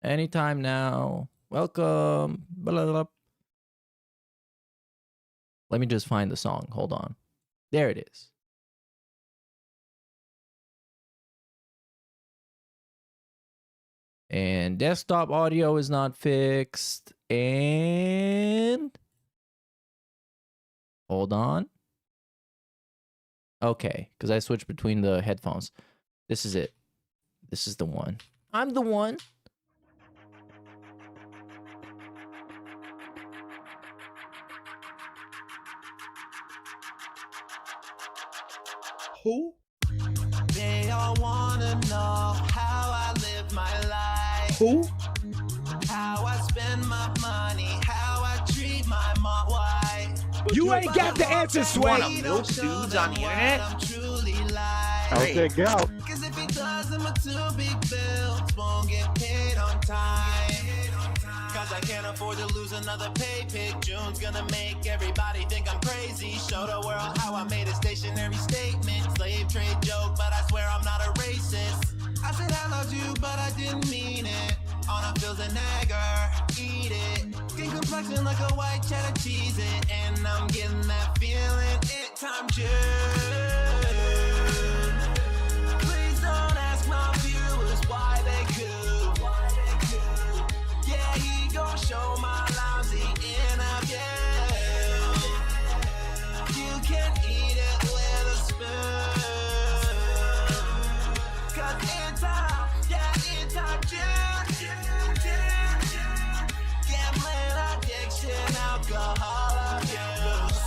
Anytime now. Welcome. Blah, blah, blah. Let me just find the song. Hold on. There it is. And desktop audio is not fixed. And hold on. Okay, because I switched between the headphones. This is it. This is the one. I'm the one. Who? They all wanna know how I live my life. Who? How I spend my money, how I treat my mom. Why? You ain't got the answer, Sway. Wanna milk dudes on the internet? I'm truly like. Okay, go. Cause if he does, I'm a too big bills. Won't get paid on time. Cause I can't afford to lose another pay pick. June's gonna make everybody think I'm crazy. Show the world how I made a stationary statement. Slave trade joke, but I swear I'm not a racist. I said I loved you, but I didn't mean it. On a feels a nagger, eat it. Skin complexion like a white cheddar cheese it. And I'm getting that feeling, it time June. Please don't ask my viewers why they could. Yeah, he gon' show my lousy interview. You can eat it with a spoon. Cause in time, yeah, in time, gambling addiction, alcohol abuse.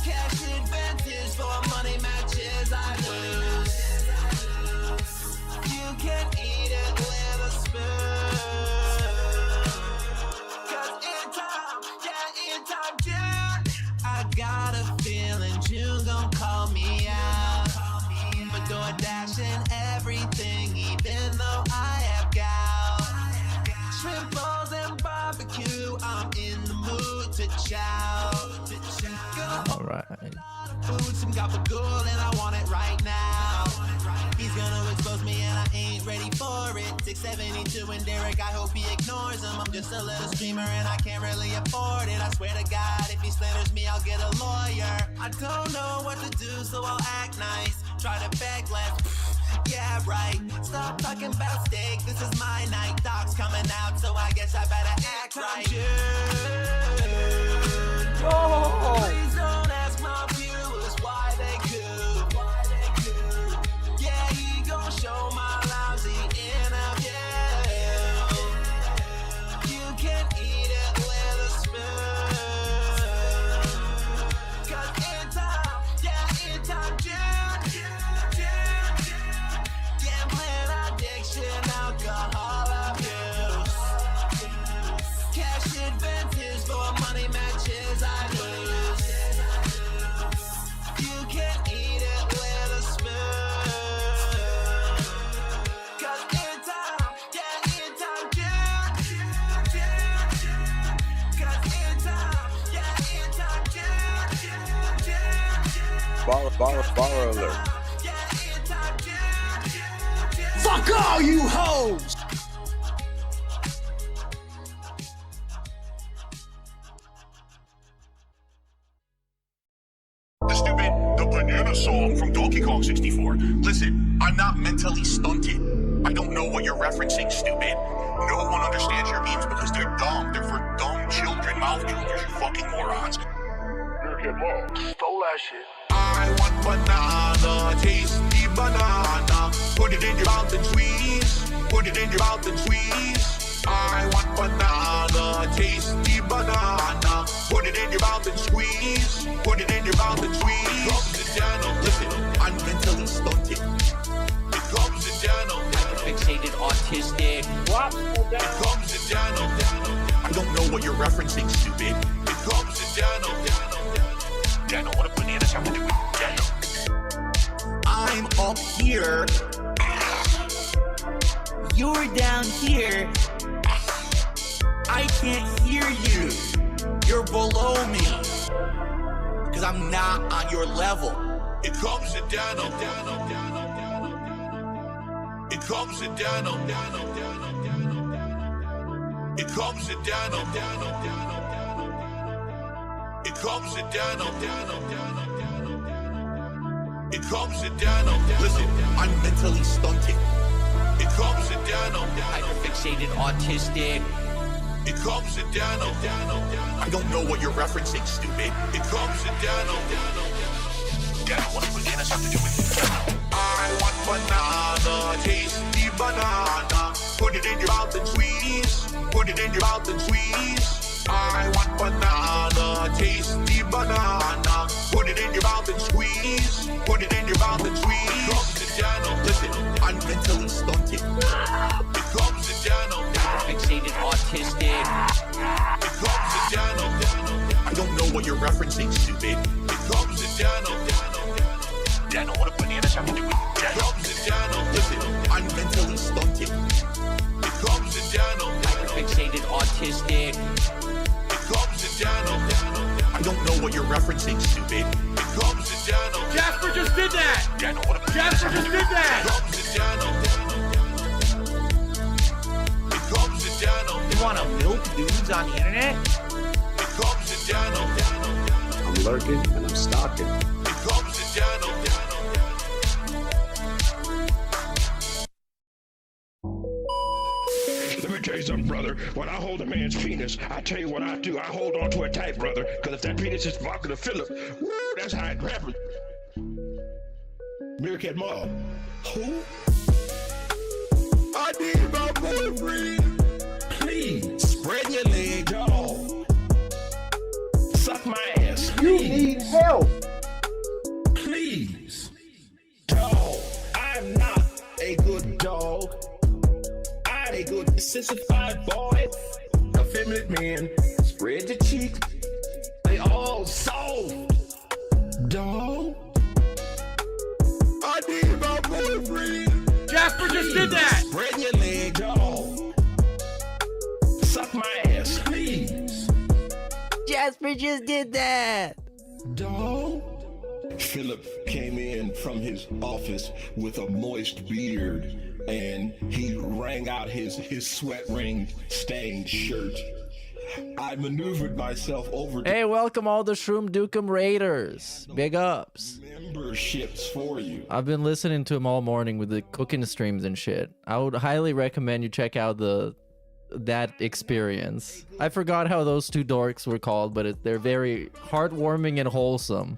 Cash advantage for money matches I lose. You can eat it with a spoon. Cause in time, yeah, in time, June. I got a feeling June gon' call me out. For doing dashing everything, even though I have gout. Shrimp balls and barbecue, I'm in the mood to chow. All right. Food, some gabagool, and I want it right now. He's gonna expose me and I ain't ready for it. 672 and Derek, I hope he ignores him. I'm just a little streamer and I can't really afford it. I swear to God, if he slanders me, I'll get a lawyer. I don't know what to do, so I'll act nice. Try to beg less, yeah, right. Stop talking about steak, this is my night. Dog's coming out, so I guess I better act right. Please don't ask my viewers why they could. Yeah, he gon' show my lousy interview. You can eat it with a spoon. Cause in time, yeah, in time, gambling addiction, alcohol abuse. Cash advantage for money matches I lose. You can eat it with a spoon. Cause in time, yeah, in time, cause in time, yeah, in time, Borrow alert. yeah, in time, Fuck all you hoes! The banana song from Donkey Kong 64. Listen, I'm not mentally stunted. I don't know what you're referencing, stupid. No one understands your memes because they're dumb. They're for dumb children, mouth droopers, you fucking morons. Stole that shit. I want banana, tasty banana. Put it in your mouth and squeeze. Put it in your mouth and squeeze. I want banana, tasty banana. Put it in your mouth and squeeze. Put it in your mouth and squeeze. It comes to channel. Listen, I'm mentally stunted. It comes to channel. Fixated, autistic. What? It comes to channel. I don't know what you're referencing, stupid. It comes to channel. Channel, what a banana have to do with channel? I'm up here. You're down here. I can't hear you. You're below me. Cause I'm not on your level. It comes to channel. It comes to channel. comes in denim. It comes in denim. It comes in denim. Listen, I'm mentally stunted, It comes in denim. hyperfixated, autistic. It comes in denim. I don't know what you're referencing, stupid. It comes in denim. Denim, what bananas have to do with it? I want banana, tasty banana. Put it in your mouth and squeeze. Put it in your mouth and squeeze. I want banana, tasty banana. Put it in your mouth and squeeze. Put it in your mouth and squeeze. It comes in denim. Listen, I'm mentally stunted, It comes in denim. hyperfixated, autistic. It comes in denim. I don't know what you're referencing, stupid. It comes in denim. Denim, what bananas have to do with It denim? comes in denim. Listen, I'm mentally stunted, It comes in denim. hyperfixated, autistic. It comes in denim. I don't know what you're referencing, stupid. It comes in denim. Jasper just did that. Denim, what Jasper just did that. It comes in denim. It comes in denim. You wanna milk dudes on the internet? It comes in denim. I'm lurking and I'm stalking. It comes in denim. Let me tell you something, brother. When I hold a man's penis, I tell you what I do. I hold on to it tight, brother. Because if that penis is vodka to Philip, woo, that's how it happens. Meerkat Mall. Who? I need my boyfriend. Please, spread your leg, dog. Suck my ass. You need help. Please. Dog, I'm not a good dog. I'm a good sissified boy. Effeminate man. Spread your cheeks. They all soft. Dog. I need my boyfriend. Jasper just did that. Spread your leg, dog. Suck my ass, please. Jasper just did that. Dog. Philip came in from his office with a moist beard, and he rang out his sweat ring stained shirt. I maneuvered myself over to Hey, welcome all the Shroom Dukem Raiders. Big ups. memberships for you. I've been listening to him all morning with the cooking streams and shit. I would highly recommend you check out that experience. I forgot how those two dorks were called, but they're very heartwarming and wholesome.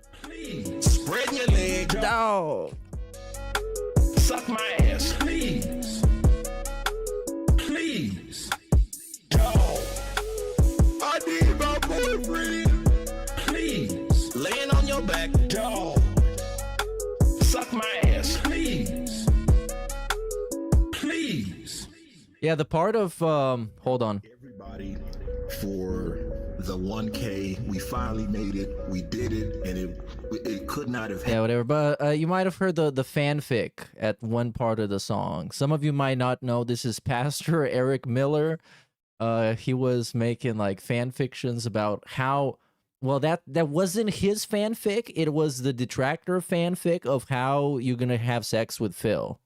Spread your leg, dog. No. Suck my ass, please. Please. Dog. I need my boyfriend. Please. Laying on your back, dog. Suck my ass, please. Please. Yeah, the part of hold on. Everybody for the 1K. We finally made it. We did it, and it could not have happened. Yeah, whatever. But you might have heard the fanfic at one part of the song. Some of you might not know this is Pastor Eric Miller. He was making like fan fictions about how, well, that wasn't his fanfic. It was the detractor fanfic of how you're gonna have sex with Phil.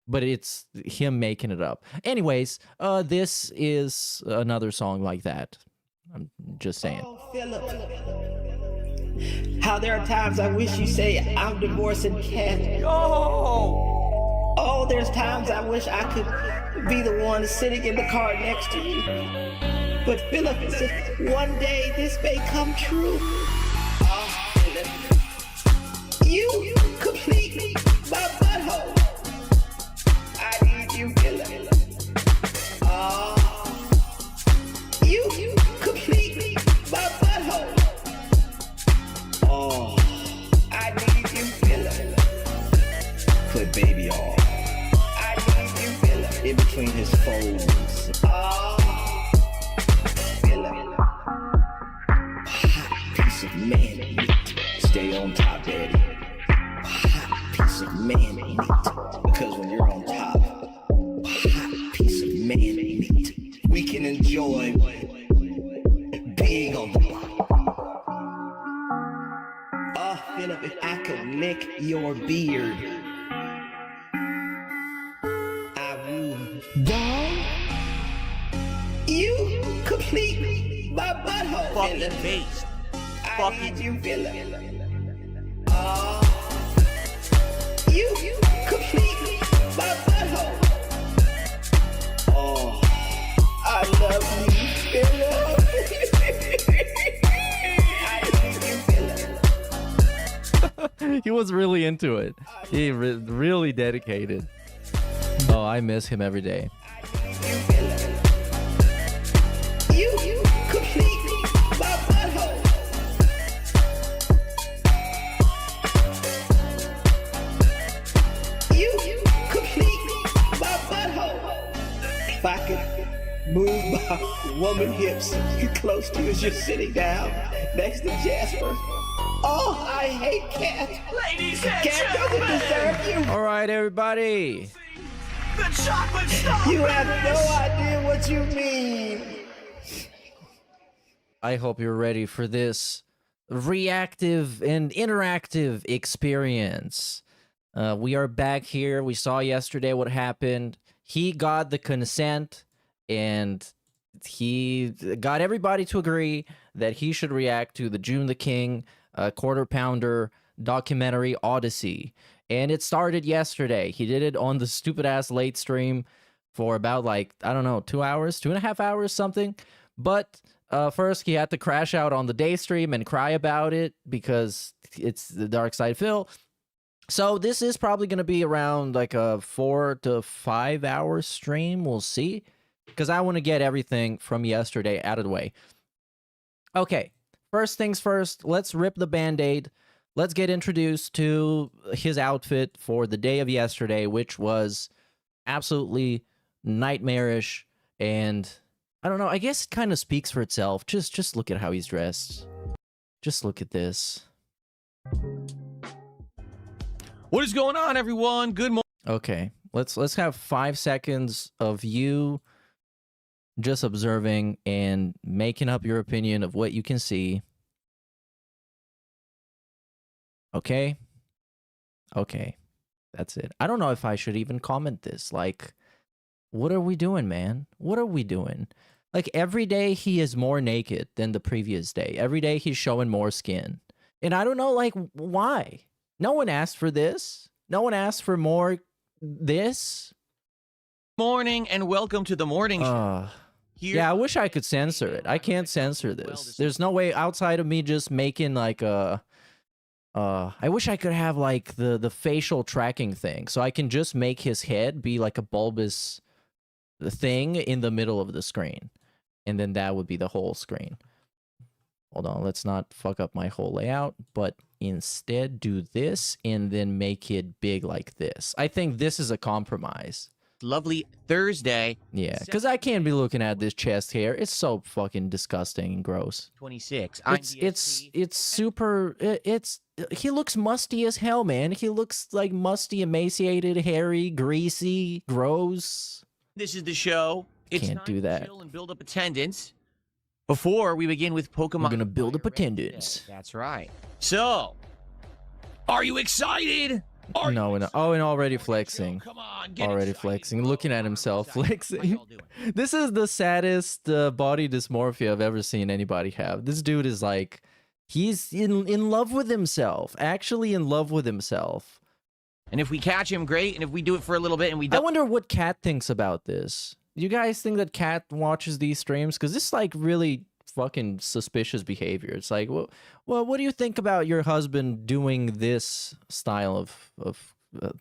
But it's him making it up. Anyways, this is another song like that. I'm just saying. Oh, Philip. How there are times I wish you say I'm divorcing Kat. Oh, there's times I wish I could be the one sitting in the car next to you. But Philip, it's just one day this may come true. Oh, Philip. You complete my butthole. I need you, Philip. Oh, you complete my butthole. Oh, I need you, Philip. Put baby on. I need you, Philip. In between his folds. Oh, Philip. Hot piece of man meat. Stay on top, daddy. Hot piece of man meat. Because when you're on top, hot piece of man meat. We can enjoy being on the bottom. Oh, Philip, if I could lick your beard, I would. Dog, you fucking Philip. face. I Fucking need you, Philip. You complete my butthole. Oh, I love you, Philip. I need you, Philip. He was really into it. He really dedicated. Oh, I miss him every day. You complete my butthole. You complete my butthole. If I could move my woman hips close to you as you're sitting down next to Jasper. Oh, I hate Cat. Ladies and Cat doesn't deserve you. All right, everybody. the chocolate stuff. You have no idea what you mean. I hope you're ready for this reactive and interactive experience. We are back here. We saw yesterday what happened. He got the consent, and he got everybody to agree that he should react to the June the King Quarter Pounder documentary Odyssey. And it started yesterday. He did it on the stupid-ass late stream for about, like, I don't know, 2 hours, 2.5 hours, something. But first, he had to crash out on the day stream and cry about it because it's the Dark Side Phil. So this is probably going to be around like a 4 to 5 hour stream. We'll see. Because I want to get everything from yesterday out of the way. Okay, first things first, let's rip the Band-Aid. Let's get introduced to his outfit for the day of yesterday, which was absolutely nightmarish. And I don't know, I guess it kind of speaks for itself. Just look at how he's dressed. Just look at this. What is going on, everyone? Good morning. Okay, let's have 5 seconds of you just observing and making up your opinion of what you can see. Okay? Okay. That's it. I don't know if I should even comment this. Like, what are we doing, man? What are we doing? Like, every day he is more naked than the previous day. Every day he's showing more skin. And I don't know, like, why? No one asked for this. No one asked for more this. Morning and welcome to the morning show. Yeah, I wish I could censor it. I can't censor this. There's no way outside of me just making like a... I wish I could have like the facial tracking thing, so I can just make his head be like a bulbous thing in the middle of the screen. And then that would be the whole screen. Hold on, let's not fuck up my whole layout, but instead do this and then make it big like this. I think this is a compromise. Lovely Thursday. Yeah, because I can't be looking at this chest hair. It's so fucking disgusting and gross. 26. It's super. He looks musty as hell, man. He looks like musty, emaciated, hairy, greasy, gross. This is the show. It's Can't do that. Chill and build up attendance before we begin with Pokemon. We're gonna build up attendance. That's right. So, are you excited? No. Oh, and already flexing. Come on, Already flexing. Looking at himself flexing. This is the saddest body dysmorphia I've ever seen anybody have. This dude is like, he's in love with himself. Actually in love with himself. And if we catch him, great. And if we do it for a little bit and we don't... I wonder what Kat thinks about this. You guys think that Kat watches these streams? Because this is like really fucking suspicious behavior. It's like, well, what do you think about your husband doing this style of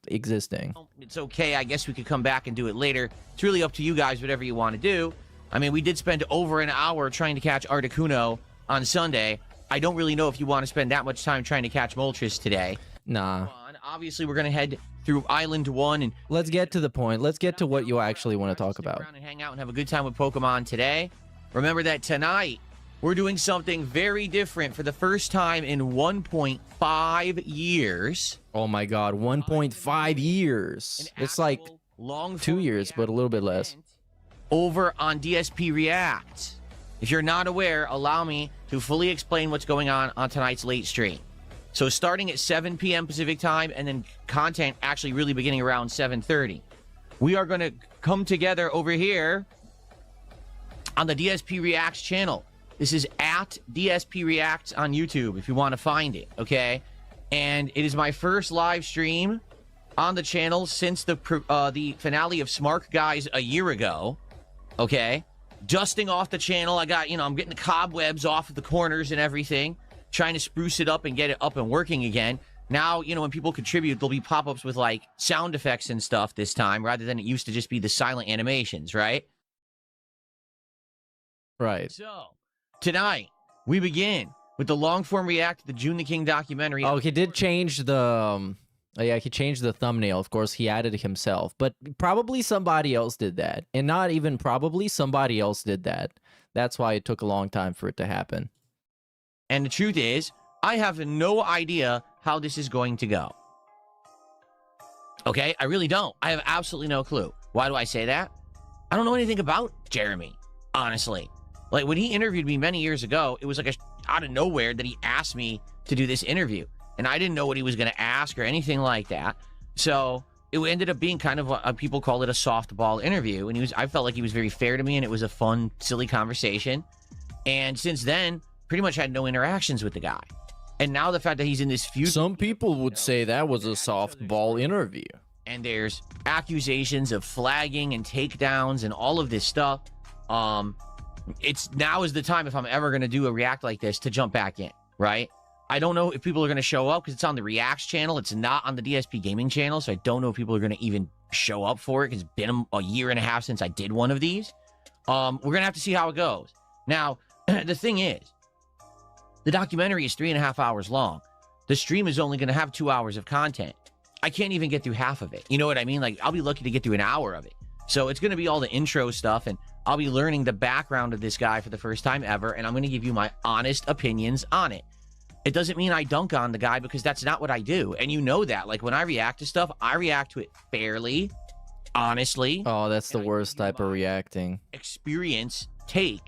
existing? It's okay. I guess we could come back and do it later. It's really up to you guys, whatever you want to do. I mean, we did spend over an hour trying to catch Articuno on Sunday. I don't really know if you want to spend that much time trying to catch Moltres today. Nah. Obviously, we're going to head through Island 1 and... Let's get to the point. Let's get to what you actually want to talk about. And hang out and have a good time with Pokemon today. Remember that tonight, we're doing something very different for the first time in 1.5 years. Oh my god, 1.5 years. It's like long 2 years, but a little bit less. Over on DSP React. If you're not aware, allow me to fully explain what's going on tonight's late stream. So starting at 7 p.m. Pacific time, and then content actually really beginning around 7:30. We are going to come together over here on the DSP Reacts channel. This is at DSP Reacts on YouTube if you want to find it, okay? And it is my first live stream on the channel since the finale of Smart Guys a year ago, okay? Dusting off the channel. I got, I'm getting the cobwebs off of the corners and everything, trying to spruce it up and get it up and working again. Now, when people contribute, there'll be pop-ups with, like, sound effects and stuff this time, rather than it used to just be the silent animations, right? Right. So, tonight, we begin with the long-form react to the June the King documentary. Oh, he did change the... yeah, he changed the thumbnail. Of course, he added it himself. But probably somebody else did that. And not even probably, somebody else did that. That's why it took a long time for it to happen. And the truth is, I have no idea how this is going to go. Okay? I really don't. I have absolutely no clue. Why do I say that? I don't know anything about Jeremy, honestly. Like, when he interviewed me many years ago, it was like out of nowhere that he asked me to do this interview. And I didn't know what he was going to ask or anything like that. So it ended up being kind of what people call it a softball interview. And I felt like he was very fair to me, and it was a fun, silly conversation. And since then, pretty much had no interactions with the guy. And now the fact that he's in this feud. Some people would say that was a softball interview. And there's accusations of flagging and takedowns and all of this stuff. Now is the time, if I'm ever going to do a react like this, to jump back in, right? I don't know if people are going to show up because it's on the Reacts channel. It's not on the DSP Gaming channel, so I don't know if people are going to even show up for it because it's been a year and a half since I did one of these. We're going to have to see how it goes. Now, the thing is, the documentary is 3.5 hours long. The stream is only going to have 2 hours of content. I can't even get through half of it. You know what I mean? Like, I'll be lucky to get through an hour of it. So it's going to be all the intro stuff, and I'll be learning the background of this guy for the first time ever, and I'm going to give you my honest opinions on it. It doesn't mean I dunk on the guy, because that's not what I do. And you know that. Like, when I react to stuff, I react to it fairly, honestly. Oh, that's the worst type of reacting. Experience take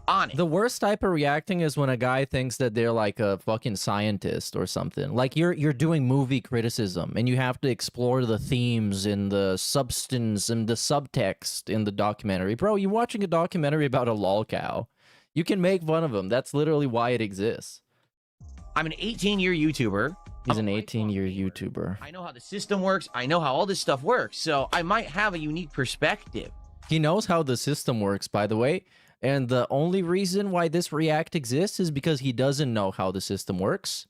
on it. The worst type of reacting is when a guy thinks that they're like a fucking scientist or something. Like, you're doing movie criticism, and you have to explore the themes and the substance and the subtext in the documentary. Bro, you're watching a documentary about a lol cow. You can make fun of him. That's literally why it exists. I'm an 18-year YouTuber. He's an 18-year YouTuber. I know how the system works. I know how all this stuff works. So I might have a unique perspective. He knows how the system works, by the way. And the only reason why this react exists is because he doesn't know how the system works.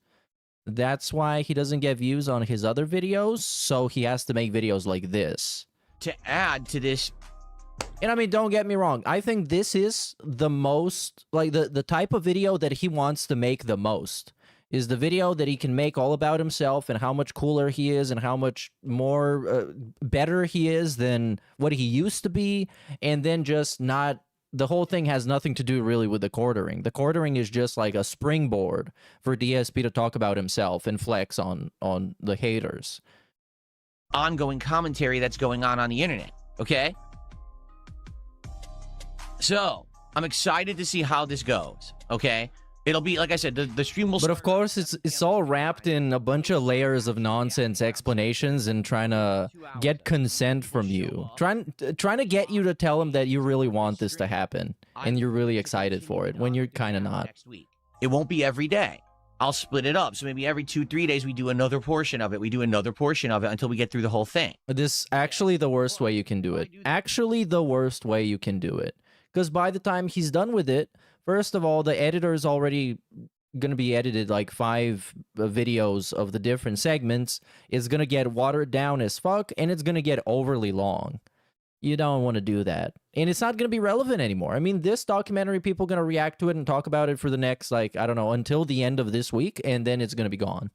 That's why he doesn't get views on his other videos. So he has to make videos like this. To add to this. And I mean, don't get me wrong. I think this is the most, like, the type of video that he wants to make the most. Is the video that he can make all about himself and how much cooler he is and how much more better he is than what he used to be. And then just not, the whole thing has nothing to do really with the quartering. The quartering is just like a springboard for DSP to talk about himself and flex on the haters. Ongoing commentary that's going on the internet, okay? So, I'm excited to see how this goes, okay? It'll be, like I said, the stream will... But of course, it's all wrapped in a bunch of layers of nonsense explanations and trying to get consent from you. Trying to get you to tell him that you really want this to happen. And you're really excited for it, when you're kind of not. It won't be every day. I'll split it up. So maybe every 2-3 days we do another portion of it. We do another portion of it until we get through the whole thing. This actually the worst way you can do it. Actually the worst way you can do it. Because by the time he's done with it, first of all, the editor is already going to be edited like 5 videos of the different segments. It's going to get watered down as fuck, and it's going to get overly long. You don't want to do that. And it's not going to be relevant anymore. I mean, this documentary, people are going to react to it and talk about it for the next, like, I don't know, until the end of this week, and then it's going to be gone.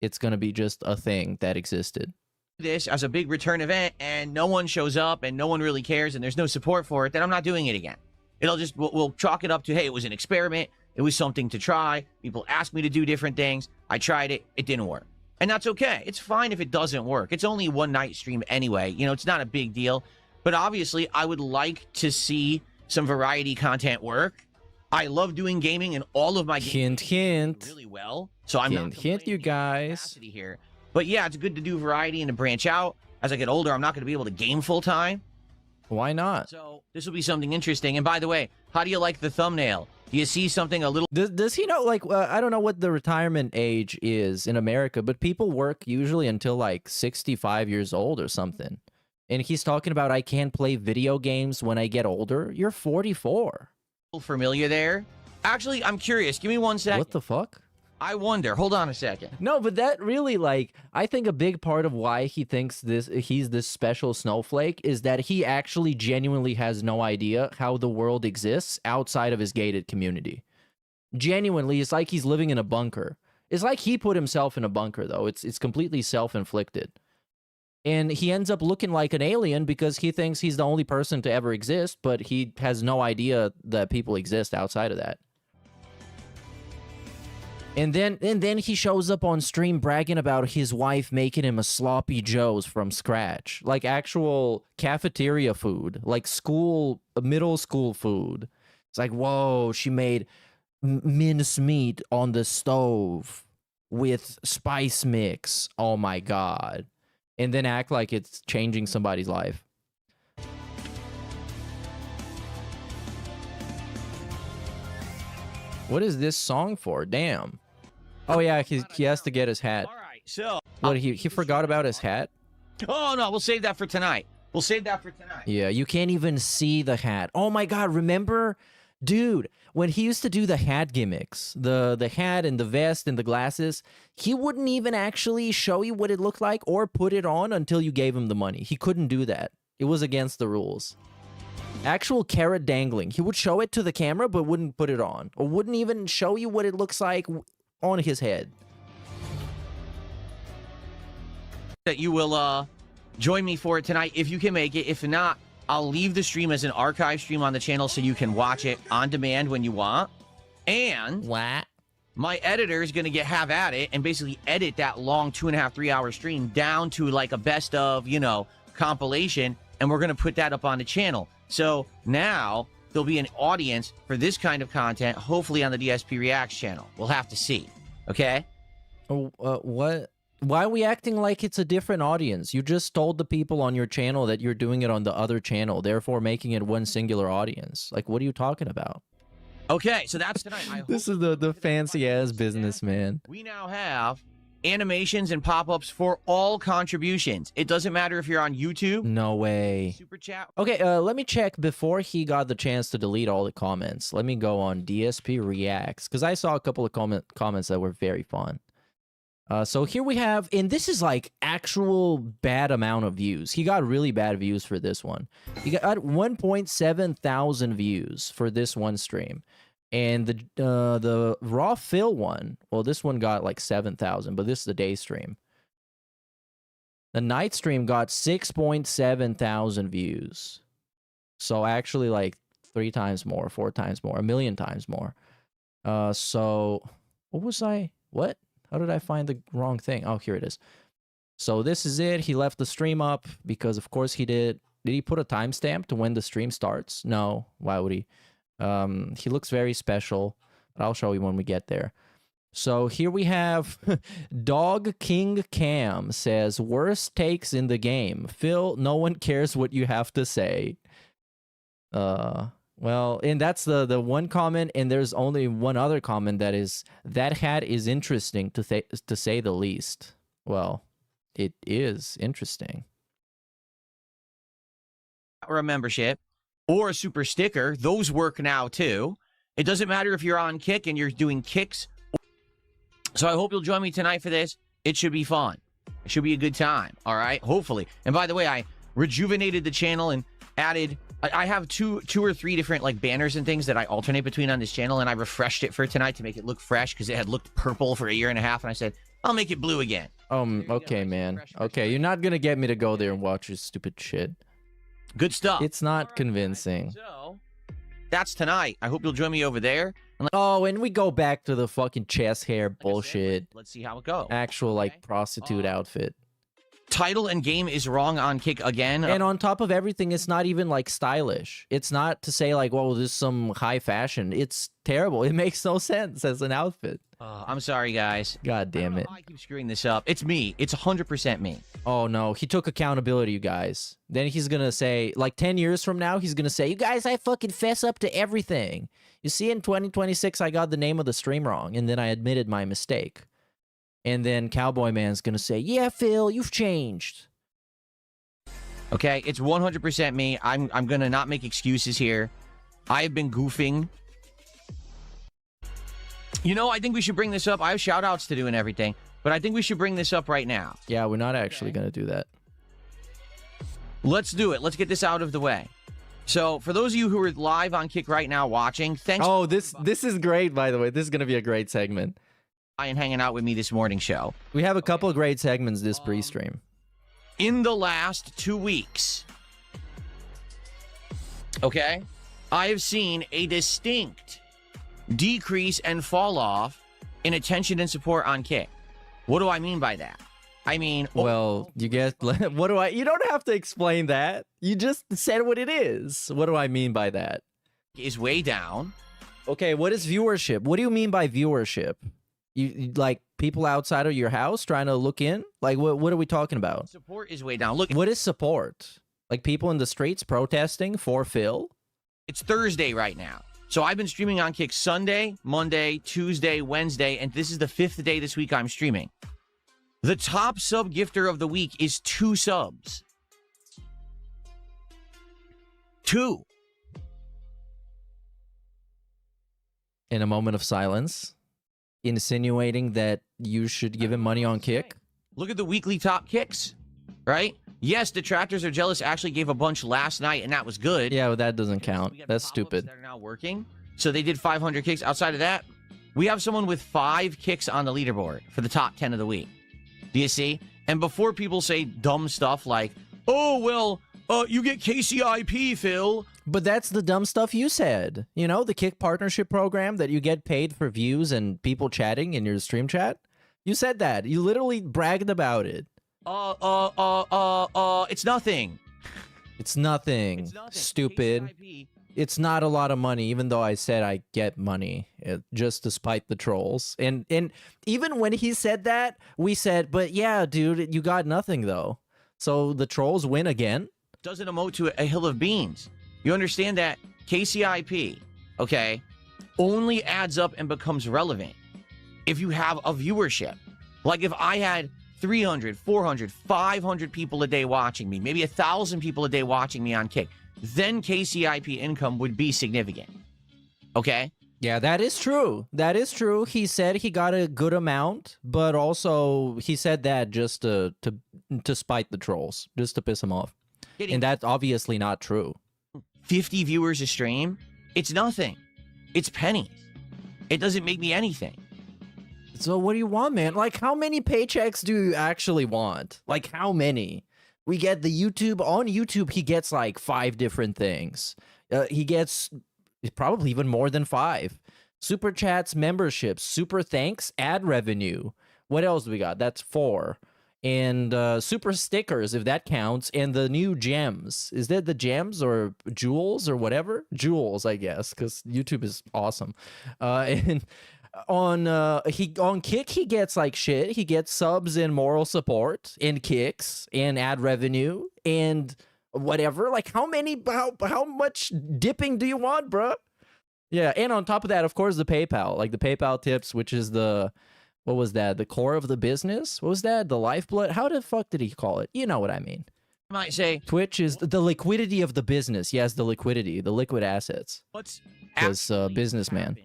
It's going to be just a thing that existed. This as a big return event, and no one shows up, and no one really cares, and there's no support for it, then I'm not doing it again. It'll just, we'll chalk it up to, hey, it was an experiment. It was something to try. People asked me to do different things. I tried it. It didn't work. And that's okay. It's fine if it doesn't work. It's only a one-night stream anyway. You know, it's not a big deal. But obviously, I would like to see some variety content work. I love doing gaming, and all of my hint, hint, really well. So I'm not hint, you guys. Here. But yeah, it's good to do variety and to branch out. As I get older, I'm not going to be able to game full time. Why not? So this will be something interesting. And by the way, how do you like the thumbnail? Do you see something a little... Does he know, like, I don't know what the retirement age is in America, but people work usually until like 65 years old or something. And he's talking about, I can't play video games when I get older. You're 44. familiar there? Actually, I'm curious. Give me 1 second. What the fuck? I wonder. Hold on a second. No, but that really, like, I think a big part of why he thinks he's this special snowflake is that he actually genuinely has no idea how the world exists outside of his gated community. Genuinely, it's like he's living in a bunker. It's like he put himself in a bunker, though. It's completely self-inflicted. And he ends up looking like an alien because he thinks he's the only person to ever exist, but he has no idea that people exist outside of that. And then he shows up on stream bragging about his wife making him a sloppy joes from scratch. Like actual cafeteria food. Like middle school food. It's like, whoa, she made mincemeat on the stove with spice mix. Oh my god. And then act like it's changing somebody's life. What is this song for? Damn. Oh yeah, he has to get his hat. All right, so... What, he forgot about his hat? Oh, no, we'll save that for tonight. We'll save that for tonight. Yeah, you can't even see the hat. Oh my god, remember? Dude, when he used to do the hat gimmicks, the hat and the vest and the glasses, he wouldn't even actually show you what it looked like or put it on until you gave him the money. He couldn't do that. It was against the rules. Actual carrot dangling. He would show it to the camera but wouldn't put it on. Or wouldn't even show you what it looks like on his head. That you will join me for it tonight if you can make it. If not, I'll leave the stream as an archive stream on the channel so you can watch it on demand when you want. And what? My editor is going to have at it and basically edit that long 2.5, 3 hour stream down to like a best of, compilation. And we're going to put that up on the channel. So now there'll be an audience for this kind of content, hopefully on the DSP Reacts channel. We'll have to see. Okay? Oh, what? Why are we acting like it's a different audience? You just told the people on your channel that you're doing it on the other channel, therefore making it one singular audience. Like, what are you talking about? Okay, so that's tonight. This is the fancy-ass business, man. We now have animations and pop-ups for all contributions. It doesn't matter if you're on YouTube. No way. Super chat. Okay, let me check before he got the chance to delete all the comments. Let me go on DSP Reacts, because I saw a couple of comments that were very fun. So here we have, and this is like actual bad amount of views. He got really bad views for this one. He got 1.7 thousand views for this one stream. And the raw fill one, well, this one got like 7,000, but this is the day stream. The night stream got 6.7 thousand views. So actually like 3 times more, 4 times more, 1 million times more. So what was I? What? How did I find the wrong thing? Oh, here it is. So this is it. He left the stream up because, of course, he did. Did he put a timestamp to when the stream starts? No. Why would he? He looks very special. I'll show you when we get there. So here we have Dog King Cam says, worst takes in the game. Phil, no one cares what you have to say. Well, and that's the one comment, and there's only one other comment that is, that hat is interesting to say the least. Well, it is interesting. Or a membership, or a super sticker. Those work now, too. It doesn't matter if you're on Kick and you're doing kicks. So I hope you'll join me tonight for this. It should be fun. It should be a good time, all right? Hopefully. And by the way, I rejuvenated the channel and added... I have two or three different like banners and things that I alternate between on this channel, and I refreshed it for tonight to make it look fresh because it had looked purple for 1.5 years, and I said, I'll make it blue again. Okay, man. Okay, you're not gonna get me to go there and watch your stupid shit. Good stuff. It's not convincing. So, that's tonight. I hope you'll join me over there. Oh, and we go back to the fucking chest hair bullshit. Let's see how it goes. Actual, like, prostitute outfit. Title and game is wrong on Kick again. And on top of everything, it's not even like stylish. It's not to say like, whoa, this is some high fashion. It's terrible. It makes no sense as an outfit. I'm sorry, guys. God damn it. I keep screwing this up. It's me. It's 100% me. Oh no, he took accountability, you guys. Then he's gonna say, like 10 years from now, he's gonna say, you guys, I fucking fess up to everything. You see, in 2026, I got the name of the stream wrong, and then I admitted my mistake. And then Cowboy Man's gonna say, yeah, Phil, you've changed. Okay, it's 100% me. I'm gonna not make excuses here. I have been goofing. You know, I think we should bring this up. I have shout-outs to do and everything, but I think we should bring this up right now. Yeah, we're not actually gonna do that. Let's do it. Let's get this out of the way. So, for those of you who are live on Kick right now watching, thanks. Oh, this is great, by the way. This is gonna be a great segment. And hanging out with me this morning show. We have a couple of great segments this pre-stream. In the last 2 weeks, okay, I have seen a distinct decrease and fall off in attention and support on Kick. What do I mean by that? I mean, well, you get what do I? You don't have to explain that. You just said what it is. What do I mean by that? Is way down. Okay, what is viewership? What do you mean by viewership? You like people outside of your house trying to look in? Like what are we talking about? Support is way down. Look, what is support? Like people in the streets protesting for Phil? It's Thursday right now. So I've been streaming on Kick Sunday, Monday, Tuesday, Wednesday, and this is the 5th day this week I'm streaming. The top sub gifter of the week is 2 subs. 2. In a moment of silence, insinuating that you should give him money on Kick. Look at the weekly top kicks, right? Yes, detractors are jealous actually gave a bunch last night, and that was good. Yeah, well, that doesn't count. That's stupid. That are now working. So they did 500 kicks. Outside of that, we have someone with 5 kicks on the leaderboard for the top 10 of the week. Do you see? And before people say dumb stuff like, oh, well, you get KCIP, Phil. But that's the dumb stuff you said. You know, the Kick partnership program that you get paid for views and people chatting in your stream chat. You said that. You literally bragged about it. It's nothing. It's nothing. Stupid. KCIP. It's not a lot of money, even though I said I get money, just to spite the trolls. And even when he said that, we said, but yeah, dude, you got nothing, though. So the trolls win again? Doesn't emote to a hill of beans. You understand that KCIP, okay, only adds up and becomes relevant if you have a viewership. Like if I had 300, 400, 500 people a day watching me, maybe 1,000 people a day watching me on Kick, then KCIP income would be significant. Okay? Yeah, that is true. That is true. He said he got a good amount, but also he said that just to spite the trolls, just to piss them off. And that's obviously not true. 50 viewers a stream? It's nothing. It's pennies. It doesn't make me anything. So what do you want, man? Like, how many paychecks do you actually want? Like, how many? We get the YouTube. On YouTube, he gets like 5 different things. He gets probably even more than 5. Super chats, memberships, super thanks, ad revenue. What else do we got? That's 4. And super stickers, if that counts. And the new gems. Is that the gems or jewels or whatever? Jewels, I guess, because YouTube is awesome. And on Kick, he gets like shit. He gets subs and moral support and kicks and ad revenue and whatever. Like how much dipping do you want, bro? Yeah, and on top of that, of course, the PayPal, like the PayPal tips, which is the, what was that? The core of the business? What was that? The lifeblood? How the fuck did he call it? You know what I mean. I might say Twitch is the liquidity of the business. Yes, the liquidity, the liquid assets. What's because businessman.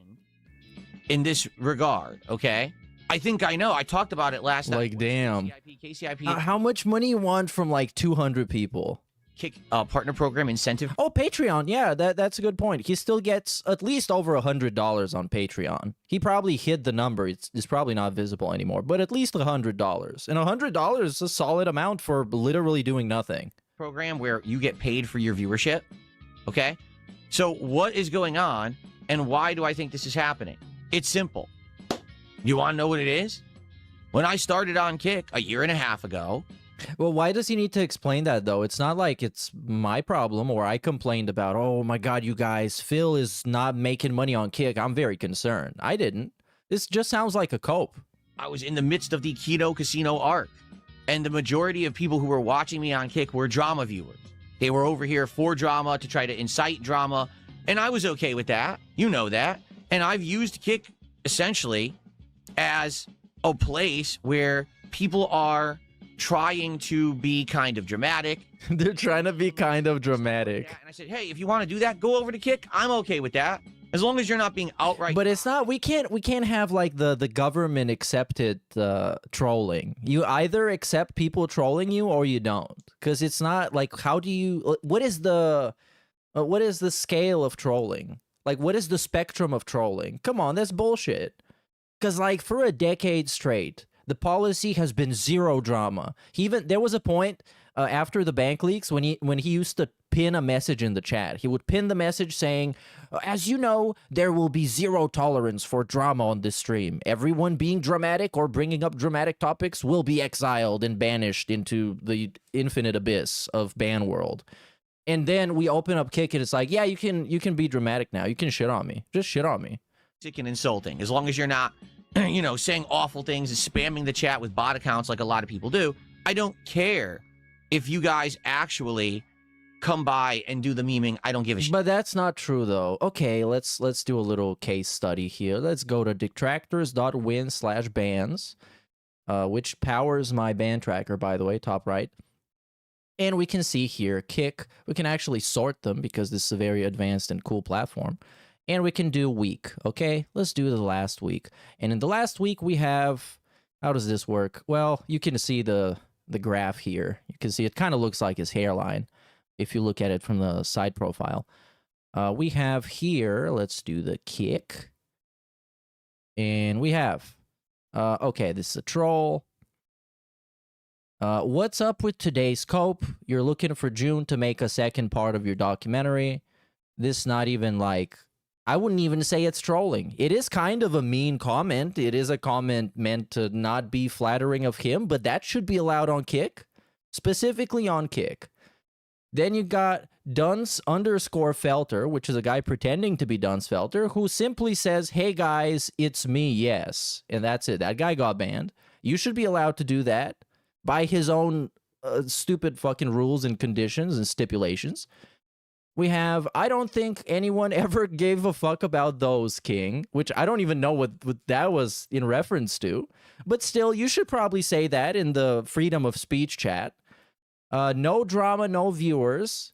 In this regard, okay? I think I know. I talked about it last night. Like, damn. KCIP. How much money you want from like 200 people? Kick partner program incentive. Oh, Patreon. Yeah, that's a good point. He still gets at least over $100 on Patreon. He probably hid the number. It's probably not visible anymore, but at least $100. And $100 is a solid amount for literally doing nothing. Program where you get paid for your viewership, okay? So what is going on, and why do I think this is happening? It's simple. You want to know what it is? When I started on Kick a year and a half ago. Well, why does he need to explain that, though? It's not like it's my problem or I complained about, oh my God, you guys, Phil is not making money on Kick. I'm very concerned. I didn't. This just sounds like a cope. I was in the midst of the Keto Casino arc, and the majority of people who were watching me on Kick were drama viewers. They were over here for drama, to try to incite drama, and I was okay with that. You know that. And I've used Kick essentially as a place where people are trying to be kind of dramatic. They're trying to be kind of dramatic. And I said, hey, if you want to do that, go over to Kick. I'm okay with that. As long as you're not being outright. But it's not, we can't have like the government accepted trolling. You either accept people trolling you or you don't. Because it's not like, how do you, what is the scale of trolling? Like, what is the spectrum of trolling? Come on, that's bullshit. Because like for a decade straight, the policy has been zero drama. There was a point after the bank leaks when he used to pin a message in the chat. He would pin the message saying, as you know, there will be zero tolerance for drama on this stream. Everyone being dramatic or bringing up dramatic topics will be exiled and banished into the infinite abyss of ban world. And then we open up Kick and it's like, yeah, you can be dramatic now. You can shit on me. Just shit on me. And insulting, as long as you're not, you know, saying awful things and spamming the chat with bot accounts like a lot of people do. I don't care if you guys actually come by and do the memeing. I don't give a shit. But that's not true though. Okay, let's do a little case study here. Let's go to detractors.win/bans, which powers my ban tracker, by the way, top right. And we can see here, Kick, we can actually sort them because this is a very advanced and cool platform. And we can do week, okay? Let's do the last week. And in the last week, we have... How does this work? Well, you can see the graph here. You can see it kind of looks like his hairline if you look at it from the side profile. We have here... Let's do the Kick. And we have... okay, this is a troll. What's up with today's cope? You're looking for June to make a second part of your documentary. This not even like... I wouldn't even say it's trolling. It is kind of a mean comment. It is a comment meant to not be flattering of him, but that should be allowed on Kick. Specifically on Kick. Then you got Dunce_Felter, which is a guy pretending to be Dunce Felter, who simply says, hey guys, it's me, yes. And that's it. That guy got banned. You should be allowed to do that by his own stupid fucking rules and conditions and stipulations. We have, I don't think anyone ever gave a fuck about those, King, which I don't even know what that was in reference to. But still, you should probably say that in the freedom of speech chat. No drama, no viewers.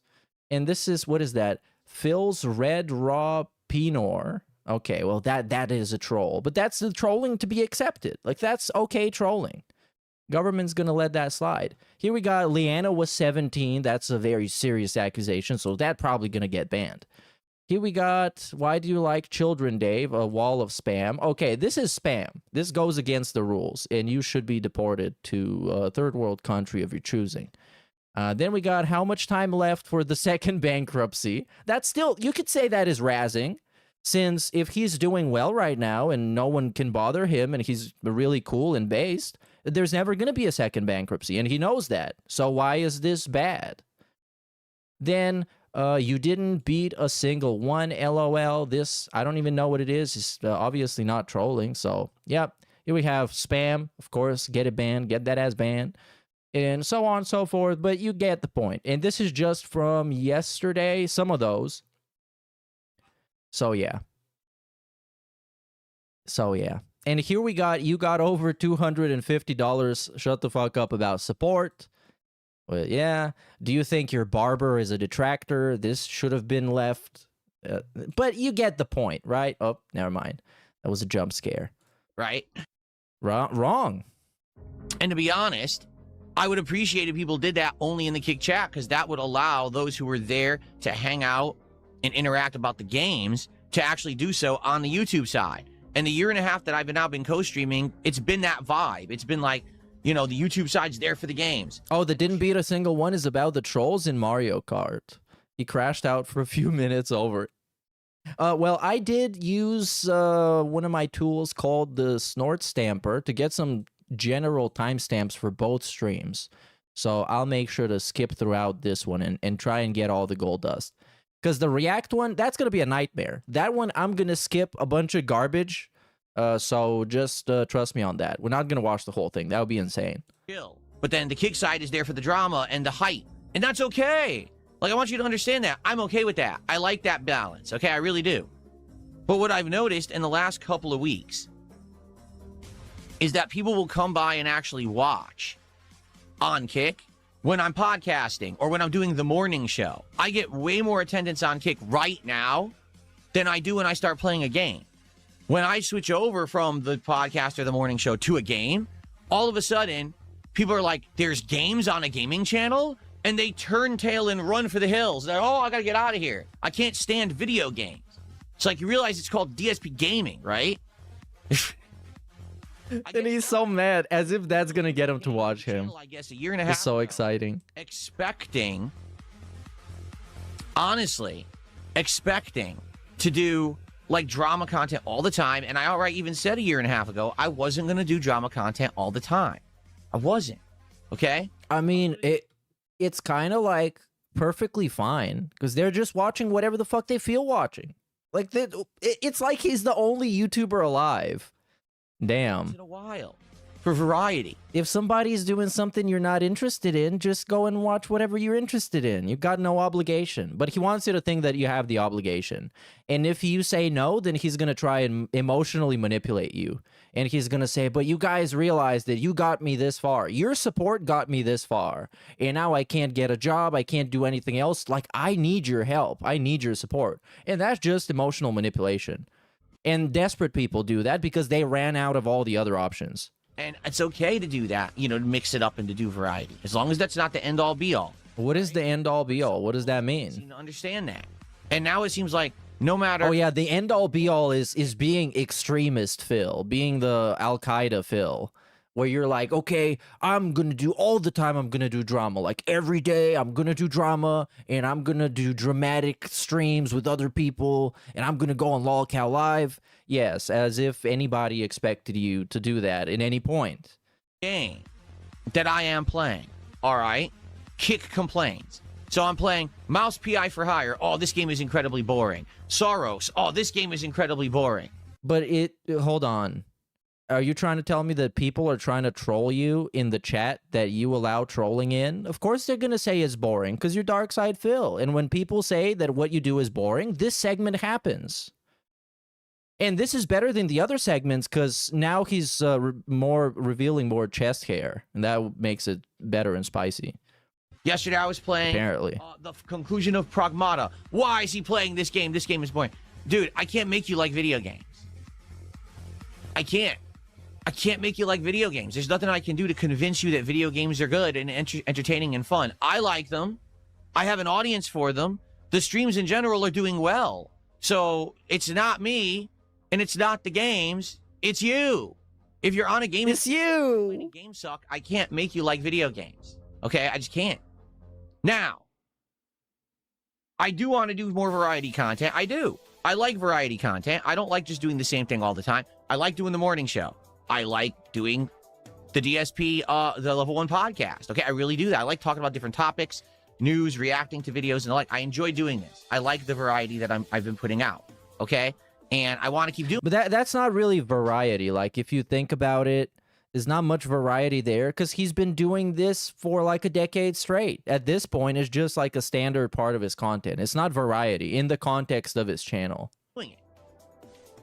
And this is, what is that? Phil's Red Raw Pinor. Okay, well, that is a troll. But that's the trolling to be accepted. Like, that's okay trolling. Government's gonna let that slide. Here we got Leanna was 17. That's a very serious accusation, so that probably gonna get banned. Here we got, why do you like children, Dave? A wall of spam. Okay, this is spam. This goes against the rules, and you should be deported to a third world country of your choosing. Then we got how much time left for the second bankruptcy. That's still, you could say that is razzing, since if he's doing well right now and no one can bother him and he's really cool and based, there's never going to be a second bankruptcy, and he knows that. So why is this bad? Then, you didn't beat a single one, LOL. This, I don't even know what it is. It's obviously not trolling. So, yep. Here we have spam, of course. Get it banned. Get that as banned. And so on and so forth. But you get the point. And this is just from yesterday. Some of those. So, yeah. And here we got, you got over $250. Shut the fuck up about support. Well, yeah. Do you think your barber is a detractor? This should have been left. But you get the point, right? Oh, never mind. That was a jump scare. Right? Wrong. And to be honest, I would appreciate if people did that only in the Kick chat, because that would allow those who were there to hang out and interact about the games to actually do so on the YouTube side. And the year and a half that I've now been co-streaming, it's been that vibe. It's been like, you know, the YouTube side's there for the games. Oh, the didn't beat a single one is about the trolls in Mario Kart. He crashed out for a few minutes over. Well, I did use one of my tools called the Snort Stamper to get some general timestamps for both streams. So I'll make sure to skip throughout this one and try and get all the gold dust. Because the React one, that's going to be a nightmare. That one, I'm going to skip a bunch of garbage So just trust me on that. We're not gonna watch the whole thing. That would be insane. But then the kick side is there for the drama and the hype, and that's okay. Like, I want you to understand that. I'm okay with that. I like that balance, okay? I really do. But what I've noticed in the last couple of weeks is that people will come by and actually watch on Kick when I'm podcasting or when I'm doing the morning show. I get way more attendance on Kick right now than I do when I start playing a game. When I switch over from the podcast or the morning show to a game, all of a sudden, people are like, there's games on a gaming channel? And they turn tail and run for the hills. They're, oh, I gotta get out of here. I can't stand video games. It's like, you realize it's called DSP gaming, right? And he's so mad, as if that's gonna get him to watch him. I guess a year and a half. It's so exciting. Honestly, expecting to do like drama content all the time. And I outright even said a year and a half ago, I wasn't gonna do drama content all the time. I wasn't. Okay? I mean, it's kind of like perfectly fine because they're just watching whatever the fuck they feel watching. Like, it's like he's the only YouTuber alive. Damn. Once in a while. For variety. If somebody's doing something you're not interested in, just go and watch whatever you're interested in. You've got no obligation. But he wants you to think that you have the obligation. And if you say no, then he's going to try and emotionally manipulate you. And he's going to say, but you guys realize that you got me this far. Your support got me this far. And now I can't get a job. I can't do anything else. Like, I need your help. I need your support. And that's just emotional manipulation. And desperate people do that because they ran out of all the other options. And it's okay to do that, you know, to mix it up and to do variety. As long as that's not the end-all, be-all. What is the end-all, be-all? What does that mean? I seem to understand that. And now it seems like no matter... Oh, yeah, the end-all, be-all is being extremist Phil, being the Al-Qaeda Phil, where you're like, okay, I'm going to do all the time, I'm going to do drama. Like, every day, I'm going to do drama, and I'm going to do dramatic streams with other people, and I'm going to go on LolCal Live. Yes, as if anybody expected you to do that at any point. Game that I am playing, all right? Kick complains. So I'm playing Mouse PI for Hire. Oh, this game is incredibly boring. Soros. Oh, this game is incredibly boring. But hold on. Are you trying to tell me that people are trying to troll you in the chat that you allow trolling in? Of course they're going to say it's boring because you're Dark Side Phil. And when people say that what you do is boring, this segment happens. And this is better than the other segments because now he's revealing more chest hair. And that makes it better and spicy. Yesterday I was playing apparently the conclusion of Pragmata. Why is he playing this game? This game is boring. Dude, I can't make you like video games. I can't make you like video games. There's nothing I can do to convince you that video games are good and entertaining and fun. I like them. I have an audience for them. The streams in general are doing well. So it's not me and it's not the games. It's you. If you're on a game, it's you. And games suck. I can't make you like video games. Okay, I just can't. Now, I do want to do more variety content. I do. I like variety content. I don't like just doing the same thing all the time. I like doing the morning show. I like doing the DSP, the Level 1 podcast. Okay, I really do that. I like talking about different topics, news, reacting to videos, and the like. I enjoy doing this. I like the variety that I've been putting out. Okay, and I want to keep doing. But that's not really variety. Like, if you think about it, there's not much variety there because he's been doing this for like a decade straight. At this point, it's just like a standard part of his content. It's not variety in the context of his channel.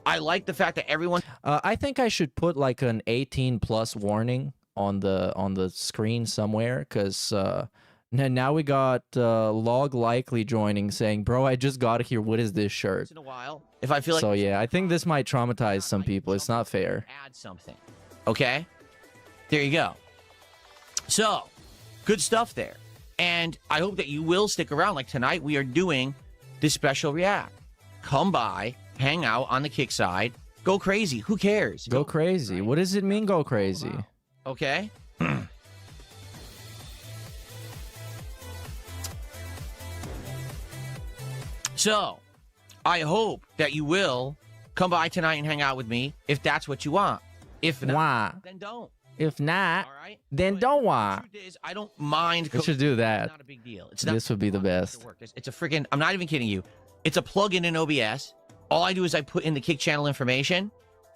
I like the fact that everyone... I think I should put like an 18+ warning on the screen somewhere because now we got Log Likely joining saying, bro, I just got here. What is this shirt? In a while, if I feel like... So yeah, I think this might traumatize some people. It's not fair. Add something. Okay? There you go. So, good stuff there. And I hope that you will stick around. Like tonight, we are doing this special react. Come by, hang out on the Kick side, go crazy. Who cares? Go crazy. What does it mean, go crazy? Okay? So, I hope that you will come by tonight and hang out with me if that's what you want. If not, then don't. If not, all right? then don't want. The truth is, I don't mind. We should do that. It's not a big deal. It's not, this would be the best. It's a freaking, I'm not even kidding you. It's a plugin in OBS. All I do is I put in the Kick channel information,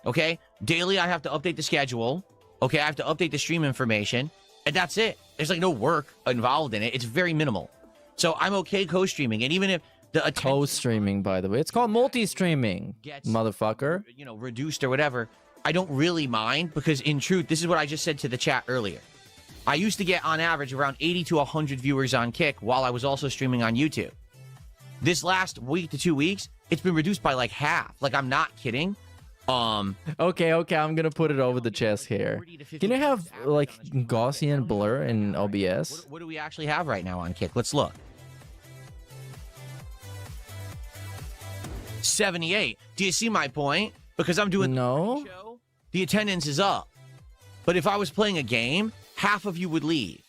Okay? Daily, I have to update the schedule. Okay? I have to update the stream information. And that's it. There's like no work involved in it. It's very minimal. So I'm okay co-streaming. And even if the co-streaming, by the way, it's called multi-streaming, motherfucker. You know, reduced or whatever, I don't really mind because in truth, this is what I just said to the chat earlier. I used to get on average around 80 to 100 viewers on Kick while I was also streaming on YouTube. This last week to 2 weeks, it's been reduced by like half. Like, I'm not kidding. Okay, I'm gonna put it over the chest here. Can you have like Gaussian blur in OBS? What do we actually have right now on Kick? Let's look. 78. Do you see my point? Because I'm doing no. The show, the attendance is up. But if I was playing a game, half of you would leave.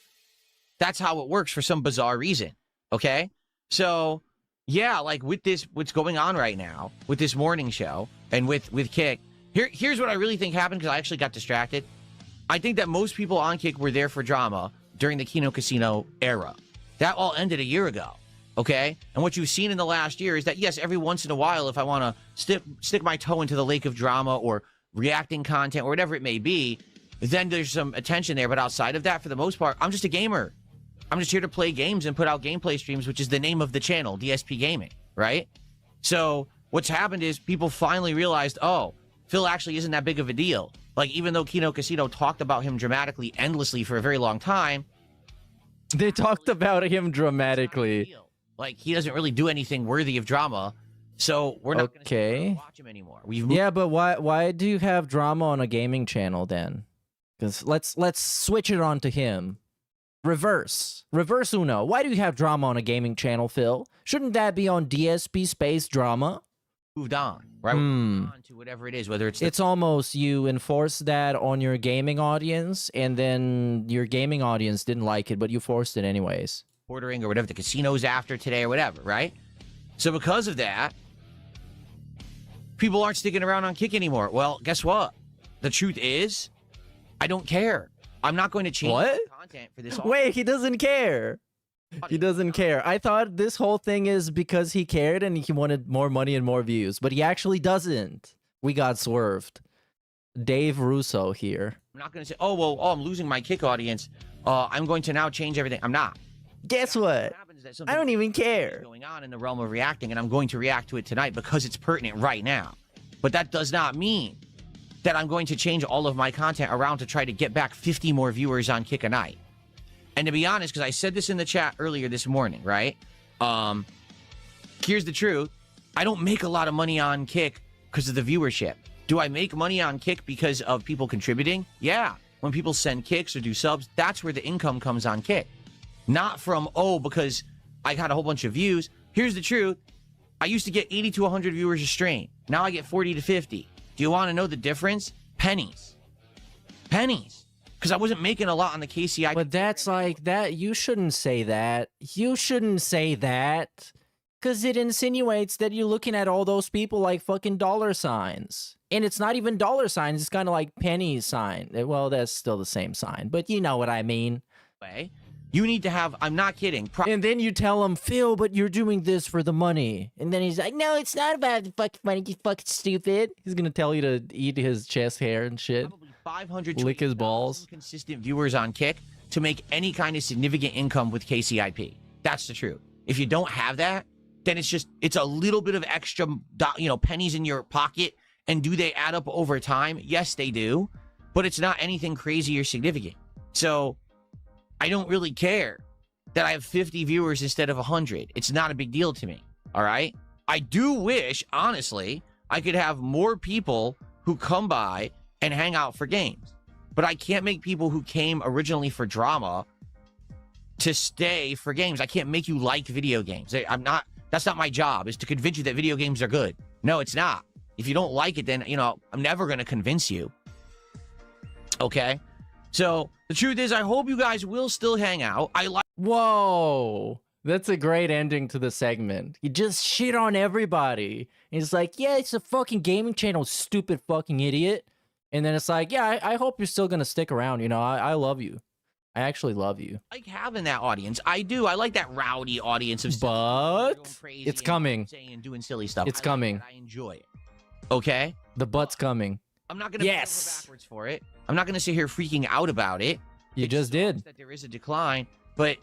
That's how it works for some bizarre reason. Okay? So, yeah, like with this, what's going on right now with this morning show and with Kick, here's what I really think happened because I actually got distracted. I think that most people on Kick were there for drama during the Kino Casino era. That all ended a year ago. Okay? And what you've seen in the last year is that, yes, every once in a while, if I want to stick my toe into the lake of drama or reacting content or whatever it may be, then there's some attention there. But outside of that, for the most part, I'm just a gamer. I'm just here to play games and put out gameplay streams, which is the name of the channel, DSP Gaming, right? So what's happened is people finally realized, oh, Phil actually isn't that big of a deal. Like, even though Kino Casino talked about him dramatically, endlessly for a very long time. They talked about him dramatically. Like, he doesn't really do anything worthy of drama, so we're not going to watch him anymore. Yeah, but why do you have drama on a gaming channel then? Because let's switch it on to him. Reverse Uno. Why do you have drama on a gaming channel, Phil? Shouldn't that be on DSP space drama? Moved on, right? On to whatever it is, whether it's almost you enforce that on your gaming audience, and then your gaming audience didn't like it, but you forced it anyways. Ordering or whatever the casino's after today or whatever, right? So because of that, people aren't sticking around on Kick anymore. Well, guess what? The truth is, I don't care. I'm not going to change content for this. Wait, he doesn't care. He doesn't care. I thought this whole thing is because he cared and he wanted more money and more views, but he actually doesn't. We got swerved. Dave Russo here. I'm not going to say, oh, I'm losing my Kick audience. I'm going to now change everything. I'm not. Guess what? I don't even care. Going on in the realm of reacting, and I'm going to react to it tonight because it's pertinent right now. But that does not mean that I'm going to change all of my content around to try to get back 50 more viewers on Kick a night. And to be honest, because I said this in the chat earlier this morning, right? Here's the truth. I don't make a lot of money on Kick because of the viewership. Do I make money on Kick because of people contributing? Yeah. When people send kicks or do subs, that's where the income comes on Kick. Not from, because I got a whole bunch of views. Here's the truth. I used to get 80 to 100 viewers a stream. Now I get 40 to 50. Do you want to know the difference? Pennies. Pennies. Because I wasn't making a lot on the KCI. But that's like that. You shouldn't say that. You shouldn't say that. Because it insinuates that you're looking at all those people like fucking dollar signs. And it's not even dollar signs. It's kind of like penny sign. Well, that's still the same sign. But you know what I mean. You need to have, I'm not kidding. And then you tell him, Phil, but you're doing this for the money. And then he's like, no, it's not about the fucking money, you fucking stupid. He's going to tell you to eat his chest hair and shit. Probably 500 lick his balls. Consistent viewers on Kick to make any kind of significant income with KCIP. That's the truth. If you don't have that, then it's a little bit of extra, pennies in your pocket. And do they add up over time? Yes, they do. But it's not anything crazy or significant. So I don't really care that I have 50 viewers instead of 100. It's not a big deal to me, all right? I do wish, honestly, I could have more people who come by and hang out for games. But I can't make people who came originally for drama to stay for games. I can't make you like video games. That's not my job, is to convince you that video games are good. No, it's not. If you don't like it, then, I'm never going to convince you. Okay? So the truth is, I hope you guys will still hang out. Whoa, that's a great ending to the segment. You just shit on everybody. And it's like, yeah, it's a fucking gaming channel, stupid fucking idiot. And then it's like, yeah, I hope you're still gonna stick around. I love you. I actually love you. I like having that audience. I do. I like that rowdy audience of but it's coming. And doing silly stuff. It's coming. I enjoy it. Okay, the butt's coming. I'm not going to Yes. go backwards for it. I'm not going to sit here freaking out about it. You just did. That there is a decline, but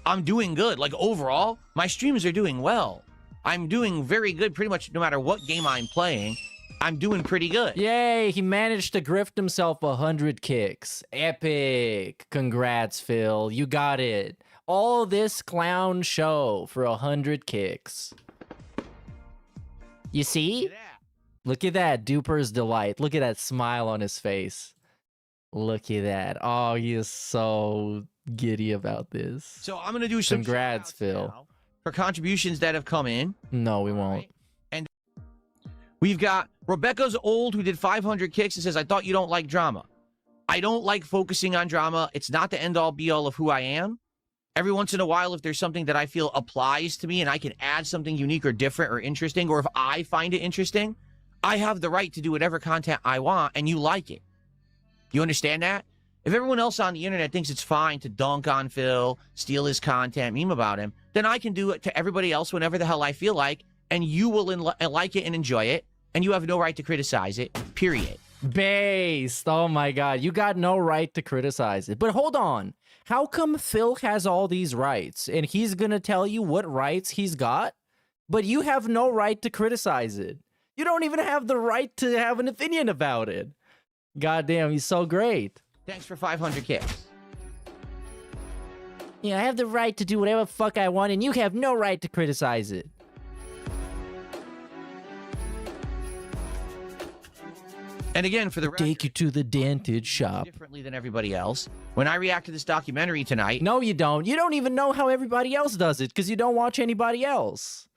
I'm doing good. Like overall, my streams are doing well. I'm doing very good pretty much no matter what game I'm playing. I'm doing pretty good. Yay, he managed to grift himself 100 kicks. Epic. Congrats, Phil. You got it. All this clown show for 100 kicks. You see? Look at that, Duper's delight. Look at that smile on his face. Look at that. Oh, he is so giddy about this. So I'm going to do some Congrats, shout-outs Phil. now for contributions that have come in. No, we won't. Right. And we've got Rebecca's Old, who did 500 kicks and says, I thought you don't like drama. I don't like focusing on drama. It's not the end-all be-all of who I am. Every once in a while, if there's something that I feel applies to me and I can add something unique or different or interesting, or if I find it interesting, I have the right to do whatever content I want, and you like it. You understand that? If everyone else on the internet thinks it's fine to dunk on Phil, steal his content, meme about him, then I can do it to everybody else whenever the hell I feel like, and you will like it and enjoy it, and you have no right to criticize it, period. Based. Oh my god, you got no right to criticize it. But hold on. How come Phil has all these rights and he's gonna tell you what rights he's got, but you have no right to criticize it? You don't even have the right to have an opinion about it. Goddamn, he's so great. Thanks for 500 kicks. Yeah, I have the right to do whatever the fuck I want and you have no right to criticize it. And again, for the record, Take you to the dented shop. differently than everybody else. When I react to this documentary tonight, No, you don't. You don't even know how everybody else does it because you don't watch anybody else.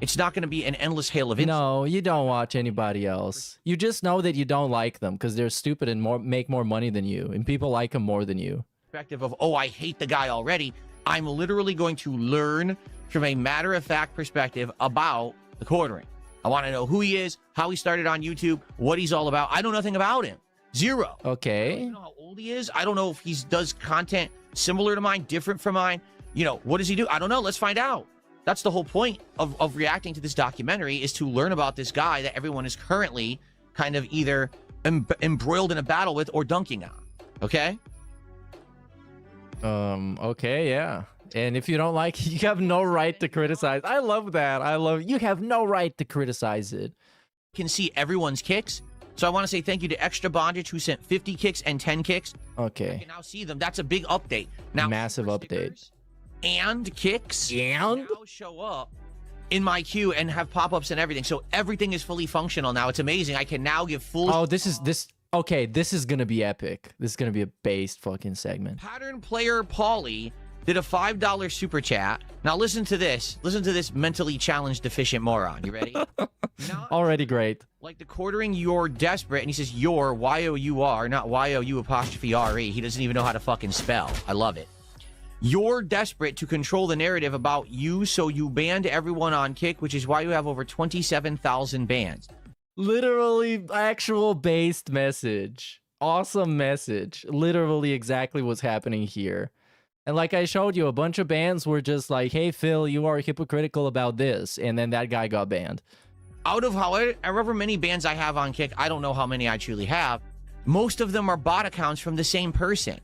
it's not going to be an endless hail of insults. No, you don't watch anybody else. You just know that you don't like them because they're stupid and make more money than you, and people like them more than you. Perspective of, oh, I hate the guy already. I'm literally going to learn from a matter-of-fact perspective about the quartering. I want to know who he is, how he started on YouTube, what he's all about. I know nothing about him. Zero. I Okay. don't know how old he is. I don't know if he does content similar to mine, different from mine. You know, what does he do? I don't know. Let's find out. That's the whole point of reacting to this documentary, is to learn about this guy that everyone is currently kind of either embroiled in a battle with or dunking on. Okay? Okay, yeah. And if you don't like it, you have no right to criticize. I love that. You have no right to criticize it. Can see everyone's kicks. So I want to say thank you to Extra Bondage, who sent 50 kicks and 10 kicks. I Okay. can now see them. That's a big update. Now, Massive super update. stickers and kicks And? now show up in my queue and have pop-ups and everything. So everything is fully functional now. It's amazing. I can now give full... Oh, this is gonna be epic. This is gonna be a based fucking segment. Pattern Player Paulie did a $5 super chat. Now listen to this. Listen to this mentally challenged deficient moron. You ready? Not Already great. like the quartering, you're desperate, and he says you're Y-O-U-R, not Y-O-U apostrophe R-E. He doesn't even know how to fucking spell. I love it. You're desperate to control the narrative about you, so you banned everyone on Kick, which is why you have over 27,000 bans. Literally actual based message. Awesome message. Literally exactly what's happening here. And like I showed you, a bunch of bans were just like, hey, Phil, you are hypocritical about this. And then that guy got banned. Out of however many bans I have on Kick, I don't know how many I truly have, most of them are bot accounts from the same person.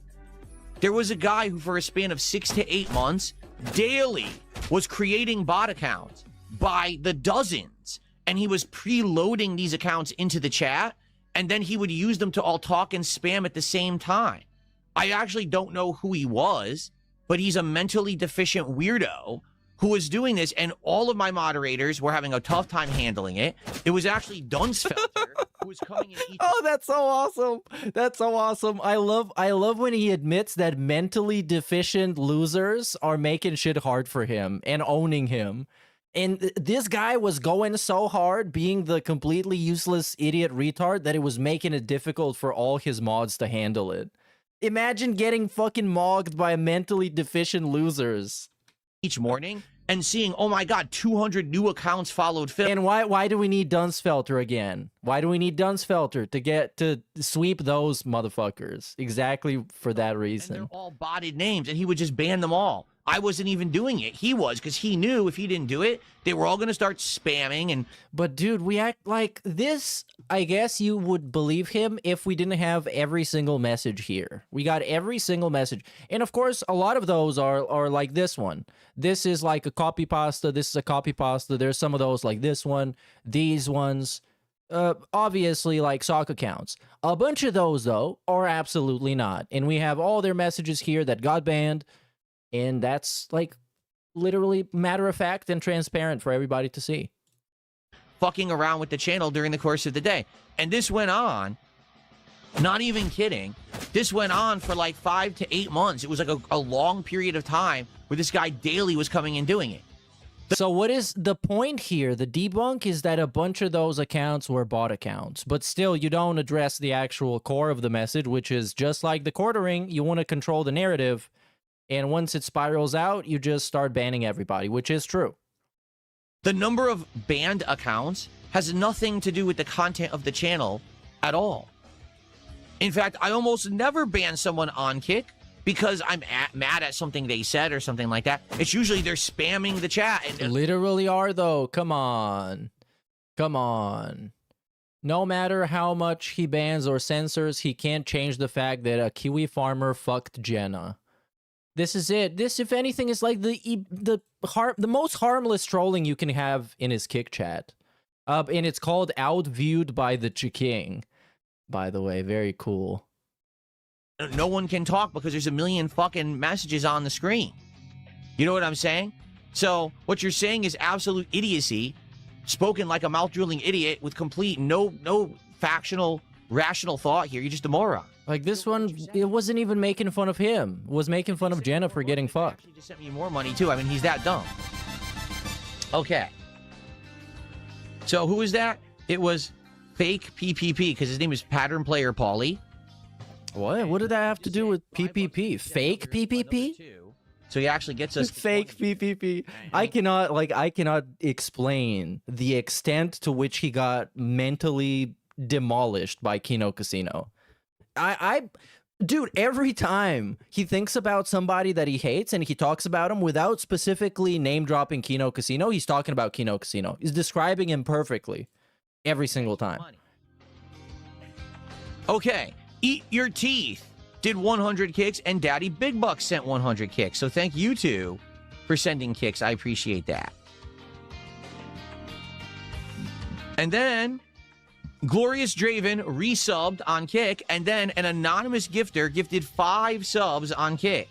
There was a guy who, for a span of 6 to 8 months, daily was creating bot accounts by the dozens. And he was preloading these accounts into the chat, and then he would use them to all talk and spam at the same time. I actually don't know who he was, but he's a mentally deficient weirdo who was doing this, and all of my moderators were having a tough time handling it. It was actually Dunsfelter who was coming in each... Oh, that's so awesome. That's so awesome. I love when he admits that mentally deficient losers are making shit hard for him and owning him. And this guy was going so hard being the completely useless idiot retard that it was making it difficult for all his mods to handle it. Imagine getting fucking mogged by mentally deficient losers. Each morning and seeing, oh my god, 200 new accounts followed Phil. And why do we need Dunsfelter again? Why do we need Dunsfelter to sweep those motherfuckers? Exactly for that And reason. they're all botted names, and he would just ban them all. I wasn't even doing it. He was, because he knew if he didn't do it, they were all going to start spamming. And But dude, we act like this. I guess you would believe him if we didn't have every single message here. We got every single message. And of course, a lot of those are like this one. This is like a copy pasta. This is a copy pasta. There's some of those like this one. These ones, obviously like sock accounts. A bunch of those, though, are absolutely not. And we have all their messages here that got banned. And that's like literally matter of fact and transparent for everybody to see. fucking around with the channel during the course of the day. And this went on, not even kidding, this went on for like 5 to 8 months. It was like a long period of time where this guy daily was coming and doing it. So what is the point here? The debunk is that a bunch of those accounts were bot accounts, but still you don't address the actual core of the message, which is just like the quartering, you want to control the narrative, and once it spirals out, you just start banning everybody, which is true. The number of banned accounts has nothing to do with the content of the channel at all. In fact, I almost never ban someone on Kick because I'm mad at something they said or something like that. It's usually they're spamming the chat. And Literally are, though. Come on. Come on. No matter how much he bans or censors, he can't change the fact that a Kiwi farmer fucked Jenna. This is it. This, if anything, is like the most harmless trolling you can have in his Kick chat. And it's called Outviewed by the Chiking. By the way, very cool. no one can talk because there's a million fucking messages on the screen. You know what I'm saying? So what you're saying is absolute idiocy, spoken like a mouth-drooling idiot with complete no factional, rational thought here. You're just a moron. Like this one, it wasn't even making fun of him. It was making fun of Jenna for getting fucked. He just sent me more money too. I mean, he's that dumb. Okay. So who is that? It was fake PPP because his name is Pattern Player Pauly. What? What did that have to do with PPP? Fake PPP? So he actually gets us Fake PPP. I cannot explain the extent to which he got mentally demolished by Kino Casino. Dude, every time he thinks about somebody that he hates and he talks about him without specifically name dropping Kino Casino, he's talking about Kino Casino. He's describing him perfectly every single time. Okay, Eat Your Teeth did 100 kicks and Daddy Big Bucks sent 100 kicks. So thank you two for sending kicks. I appreciate that. And then Glorious Draven resubbed on Kick, and then an anonymous gifter gifted 5 subs on Kick.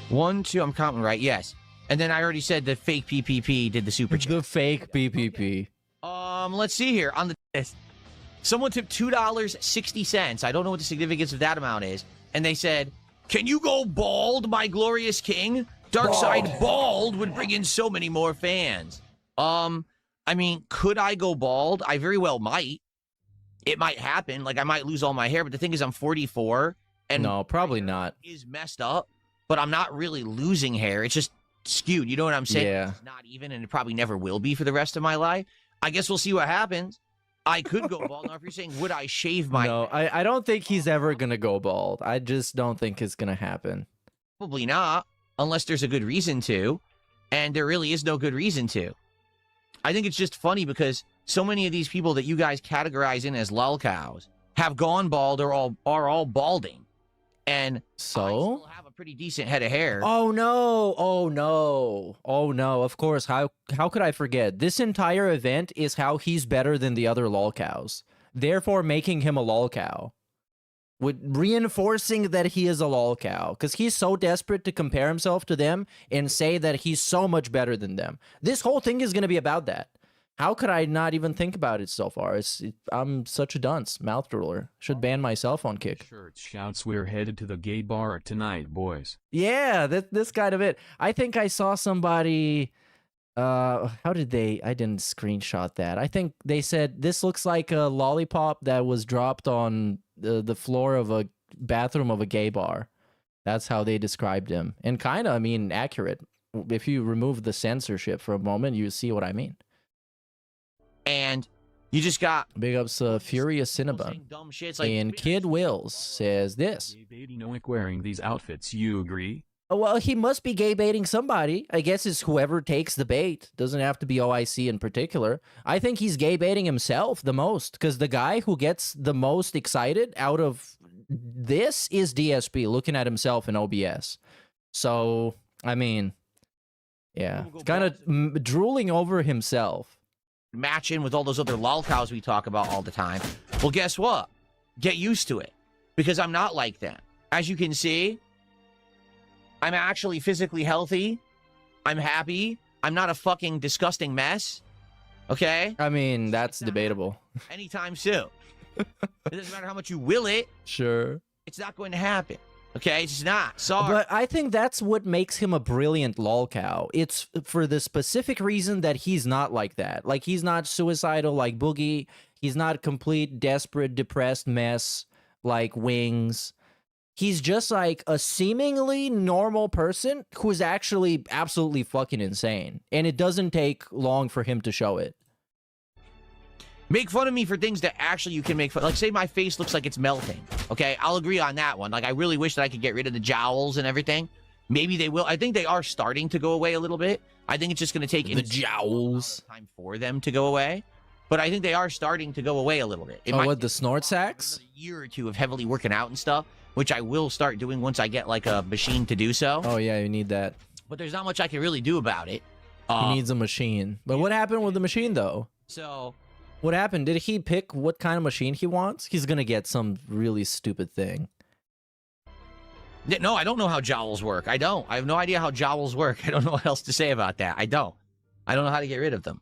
1, 2, I'm counting right, yes. And then I already said the fake PPP did the super chat. The fake PPP. Let's see here. On the someone tipped $2.60. I don't know what the significance of that amount is. And they said, "Can you go bald, my glorious king? Darkside bald would bring in so many more fans." I mean, could I go bald? I very well might. It might happen. Like, I might lose all my hair, but the thing is, I'm 44, and no, probably not. Is messed up, but I'm not really losing hair. It's just skewed. You know what I'm saying? Yeah. It's not even, and it probably never will be for the rest of my life. I guess we'll see what happens. I could go bald. Now, if you're saying, would I shave my... No, I don't think he's ever going to go bald. I just don't think it's going to happen. Probably not, unless there's a good reason to, and there really is no good reason to. I think it's just funny because so many of these people that you guys categorize in as lolcows have gone bald or are all balding. And so I still have a pretty decent head of hair. Oh no. Oh no. Oh no. Of course. How could I forget? This entire event is how he's better than the other lolcows, therefore making him a lolcow. With reinforcing that he is a lolcow, because he's so desperate to compare himself to them and say that he's so much better than them. This whole thing is going to be about that. How could I not even think about it so far? I'm such a dunce, mouth drooler. Should ban myself on Kick. Shirt shouts, "We're headed to the gay bar tonight, boys." Yeah, this kind of it. I think I saw somebody. How did they? I didn't screenshot that. I think they said this looks like a lollipop that was dropped on the floor of a bathroom of a gay bar. That's how they described him, and kind of, I mean, accurate. If you remove the censorship for a moment, you see what I mean. And you just got big ups Furious Cinnabon. Dumb shit. Like, and Kid Wills says this. Wearing these outfits, you agree? Well, he must be gay baiting somebody. I guess it's whoever takes the bait. Doesn't have to be OIC in particular. I think he's gay baiting himself the most because the guy who gets the most excited out of this is DSP looking at himself in OBS. So, I mean, yeah, kind of drooling over himself. Match in with all those other lolcows we talk about all the time. Well, guess what? Get used to it because I'm not like them. As you can see, I'm actually physically healthy. I'm happy. I'm not a fucking disgusting mess. Okay? I mean, that's debatable. Anytime soon. It doesn't matter how much you will it. Sure. It's not going to happen. Okay? It's just not. Sorry. But I think that's what makes him a brilliant lolcow. It's for the specific reason that he's not like that. Like, he's not suicidal like Boogie. He's not a complete, desperate, depressed mess like Wings. He's just like a seemingly normal person who's actually absolutely fucking insane. And it doesn't take long for him to show it. Make fun of me for things that actually you can make fun. Like, say my face looks like it's melting. Okay, I'll agree on that one. Like, I really wish that I could get rid of the jowls and everything. Maybe they will. I think they are starting to go away a little bit. I think it's just going to take the jowls time for them to go away. But I think they are starting to go away a little bit. It might what, the snort sacks? A year or two of heavily working out and stuff, which I will start doing once I get like a machine to do so. Oh yeah, you need that. But there's not much I can really do about it. He needs a machine. But what happened with the machine though? So what happened? Did he pick what kind of machine he wants? He's gonna get some really stupid thing. No, I don't know how jowls work. I don't. I have no idea how jowls work. I don't know what else to say about that. I don't know how to get rid of them.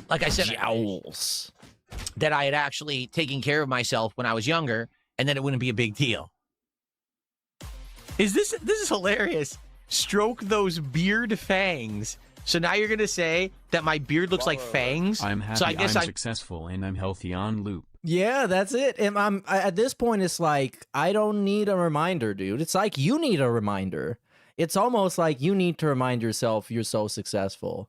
Like I said, jowls. That I had actually taken care of myself when I was younger, and then it wouldn't be a big deal. This is hilarious. Stroke those beard fangs. So now you're gonna say that my beard looks like fangs? I'm happy. So I guess I'm successful and I'm healthy on loop. Yeah, that's it. And at this point, it's like I don't need a reminder, dude. It's like you need a reminder. It's almost like you need to remind yourself you're so successful.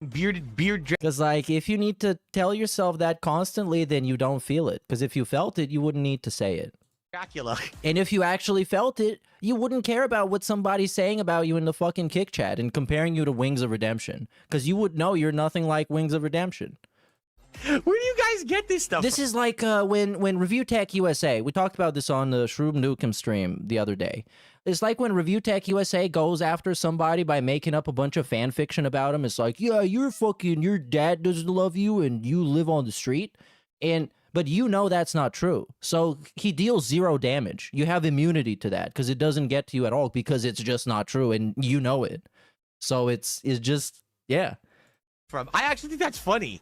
Beard. Because like if you need to tell yourself that constantly, then you don't feel it. Because if you felt it, you wouldn't need to say it. Dracula. And if you actually felt it, you wouldn't care about what somebody's saying about you in the fucking kick chat and comparing you to Wings of Redemption. Because you would know you're nothing like Wings of Redemption. Where do you guys get this stuff This from? is like when Review Tech USA, we talked about this on the Shroom Nukem stream the other day. It's like when Review Tech USA goes after somebody by making up a bunch of fan fiction about him. It's like, yeah, your dad doesn't love you and you live on the street. But you know that's not true. So he deals 0 damage. You have immunity to that because it doesn't get to you at all because it's just not true and you know it. So it's just, yeah. I actually think that's funny.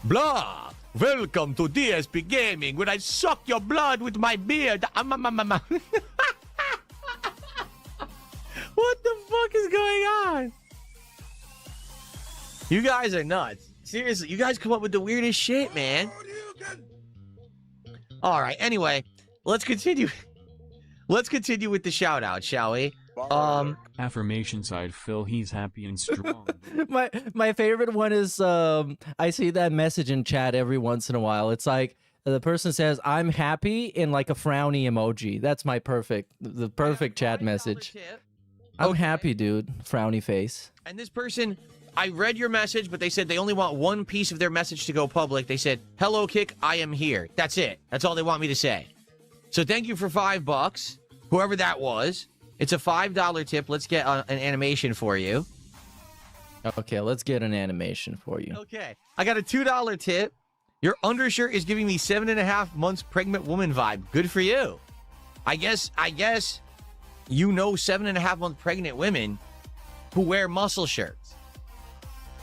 Blah! Welcome to DSP Gaming, where I suck your blood with my beard. What the fuck is going on? You guys are nuts. Seriously, you guys come up with the weirdest shit, man. All right, anyway, let's continue. Let's continue with the shout out, shall we? Affirmation side Phil, he's happy and strong. my favorite one is I see that message in chat every once in a while. It's like the person says I'm happy in like a frowny emoji. That's my perfect chat message. I'm happy, dude. Frowny face. And this person, I read your message, but they said they only want one piece of their message to go public. They said, "Hello, Kick, I am here." That's it. That's all they want me to say. So thank you for $5, whoever that was. It's a $5 tip. Let's get an animation for you. Okay, let's get an animation for you. Okay, I got a $2 tip. Your undershirt is giving me 7.5 months pregnant woman vibe. Good for you. I guess you know 7.5 month pregnant women who wear muscle shirts.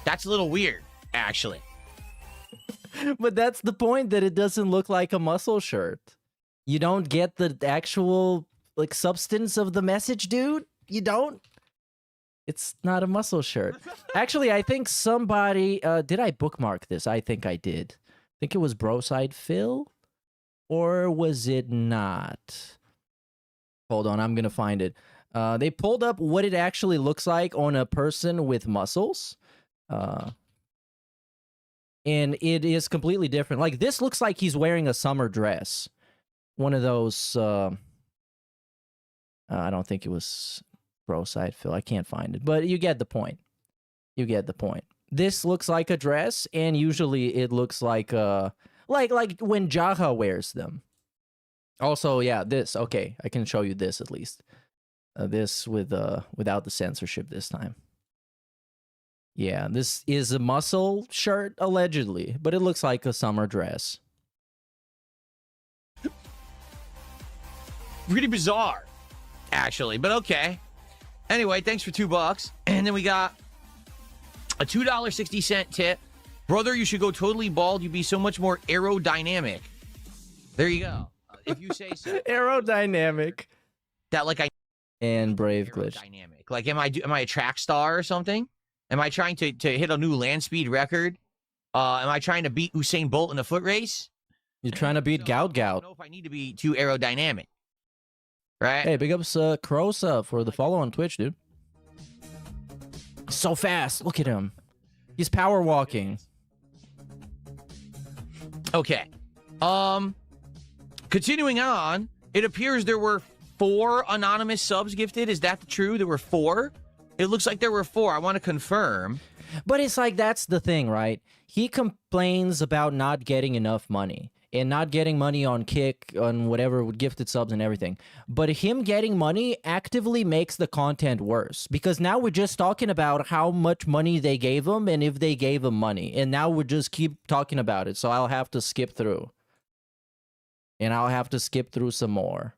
That's a little weird, actually. But that's the point, that it doesn't look like a muscle shirt. You don't get the actual like substance of the message, dude. You don't. It's not a muscle shirt. Actually, I think somebody did I bookmark this? I think I did. I think it was Broside Phil, or was it not? Hold on, I'm gonna find it. They pulled up what it actually looks like on a person with muscles. And it is completely different. Like, this looks like he's wearing a summer dress. One of those, I don't think it was Bro Side Phil. I can't find it. But you get the point. You get the point. This looks like a dress, and usually it looks like like when Jaha wears them. Also, yeah, this. Okay, I can show you this at least. This with without the censorship this time. Yeah, this is a muscle shirt, allegedly, but it looks like a summer dress. Really bizarre, actually, but okay. Anyway, thanks for $2. And then we got a $2.60 tip. Brother, you should go totally bald. You'd be so much more aerodynamic. There you go. If you say so. Aerodynamic. That like I and Brave Glitch. Aerodynamic. Like am I a track star or something? Am I trying to hit a new land speed record? Am I trying to beat Usain Bolt in a foot race? You're trying to beat Gout I don't Gout. know if I need to be too aerodynamic. Right? Hey, big ups Krosa for the follow on Twitch, dude. So fast. Look at him. He's power walking. Okay. Continuing on, it appears there were 4 anonymous subs gifted. Is that true? There were 4? It looks like there were 4. I want to confirm. But it's like, that's the thing, right? He complains about not getting enough money and not getting money on Kick, on whatever, with gifted subs and everything. But him getting money actively makes the content worse, because now we're just talking about how much money they gave him and if they gave him money. And now we just keep talking about it. So I'll have to skip through. And I'll have to skip through some more.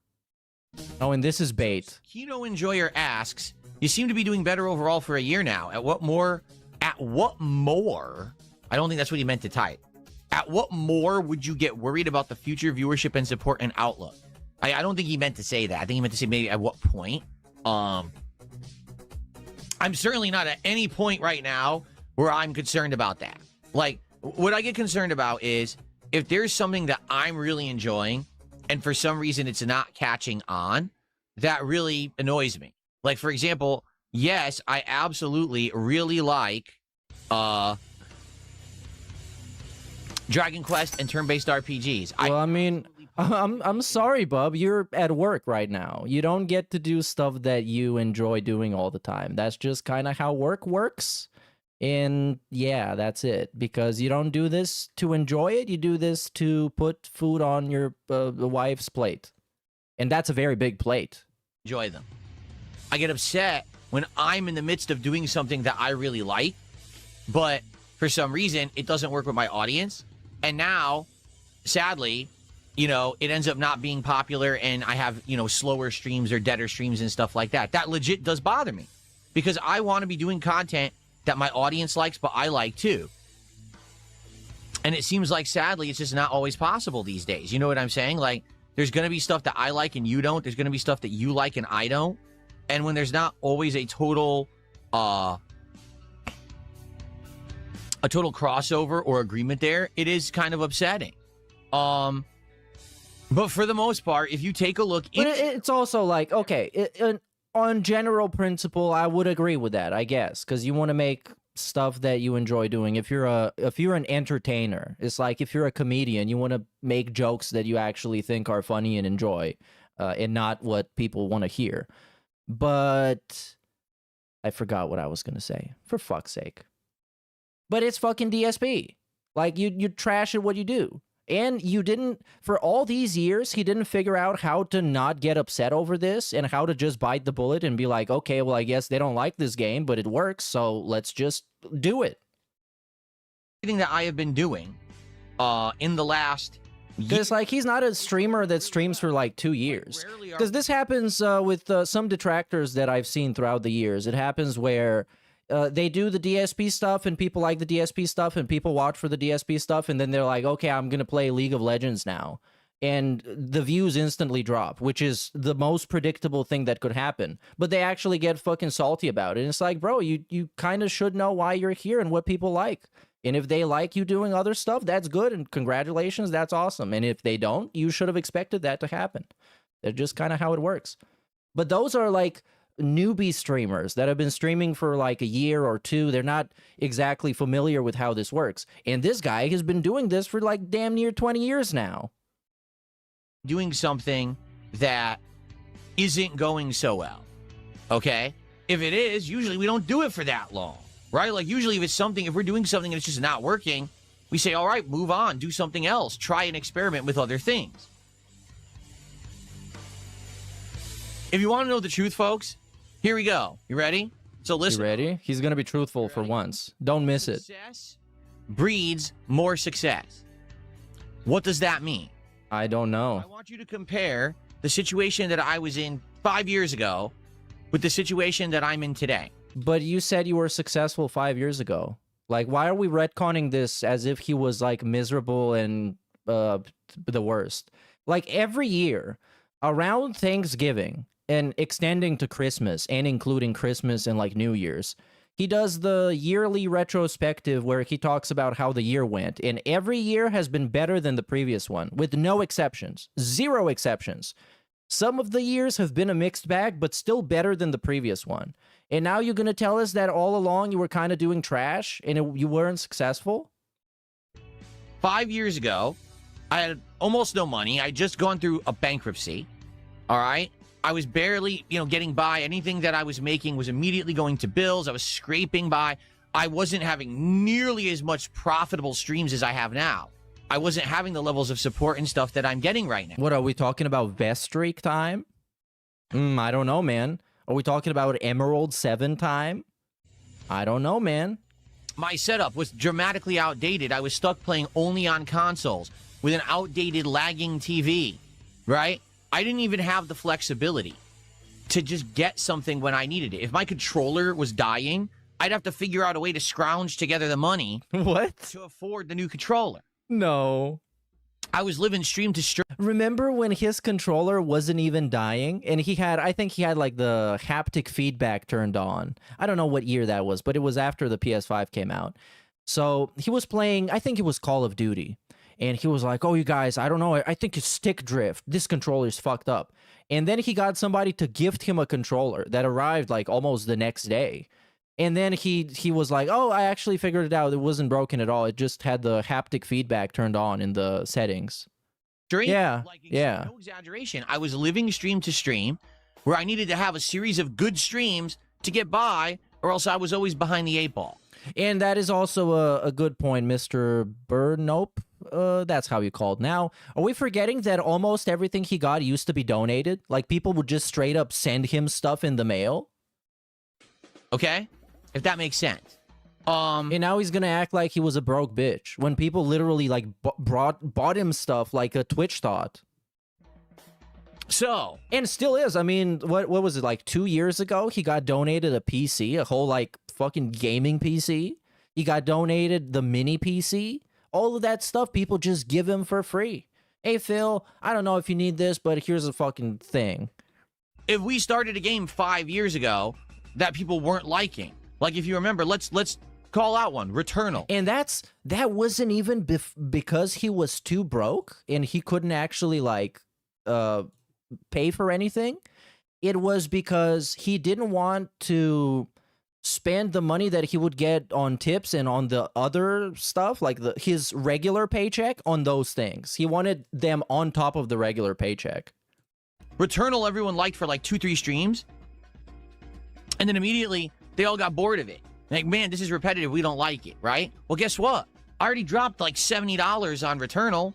Oh, and this is bait. Kino Enjoyer asks, you seem to be doing better overall for a year now. At what more? I don't think that's what he meant to type. At what more would you get worried about the future viewership and support and outlook? I don't think he meant to say that. I think he meant to say maybe at what point. I'm certainly not at any point right now where I'm concerned about that. Like, what I get concerned about is if there's something that I'm really enjoying and for some reason it's not catching on, that really annoys me. Like, for example, yes, I absolutely really like Dragon Quest and turn-based RPGs. Well, I mean, I'm sorry, bub. You're at work right now. You don't get to do stuff that you enjoy doing all the time. That's just kind of how work works. And yeah, that's it. Because you don't do this to enjoy it. You do this to put food on your wife's plate. And that's a very big plate. Enjoy them. I get upset when I'm in the midst of doing something that I really like, but for some reason, it doesn't work with my audience. And now, sadly, you know, it ends up not being popular and I have, you know, slower streams or deader streams and stuff like that. That legit does bother me because I want to be doing content that my audience likes, but I like too. And it seems like, sadly, it's just not always possible these days. You know what I'm saying? Like, there's going to be stuff that I like and you don't. There's going to be stuff that you like and I don't. And when there's not always a total crossover or agreement there, it is kind of upsetting. But for the most part, if you take a look... But it's also like, okay, on general principle, I would agree with that, I guess. Because you want to make stuff that you enjoy doing. If you're an entertainer, it's like if you're a comedian, you want to make jokes that you actually think are funny and enjoy. And not what people want to hear. But I forgot what I was going to say. For fuck's sake. But it's fucking DSP. Like, you trash at what you do. And you didn't, for all these years, he didn't figure out how to not get upset over this and how to just bite the bullet and be like, okay, well, I guess they don't like this game, but it works, so let's just do it. Everything that I have been doing in the last... Because, like, he's not a streamer that streams for, like, 2 years. Because this happens with some detractors that I've seen throughout the years. It happens where... they do the DSP stuff and people like the DSP stuff and people watch for the DSP stuff and then they're like, okay, I'm going to play League of Legends now. And the views instantly drop, which is the most predictable thing that could happen. But they actually get fucking salty about it. And it's like, bro, you kind of should know why you're here and what people like. And if they like you doing other stuff, that's good and congratulations, that's awesome. And if they don't, you should have expected that to happen. That's just kind of how it works. But those are like... newbie streamers that have been streaming for like a year or two. They're not exactly familiar with how this works. And this guy has been doing this for like damn near 20 years now. Doing something that isn't going so well, okay? If it is, usually we don't do it for that long, right? Like usually if we're doing something and it's just not working, we say, all right, move on, do something else, try and experiment with other things. If you want to know the truth, folks, here we go. You ready? So listen. You ready? He's going to be truthful for once. Don't miss it. Success breeds more success. What does that mean? I don't know. I want you to compare the situation that I was in 5 years ago with the situation that I'm in today. But you said you were successful 5 years ago. Like, why are we retconning this as if he was, like, miserable and the worst? Like, every year, around Thanksgiving and extending to Christmas and including Christmas and, like, New Year's, he does the yearly retrospective where he talks about how the year went. And every year has been better than the previous one, with no exceptions. 0 exceptions. Some of the years have been a mixed bag, but still better than the previous one. And now you're going to tell us that all along you were kind of doing trash and you weren't successful? 5 years ago, I had almost no money. I just gone through a bankruptcy. All right? I was barely, getting by. Anything that I was making was immediately going to bills. I was scraping by. I wasn't having nearly as much profitable streams as I have now. I wasn't having the levels of support and stuff that I'm getting right now. What, are we talking about Vest Streak time? I don't know, man. Are we talking about Emerald 7 time? I don't know, man. My setup was dramatically outdated. I was stuck playing only on consoles with an outdated lagging TV, right? I didn't even have the flexibility to just get something when I needed it. If my controller was dying, I'd have to figure out a way to scrounge together the money what? To afford the new controller. No. I was living stream to stream. Remember when his controller wasn't even dying? And I think he had like the haptic feedback turned on. I don't know what year that was, but it was after the PS5 came out. So he was playing, I think it was Call of Duty. And he was like, oh, you guys, I don't know. I think it's stick drift. This controller is fucked up. And then he got somebody to gift him a controller that arrived like almost the next day. And then he was like, oh, I actually figured it out. It wasn't broken at all. It just had the haptic feedback turned on in the settings. Yeah, yeah. No exaggeration. I was living stream to stream where I needed to have a series of good streams to get by, or else I was always behind the 8 ball. And that is also a good point, Mr. Burnope. That's how you called. Now, are we forgetting that almost everything he got used to be donated? Like, people would just straight up send him stuff in the mail? Okay? If that makes sense. And now he's gonna act like he was a broke bitch when people literally, like, bought him stuff like a Twitch thought. So, and still is. I mean, what was it, like 2 years ago? He got donated a PC, a whole, like, fucking gaming PC. He got donated the mini PC. All of that stuff people just give him for free. Hey, Phil, I don't know if you need this, but here's a fucking thing. If we started a game 5 years ago that people weren't liking, like if you remember, let's call out one, Returnal. And that wasn't even because he was too broke and he couldn't actually, like, pay for anything. It was because he didn't want to spend the money that he would get on tips and on the other stuff, like his regular paycheck, on those things. He wanted them on top of the regular paycheck. Returnal everyone liked for like 2-3 streams, and then immediately they all got bored of it. Like, man, this is repetitive, we don't like it, right? Well, guess what? I already dropped like $70 on Returnal.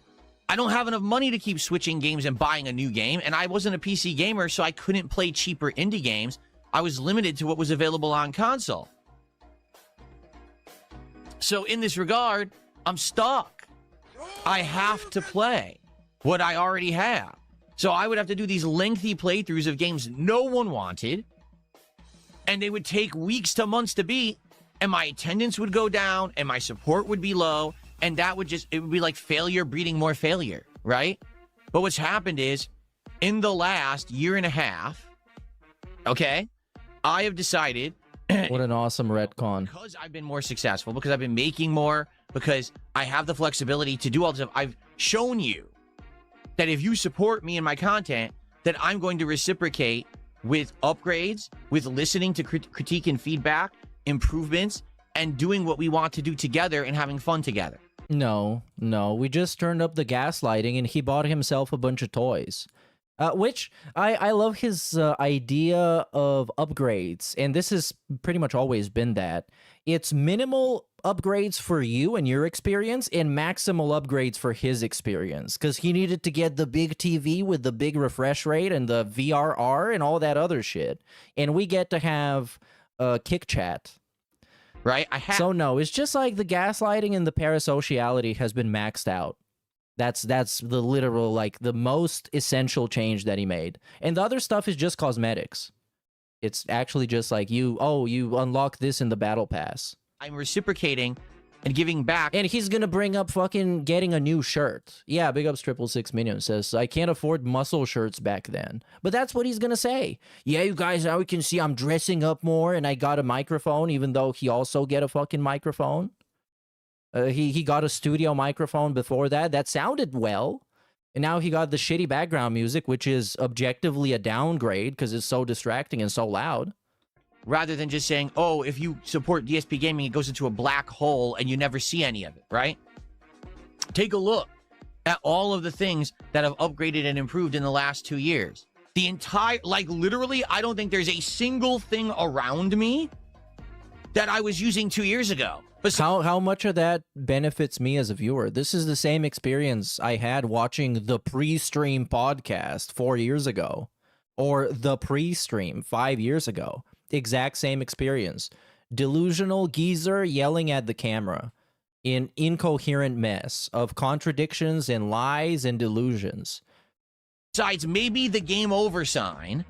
I don't have enough money to keep switching games and buying a new game, and I wasn't a PC gamer, so I couldn't play cheaper indie games. I was limited to what was available on console. So in this regard, I'm stuck. I have to play what I already have. So I would have to do these lengthy playthroughs of games no one wanted, and they would take weeks to months to beat, and my attendance would go down, and my support would be low, and it would be like failure breeding more failure, right? But what's happened is, in the last year and a half, okay, I have decided... What an awesome retcon. Because I've been more successful, because I've been making more, because I have the flexibility to do all this stuff, I've shown you that if you support me and my content, that I'm going to reciprocate with upgrades, with listening to critique and feedback, improvements, and doing what we want to do together and having fun together. No, we just turned up the gaslighting and he bought himself a bunch of toys. Which, I love his idea of upgrades, and this has pretty much always been that. It's minimal upgrades for you and your experience, and maximal upgrades for his experience, because he needed to get the big TV with the big refresh rate and the VRR and all that other shit. And we get to have Kick Chat. Right? So no, it's just like the gaslighting and the parasociality has been maxed out. That's the literal, like, the most essential change that he made. And the other stuff is just cosmetics. It's actually just like, you unlock this in the battle pass. I'm reciprocating and giving back. And he's gonna bring up fucking getting a new shirt. Yeah, big ups 666 Minion says, I can't afford muscle shirts back then. But that's what he's gonna say. Yeah, you guys, now we can see I'm dressing up more and I got a microphone, even though he also get a fucking microphone. He got a studio microphone before that. That sounded well. And now he got the shitty background music, which is objectively a downgrade because it's so distracting and so loud. Rather than just saying, oh, if you support DSP Gaming, it goes into a black hole and you never see any of it, right? Take a look at all of the things that have upgraded and improved in the last 2 years. The entire, like, literally, I don't think there's a single thing around me that I was using 2 years ago. How much of that benefits me as a viewer? This is the same experience I had watching the pre-stream podcast 4 years ago, or the pre-stream 5 years ago. Exact same experience. Delusional geezer yelling at the camera in incoherent mess of contradictions and lies and delusions. Besides maybe the game over sign,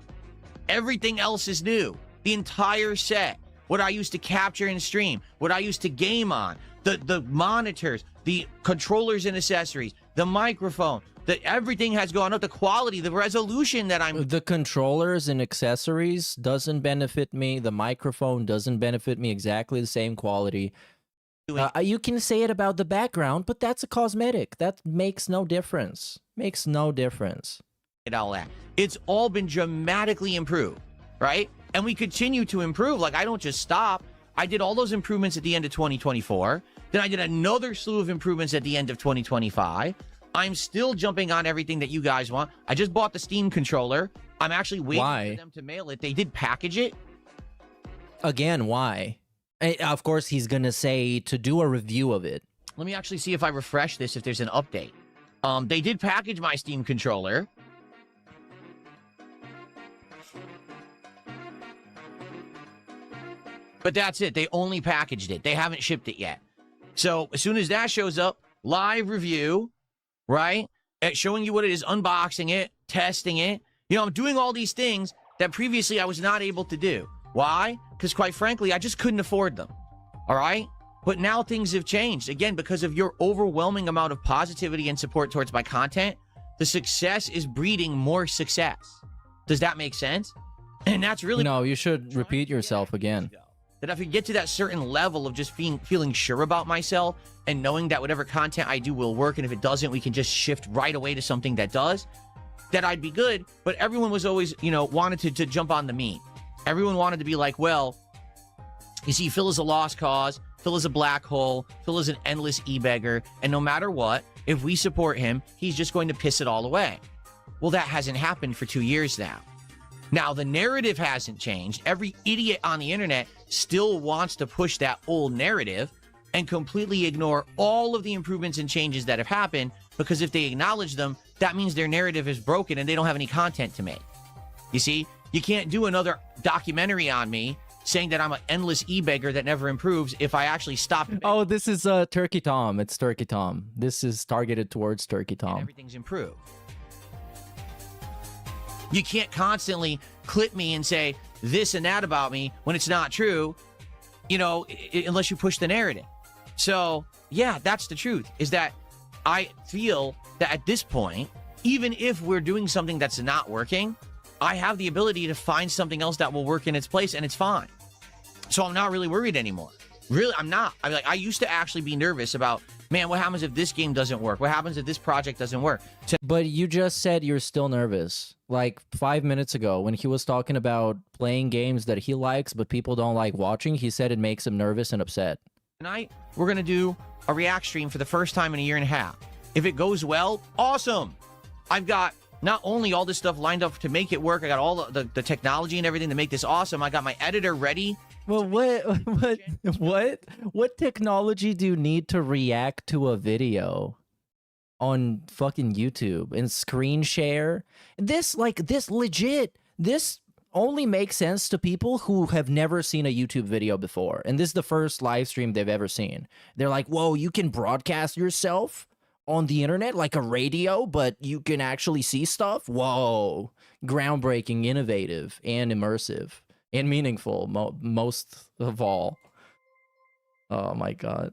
everything else is new. The entire set. What I used to capture and stream, what I used to game on, the monitors, the controllers and accessories, the microphone, everything has gone up. The quality, the resolution that I'm... The controllers and accessories doesn't benefit me. The microphone doesn't benefit me. Exactly the same quality. You can say it about the background, but that's a cosmetic. That makes no difference. Makes no difference. All that. It's all been dramatically improved, right? And we continue to improve. Like, I don't just stop. I did all those improvements at the end of 2024. Then I did another slew of improvements at the end of 2025. I'm still jumping on everything that you guys want. I just bought the Steam controller. I'm actually waiting for them to mail it. They did package it. Again, why? Of course, he's going to say to do a review of it. Let me actually see if I refresh this, if there's an update. They did package my Steam controller. But that's it. They only packaged it. They haven't shipped it yet. So as soon as that shows up, live review, right? Showing you what it is, unboxing it, testing it. You know, I'm doing all these things that previously I was not able to do. Why? Because quite frankly, I just couldn't afford them. All right? But now things have changed. Again, because of your overwhelming amount of positivity and support towards my content, the success is breeding more success. Does that make sense? And that's really... No, you should repeat yourself again. That if I get to that certain level of just feeling sure about myself and knowing that whatever content I do will work, and if it doesn't, we can just shift right away to something that does, that I'd be good. But everyone was always, you know, wanted to jump on the meme. Everyone wanted to be like, well, you see, Phil is a lost cause, Phil is a black hole, Phil is an endless e-beggar, and no matter what, if we support him, he's just going to piss it all away. Well, that hasn't happened for 2 years now. Now, the narrative hasn't changed. Every idiot on the internet still wants to push that old narrative and completely ignore all of the improvements and changes that have happened, because if they acknowledge them, that means their narrative is broken and they don't have any content to make. You see, you can't do another documentary on me saying that I'm an endless e-beggar that never improves if I actually stop. Oh, this is Turkey Tom. It's Turkey Tom. This is targeted towards Turkey Tom. And everything's improved. You can't constantly clip me and say this and that about me when it's not true, you know, unless you push the narrative. So, yeah, that's the truth, is that I feel that at this point, even if we're doing something that's not working, I have the ability to find something else that will work in its place, and it's fine. So I'm not really worried anymore. Really, I'm not. I mean, like, I used to actually be nervous about Man, what happens if this game doesn't work? What happens if this project doesn't work? But you just said you're still nervous. Like 5 minutes ago, when he was talking about playing games that he likes, but people don't like watching, he said it makes him nervous and upset. Tonight, we're going to do a react stream for the first time in a year and a half. If it goes well, awesome. I've got not only all this stuff lined up to make it work, I got all the technology and everything to make this awesome. I got my editor ready. Well, what technology do you need to react to a video on fucking YouTube and screen share? This only makes sense to people who have never seen a YouTube video before. And this is the first live stream they've ever seen. They're like, whoa, you can broadcast yourself on the internet like a radio, but you can actually see stuff? Whoa. Groundbreaking, innovative, and immersive. And meaningful, most of all. Oh my god.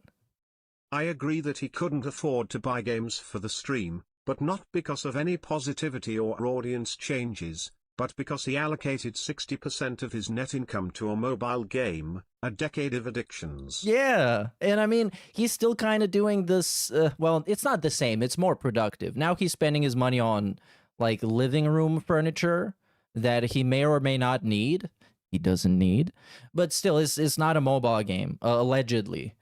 I agree that he couldn't afford to buy games for the stream, but not because of any positivity or audience changes, but because he allocated 60% of his net income to a mobile game, a decade of addictions. Yeah, and I mean, he's still kind of doing this, well, it's not the same, it's more productive. Now he's spending his money on, like, living room furniture that he may or may not need. He doesn't need, but still, it's not a mobile game, allegedly.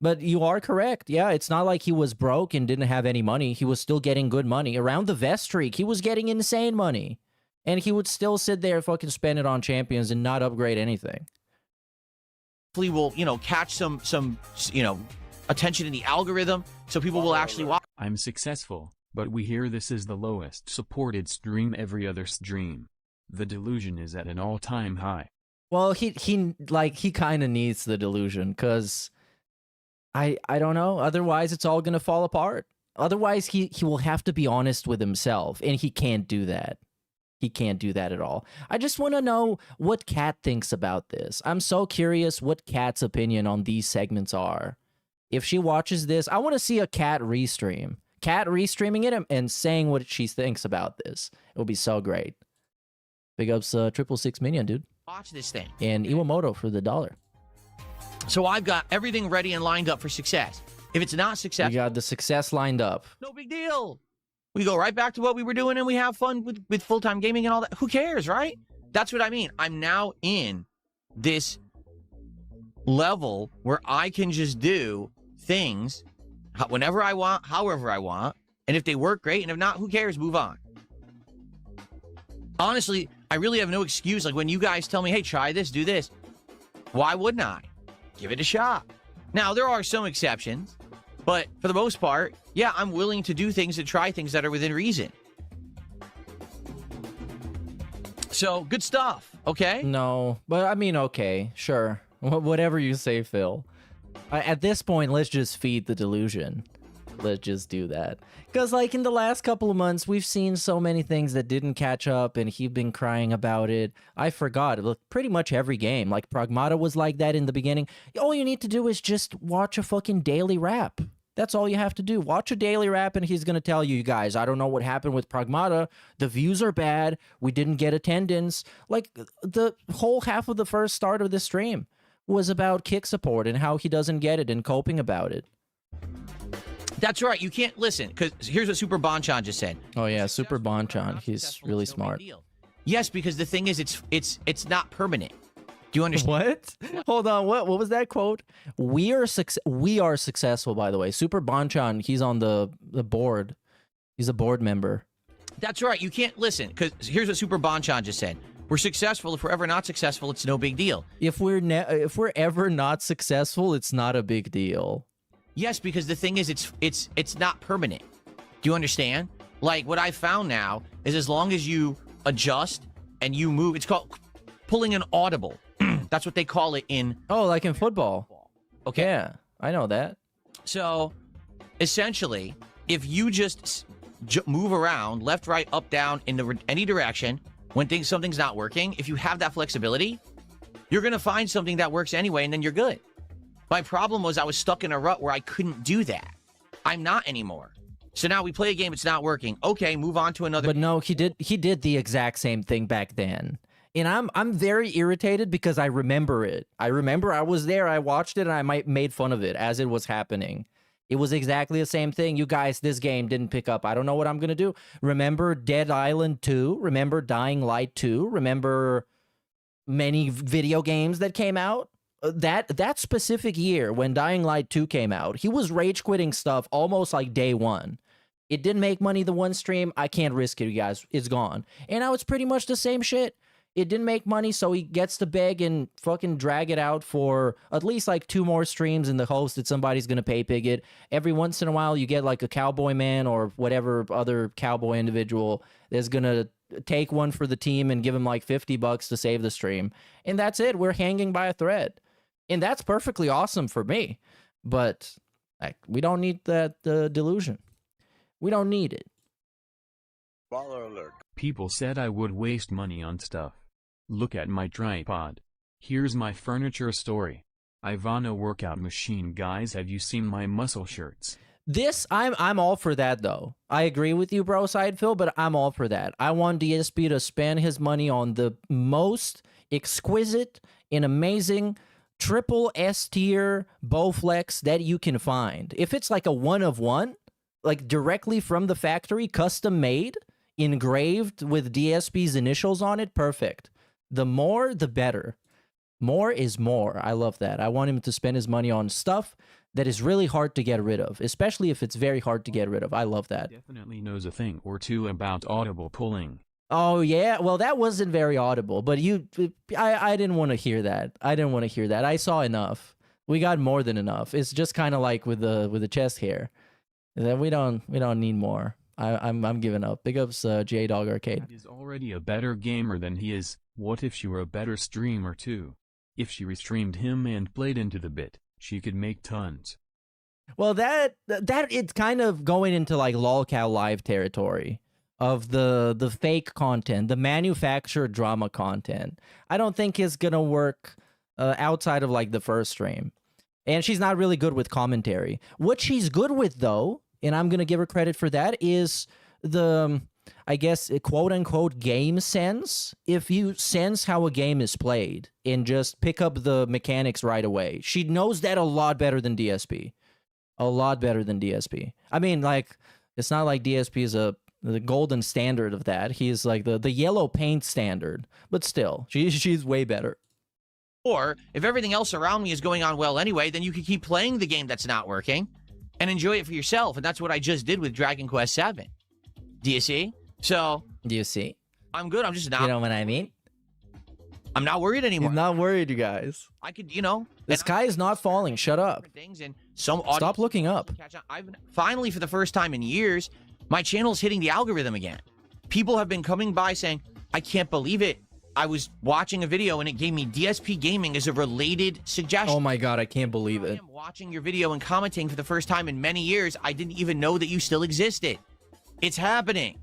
But you are correct. Yeah, it's not like he was broke and didn't have any money. He was still getting good money. Around the vest streak, he was getting insane money. And he would still sit there and fucking spend it on champions and not upgrade anything. Hopefully we'll, catch some attention in the algorithm so people will actually watch. I'm successful, but we hear this is the lowest supported stream every other stream. The delusion is at an all-time high. Well, he kind of needs the delusion, because I don't know. Otherwise, it's all going to fall apart. Otherwise, he will have to be honest with himself, and he can't do that. He can't do that at all. I just want to know what Kat thinks about this. I'm so curious what Kat's opinion on these segments are. If she watches this, I want to see a Kat restream. Kat restreaming it and saying what she thinks about this. It would be so great. Big ups 666 Minion, dude. Watch this thing. And Iwamoto for the $1. So I've got everything ready and lined up for success. If it's not successful, we got the success lined up. No big deal. We go right back to what we were doing and we have fun with full-time gaming and all that. Who cares, right? That's what I mean. I'm now in this level where I can just do things whenever I want, however I want. And if they work, great. And if not, who cares? Move on. Honestly, I really have no excuse. Like when you guys tell me, hey, try this, do this. Why wouldn't I? Give it a shot. Now, there are some exceptions. But for the most part, yeah, I'm willing to do things and try things that are within reason. So, good stuff, okay? No, but I mean, okay, sure. Whatever you say, Phil. At this point, let's just feed the delusion. Let's just do that. Because, like, in the last couple of months, we've seen so many things that didn't catch up, and he's been crying about it. I forgot. Look, pretty much every game. Like, Pragmata was like that in the beginning. All you need to do is just watch a fucking daily rap. That's all you have to do. Watch a daily rap, and he's going to tell you guys, I don't know what happened with Pragmata. The views are bad. We didn't get attendance. Like, the whole half of the first start of the stream was about kick support and how he doesn't get it and coping about it. That's right. You can't listen, because here's what Super Bonchan just said. Oh, yeah, Super Bonchan. He's really smart. Yes, because the thing is, it's not permanent. Do you understand? What? Hold on. What was that quote? We are successful, by the way. Super Bonchan, he's on the board. He's a board member. That's right. You can't listen, because here's what Super Bonchan just said. We're successful. If we're ever not successful, it's no big deal. If we're ever not successful, it's not a big deal. Yes, because the thing is, it's not permanent. Do you understand? Like, what I found now is as long as you adjust and you move, it's called pulling an audible. That's what they call it in... Oh, like in football. Okay. Yeah, I know that. So, essentially, if you just move around, left, right, up, down, in any direction, when something's not working, if you have that flexibility, you're going to find something that works anyway, and then you're good. My problem was I was stuck in a rut where I couldn't do that. I'm not anymore. So now we play a game, it's not working. Okay, move on to another. But no, he did the exact same thing back then. And I'm very irritated because I remember it. I remember I was there, I watched it, and I made fun of it as it was happening. It was exactly the same thing. You guys, this game didn't pick up. I don't know what I'm going to do. Remember Dead Island 2? Remember Dying Light 2? Remember many video games that came out? That specific year when Dying Light 2 came out, he was rage quitting stuff almost like day one. It didn't make money the one stream. I can't risk it, you guys. It's gone. And now it's pretty much the same shit. It didn't make money, so he gets to beg and fucking drag it out for at least like 2 more streams in the hopes that somebody's going to pay pig it. Every once in a while, you get like a cowboy man or whatever other cowboy individual that's going to take one for the team and give him like $50 to save the stream. And that's it. We're hanging by a thread. And that's perfectly awesome for me. But like, we don't need that delusion. We don't need it. Baller alert. People said I would waste money on stuff. Look at my tripod. Here's my furniture story. Ivana workout machine. Guys, have you seen my muscle shirts? This, I'm all for that, though. I agree with you, bro, Sidefill, but I'm all for that. I want DSP to spend his money on the most exquisite and amazing triple S tier Bowflex that you can find. If it's like a one of one, like directly from the factory, custom made, engraved with DSP's initials on it, perfect. The more, the better. More is more. I love that. I want him to spend his money on stuff that is really hard to get rid of, especially if it's very hard to get rid of. I love that. Definitely knows a thing or two about audible pulling. Oh, yeah? Well, that wasn't very audible, but I didn't want to hear that. I didn't want to hear that. I saw enough. We got more than enough. It's just kind of like with the chest hair. That we don't need more. I'm giving up. Big ups, J-Dog Arcade. Is already a better gamer than he is. What if she were a better streamer too? If she restreamed him and played into the bit, she could make tons. Well, that it's kind of going into like lolcow live territory of the fake content, the manufactured drama content. I don't think it's gonna work outside of like the first stream. And she's not really good with commentary. What she's good with, though, and I'm going to give her credit for that, is the, I guess, quote-unquote game sense. If you sense how a game is played and just pick up the mechanics right away. She knows that a lot better than DSP. A lot better than DSP. I mean, like, it's not like DSP is the golden standard of that. He's like the yellow paint standard. But still, she's way better. Or, if everything else around me is going on well anyway, then you can keep playing the game that's not working and enjoy it for yourself. And that's what I just did with Dragon Quest VII. Do you see? So... Do you see? I'm good. I'm just not... You know what I mean? I'm not worried anymore. He's not worried, you guys. I could, you know... The sky is not falling. Shut up. Things and some Stop looking up. I've finally, for the first time in years, my channel's hitting the algorithm again. People have been coming by saying, I can't believe it. I was watching a video and it gave me DSP Gaming as a related suggestion. Oh my god, I can't believe it. I am watching your video and commenting for the first time in many years. I didn't even know that you still existed. It's happening.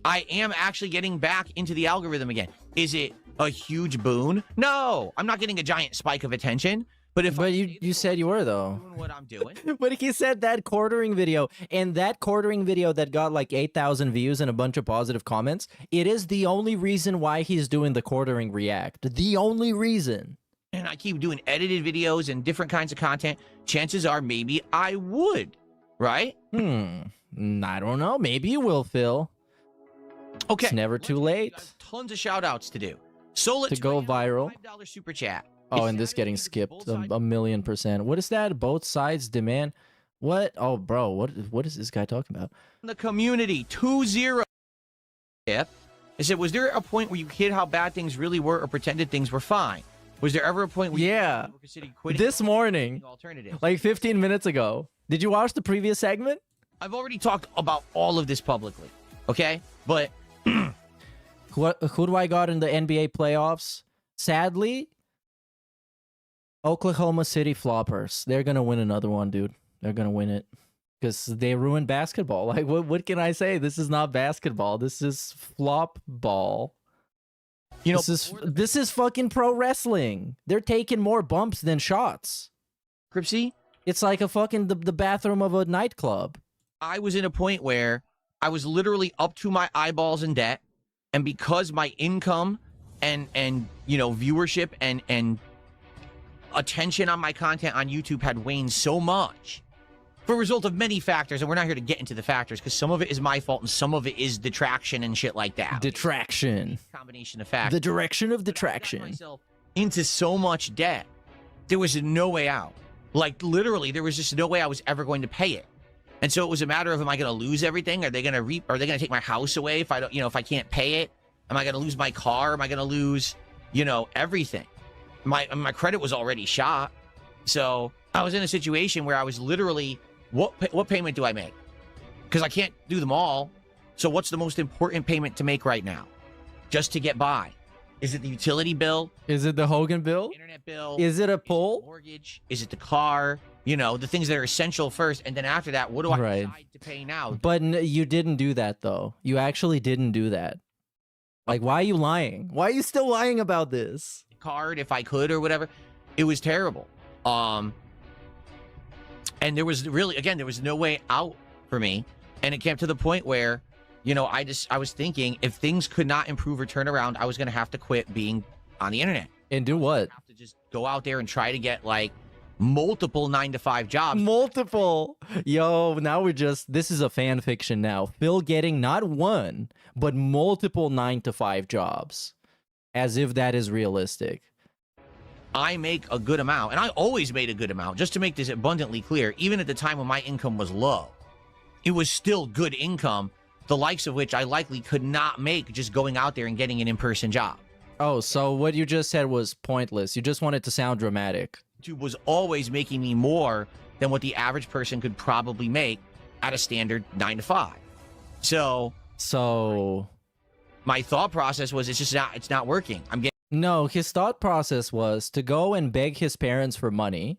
I am actually getting back into the algorithm again. Is it a huge boon? No, I'm not getting a giant spike of attention. But you said you were, though. Doing what I'm doing. But he said that quartering video, and that quartering video that got like 8,000 views and a bunch of positive comments, it is the only reason why he's doing the quartering react. The only reason. And I keep doing edited videos and different kinds of content. Chances are maybe I would, right? I don't know. Maybe you will, Phil. Okay. It's never too late. Tons of shout outs to do. So to go viral. $5 super chat. Oh, and this getting skipped a 1,000,000%. What is that? Both sides demand. What? Oh, bro, what is this guy talking about? The community 2-0. I said, was there a point where you hid how bad things really were or pretended things were fine? Was there ever a point where you quitting this morning, like 15 minutes ago? Did you watch the previous segment? I've already talked about all of this publicly, okay? But who do I got in the NBA playoffs? Sadly, Oklahoma City Floppers. They're going to win another one, dude. They're going to win it. Because they ruined basketball. Like, what can I say? This is not basketball. This is flop ball. You know, this is fucking pro wrestling. They're taking more bumps than shots. Cripsy? It's like a fucking the bathroom of a nightclub. I was in a point where I was literally up to my eyeballs in debt. And because my income and you know, viewership and attention on my content on YouTube had waned so much, For a result of many factors, and we're not here to get into the factors because some of it is my fault and some of it is detraction and shit like that. Detraction. Combination of factors. The direction of detraction. I got myself into so much debt. There was no way out. Like, literally, there was just no way I was ever going to pay it. And so it was a matter of, am I going to lose everything? Are they going to take my house away if I don't, if I can't pay it? Am I going to lose my car? Am I going to lose, everything? My credit was already shot. So I was in a situation where I was literally, what payment do I make? Because I can't do them all. So what's the most important payment to make right now? Just to get by. Is it the utility bill? Is it the Hogan bill? Internet bill? Is it a pull? Mortgage? Is it the car? The things that are essential first. And then after that, what do I decide to pay now? But you didn't do that, though. You actually didn't do that. Like, why are you lying? Why are you still lying about this? Card, if I could, or whatever. It was terrible. And there was there was no way out for me. And it came to the point where, I was thinking if things could not improve or turn around, I was going to have to quit being on the internet. And do what? I have to just go out there and try to get multiple 9-to-5 jobs. Multiple. Yo, now this is a fan fiction now. Phil getting not one, but multiple 9-to-5 jobs. As if that is realistic. I make a good amount, and I always made a good amount, just to make this abundantly clear, even at the time when my income was low. It was still good income, the likes of which I likely could not make just going out there and getting an in-person job. Oh, so what you just said was pointless. You just wanted to sound dramatic. YouTube was always making me more than what the average person could probably make at a standard 9-to-5. So my thought process was it's not working. No, his thought process was to go and beg his parents for money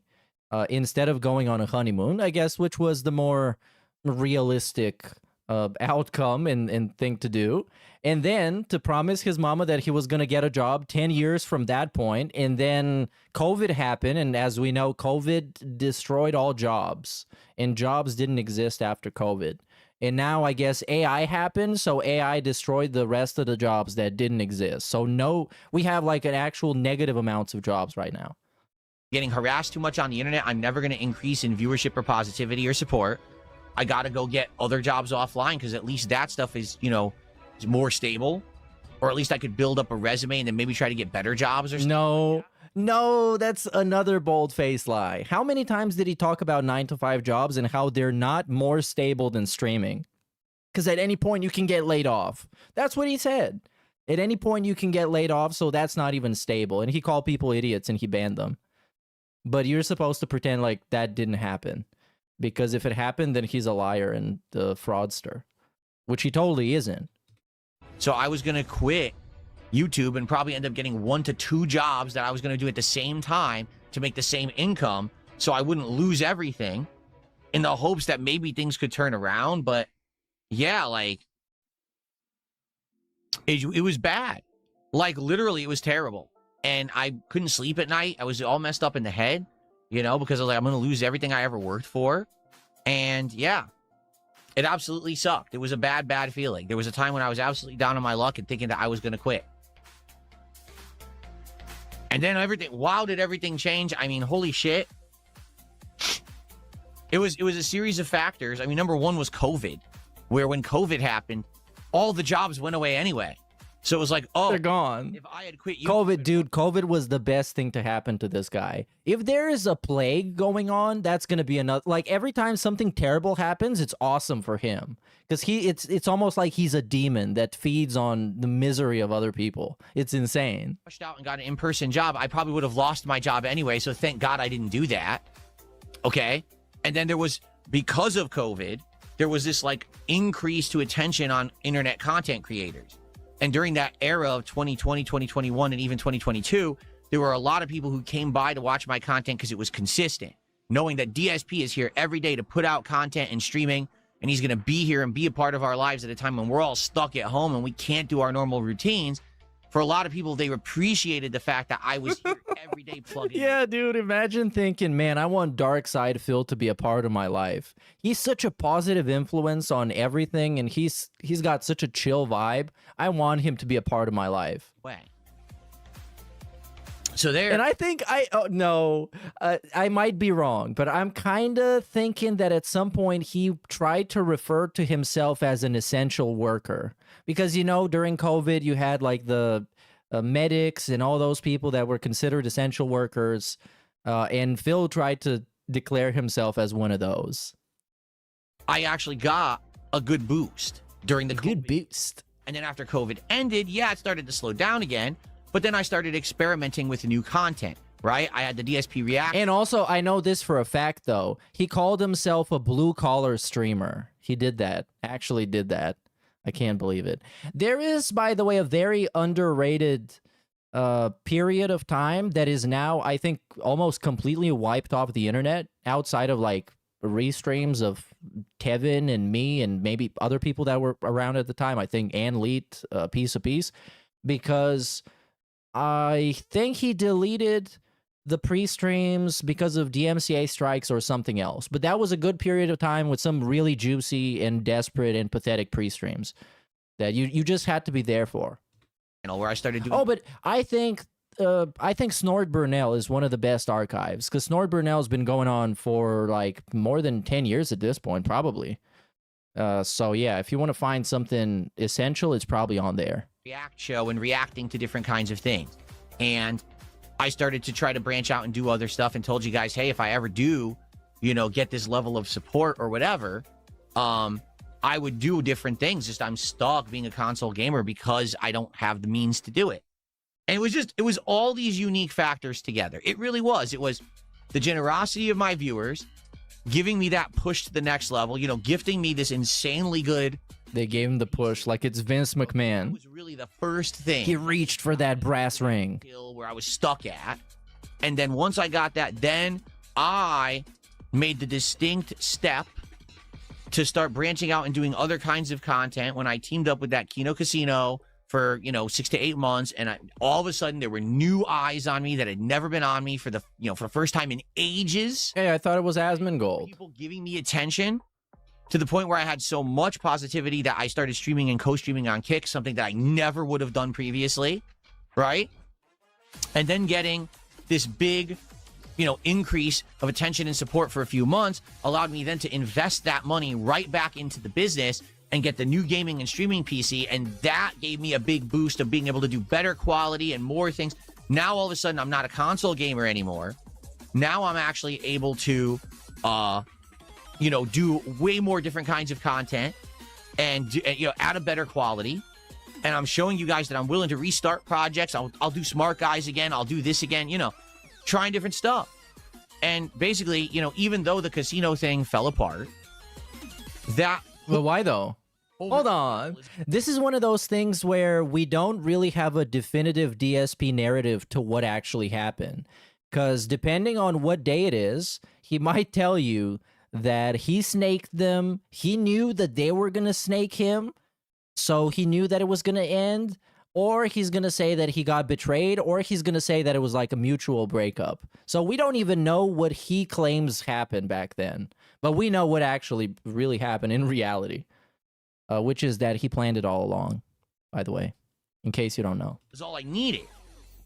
instead of going on a honeymoon, I guess, which was the more realistic outcome and thing to do. And then to promise his mama that he was going to get a job 10 years from that point. And then COVID happened. And as we know, COVID destroyed all jobs. And jobs didn't exist after COVID. And now I guess AI happened, so AI destroyed the rest of the jobs that didn't exist. So no, we have an actual negative amounts of jobs right now. Getting harassed too much on the internet, I'm never going to increase in viewership or positivity or support. I got to go get other jobs offline because at least that stuff is, is more stable. Or at least I could build up a resume and then maybe try to get better jobs or something. No, that's another bold-faced lie. How many times did he talk about 9-to-5 jobs and how they're not more stable than streaming? Because at any point you can get laid off. That's what he said. At any point you can get laid off, so that's not even stable. And he called people idiots and he banned them. But you're supposed to pretend like that didn't happen. Because if it happened, then he's a liar and a fraudster. Which he totally isn't. So I was going to quit YouTube and probably end up getting 1 to 2 jobs that I was going to do at the same time to make the same income so I wouldn't lose everything in the hopes that maybe things could turn around. But yeah, it was bad. Literally, it was terrible. And I couldn't sleep at night. I was all messed up in the head, because I was I'm going to lose everything I ever worked for. And yeah, it absolutely sucked. It was a bad, bad feeling. There was a time when I was absolutely down on my luck and thinking that I was going to quit. And then wow, did everything change? I mean, holy shit. It was a series of factors. I mean, number one was COVID, where when COVID happened, all the jobs went away anyway. So it was they're gone. If I had quit YouTube, COVID was the best thing to happen to this guy. If there is a plague going on, that's going to be another. Every time something terrible happens, it's awesome for him. Because it's almost like he's a demon that feeds on the misery of other people. It's insane. Rushed out and got an in-person job. I probably would have lost my job anyway, so thank God I didn't do that. Okay? And then because of COVID, there was this increase to attention on internet content creators. And during that era of 2020, 2021, and even 2022, there were a lot of people who came by to watch my content because it was consistent, knowing that DSP is here every day to put out content and streaming, and he's going to be here and be a part of our lives at a time when we're all stuck at home and we can't do our normal routines. For a lot of people, they appreciated the fact that I was here every day plugging in. Yeah, dude, imagine thinking, man, I want Dark Side Phil to be a part of my life. He's such a positive influence on everything, and he's got such a chill vibe. I want him to be a part of my life. So there. And I think I might be wrong, but I'm kind of thinking that at some point he tried to refer to himself as an essential worker because, you know, during COVID, you had like the medics and all those people that were considered essential workers. And Phil tried to declare himself as one of those. I actually got a good boost during the good boost. And then after COVID ended, yeah, it started to slow down again. But then I started experimenting with new content, right? I had the DSP React. And also, I know this for a fact, though. He called himself a blue-collar streamer. He did that. Actually did that. I can't believe it. There is, by the way, a very underrated period of time that is now, I think, almost completely wiped off the internet outside of, like, restreams of Kevin and me and maybe other people that were around at the time. I think Ann Leet, Piece of Peace, because I think he deleted the pre-streams because of DMCA strikes or something else. But that was a good period of time with some really juicy and desperate and pathetic pre-streams that you just had to be there for. You know, where I started doing... Oh, but I think Snort Burnell is one of the best archives because Snort Burnell's been going on for like more than 10 years at this point, probably. So yeah, if you want to find something essential, it's probably on there. React show and reacting to different kinds of things. And I started to try to branch out and do other stuff and told you guys, hey, if I ever do, you know, get this level of support or whatever, I would do different things. Just I'm stuck being a console gamer because I don't have the means to do it. And it was all these unique factors together. It really was. It was the generosity of my viewers giving me that push to the next level, you know, gifting me this insanely good... They gave him the push like it's Vince McMahon. It was really the first thing. He reached for that brass ring. Where I was stuck at. And then once I got that, then I made the distinct step to start branching out and doing other kinds of content when I teamed up with that Kino Casino for, you know, 6 to 8 months. And all of a sudden there were new eyes on me that had never been on me for the first time in ages. Hey, I thought it was Asmongold. People giving me attention. To the point where I had so much positivity that I started streaming and co-streaming on Kick, something that I never would have done previously, right? And then getting this big, you know, increase of attention and support for a few months allowed me then to invest that money right back into the business and get the new gaming and streaming PC, and that gave me a big boost of being able to do better quality and more things. Now, all of a sudden, I'm not a console gamer anymore. Now I'm actually able to... you know, do way more different kinds of content and you know, at a better quality. And I'm showing you guys that I'm willing to restart projects. I'll do Smart Guys again. I'll do this again, you know, trying different stuff. And basically, you know, even though the casino thing fell apart, that... Well, why though? Hold on. This is one of those things where we don't really have a definitive DSP narrative to what actually happened. Because depending on what day it is, he might tell you that he snaked them. He knew that they were going to snake him, so he knew that it was going to end. Or he's going to say that he got betrayed, or he's going to say that it was like a mutual breakup. So we don't even know what he claims happened back then. But we know what actually really happened in reality, which is that he planned it all along, by the way, in case you don't know. That's all I needed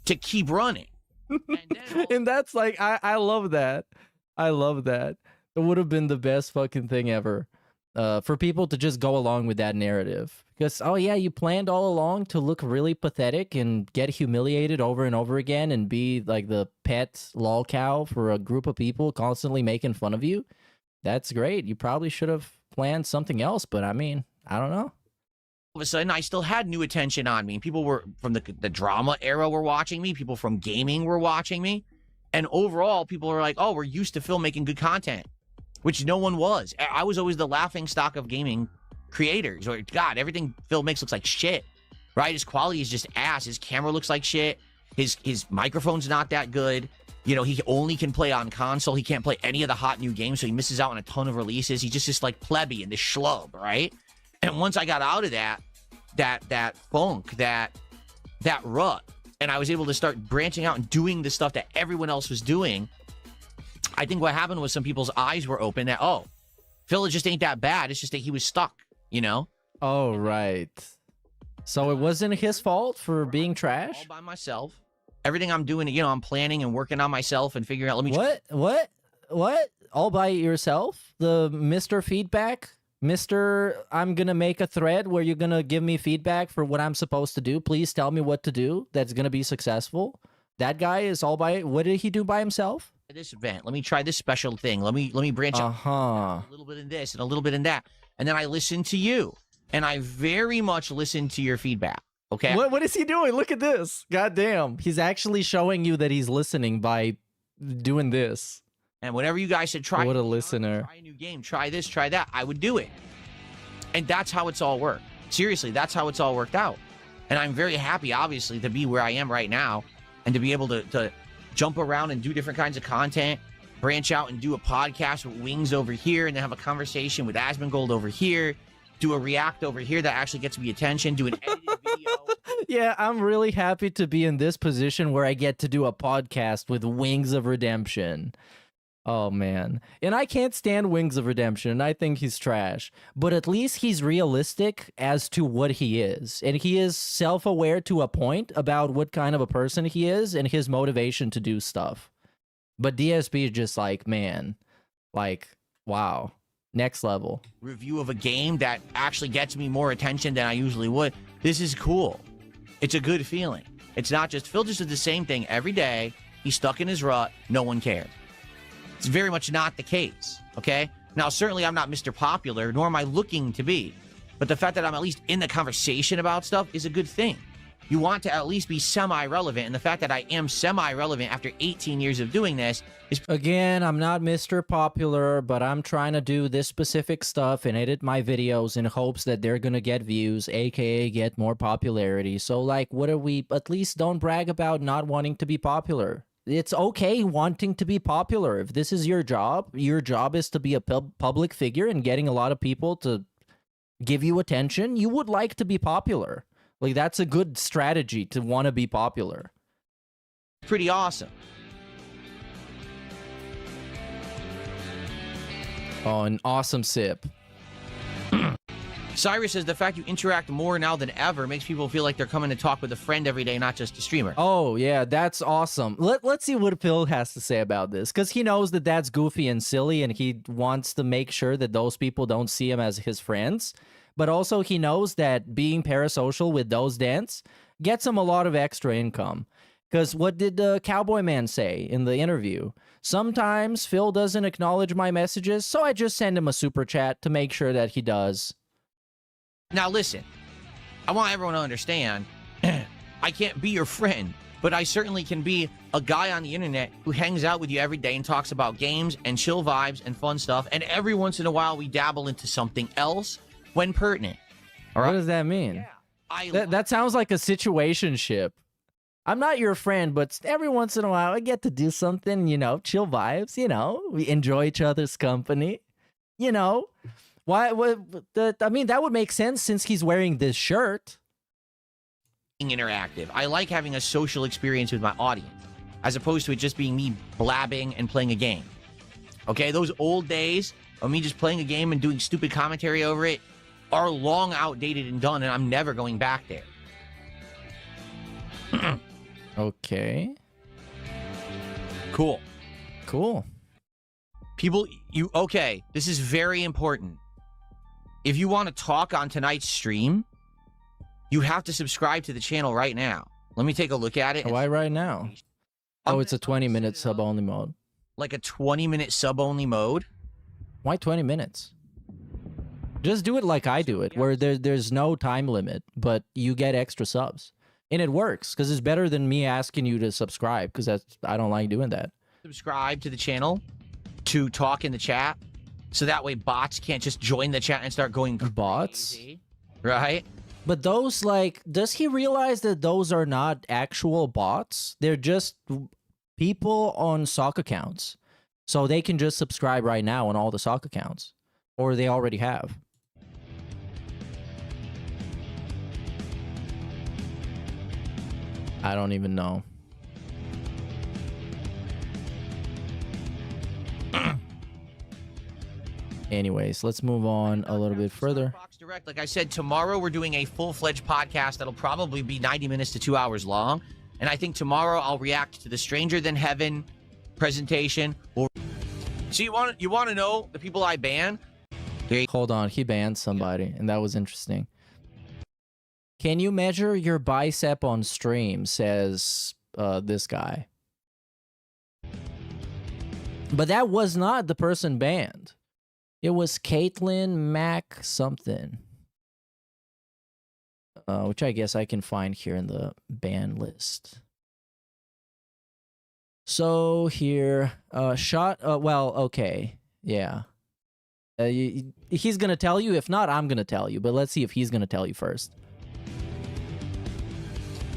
to keep running. And that's like, I love that. I love that. It would have been the best fucking thing ever for people to just go along with that narrative. Because, oh yeah, you planned all along to look really pathetic and get humiliated over and over again and be like the pet lol cow for a group of people constantly making fun of you. That's great. You probably should have planned something else, but I mean, I don't know. All of a sudden, I still had new attention on me. People were from the drama era were watching me. People from gaming were watching me. And overall, people are like, oh, we're used to Phil making good content. Which no one was. I was always the laughing stock of gaming creators. Or, God, everything Phil makes looks like shit, right? His quality is just ass. His camera looks like shit. His microphone's not that good. You know, he only can play on console. He can't play any of the hot new games, so he misses out on a ton of releases. He's just like plebeian, this schlub, right? And once I got out of that funk, that rut, and I was able to start branching out and doing the stuff that everyone else was doing, I think what happened was some people's eyes were open that, oh, Phil just ain't that bad. It's just that he was stuck, you know? Oh, right. So it wasn't his fault for being trash? All by myself. Everything I'm doing, you know, I'm planning and working on myself and figuring out. Let me What? All by yourself? The Mr. Feedback? Mr. I'm gonna make a thread where you're gonna give me feedback for what I'm supposed to do. Please tell me what to do that's gonna be successful. That guy is all by. What did he do by himself? This event. Let me try this special thing. Let me branch out a little bit in this and a little bit in that, and then I listen to you, and I very much listen to your feedback. Okay. What is he doing? Look at this. God damn. He's actually showing you that he's listening by doing this. And whatever you guys said, try. What a listener. Try a new game. Try this. Try that. I would do it. And that's how it's all worked. Seriously, that's how it's all worked out. And I'm very happy, obviously, to be where I am right now and to be able to jump around and do different kinds of content, branch out and do a podcast with Wings over here, and then have a conversation with Asmongold over here, do a react over here that actually gets me attention, do an edited video. Yeah, I'm really happy to be in this position where I get to do a podcast with Wings of Redemption. Oh, man. And I can't stand Wings of Redemption. I think he's trash. But at least he's realistic as to what he is. And he is self-aware to a point about what kind of a person he is and his motivation to do stuff. But DSP is just like, man, like, wow. Next level. Review of a game that actually gets me more attention than I usually would. This is cool. It's a good feeling. It's not just Phil just did the same thing every day. He's stuck in his rut. No one cares. It's very much not the case, okay? Now, certainly I'm not Mr. Popular, nor am I looking to be. But the fact that I'm at least in the conversation about stuff is a good thing. You want to at least be semi-relevant, and the fact that I am semi-relevant after 18 years of doing this is... Again, I'm not Mr. Popular, but I'm trying to do this specific stuff and edit my videos in hopes that they're gonna get views, aka get more popularity. So, like, what are we... At least don't brag about not wanting to be popular. It's okay wanting to be popular. If this is your job is to be a public figure and getting a lot of people to give you attention, you would like to be popular. Like, that's a good strategy to want to be popular. Pretty awesome. Oh, an awesome sip. Cyrus says the fact you interact more now than ever makes people feel like they're coming to talk with a friend every day, not just a streamer. Oh, yeah, that's awesome. Let's see what Phil has to say about this, because he knows that that's goofy and silly, and he wants to make sure that those people don't see him as his friends. But also he knows that being parasocial with those dents gets him a lot of extra income. Because what did the Cowboy Man say in the interview? Sometimes Phil doesn't acknowledge my messages, so I just send him a super chat to make sure that he does. Now listen, I want everyone to understand, I can't be your friend, but I certainly can be a guy on the internet who hangs out with you every day and talks about games and chill vibes and fun stuff, and every once in a while we dabble into something else when pertinent. All right? What does that mean? Yeah, that sounds like a situationship. I'm not your friend, but every once in a while I get to do something, you know, chill vibes, you know, we enjoy each other's company, you know. I mean, that would make sense since he's wearing this shirt. Interactive. I like having a social experience with my audience, as opposed to it just being me blabbing and playing a game. Okay, those old days of me just playing a game and doing stupid commentary over it are long outdated and done, and I'm never going back there. Okay. Cool. Cool. People, okay, this is very important. If you want to talk on tonight's stream, you have to subscribe to the channel right now. Let me take a look at it. Why right now? Oh, it's a 20-minute sub-only mode. Like a 20-minute sub-only mode? Why 20 minutes? Just do it like I do it, where there's no time limit, but you get extra subs. And it works, because it's better than me asking you to subscribe, because I don't like doing that. Subscribe to the channel to talk in the chat, so that way bots can't just join the chat and start going crazy. Bots? Right? But those, like, does he realize that those are not actual bots? They're just people on sock accounts. So they can just subscribe right now on all the sock accounts. Or they already have. I don't even know. Anyways, let's move on a little bit further. Like I said, tomorrow we're doing a full-fledged podcast that'll probably be 90 minutes to 2 hours long. And I think tomorrow I'll react to the Stranger Than Heaven presentation. So you want to know the people I ban? Hold on, he banned somebody, and that was interesting. Can you measure your bicep on stream, says this guy. But that was not the person banned. It was Caitlin Mac something. Which I guess I can find here in the ban list. So here, well, okay, yeah. He's gonna tell you. If not, I'm gonna tell you. But let's see if he's gonna tell you first.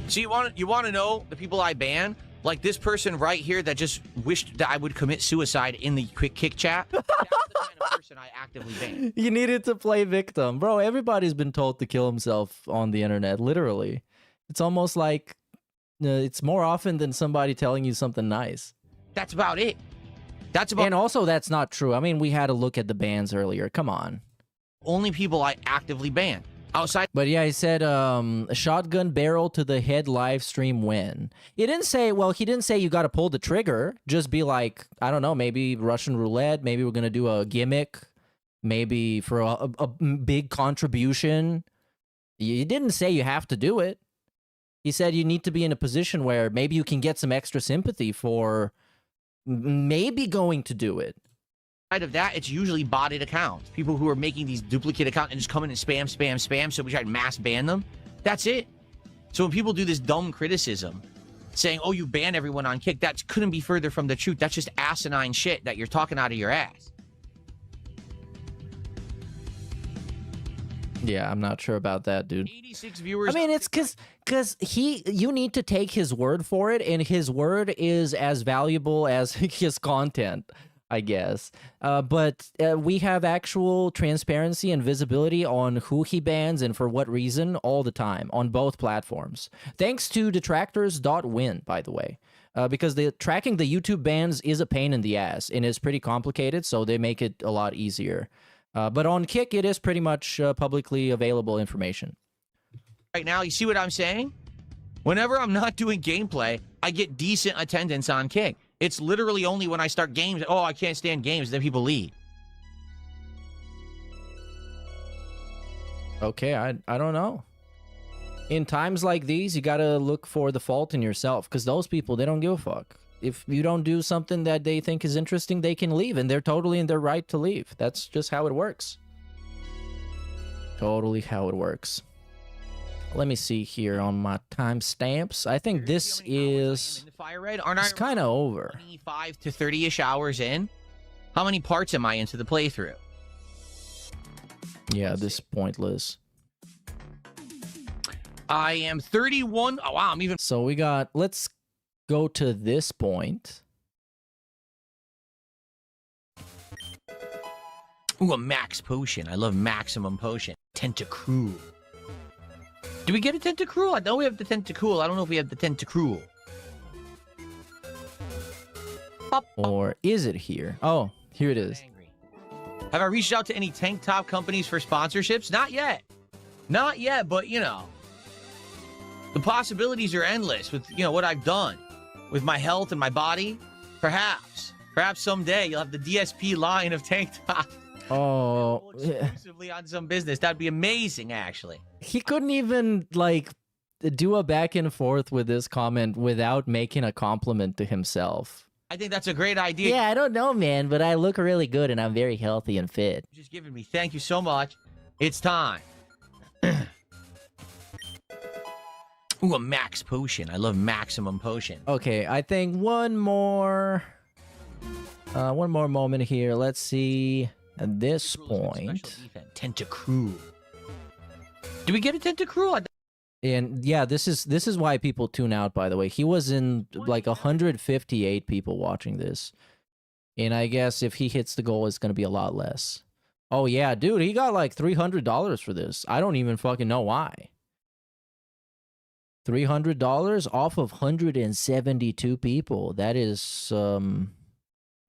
So you want to know the people I ban? Like this person right here that just wished that I would commit suicide in the quick kick chat. That's the kind of person I actively ban. You needed to play victim. Bro, everybody's been told to kill himself on the internet, literally. It's almost like it's more often than somebody telling you something nice. That's about it. And also, that's not true. I mean, we had a look at the bans earlier. Come on. Only people I actively ban. Outside. But yeah, he said a shotgun barrel to the head live stream win. He didn't say, well, he didn't say you got to pull the trigger. Just be like, I don't know, maybe Russian roulette. Maybe we're going to do a gimmick. Maybe for a big contribution. He didn't say you have to do it. He said you need to be in a position where maybe you can get some extra sympathy for maybe going to do it. Of that, it's usually botted accounts. People who are making these duplicate accounts and just come in and spam, so we try to mass ban them. That's it. So when people do this dumb criticism, saying, oh, you ban everyone on Kick, that couldn't be further from the truth. That's just asinine shit that you're talking out of your ass. Yeah, I'm not sure about that, dude. 86 viewers. I mean, it's because you need to take his word for it, and his word is as valuable as his content, I guess. But we have actual transparency and visibility on who he bans and for what reason all the time on both platforms. Thanks to detractors.win, by the way. Because tracking the YouTube bans is a pain in the ass and is pretty complicated, so they make it a lot easier. But on Kick, it is pretty much publicly available information. Right now, you see what I'm saying? Whenever I'm not doing gameplay, I get decent attendance on Kick. It's literally only when I start games, oh, I can't stand games, then people leave. Okay, I don't know. In times like these, you gotta look for the fault in yourself, because those people, they don't give a fuck. If you don't do something that they think is interesting, they can leave, and they're totally in their right to leave. That's just how it works. Totally how it works. Let me see here on my timestamps. I think this is it's kind of over. 25 to 30-ish hours in. How many parts am I into the playthrough? Yeah, this is pointless. I am 31. Oh, wow, I'm even... So we got... Let's go to this point. Ooh, a max potion. I love maximum potion. Tentacruel. Do we get a Tentacruel? I know we have the Tentacruel. I don't know if we have the Tentacruel. Or is it here? Oh, here it is. Have I reached out to any tank top companies for sponsorships? Not yet. Not yet, but, you know, the possibilities are endless with, you know, what I've done with my health and my body. Perhaps someday you'll have the DSP line of tank top. Oh, exclusively on some business. That'd be amazing, actually. He couldn't even, like, do a back and forth with this comment without making a compliment to himself. I think that's a great idea. Yeah, I don't know, man, but I look really good and I'm very healthy and fit. Just giving me. Thank you so much. It's time. Ooh, a max potion. I love maximum potion. Okay, I think one more moment here. Let's see. At this point, Tentacruel. Do we get a Tentacruel? And yeah, this is why people tune out, by the way. He was in like 158 people watching this. And I guess if he hits the goal, it's going to be a lot less. Oh yeah, dude, he got like $300 for this. I don't even fucking know why. $300 off of 172 people. That is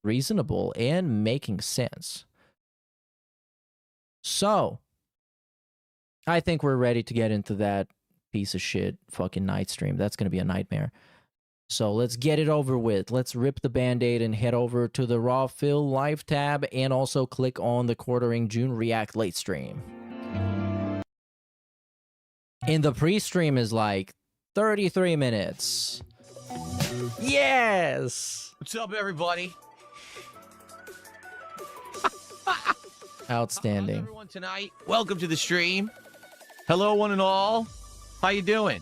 reasonable and making sense. So, I think we're ready to get into that piece of shit fucking night stream. That's going to be a nightmare. So let's get it over with. Let's rip the Band-Aid and head over to the Raw Phil Live tab and also click on the Quartering June React late stream. And the pre-stream is like 33 minutes. Yes! What's up, everybody? Outstanding. How's everyone tonight? Welcome to the stream. Hello, one and all. How you doing?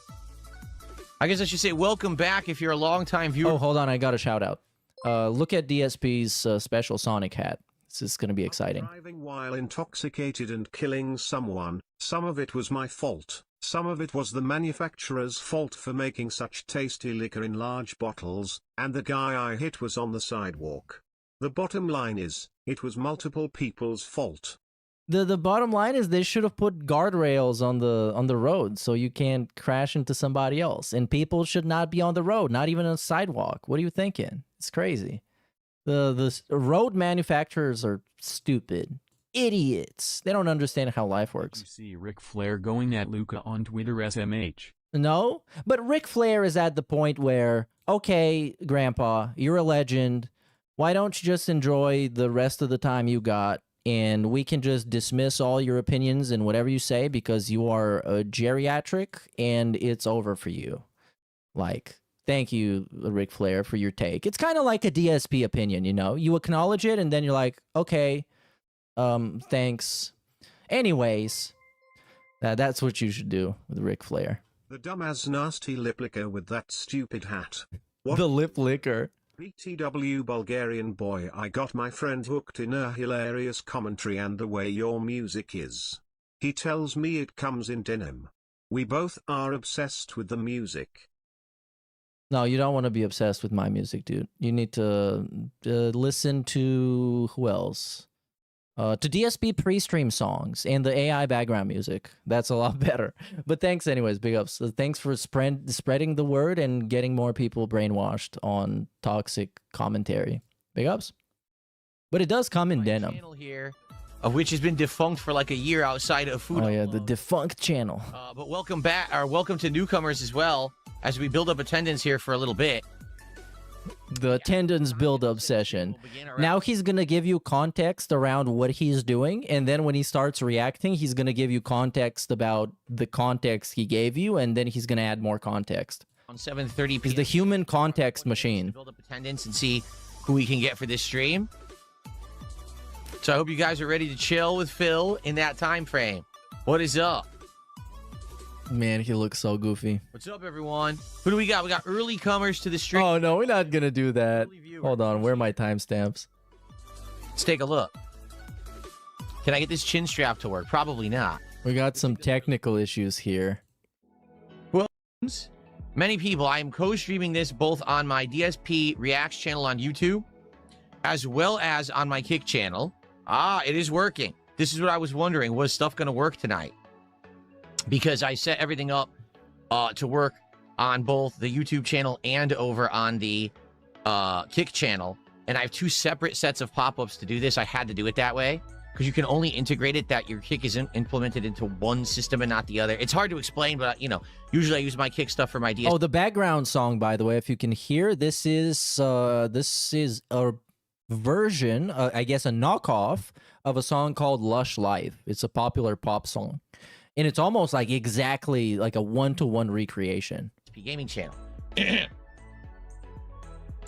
I guess I should say welcome back if you're a long-time viewer. Oh, hold on. I got a shout-out. Look at DSP's special Sonic hat. This is going to be exciting. Driving while intoxicated and killing someone. Some of it was my fault. Some of it was the manufacturer's fault for making such tasty liquor in large bottles, and the guy I hit was on the sidewalk. The bottom line is, it was multiple people's fault. The bottom line is they should have put guardrails on the road so you can't crash into somebody else. And people should not be on the road, not even on a sidewalk. What are you thinking? It's crazy. The road manufacturers are stupid. Idiots. They don't understand how life works. You see Ric Flair going at Luca on Twitter SMH. No, but Ric Flair is at the point where, okay, Grandpa, you're a legend. Why don't you just enjoy the rest of the time you got? And we can just dismiss all your opinions and whatever you say because you are a geriatric and it's over for you. Like, thank you, Ric Flair, for your take. It's kind of like a DSP opinion, you know? You acknowledge it and then you're like, okay, thanks. Anyways, that's what you should do with Ric Flair. The dumbass nasty lip licker with that stupid hat. What? The lip licker. BTW Bulgarian boy, I got my friend hooked in a hilarious commentary and the way your music is. He tells me it comes in denim. We both are obsessed with the music. No, you don't want to be obsessed with my music, dude. You need to listen to who else? To DSP pre-stream songs and the AI background music. That's a lot better. But thanks anyways, big ups. Thanks for spreading the word and getting more people brainwashed on toxic commentary. Big ups. But it does come in denim. Channel here, which has been defunct for like a year outside of food. Oh yeah, the defunct channel. But welcome back, or welcome to newcomers as well, as we build up attendance here for a little bit. The attendance build-up session. Now he's going to give you context around what he's doing, and then when he starts reacting, he's going to give you context about the context he gave you, and then he's going to add more context. On 7:30 p.m. He's the human context machine. Build up attendance and see who we can get for this stream. So I hope you guys are ready to chill with Phil in that time frame. What is up? Man, he looks so goofy. What's up, everyone? Who do we got? We got early comers to the stream. Oh, no, we're not going to do that. Hold on, where are my timestamps? Let's take a look. Can I get this chin strap to work? Probably not. We got some technical issues here. Well, many people, I am co-streaming this both on my DSP Reacts channel on YouTube, as well as on my Kick channel. Ah, it is working. This is what I was wondering. Was stuff going to work tonight? Because I set everything up to work on both the YouTube channel and over on the Kick channel. And I have two separate sets of pop-ups to do this. I had to do it that way because you can only integrate it that your Kick is implemented into one system and not the other. It's hard to explain, but, you know, usually I use my Kick stuff for my DS. Oh, the background song, by the way, if you can hear, this is a version, I guess a knockoff of a song called Lush Life. It's a popular pop song. And it's almost like exactly like a one-to-one recreation. Gaming channel.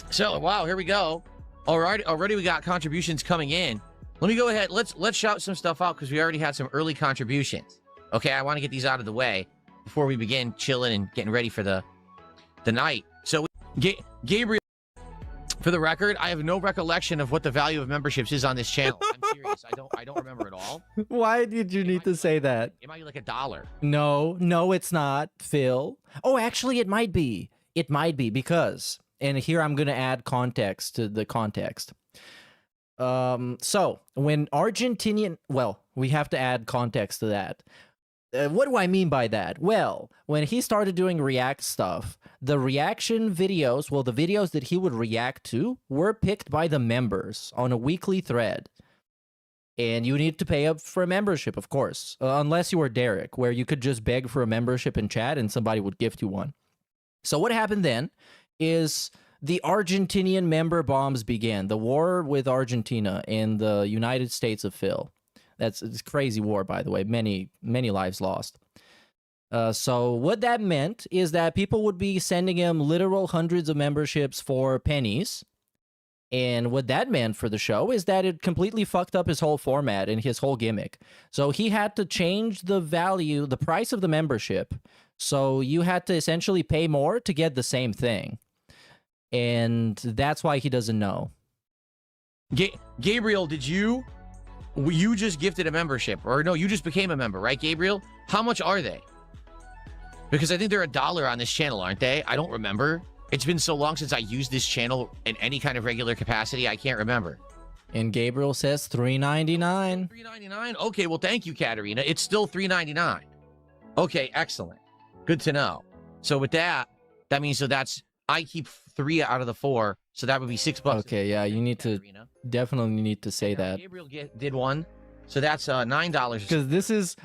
So, wow, here we go. All right, already we got contributions coming in. Let me go ahead. Let's shout some stuff out because we already had some early contributions. Okay, I want to get these out of the way before we begin chilling and getting ready for the night. So, Gabriel, for the record, I have no recollection of what the value of memberships is on this channel. I'm serious. I don't remember it all. Why did you need to say that? It might be like $1. No, it's not, Phil. Oh, actually, it might be. It might be because, and here I'm going to add context to the context. So when Argentinian, well, we have to add context to that. What do I mean by that? Well, when he started doing React stuff, the reaction videos, well, the videos that he would react to were picked by the members on a weekly thread. And you need to pay up for a membership, of course, unless you were Derek, where you could just beg for a membership in chat and somebody would gift you one. So what happened then is the Argentinian member bombs began. The war with Argentina in the United States of Phil. It's a crazy war, by the way. Many lives lost. So what that meant is that people would be sending him literal hundreds of memberships for pennies. And what that meant for the show is that it completely fucked up his whole format and his whole gimmick. So he had to change the value, the price of the membership. So you had to essentially pay more to get the same thing. And that's why he doesn't know. Gabriel, you just gifted a membership, or no, you just became a member, right, Gabriel? How much are they? Because I think they're $1 on this channel, aren't they? I don't remember. It's been so long since I used this channel in any kind of regular capacity, I can't remember. And Gabriel says $3.99. $3.99? Okay, well, thank you, Katarina. It's still $3.99. Okay, excellent. Good to know. So with that, that means I keep 3 out of the 4, so that would be $6. Okay, yeah, you need to definitely need to say that. Gabriel did one, so that's $9. Because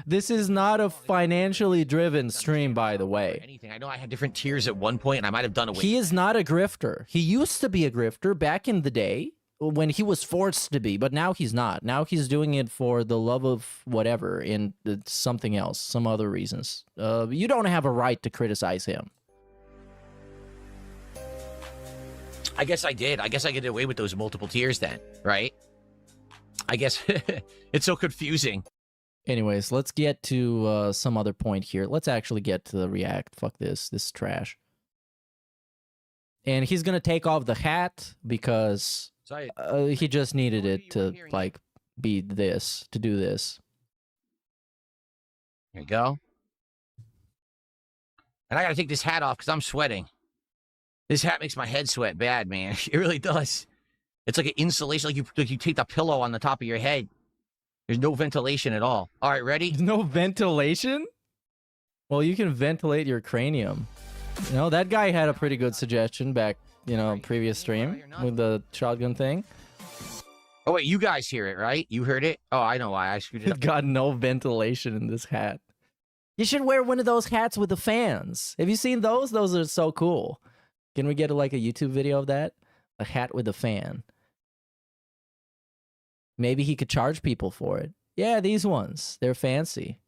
this is not a financially driven stream, by the way. Anything. I know I had different tiers at one point, and I might have done away. He is not a grifter. He used to be a grifter back in the day when he was forced to be, but now he's not. Now he's doing it for the love of whatever and something else, some other reasons. You don't have a right to criticize him. I guess I did. I guess I get away with those multiple tiers then, right? I guess it's so confusing. Anyways, let's get to some other point here. Let's actually get to the react. Fuck this. This is trash. And he's going to take off the hat because he just needed it to, like, be this, to do this. There you go. And I got to take this hat off because I'm sweating. This hat makes my head sweat bad, man. It really does. It's like an insulation, like you take the pillow on the top of your head. There's no ventilation at all. All right, ready? No ventilation? Well, you can ventilate your cranium. You know, that guy had a pretty good suggestion back, previous stream with the shotgun thing. Oh, wait, you guys hear it, right? You heard it? Oh, I know why. I screwed it up. Got no ventilation in this hat. You should wear one of those hats with the fans. Have you seen those? Those are so cool. Can we get like a YouTube video of that? A hat with a fan. Maybe he could charge people for it. Yeah, these ones. They're fancy.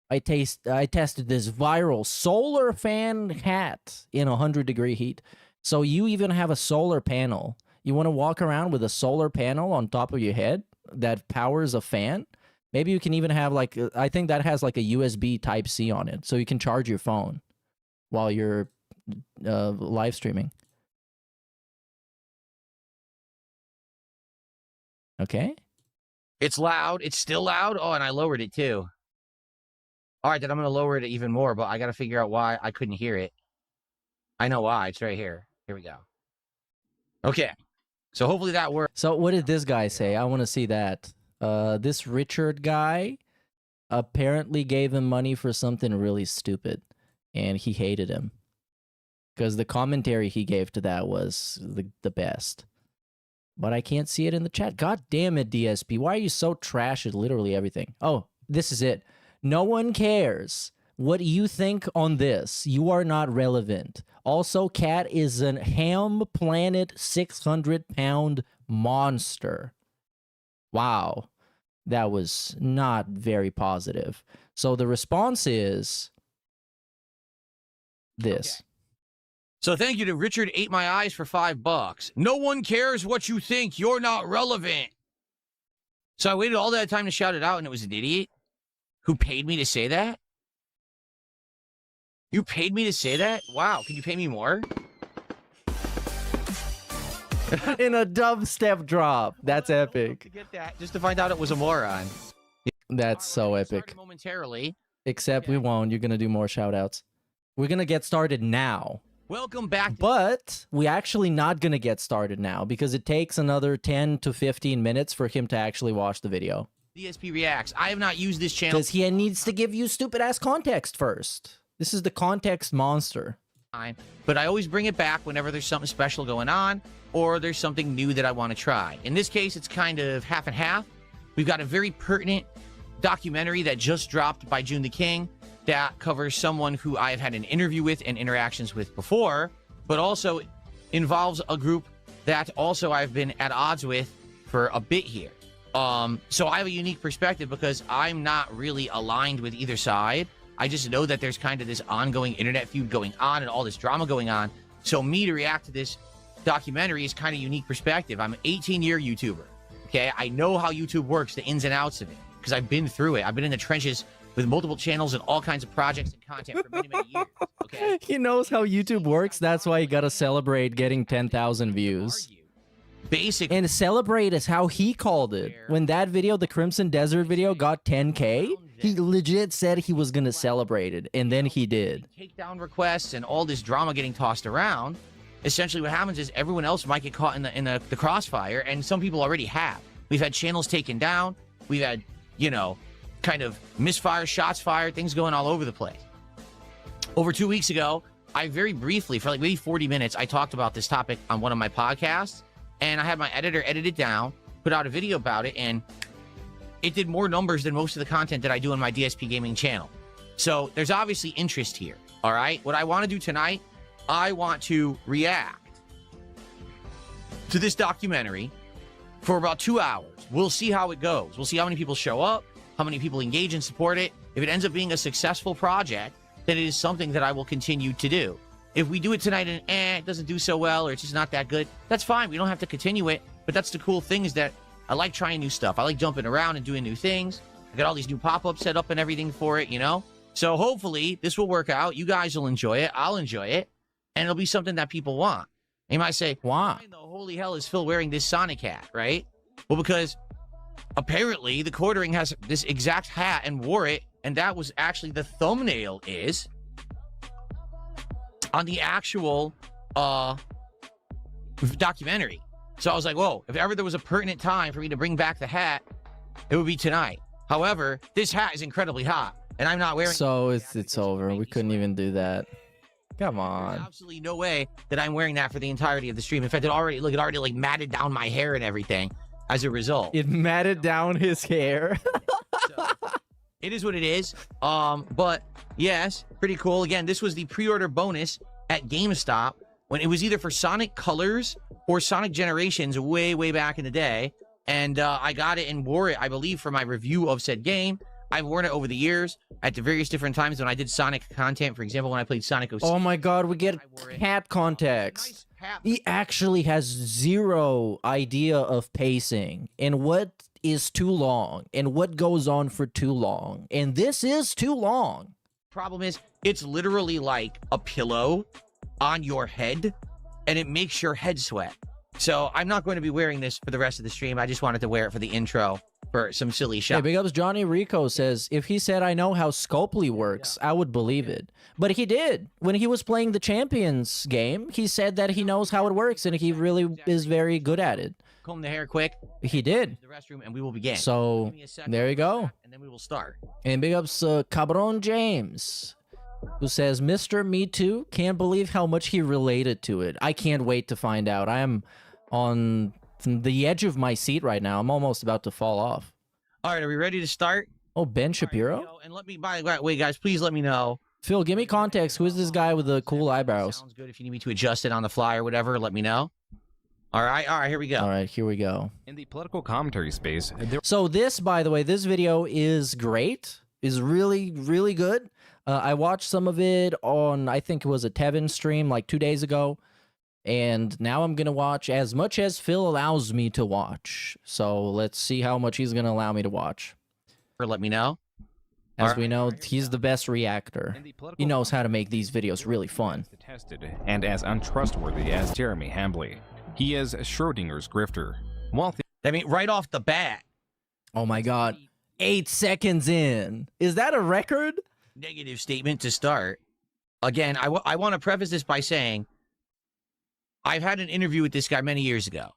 I tested this viral solar fan hat in 100-degree heat. So you even have a solar panel. You want to walk around with a solar panel on top of your head that powers a fan? Maybe you can even have like, I think that has like a USB Type-C on it. So you can charge your phone while you're live streaming. Okay. It's loud. It's still loud. Oh, and I lowered it too. All right, then I'm going to lower it even more, but I got to figure out why I couldn't hear it. I know why. It's right here. Here we go. Okay. So hopefully that works. So what did this guy say? I want to see that. This Richard guy apparently gave him money for something really stupid, and he hated him. Because the commentary he gave to that was the best. But I can't see it in the chat. God damn it, DSP. Why are you so trash at literally everything? Oh, this is it. No one cares what you think on this. You are not relevant. Also, Cat is an ham planet 600-pound monster. Wow. That was not very positive. So the response is this. Okay. So thank you to Richard Ate My Eyes for $5. No one cares what you think. You're not relevant. So I waited all that time to shout it out, and it was an idiot who paid me to say that? You paid me to say that? Wow, can you pay me more? In a dubstep drop. That's epic. To get that, just to find out it was a moron. That's so epic. Momentarily. Except we won't. You're going to do more shout-outs. We're going to get started now. Welcome back. But we're actually not going to get started now because it takes another 10 to 15 minutes for him to actually watch the video. DSP Reacts. I have not used this channel. Because he needs to give you stupid-ass context first. This is the context monster. But I always bring it back whenever there's something special going on or there's something new that I want to try. In this case, it's kind of half and half. We've got a very pertinent documentary that just dropped by June the King that covers someone who I've had an interview with and interactions with before, but also involves a group that also I've been at odds with for a bit here. So I have a unique perspective because I'm not really aligned with either side. I just know that there's kind of this ongoing internet feud going on and all this drama going on. So me to react to this documentary is kind of unique perspective. I'm an 18-year YouTuber. Okay, I know how YouTube works, the ins and outs of it, because I've been through it. I've been in the trenches with multiple channels and all kinds of projects and content for many, many years. Okay, He knows how YouTube works. That's why he gotta celebrate getting 10,000 views. basic. And celebrate is how he called it. When that video, the Crimson Desert video, got 10K, he legit said he was gonna celebrate it, and then he did. Takedown requests and all this drama getting tossed around. Essentially what happens is everyone else might get caught in the crossfire, and some people already have. We've had channels taken down. We've had, you know, kind of misfire, shots fired, things going all over the place. Over 2 weeks ago, I very briefly, for like maybe 40 minutes, I talked about this topic on one of my podcasts, and I had my editor edit it down, put out a video about it, and it did more numbers than most of the content that I do on my DSP Gaming channel. So there's obviously interest here, all right? What I want to do tonight, I want to react to this documentary for about 2 hours. We'll see how it goes. We'll see how many people show up, how many people engage and support it. If it ends up being a successful project, then it is something that I will continue to do. If we do it tonight and it doesn't do so well, or it's just not that good, that's fine. We don't have to continue it. But that's the cool thing, is that I like trying new stuff. I like jumping around and doing new things. I got all these new pop-ups set up and everything for it, you know? So hopefully this will work out. You guys will enjoy it. I'll enjoy it. And it'll be something that people want. And you might say, why in the holy hell is Phil wearing this Sonic hat, right? Well, because apparently the Quartering has this exact hat and wore it, and that was actually the thumbnail is on the actual documentary. So I was like, whoa, if ever there was a pertinent time for me to bring back the hat, it would be tonight. However, this hat is incredibly hot, and I'm not wearing So it's over. We couldn't even do that. Come on. There's absolutely no way that I'm wearing that for the entirety of the stream. In fact, it already like matted down my hair and everything as a result. It matted down his hair. So, it is what it is. But yes, pretty cool. Again, this was the pre-order bonus at GameStop when it was either for Sonic Colors or Sonic Generations way, way back in the day. And I got it and wore it, I believe, for my review of said game. I've worn it over the years at the various different times when I did Sonic content. For example, when I played Sonic 06. Oh my god, we get hat context. He actually has zero idea of pacing and what is too long and what goes on for too long. And this is too long. Problem is, it's literally like a pillow on your head, and it makes your head sweat. So I'm not going to be wearing this for the rest of the stream. I just wanted to wear it for the intro for some silly shot. Hey, big ups. Johnny Rico says, if he said I know how Scopely works, I would believe it. But he did. When he was playing the Champions game, he said that he knows how it works, and he really is very good at it. Comb the hair quick. He did. The restroom, and we will begin. So, there you go. And then we will start. And big ups Cabron James, who says, Mr. Me Too, can't believe how much he related to it. I can't wait to find out. I am on the edge of my seat right now. I'm almost about to fall off. All right, are we ready to start? Oh, Ben Shapiro? Right, and let me, by the way, guys, please let me know. Phil, give me context. Who is this guy with the cool eyebrows? Sounds good. If you need me to adjust it on the fly or whatever, let me know. All right, here we go. All right, here we go. In the political commentary space, so this, by the way, this video is great. Is really, really good. I watched some of it on, I think it was a Tevin stream like 2 days ago. And now I'm going to watch as much as Phil allows me to watch. So let's see how much he's going to allow me to watch. Or let me know. As we know, he's the best reactor. He knows how to make these videos really fun. Tested and as untrustworthy as Jeremy Hambley. He is Schrodinger's grifter. I mean, right off the bat. Oh my god. 8 seconds in. Is that a record? Negative statement to start. Again, I want to preface this by saying, I've had an interview with this guy many years ago.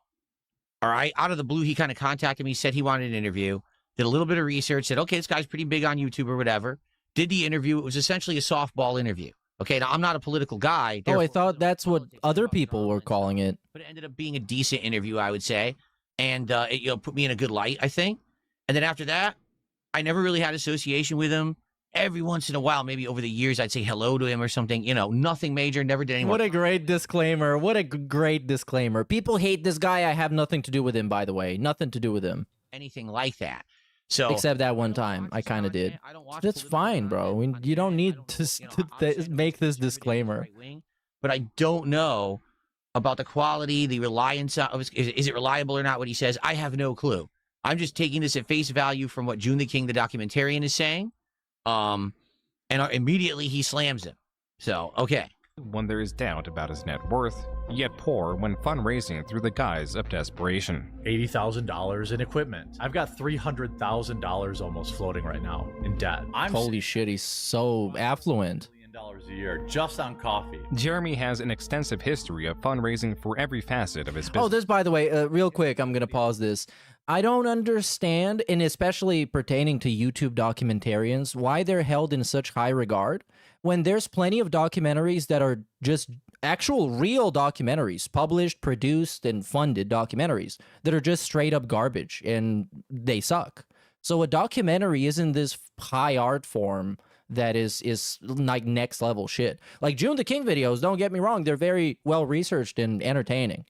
All right? Out of the blue, he kind of contacted me, said he wanted an interview. Did a little bit of research, said, okay, this guy's pretty big on YouTube or whatever. Did the interview. It was essentially a softball interview. Okay, now I'm not a political guy. Oh, I thought that's what other people were calling it. But it ended up being a decent interview, I would say. And it put me in a good light, I think. And then after that, I never really had association with him. Every once in a while, maybe over the years, I'd say hello to him or something. You know, nothing major, never did anything. What a great disclaimer. What a great disclaimer. People hate this guy. I have nothing to do with him, by the way. Nothing to do with him. Anything like that. So except that one time, I kind of did. That's fine, bro. You don't need to make this disclaimer. But I don't know about the quality, the reliance of is it reliable or not, what he says. I have no clue. I'm just taking this at face value from what June the King, the documentarian, is saying. And immediately he slams him. So, okay. When there is doubt about his net worth, yet poor when fundraising through the guise of desperation. $80,000 in equipment. I've got $300,000 almost floating right now in debt. Holy shit, he's so affluent. $1 million a year just on coffee. Jeremy has an extensive history of fundraising for every facet of his business. Oh, this, by the way, real quick, I'm going to pause this. I don't understand, and especially pertaining to YouTube documentarians, why they're held in such high regard when there's plenty of documentaries that are just actual real documentaries, published, produced, and funded documentaries that are just straight up garbage and they suck. So a documentary isn't this high art form that is like next level shit. Like June the King videos, don't get me wrong, they're very well researched and entertaining.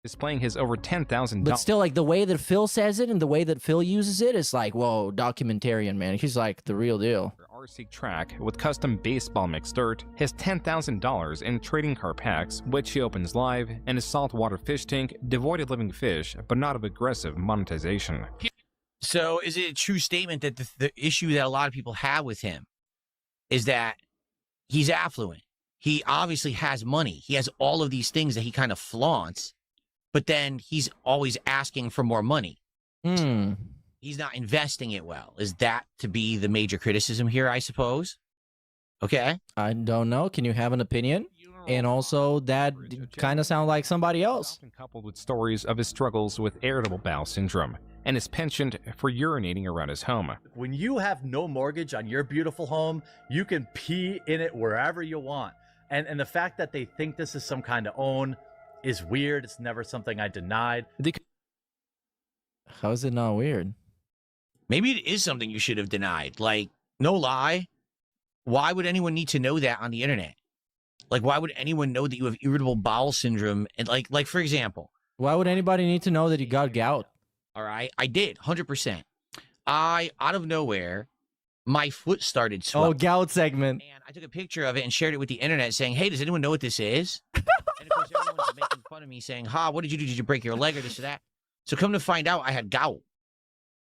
Displaying his over $10,000. But still, like, the way that Phil says it and the way that Phil uses it, it's like, whoa, documentarian, man. He's like the real deal. RC track with custom baseball mixed dirt, his $10,000 in trading card packs, which he opens live, and his saltwater fish tank devoid of living fish, but not of aggressive monetization. So is it a true statement that the issue that a lot of people have with him is that he's affluent? He obviously has money. He has all of these things that he kind of flaunts. But then he's always asking for more money. He's not investing it well. Is that to be the major criticism here, I suppose? Okay. I don't know. Can you have an opinion? And also, that kind of sounds like somebody else. Often coupled with stories of his struggles with irritable bowel syndrome and his penchant for urinating around his home. When you have no mortgage on your beautiful home, you can pee in it wherever you want. And the fact that they think this is some kind of own is weird. It's never something I denied. How is it not weird? Maybe it is something you should have denied. Like, no lie. Why would anyone need to know that on the internet? Like, why would anyone know that you have irritable bowel syndrome? And like for example, why would anybody need to know that you got gout? All right, I did 100%. Out of nowhere, my foot started swelling. Oh, gout segment. And I took a picture of it and shared it with the internet, saying, "Hey, does anyone know what this is?" And of course, everyone was making fun of me, saying, "Ha, what did you do? Did you break your leg or this or that?" So come to find out, I had gout.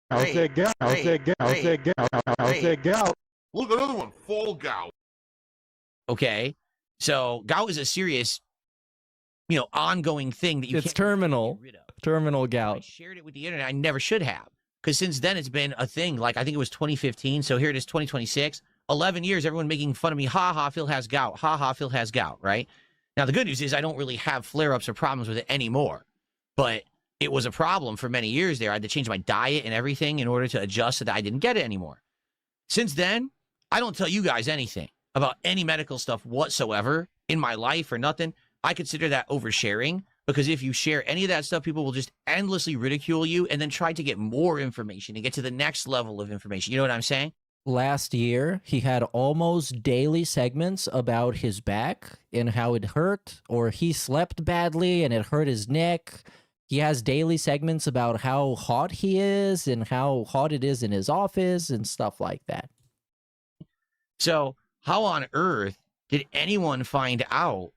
I said gout. I said gout. I said gout. I said gout. Look, another one. Fall gout. Okay, so gout is a serious, ongoing thing that you can't terminal. Get rid of. Terminal gout. I shared it with the internet. I never should have, because since then it's been a thing. Like, I think it was 2015. So here it is, 2026. 11 years, everyone making fun of me. Ha ha, Phil has gout. Ha ha, Phil has gout. Right. Now, the good news is I don't really have flare-ups or problems with it anymore. But it was a problem for many years there. I had to change my diet and everything in order to adjust so that I didn't get it anymore. Since then, I don't tell you guys anything about any medical stuff whatsoever in my life or nothing. I consider that oversharing, because if you share any of that stuff, people will just endlessly ridicule you and then try to get more information and get to the next level of information. You know what I'm saying? Last year, he had almost daily segments about his back and how it hurt, or he slept badly and it hurt his neck. He has daily segments about how hot he is and how hot it is in his office and stuff like that. So how on earth did anyone find out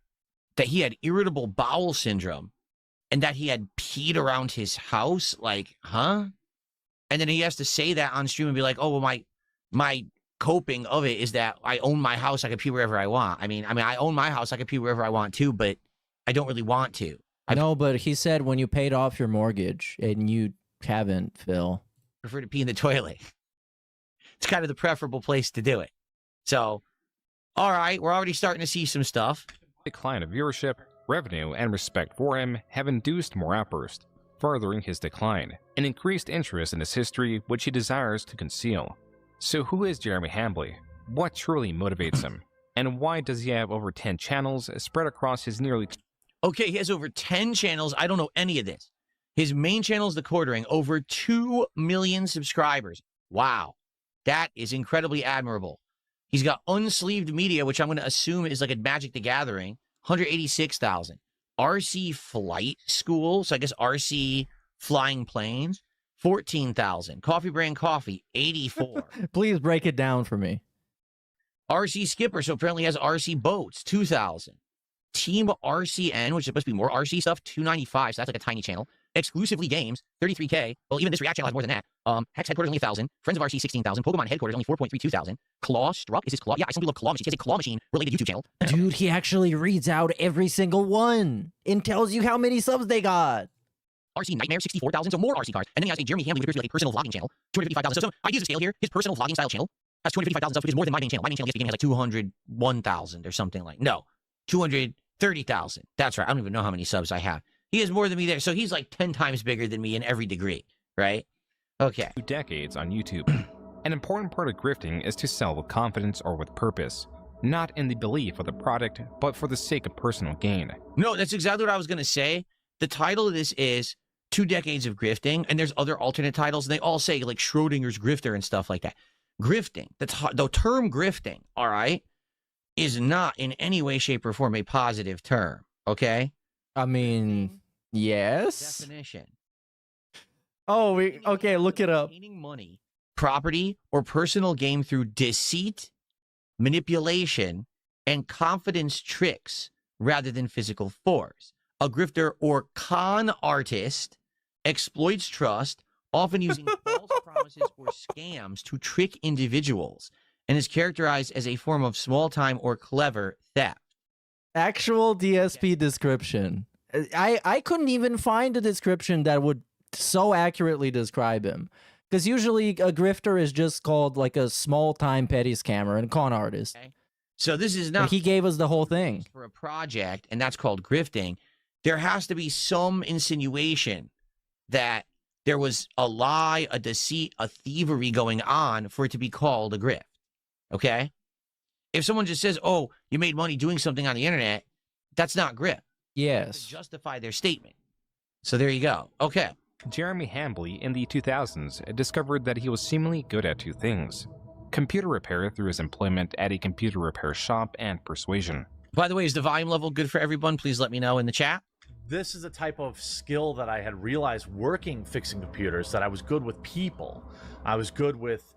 that he had irritable bowel syndrome and that he had peed around his house? Like, huh? And then he has to say that on stream and be like, oh, well, my coping of it is that I own my house. I can pee wherever I want. I mean, I own my house. I can pee wherever I want to, but I don't really want to. No, but he said when you paid off your mortgage, and you haven't, Phil. Prefer to pee in the toilet. It's kind of the preferable place to do it. So, all right, we're already starting to see some stuff. Decline of viewership, revenue, and respect for him have induced more outbursts, furthering his decline, and increased interest in his history, which he desires to conceal. So who is Jeremy Hambley? What truly motivates him? And why does he have over 10 channels spread across his nearly... Okay, he has over 10 channels. I don't know any of this. His main channel is The Quartering, over 2 million subscribers. Wow. That is incredibly admirable. He's got Unsleeved Media, which I'm going to assume is like a Magic the Gathering, 186,000. RC Flight School, so I guess RC Flying Planes, 14,000. Coffee Brand Coffee, 84. Please break it down for me. RC Skipper, so apparently has RC Boats, 2,000. Team RCN, which is supposed to be more RC stuff, 295, so that's like a tiny channel. Exclusively Games, 33K. Well, even this React channel has more than that. Hex Headquarters, only 1,000. Friends of RC, 16,000. Pokemon Headquarters, only 4.32 thousand. Claw Struck, is his Claw? Yeah, some people love Claw Machine. He has a Claw Machine related YouTube channel. Dude, he actually reads out every single one and tells you how many subs they got. RC Nightmare, 64,000, so more RC cars. And then he has a Jeremy Hamley, which appears to be like a personal vlogging channel, 255,000. So I use a scale here. His personal vlogging style channel has 255,000 subs, which is more than my main channel. My main channel yesterday has like 201,000 or something like. No, 230,000. That's right. I don't even know how many subs I have. He has more than me there. So he's like 10 times bigger than me in every degree, right? Okay. 2 decades on YouTube. An important part of grifting is to sell with confidence or with purpose, not in the belief of the product, but for the sake of personal gain. No, that's exactly what I was going to say. The title of this is 2 decades of grifting, and there's other alternate titles, and they all say like Schrodinger's grifter and stuff like that. Grifting, the term grifting, all right, is not in any way, shape, or form a positive term, okay? I mean, yes. Definition. Oh, okay, look it up. Obtaining money, property, or personal gain through deceit, manipulation, and confidence tricks rather than physical force. A grifter or con artist exploits trust, often using false promises or scams to trick individuals, and is characterized as a form of small-time or clever theft. Actual DSP description. I couldn't even find a description that would so accurately describe him. Because usually a grifter is just called like a small-time petty scammer and con artist. Okay. So this is not... And he gave us the whole thing. For a project, and that's called grifting, there has to be some insinuation that there was a lie, a deceit, a thievery going on for it to be called a grift. Okay? If someone just says, oh, you made money doing something on the internet, that's not grift. Yes. To justify their statement. So there you go. Okay. Jeremy Hambley in the 2000s discovered that he was seemingly good at 2 things: computer repair through his employment at a computer repair shop and persuasion. By the way, is the volume level good for everyone? Please let me know in the chat. This is a type of skill that I had realized working fixing computers, that I was good with people. I was good with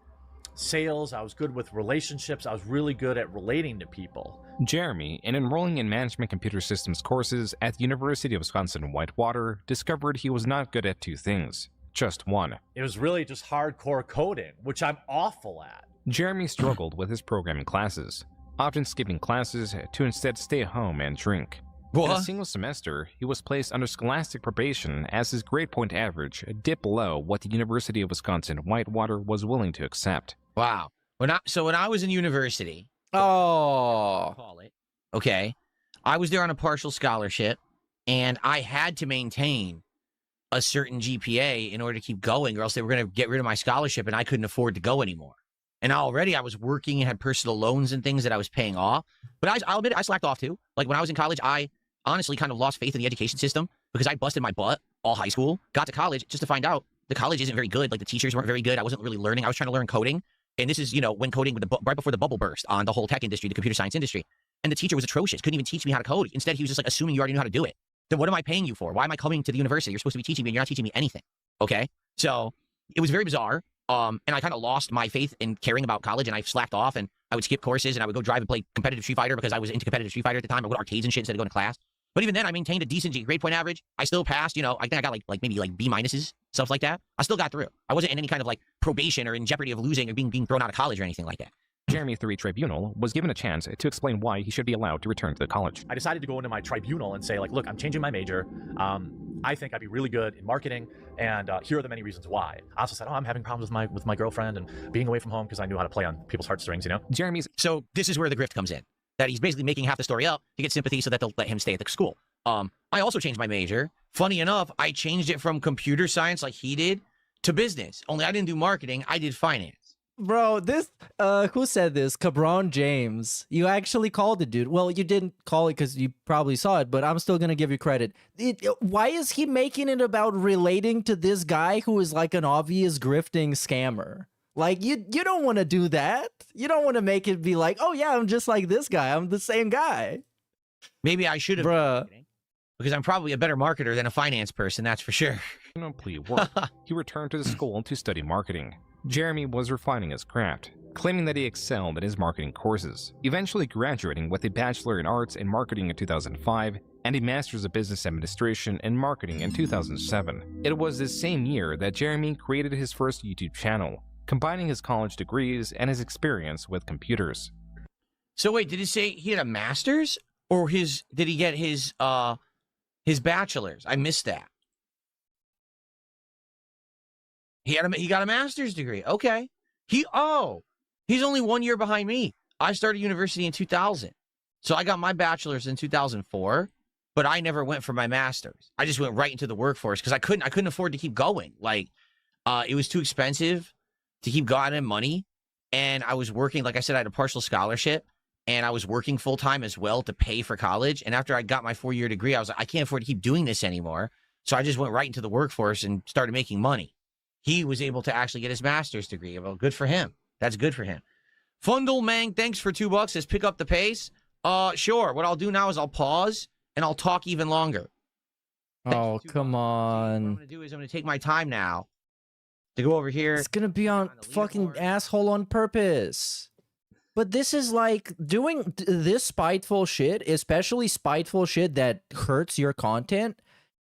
sales. I was good with relationships. I was really good at relating to people. Jeremy, in enrolling in management computer systems courses at the University of Wisconsin-Whitewater, discovered he was not good at 2 things, just one. It was really just hardcore coding, which I'm awful at. Jeremy struggled with his programming classes, often skipping classes to instead stay home and drink. What? In a single semester, he was placed under scholastic probation as his grade point average dipped below what the University of Wisconsin-Whitewater was willing to accept. Wow. When I was in university, oh, okay, I was there on a partial scholarship, and I had to maintain a certain GPA in order to keep going, or else they were going to get rid of my scholarship, and I couldn't afford to go anymore. And already I was working and had personal loans and things that I was paying off. But I'll admit, I slacked off too. Like when I was in college, I honestly kind of lost faith in the education system because I busted my butt all high school, got to college just to find out the college isn't very good. Like the teachers weren't very good. I wasn't really learning. I was trying to learn coding. And this is, you know, when coding, right before the bubble burst on the whole tech industry, the computer science industry. And the teacher was atrocious. Couldn't even teach me how to code. Instead, he was just like assuming you already knew how to do it. Then what am I paying you for? Why am I coming to the university? You're supposed to be teaching me and you're not teaching me anything. Okay. So it was very bizarre. And I kind of lost my faith in caring about college, and I slacked off, and I would skip courses, and I would go drive and play competitive Street Fighter because I was into competitive Street Fighter at the time. I would go to arcades and shit instead of going to class. But even then, I maintained a decent grade point average. I still passed, you know, I think I got like maybe like B minuses, stuff like that. I still got through. I wasn't in any kind of like probation or in jeopardy of losing or being thrown out of college or anything like that. Jeremy, through a tribunal, was given a chance to explain why he should be allowed to return to the college. I decided to go into my tribunal and say, like, look, I'm changing my major. I think I'd be really good in marketing, and here are the many reasons why. I also said, oh, I'm having problems with my girlfriend and being away from home because I knew how to play on people's heartstrings, you know? Jeremy's... So this is where the grift comes in. That he's basically making half the story up to get sympathy so that they'll let him stay at the school. I also changed my major. Funny enough, I changed it from computer science like he did to business. Only I didn't do marketing, I did finance. Bro, this who said this? Cabron James. You actually called it, dude. Well, you didn't call it because you probably saw it, but I'm still gonna give you credit. Why is he making it about relating to this guy who is like an obvious grifting scammer? Like you don't want to do that. You don't want to make it be like, oh yeah, I'm just like this guy. I'm the same guy. Maybe I should have, bruh, because I'm probably a better marketer than a finance person. That's for sure. Plea work. He returned to the school to study marketing. Jeremy was refining his craft, claiming that he excelled in his marketing courses, eventually graduating with a Bachelor in Arts and Marketing in 2005 and a Master's of Business Administration and Marketing in 2007. It was this same year that Jeremy created his first YouTube channel, combining his college degrees and his experience with computers. So wait, did he say he had a master's, or did he get his bachelor's? I missed that. He got a master's degree. Okay. He's only 1 year behind me. I started university in 2000. So I got my bachelor's in 2004, but I never went for my master's. I just went right into the workforce because I couldn't afford to keep going. Like, it was too expensive to keep going in money. And I was working, like I said, I had a partial scholarship, and I was working full time as well to pay for college. And after I got my 4-year degree, I was like, I can't afford to keep doing this anymore. So I just went right into the workforce and started making money. He was able to actually get his master's degree. Well, good for him. That's good for him. Fundle Mang, thanks for $2. Says pick up the pace. Sure. What I'll do now is I'll pause and I'll talk even longer. Oh, come on. What I'm going to do is I'm going to take my time now to go over here. It's going to be on fucking asshole on purpose. But this is like doing this spiteful shit, especially spiteful shit that hurts your content.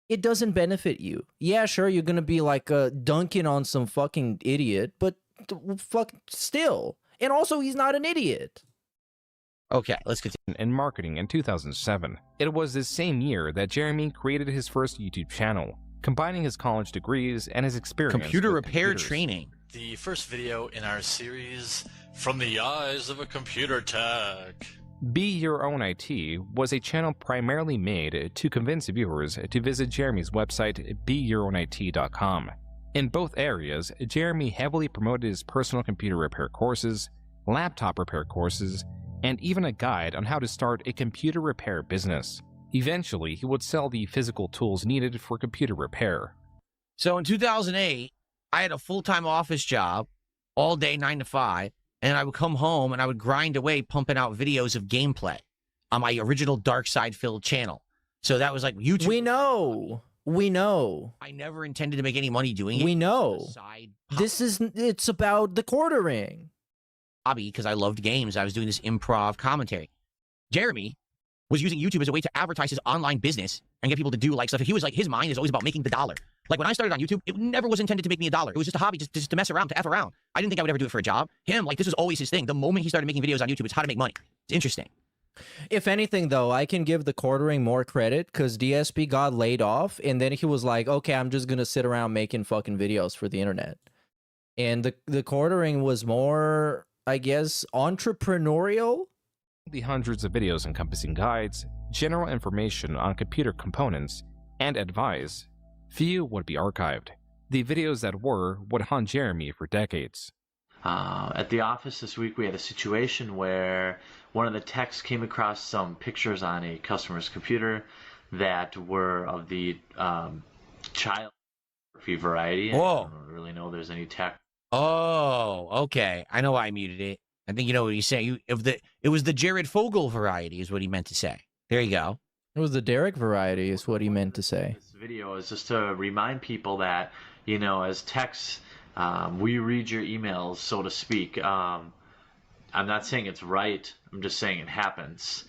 It doesn't benefit you. Yeah, sure, you're gonna be like dunking on some fucking idiot, but fuck still. And also, he's not an idiot. Okay, let's continue. In marketing in 2007. It was this same year that Jeremy created his first YouTube channel, combining his college degrees and his experience Computer with repair computers. training. The first video in our series, From the Eyes of a Computer Tech. Be Your Own IT was a channel primarily made to convince viewers to visit Jeremy's website, BeYourOwnIT.com. In both areas, Jeremy heavily promoted his personal computer repair courses, laptop repair courses, and even a guide on how to start a computer repair business. Eventually, he would sell the physical tools needed for computer repair. So in 2008, I had a full-time office job, all day 9 to 5, and I would come home and I would grind away pumping out videos of gameplay on my original Dark Side Filled channel. So that was like YouTube. We know. We know. I never intended to make any money doing it. We know. It's about the quartering. Hobby, because I loved games. I was doing this improv commentary. Jeremy was using YouTube as a way to advertise his online business and get people to do like stuff. He was like, his mind is always about making the dollar. Like when I started on YouTube, it never was intended to make me a dollar. It was just a hobby, just to mess around, to F around. I didn't think I would ever do it for a job. Him, like this was always his thing. The moment he started making videos on YouTube, it's how to make money. It's interesting. If anything, though, I can give the quartering more credit because DSP got laid off and then he was like, okay, I'm just going to sit around making fucking videos for the internet. And the quartering was more, I guess, entrepreneurial. The hundreds of videos encompassing guides, general information on computer components, and advice, few would be archived. The videos that were would haunt Jeremy for decades. At the office this week, we had a situation where one of the techs came across some pictures on a customer's computer that were of the child pornography variety. Whoa. I don't really know there's any tech. Oh, okay. I know why I muted it. I think you know what he's saying. It was the Jared Fogle variety is what he meant to say. There you go. It was the Derek variety is what he meant to say. This video is just to remind people that, you know, as techs, we read your emails, so to speak. I'm not saying it's right. I'm just saying it happens.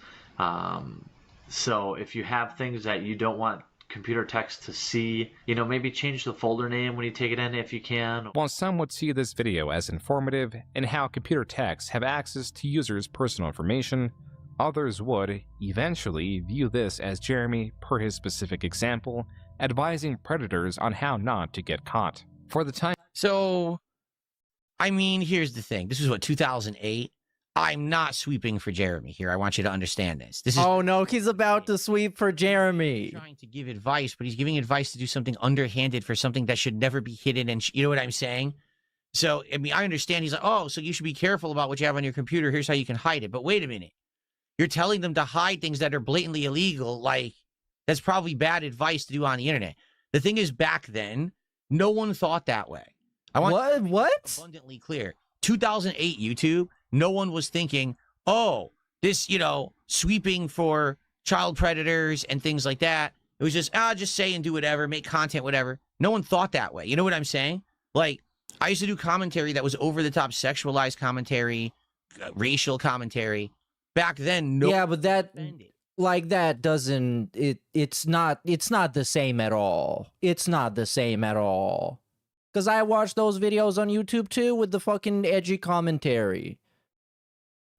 So if you have things that you don't want computer techs to see, you know, maybe change the folder name when you take it in if you can. While some would see this video as informative in how computer techs have access to users' personal information, others would, eventually, view this as Jeremy, per his specific example, advising predators on how not to get caught. For the time. So, I mean, here's the thing. This was what, 2008? I'm not sweeping for Jeremy here. I want you to understand this. This is. Oh no, he's about to sweep for Jeremy. He's trying to give advice, but he's giving advice to do something underhanded for something that should never be hidden. And you know what I'm saying? So, I mean, I understand he's like, oh, so you should be careful about what you have on your computer. Here's how you can hide it. But wait a minute. You're telling them to hide things that are blatantly illegal. Like, that's probably bad advice to do on the internet. The thing is, back then, no one thought that way. I want what? Abundantly clear. 2008 YouTube, no one was thinking, oh, this, you know, sweeping for child predators and things like that. It was just say and do whatever, make content, whatever. No one thought that way. You know what I'm saying? Like, I used to do commentary that was over the top, sexualized commentary, racial commentary. Back then, no. Yeah, but that, like, that doesn't, it's not the same at all. It's not the same at all. Because I watch those videos on YouTube too with the fucking edgy commentary.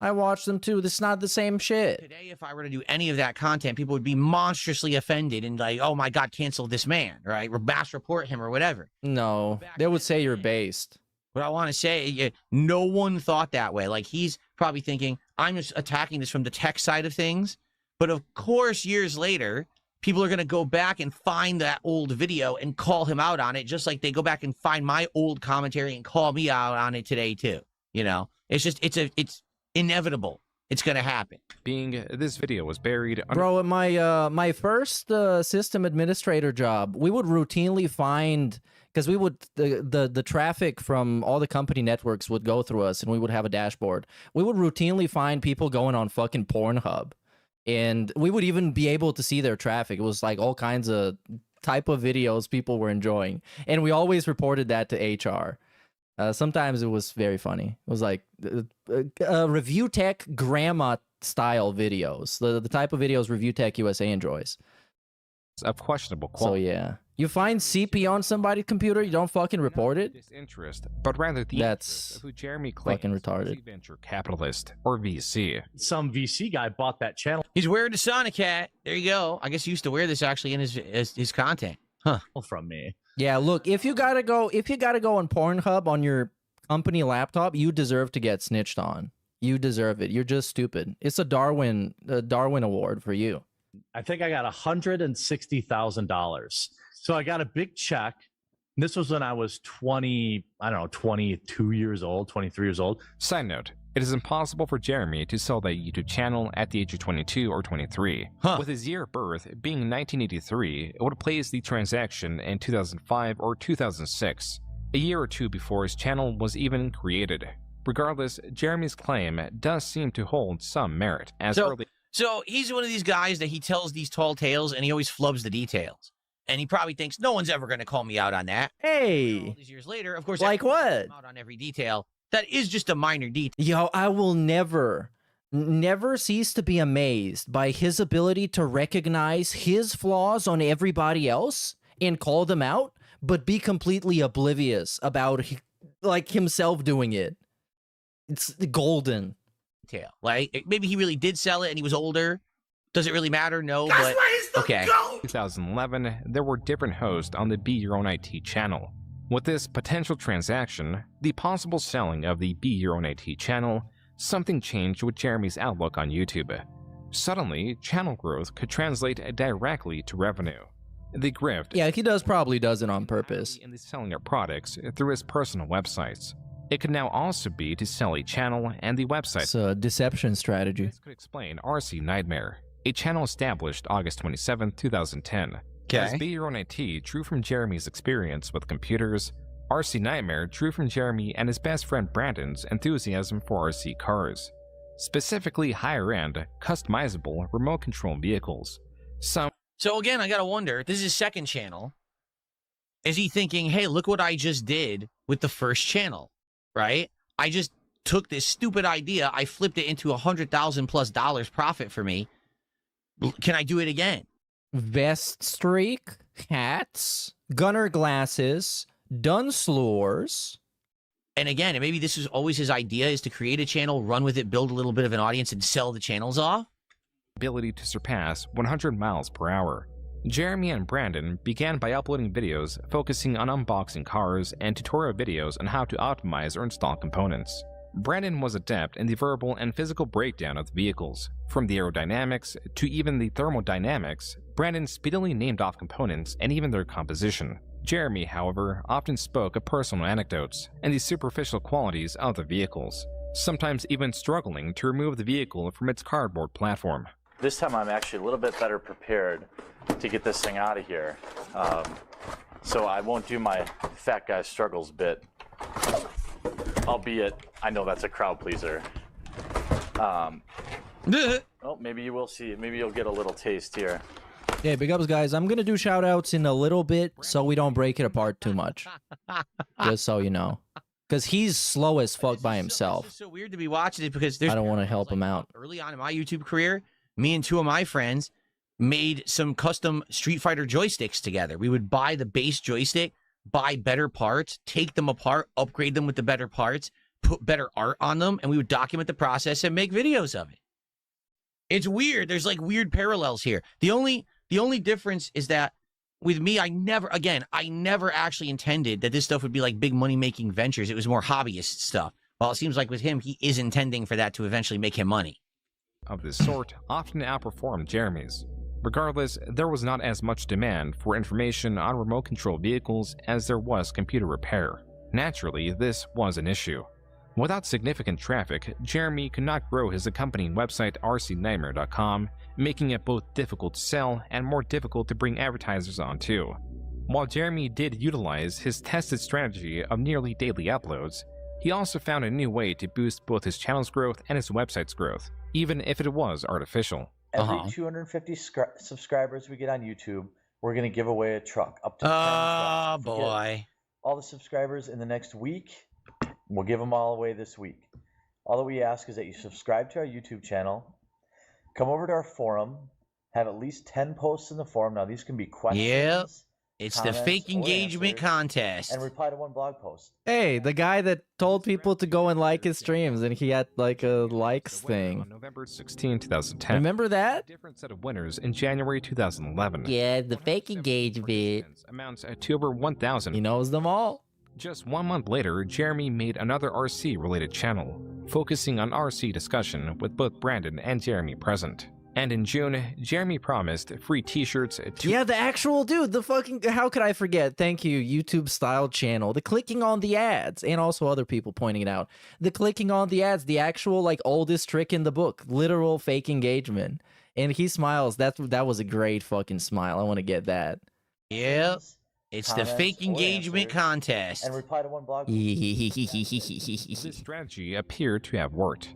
I watch them too. This is not the same shit. Today, if I were to do any of that content, people would be monstrously offended and like, oh my God, cancel this man, right? Or mass report him or whatever. No, they would say you're based. What I want to say, no one thought that way. Like, he's probably thinking, I'm just attacking this from the tech side of things. But of course, years later, people are going to go back and find that old video and call him out on it, just like they go back and find my old commentary and call me out on it today too. You know, it's just, it's inevitable. It's going to happen. Being this video was buried. Bro, at my first system administrator job, we would routinely find, because we would the traffic from all the company networks would go through us, and we would have a dashboard. We would routinely find people going on fucking Pornhub, and we would even be able to see their traffic. It was like all kinds of type of videos people were enjoying, and we always reported that to HR. Sometimes it was very funny. It was like Review Tech grandma style videos, the type of videos Review Tech USA enjoys. Of questionable So quality. yeah, you find CP on somebody's computer, you don't fucking report it. Disinterest, but rather the interest of who Jeremy claims fucking retarded. is a venture capitalist or VC. Some VC guy bought that channel. He's wearing a Sonic hat. There you go. I guess he used to wear this actually in his content. Huh. From me. Yeah, look, if you gotta go on Pornhub on your company laptop, you deserve to get snitched on. You deserve it. You're just stupid. It's a Darwin Award for you. I think I got $160,000. So I got a big check. This was when I was 22 years old, 23 years old. Side note, it is impossible for Jeremy to sell that YouTube channel at the age of 22 or 23. With his year of birth being 1983, it would place the transaction in 2005 or 2006, a year or two before his channel was even created. Regardless, Jeremy's claim does seem to hold some merit, So he's one of these guys that he tells these tall tales and he always flubs the details. And he probably thinks no one's ever going to call me out on that. Hey. All these years later, of course, like what? Out on every detail. That is just a minor detail. Yo, I will never cease to be amazed by his ability to recognize his flaws on everybody else and call them out, but be completely oblivious about like himself doing it. It's golden. Like, maybe he really did sell it and he was older. Does it really matter? No, but okay. 2011, there were different hosts on the Be Your Own IT channel. With this potential transaction, the possible selling of the Be Your Own IT channel, something changed with Jeremy's outlook on YouTube. Suddenly, channel growth could translate directly to revenue. The grift... Yeah, he probably does it on purpose. ...in the selling of products through his personal websites. It could now also be to sell a channel and the website. It's a deception strategy. This could explain RC Nightmare, a channel established August 27, 2010. As Be Your Own IT drew from Jeremy's experience with computers, RC Nightmare drew from Jeremy and his best friend Brandon's enthusiasm for RC cars, specifically higher-end, customizable remote control vehicles. So again, I gotta wonder, this is his second channel. Is he thinking, hey, look what I just did with the first channel, right? I just took this stupid idea, I flipped it into $100,000+ profit for me. Can I do it again? Vest streak, hats, gunner glasses, Dunslores. And again, maybe this is always his idea, is to create a channel, run with it, build a little bit of an audience, and sell the channels off. Ability to surpass 100 miles per hour. Jeremy and Brandon began by uploading videos focusing on unboxing cars and tutorial videos on how to optimize or install components. Brandon was adept in the verbal and physical breakdown of the vehicles. From the aerodynamics to even the thermodynamics, Brandon speedily named off components and even their composition. Jeremy, however, often spoke of personal anecdotes and the superficial qualities of the vehicles, sometimes even struggling to remove the vehicle from its cardboard platform. This time I'm actually a little bit better prepared to get this thing out of here. So I won't do my fat guy struggles bit, albeit I know that's a crowd pleaser. Oh, maybe you will see. Maybe you'll get a little taste here. Yeah, big ups, guys. I'm gonna do shout outs in a little bit so we don't break it apart too much. Just so you know. Because he's slow as fuck by himself. It's so weird to be watching it because there's I don't want to help him out. early on in my YouTube career, me and two of my friends made some custom Street Fighter joysticks together. We would buy the base joystick, buy better parts, take them apart, upgrade them with the better parts, put better art on them, and we would document the process and make videos of it. It's weird. There's like weird parallels here. The only difference is that with me, I never actually intended that this stuff would be like big money-making ventures. It was more hobbyist stuff. Well, it seems like with him, he is intending for that to eventually make him money. Of this sort often outperformed Jeremy's. Regardless, there was not as much demand for information on remote control vehicles as there was computer repair. Naturally, this was an issue. Without significant traffic, Jeremy could not grow his accompanying website rcnightmare.com, making it both difficult to sell and more difficult to bring advertisers on too. While Jeremy did utilize his tested strategy of nearly daily uploads, he also found a new way to boost both his channel's growth and his website's growth, even if it was artificial. Every 250 subscribers we get on YouTube, we're going to give away a truck. Up to 10 trucks. Boy. All the subscribers in the next week, we'll give them all away this week. All that we ask is that you subscribe to our YouTube channel, come over to our forum, have at least 10 posts in the forum. Now, these can be questions. Yep. It's the comments, fake or engagement answers, contest. And reply to one blog post. Hey, the guy that told people to go and like his streams, and he had like a likes thing. On November 16, 2010. Remember that? A different set of winners in January 2011. Yeah, the fake engagement amounts to over 1,000. He knows them all. Just 1 month later, Jeremy made another RC-related channel, focusing on RC discussion with both Brandon and Jeremy present. And in June, Jeremy promised free t-shirts to— Yeah, the actual dude, the fucking, how could I forget? Thank you, YouTube style channel. The clicking on the ads, and also other people pointing it out. The clicking on the ads, the actual like oldest trick in the book, literal fake engagement. And he smiles. That was a great fucking smile. I want to get that. Yep. It's the fake engagement contest. And reply to one blog post. This strategy appeared to have worked.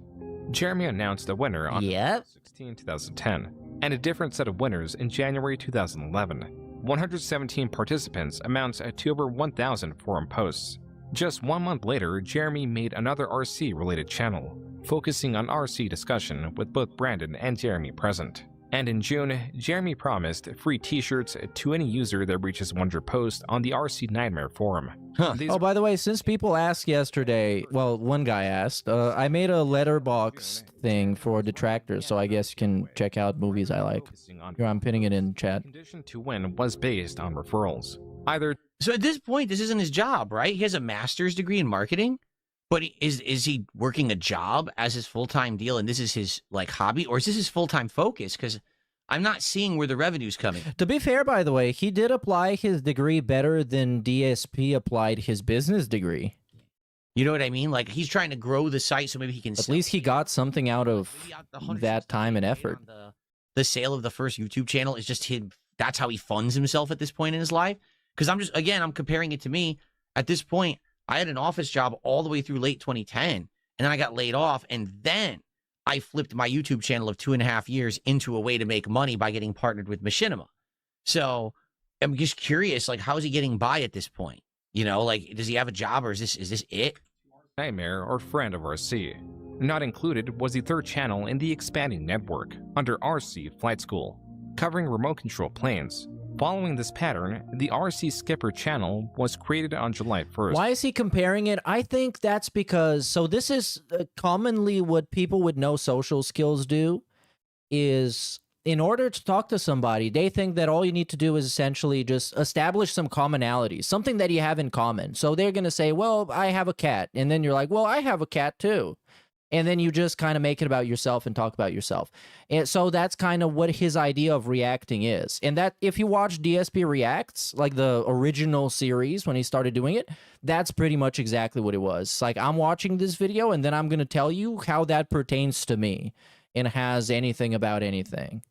Jeremy announced a winner on November 16, 2010, and a different set of winners in January 2011. 117 participants amounts to over 1,000 forum posts. Just 1 month later, Jeremy made another RC-related channel, focusing on RC discussion with both Brandon and Jeremy present. And in June, Jeremy promised free t-shirts to any user that reaches 100 posts on the RC Nightmare forum. Oh, by the way, since people asked yesterday, well, one guy asked, I made a letterbox thing for detractors, so I guess you can check out movies I like. Here, I'm pinning it in chat. Condition to win was based on referrals. So at this point, this isn't his job, right? He has a master's degree in marketing, but is he working a job as his full-time deal, and this is his like hobby, or is this his full-time focus? Because I'm not seeing where the revenue's coming. To be fair, by the way, he did apply his degree better than DSP applied his business degree. You know what I mean? Like, he's trying to grow the site so maybe he can At least he got something out of that time and effort. The sale of the first YouTube channel is just him. That's how he funds himself at this point in his life. Because I'm comparing it to me. At this point, I had an office job all the way through late 2010, and then I got laid off, and then I flipped my YouTube channel of 2.5 years into a way to make money by getting partnered with Machinima. So I'm just curious, like, how is he getting by at this point? You know, like, does he have a job, or is this it? Nightmare or friend of RC. Not included was the third channel in the expanding network under RC Flight School, covering remote control planes. Following this pattern, the RC Skipper channel was created on July 1st. Why is he comparing it? I think that's because, so this is commonly what people with no social skills do, is in order to talk to somebody, they think that all you need to do is essentially just establish some commonalities, something that you have in common. So they're going to say, well, I have a cat. And then you're like, well, I have a cat too. and then you just kind of make it about yourself and talk about yourself. And so that's kind of what his idea of reacting is. And that if you watch DSP Reacts, like the original series when he started doing it, that's pretty much exactly what it was. Like, I'm watching this video and then I'm going to tell you how that pertains to me and has anything about anything.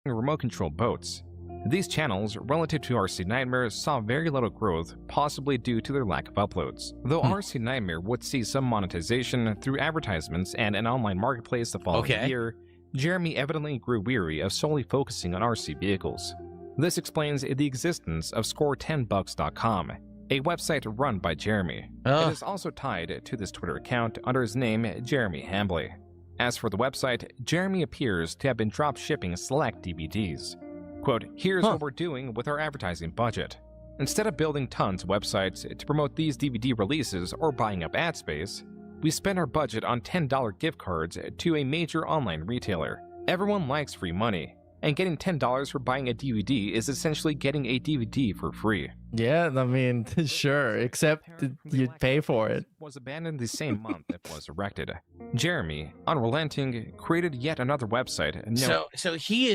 Remote control boats. These channels, relative to RC Nightmare, saw very little growth, possibly due to their lack of uploads. Though RC Nightmare would see some monetization through advertisements and an online marketplace the following year, Jeremy evidently grew weary of solely focusing on RC vehicles. This explains the existence of Score10bucks.com, a website run by Jeremy. It is also tied to this Twitter account under his name, Jeremy Hambley. As for the website, Jeremy appears to have been drop shipping select DVDs. Quote, here's what we're doing with our advertising budget. Instead of building tons of websites to promote these DVD releases or buying up ad space, we spend our budget on $10 gift cards to a major online retailer. Everyone likes free money, and getting $10 for buying a DVD is essentially getting a DVD for free. Yeah, I mean, sure, except you'd pay for it. Was abandoned the same month it was erected. Jeremy, unrelenting, created yet another website. So he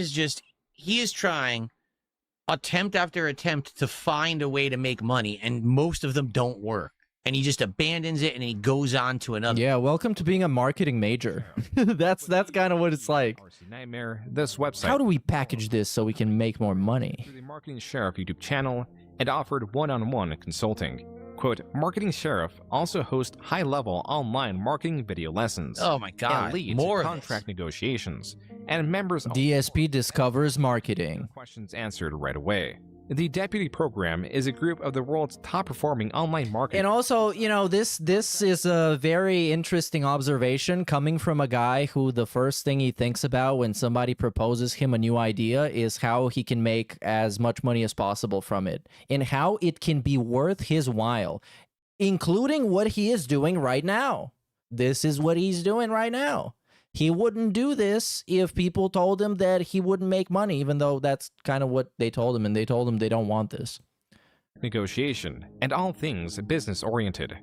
is trying attempt after attempt to find a way to make money, and most of them don't work. And he just abandons it and he goes on to another. Yeah, welcome to being a marketing major. that's kind of what it's like. RC Nightmare, this website. How do we package this so we can make more money? Through the Marketing Sheriff YouTube channel and offered one-on-one consulting. Quote, Marketing Sheriff also hosts high-level online marketing video lessons. Oh my God, and leads more contract negotiations. And members DSP discovers marketing. Questions answered right away. The Deputy Program is a group of the world's top-performing online marketing. And also, you know, this is a very interesting observation coming from a guy who the first thing he thinks about when somebody proposes him a new idea is how he can make as much money as possible from it and how it can be worth his while, including what he is doing right now. This is what he's doing right now. He wouldn't do this if people told him that he wouldn't make money, even though that's kind of what they told him, and they told him they don't want this. Negotiation, and all things business-oriented.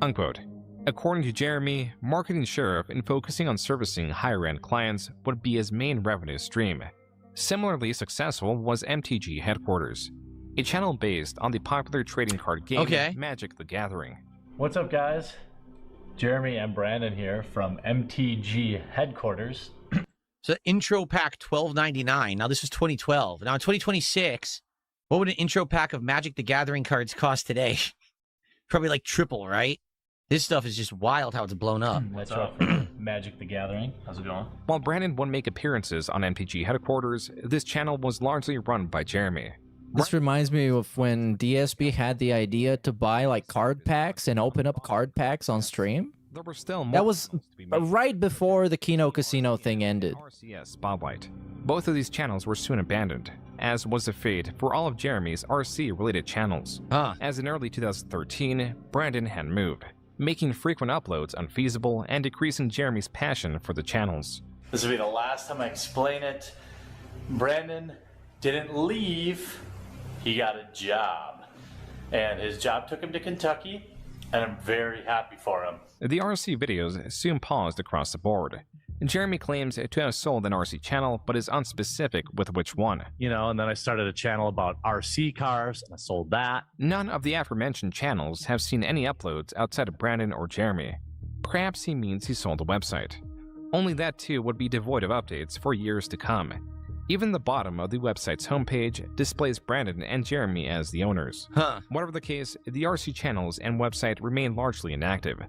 Unquote. According to Jeremy, Marketing Sheriff in focusing on servicing higher-end clients would be his main revenue stream. Similarly successful was MTG Headquarters, a channel based on the popular trading card game Magic the Gathering. What's up, guys? Jeremy and Brandon here from MTG Headquarters. So intro pack $12.99. Now this was 2012. Now in 2026, what would an intro pack of Magic the Gathering cards cost today? Probably like triple, right? This stuff is just wild how it's blown up. What's up, Magic the Gathering? How's it going? While Brandon would make appearances on MTG Headquarters, this channel was largely run by Jeremy. This reminds me of when DSP had the idea to buy like card packs and open up card packs on stream. There were still more. That was right before the Kino Casino thing ended. RCS Spotlight. Both of these channels were soon abandoned, as was the fate for all of Jeremy's RC-related channels. As in early 2013, Brandon had moved, making frequent uploads unfeasible and decreasing Jeremy's passion for the channels. This will be the last time I explain it. Brandon didn't leave. He got a job, and his job took him to Kentucky, and I'm very happy for him. The RC videos soon paused across the board. Jeremy claims to have sold an RC channel, but is unspecific with which one. You know, and then I started a channel about RC cars, and I sold that. None of the aforementioned channels have seen any uploads outside of Brandon or Jeremy. Perhaps he means he sold the website. Only that too would be devoid of updates for years to come. Even the bottom of the website's homepage displays Brandon and Jeremy as the owners. Whatever the case, the RC channels and website remain largely inactive.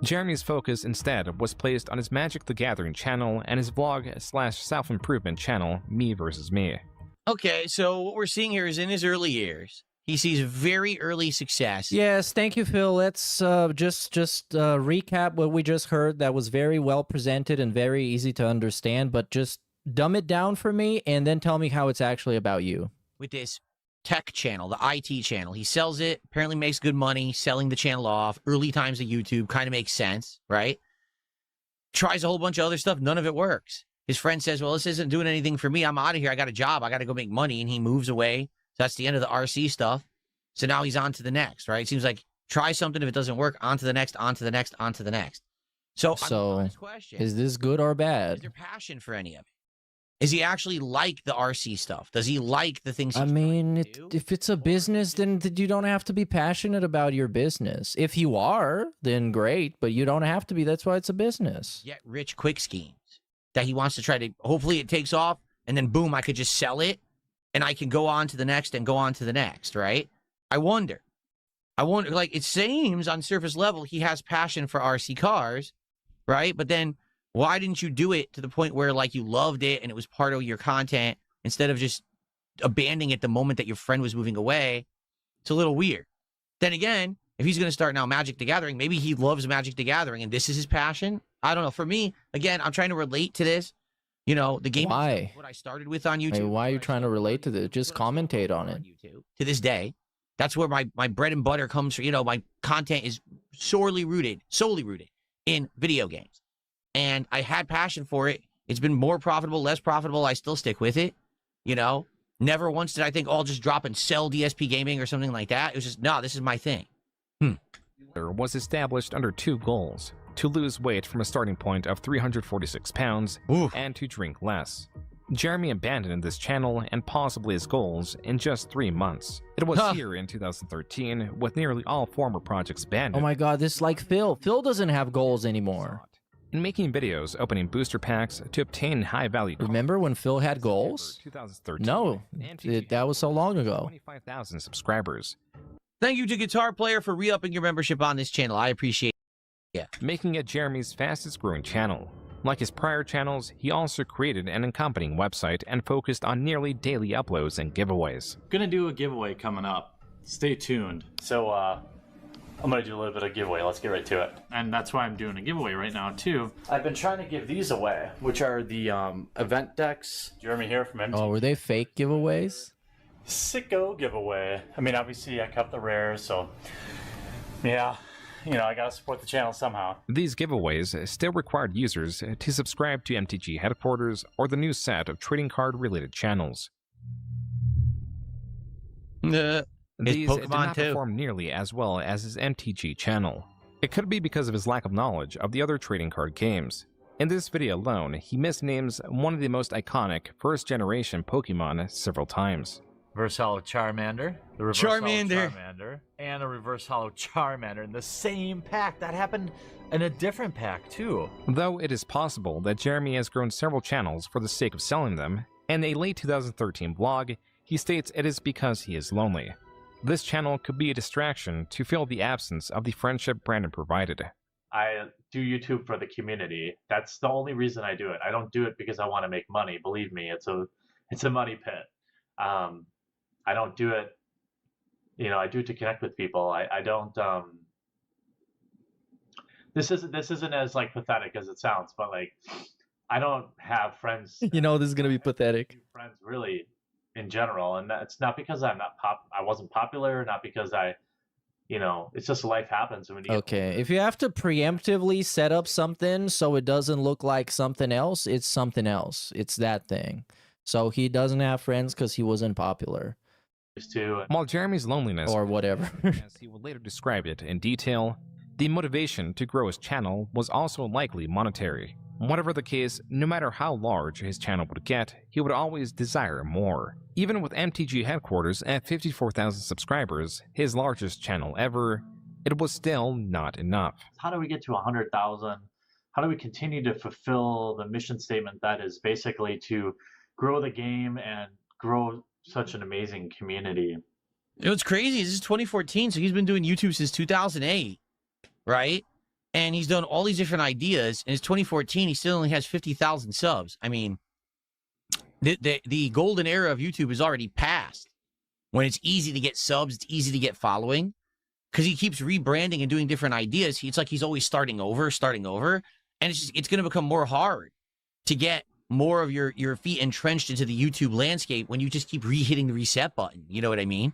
Jeremy's focus instead was placed on his Magic the Gathering channel and his vlog/self-improvement channel, Me vs. Me. Okay, so what we're seeing here is in his early years, he sees very early success. Yes, thank you, Phil. Let's just recap what we just heard. That was very well presented and very easy to understand, but just dumb it down for me and then tell me how it's actually about you. With this tech channel, the IT channel, he sells it, apparently makes good money selling the channel off. Early times of YouTube kind of makes sense, right? Tries a whole bunch of other stuff, none of it works. His friend says, well, this isn't doing anything for me. I'm out of here. I got a job. I got to go make money. And he moves away. So that's the end of the RC stuff. So now he's on to the next, right? It seems like try something. If it doesn't work, on to the next, on to the next, on to the next. So, is this good or bad? Is there passion for any of it? Is he actually like the RC stuff? Does he like the things? I mean, if it's a business, then you don't have to be passionate about your business. If you are, then great, but you don't have to be. That's why it's a business. Get rich quick schemes that he wants to try to. Hopefully, it takes off, and then boom, I could just sell it, and I can go on to the next and go on to the next. Right? I wonder. Like it seems on surface level, he has passion for RC cars, right? But then, why didn't you do it to the point where like you loved it and it was part of your content instead of just abandoning it the moment that your friend was moving away? It's a little weird. Then again, if he's going to start now Magic the Gathering, maybe he loves Magic the Gathering and this is his passion. I don't know. For me, again, I'm trying to relate to this. You know, the game is what I started with on YouTube. I mean, why are you trying to relate to this? Just commentate on it. To this day, that's where my bread and butter comes from. You know, my content is solely rooted in video games. And I had passion for it. It's been more profitable, less profitable. I still stick with it. You know, never once did I think, oh, I'll just drop and sell DSP gaming or something like that. It was just, no, this is my thing. Was established under 2 goals: to lose weight from a starting point of 346 pounds and to drink less. Jeremy abandoned this channel and possibly his goals in just 3 months. It was here in 2013 with nearly all former projects abandoned. Oh my god, this is like Phil. Phil doesn't have goals anymore. In making videos opening booster packs to obtain high-value. Remember when Phil had goals? 2013. No, that was so long ago. 25,000 subscribers. Thank you to Guitar Player for re-upping your membership on this channel. I appreciate it. Yeah. Making it Jeremy's fastest-growing channel. Like his prior channels, he also created an accompanying website and focused on nearly daily uploads and giveaways. Gonna do a giveaway coming up. Stay tuned. So, I'm going to do a little bit of giveaway. Let's get right to it. And that's why I'm doing a giveaway right now, too. I've been trying to give these away, which are the event decks. Jeremy here from MTG. Oh, were they fake giveaways? Sicko giveaway. I mean, obviously, I kept the rares, so yeah, you know, I got to support the channel somehow. These giveaways still required users to subscribe to MTG Headquarters or the new set of trading card-related channels. These did not perform nearly as well as his MTG channel. It could be because of his lack of knowledge of the other trading card games. In this video alone, he misnames one of the most iconic first-generation Pokemon several times. Reverse Hollow Charmander, the Reverse Hollow Charmander, and a Reverse Hollow Charmander in the same pack. That happened in a different pack, too. Though it is possible that Jeremy has grown several channels for the sake of selling them, in a late 2013 vlog, he states it is because he is lonely. This channel could be a distraction to fill the absence of the friendship Brandon provided. I do YouTube for the community. That's the only reason I do it. I don't do it because I want to make money. Believe me, it's a money pit. I don't do it, you know, I do it to connect with people. I don't, this isn't as like pathetic as it sounds, but like, I don't have friends. You know, this is going to be pathetic. Friends really in general. And it's not because I wasn't popular, not because you know, it's just life happens. When you okay, if you have to preemptively set up something so it doesn't look like something else, it's something else. It's that thing. So he doesn't have friends because he wasn't popular. While Jeremy's loneliness, or whatever, as he would later describe it in detail, the motivation to grow his channel was also likely monetary. Whatever the case, no matter how large his channel would get, he would always desire more. Even with MTG Headquarters at 54,000 subscribers, his largest channel ever, it was still not enough. How do we get to 100,000? How do we continue to fulfill the mission statement that is basically to grow the game and grow such an amazing community? You know, it's crazy. This is 2014, so he's been doing YouTube since 2008, right? And he's done all these different ideas. And it's 2014. He still only has 50,000 subs. I mean, the golden era of YouTube is already passed. When it's easy to get subs, it's easy to get following. Because he keeps rebranding and doing different ideas. It's like he's always starting over. And it's going to become more hard to get more of your feet entrenched into the YouTube landscape when you just keep re-hitting the reset button. You know what I mean?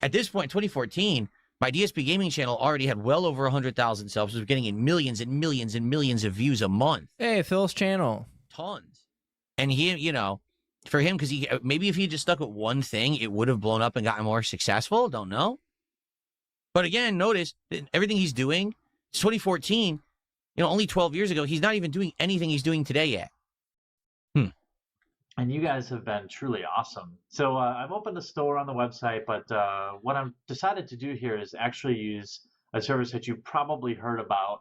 At this point, 2014... my DSP gaming channel already had well over 100,000 subs. It was getting in millions and millions and millions of views a month. Hey, Phil's channel. Tons. And he, you know, for him, because he maybe if he just stuck with one thing, it would have blown up and gotten more successful. Don't know. But again, notice that everything he's doing, it's 2014. You know, only 12 years ago, he's not even doing anything he's doing today yet. And you guys have been truly awesome. So I've opened a store on the website, but what I've decided to do here is actually use a service that you probably heard about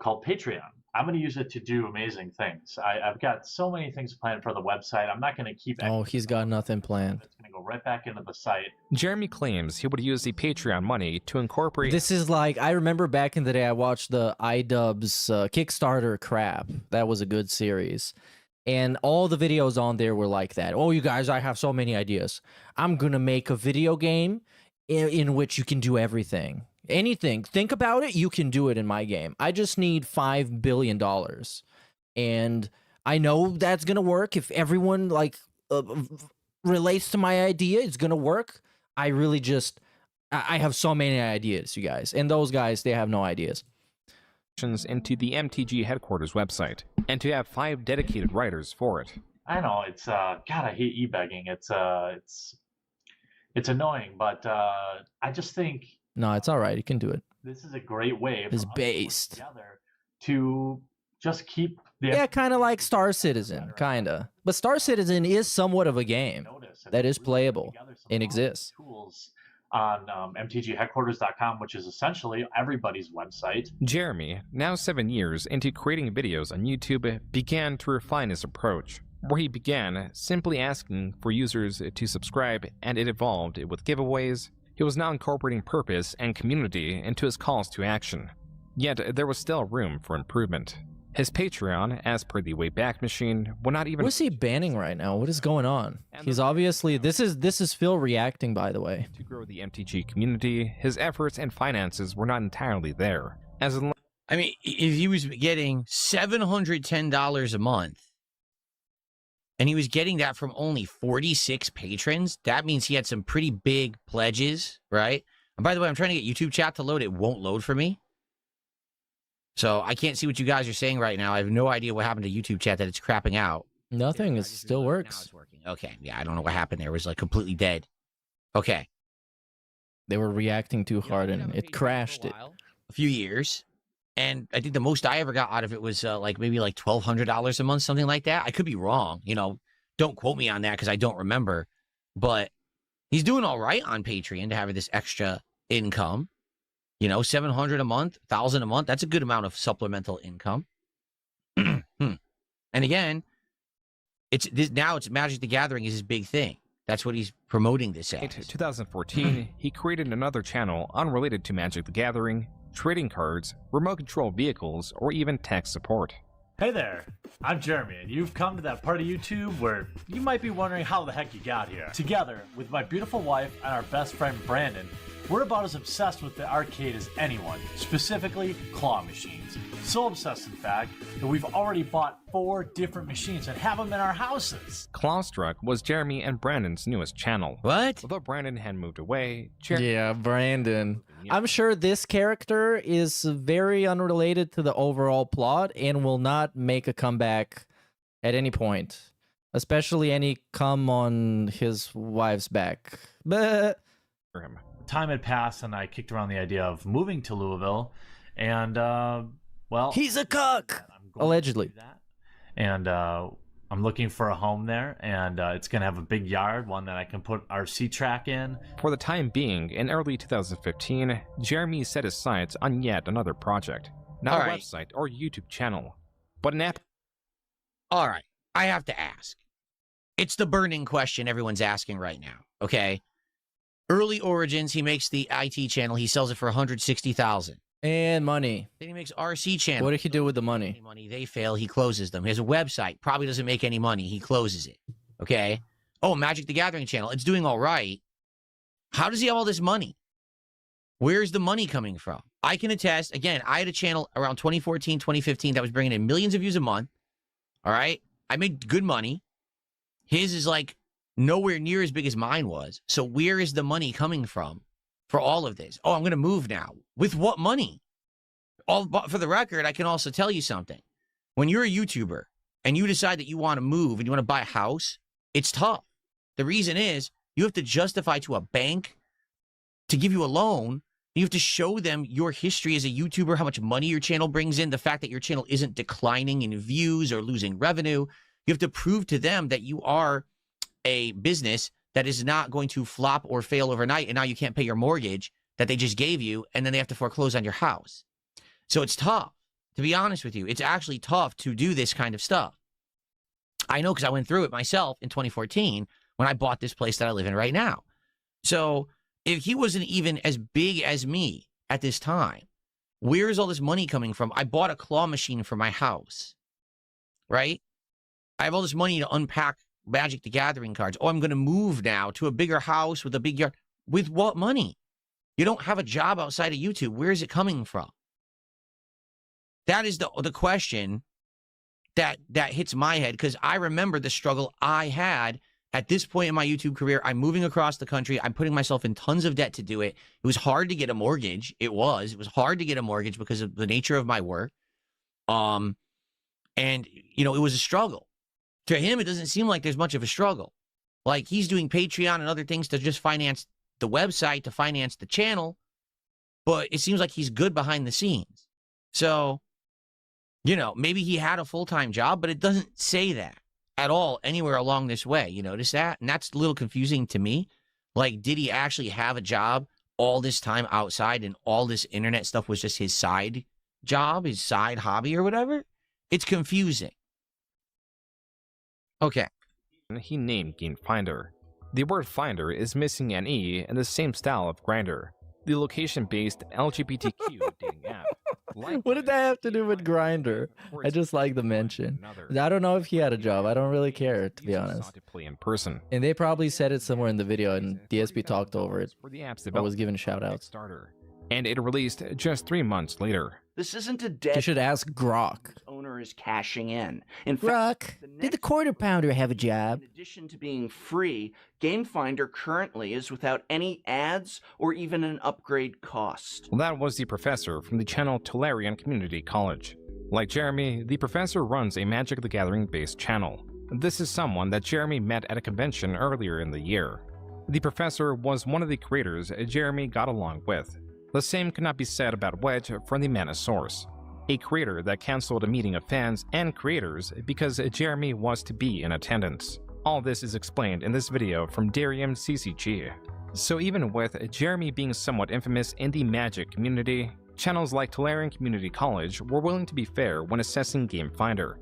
called Patreon. I'm going to use it to do amazing things. I've got so many things planned for the website. I'm not going to keep. Oh, he's got nothing planned. It's going to go right back into the site. Jeremy claims he would use the Patreon money to incorporate. This is like, I remember back in the day, I watched the iDubbbz Kickstarter crap. That was a good series. And all the videos on there were like that. Oh, you guys, I have so many ideas. I'm going to make a video game in which you can do everything. Anything. Think about it. You can do it in my game. I just need $5 billion. And I know that's going to work. If everyone like relates to my idea, it's going to work. I really just, I have so many ideas, you guys. And those guys, they have no ideas. Into the MTG headquarters website, and to have 5 dedicated writers for it. I know it's God, I hate e-begging. It's annoying, but I just think no, it's all right. You can do it. This is a great way for it's us based to work together to just keep the yeah, kind of like Star Citizen, kind of. But Star Citizen is somewhat of a game that is playable and exists. Tools on mtgheadquarters.com, which is essentially everybody's website. Jeremy, now 7 years into creating videos on YouTube, began to refine his approach, where he began simply asking for users to subscribe, and it evolved with giveaways. He was now incorporating purpose and community into his calls to action. Yet there was still room for improvement. His Patreon, as per the Wayback Machine, will not even... What is he banning right now? What is going on? He's obviously... This is Phil reacting, by the way. To grow the MTG community, his efforts and finances were not entirely there. As in... I mean, if he was getting $710 a month, and he was getting that from only 46 patrons, that means he had some pretty big pledges, right? And by the way, I'm trying to get YouTube chat to load. It won't load for me. So I can't see what you guys are saying right now. I have no idea what happened to YouTube chat that it's crapping out. Nothing. It still works. Now it's working. Okay. Yeah, I don't know what happened there. It was like completely dead. Okay. They were reacting too hard and it crashed it. A few years. And I think the most I ever got out of it was like maybe like $1,200 a month, something like that. I could be wrong. You know, don't quote me on that because I don't remember. But he's doing all right on Patreon to have this extra income. You know, $700 a month, $1,000 a month. That's a good amount of supplemental income. And again, now it's Magic the Gathering is his big thing. That's what he's promoting this as. In 2014, he created another channel unrelated to Magic the Gathering, trading cards, remote control vehicles, or even tech support. Hey there, I'm Jeremy, and you've come to that part of YouTube where you might be wondering how the heck you got here. Together, with my beautiful wife and our best friend Brandon, we're about as obsessed with the arcade as anyone, specifically claw machines. So obsessed, in fact, that we've already bought 4 different machines and have them in our houses. Clawstruck was Jeremy and Brandon's newest channel. What? Although Brandon had moved away, yeah, Brandon. I'm sure this character is very unrelated to the overall plot and will not make a comeback at any point. Especially any come on his wife's back. But time had passed and I kicked around the idea of moving to Louisville, and well, he's a cuck, allegedly. And I'm looking for a home there, and it's gonna have a big yard, one that I can put RC track in. For the time being, in early 2015, Jeremy set his sights on yet another project. Not a website or YouTube channel, but an app. All right, I have to ask. It's the burning question everyone's asking right now, okay? Early Origins, he makes the IT channel. He sells it for $160,000. And money. Then he makes RC channel. What did he do with the money? They fail. He closes them. He has a website. Probably doesn't make any money. He closes it. Okay? Oh, Magic the Gathering channel. It's doing all right. How does he have all this money? Where's the money coming from? I can attest. Again, I had a channel around 2014, 2015 that was bringing in millions of views a month. All right? I made good money. His is like nowhere near as big as mine was. So where is the money coming from for all of this? Oh, I'm going to move now. With what money? For the record, I can also tell you something. When you're a YouTuber and you decide that you want to move and you want to buy a house, it's tough. The reason is you have to justify to a bank to give you a loan You have to show them your history as a YouTuber, how much money your channel brings in, the fact that your channel isn't declining in views or losing revenue. You have to prove to them that you are a business that is not going to flop or fail overnight, and now you can't pay your mortgage that they just gave you, and then they have to foreclose on your house. So it's tough, to be honest with you. It's actually tough to do this kind of stuff. I know because I went through it myself in 2014 when I bought this place that I live in right now. So if he wasn't even as big as me at this time, where's all this money coming from? I bought a claw machine for my house, right? I have all this money to unpack Magic the Gathering cards. Oh, I'm going to move now to a bigger house with a big yard. With what money? You don't have a job outside of YouTube. Where is it coming from? That is the question that hits my head, because I remember the struggle I had at this point in my YouTube career. I'm moving across the country. I'm putting myself in tons of debt to do it. It was hard to get a mortgage. It was hard to get a mortgage because of the nature of my work. And, you know, it was a struggle. To him, it doesn't seem like there's much of a struggle. Like, he's doing Patreon and other things to just finance the website, to finance the channel. But it seems like he's good behind the scenes. So, you know, maybe he had a full-time job, but it doesn't say that at all anywhere along this way. You notice that? And that's a little confusing to me. Like, did he actually have a job all this time outside, and all this internet stuff was just his side job, his side hobby or whatever? It's confusing. Okay. He named GameFinder. The word finder is missing an E in the same style of Grindr, the location-based LGBTQ dating app. What did that have to do with Grindr? I just like the mention. I don't know if he had a job. I don't really care, to be honest. To play in person. And they probably said it somewhere in the video, and DSP talked over it. For the app's I was giving shout-outs. And it released just 3 months later. This isn't a debt. You should ask Grok. Owner is cashing in. In Grok, fact, did the quarter pounder have a job? In addition to being free, GameFinder currently is without any ads or even an upgrade cost. Well, that was the professor from the channel Tolarian Community College. Like Jeremy, the professor runs a Magic the Gathering-based channel. This is someone that Jeremy met at a convention earlier in the year. The professor was one of the creators Jeremy got along with. The same could not be said about Wedge from the Manosaurus, a creator that cancelled a meeting of fans and creators because Jeremy was to be in attendance. All this is explained in this video from Darium CCG. So even with Jeremy being somewhat infamous in the Magic community, channels like Tolarian Community College were willing to be fair when assessing GameFinder.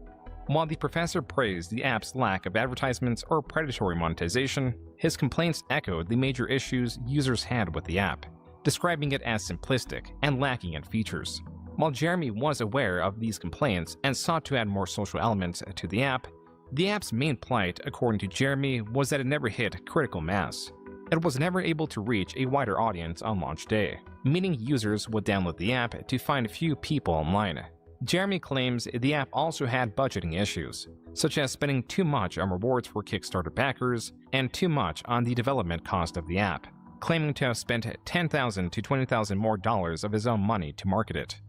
While the professor praised the app's lack of advertisements or predatory monetization, his complaints echoed the major issues users had with the app, describing it as simplistic and lacking in features. While Jeremy was aware of these complaints and sought to add more social elements to the app's main plight, according to Jeremy, was that it never hit critical mass. It was never able to reach a wider audience on launch day, meaning users would download the app to find few people online. Jeremy claims the app also had budgeting issues, such as spending too much on rewards for Kickstarter backers and too much on the development cost of the app, claiming to have spent $10,000 to $20,000 more of his own money to market it.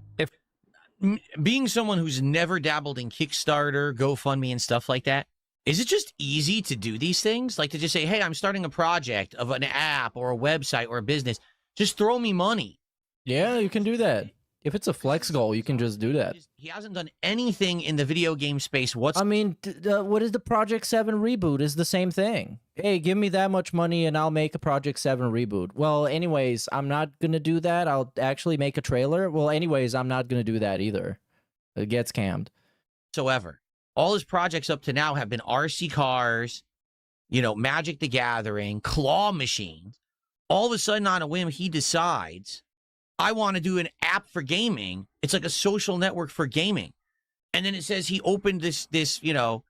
Being someone who's never dabbled in Kickstarter, GoFundMe, and stuff like that, is it just easy to do these things? Like to just say, hey, I'm starting a project of an app or a website or a business. Just throw me money. Yeah, you can do that. If it's a flex goal, you can just do that. He hasn't done anything in the video game space whatsoever. I mean, what is the Project 7 reboot? Is the same thing. Hey, give me that much money and I'll make a Project 7 reboot. Well, anyways, I'm not going to do that. I'll actually make a trailer. Well, anyways, I'm not going to do that either. It gets scammed. Whatsoever. All his projects up to now have been RC cars, you know, Magic the Gathering, claw machines. All of a sudden, on a whim, he decides, I want to do an app for gaming. It's like a social network for gaming. And then it says he opened this you know,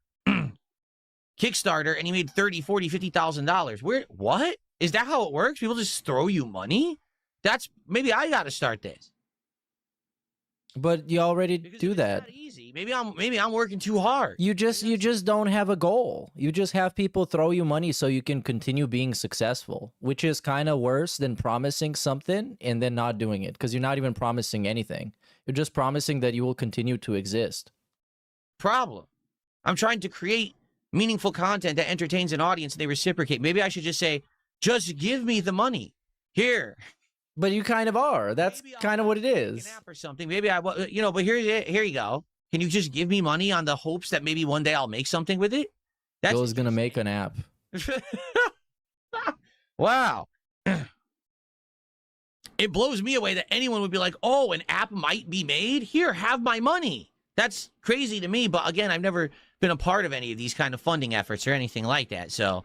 Kickstarter and he made $30,000, $40,000, $50,000. What? Is that how it works? People just throw you money? Maybe I got to start this. But you already do that. Not easy. Maybe I'm working too hard. You just don't have a goal. You just have people throw you money so you can continue being successful, which is kind of worse than promising something and then not doing it, because you're not even promising anything. You're just promising that you will continue to exist. Problem. I'm trying to create meaningful content that entertains an audience and they reciprocate. Maybe I should just say, just give me the money. Here. But you kind of are. That's kind of what it is. Or something. Maybe I, but here you go. Can you just give me money on the hopes that maybe one day I'll make something with it? Joe's gonna make an app. Wow. It blows me away that anyone would be like, oh, an app might be made? Here, have my money. That's crazy to me. But again, I've never been a part of any of these kind of funding efforts or anything like that. So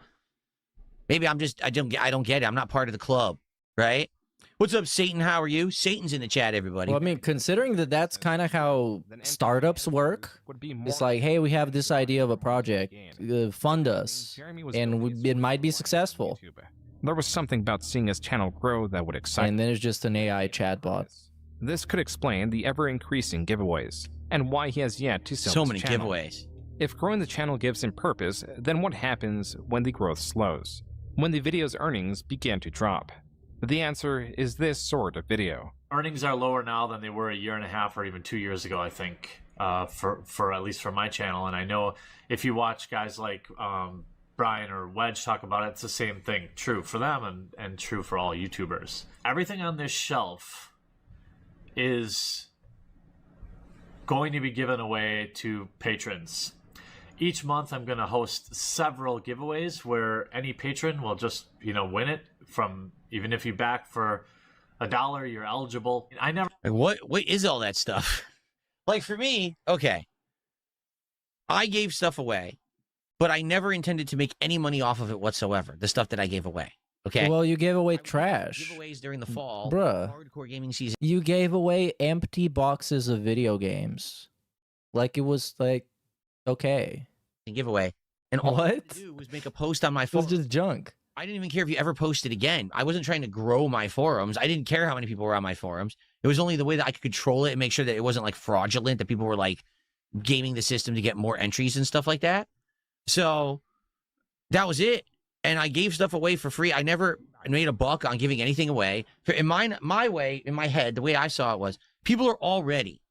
maybe I don't get it. I'm not part of the club, right? What's up, Satan? How are you? Satan's in the chat, everybody. Well, I mean, considering that that's kind of how startups work, it's like, hey, we have this idea of a project, fund us, and it might be successful. There was something about seeing his channel grow that would excite. And then it's just an AI chatbot. This could explain the ever-increasing giveaways, and why he has yet to sell so his many channel. giveaways. If growing the channel gives him purpose, then what happens when the growth slows? When the video's earnings begin to drop? The answer is this sort of video. Earnings are lower now than they were a year and a half or even 2 years ago, I think, for at least for my channel. And I know if you watch guys like Brian or Wedge talk about it, it's the same thing. True for them and true for all YouTubers. Everything on this shelf is going to be given away to patrons. Each month I'm going to host several giveaways where any patron will just, win it from, even if you back for $1, you're eligible. I never... What is all that stuff? Like for me, okay, I gave stuff away, but I never intended to make any money off of it whatsoever, the stuff that I gave away. Okay. Well, you gave away trash. Giveaways during the fall. Bruh. Hardcore gaming season. You gave away empty boxes of video games. Like it was like, okay. Giveaway. And all I had to do was make a post on my phone. It was just junk. I didn't even care if you ever posted again. I wasn't trying to grow my forums. I didn't care how many people were on my forums. It was only the way that I could control it and make sure that it wasn't like fraudulent, that people were like gaming the system to get more entries and stuff like that. So that was it. And I gave stuff away for free. I never made a buck on giving anything away. In my way, in my head, the way I saw it was, people are already,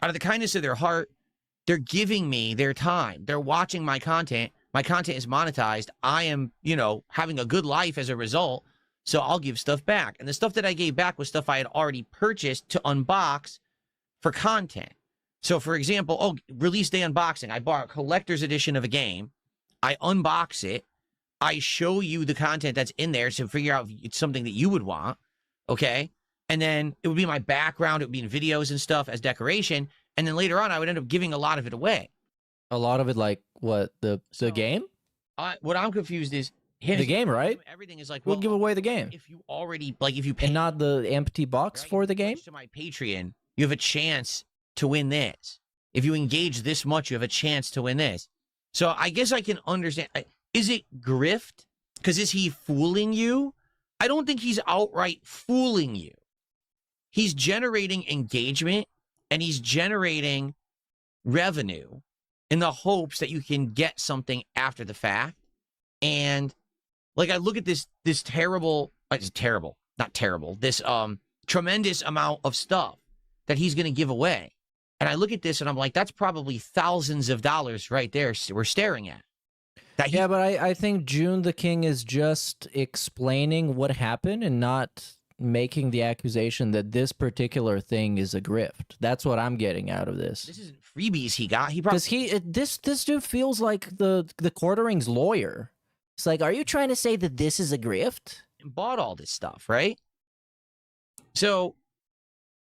out of the kindness of their heart, they're giving me their time. They're watching my content. My content is monetized. I am, having a good life as a result. So I'll give stuff back. And the stuff that I gave back was stuff I had already purchased to unbox for content. So for example, release day unboxing. I bought a collector's edition of a game. I unbox it. I show you the content that's in there to figure out if it's something that you would want. Okay. And then it would be my background. It would be in videos and stuff as decoration. And then later on, I would end up giving a lot of it away. A lot of it, like what, the game? What I'm confused is the game, right? Everything is like, we'll give away the game. If you already if you pay, and not the empty box for the game. To my Patreon, you have a chance to win this. If you engage this much, you have a chance to win this. So I guess I can understand. Is it grift? Because is he fooling you? I don't think he's outright fooling you. He's generating engagement and he's generating revenue in the hopes that you can get something after the fact. And like, I look at this terrible, it's terrible, not terrible, this tremendous amount of stuff that he's going to give away. And I look at this and I'm like, that's probably thousands of dollars right there we're staring at. Yeah, but I think June the King is just explaining what happened and not making the accusation that this particular thing is a grift. That's what I'm getting out of this. This isn't freebies he got. He probably this dude feels like the Quartering's lawyer. It's like, are you trying to say that this is a grift? Bought all this stuff, right? So,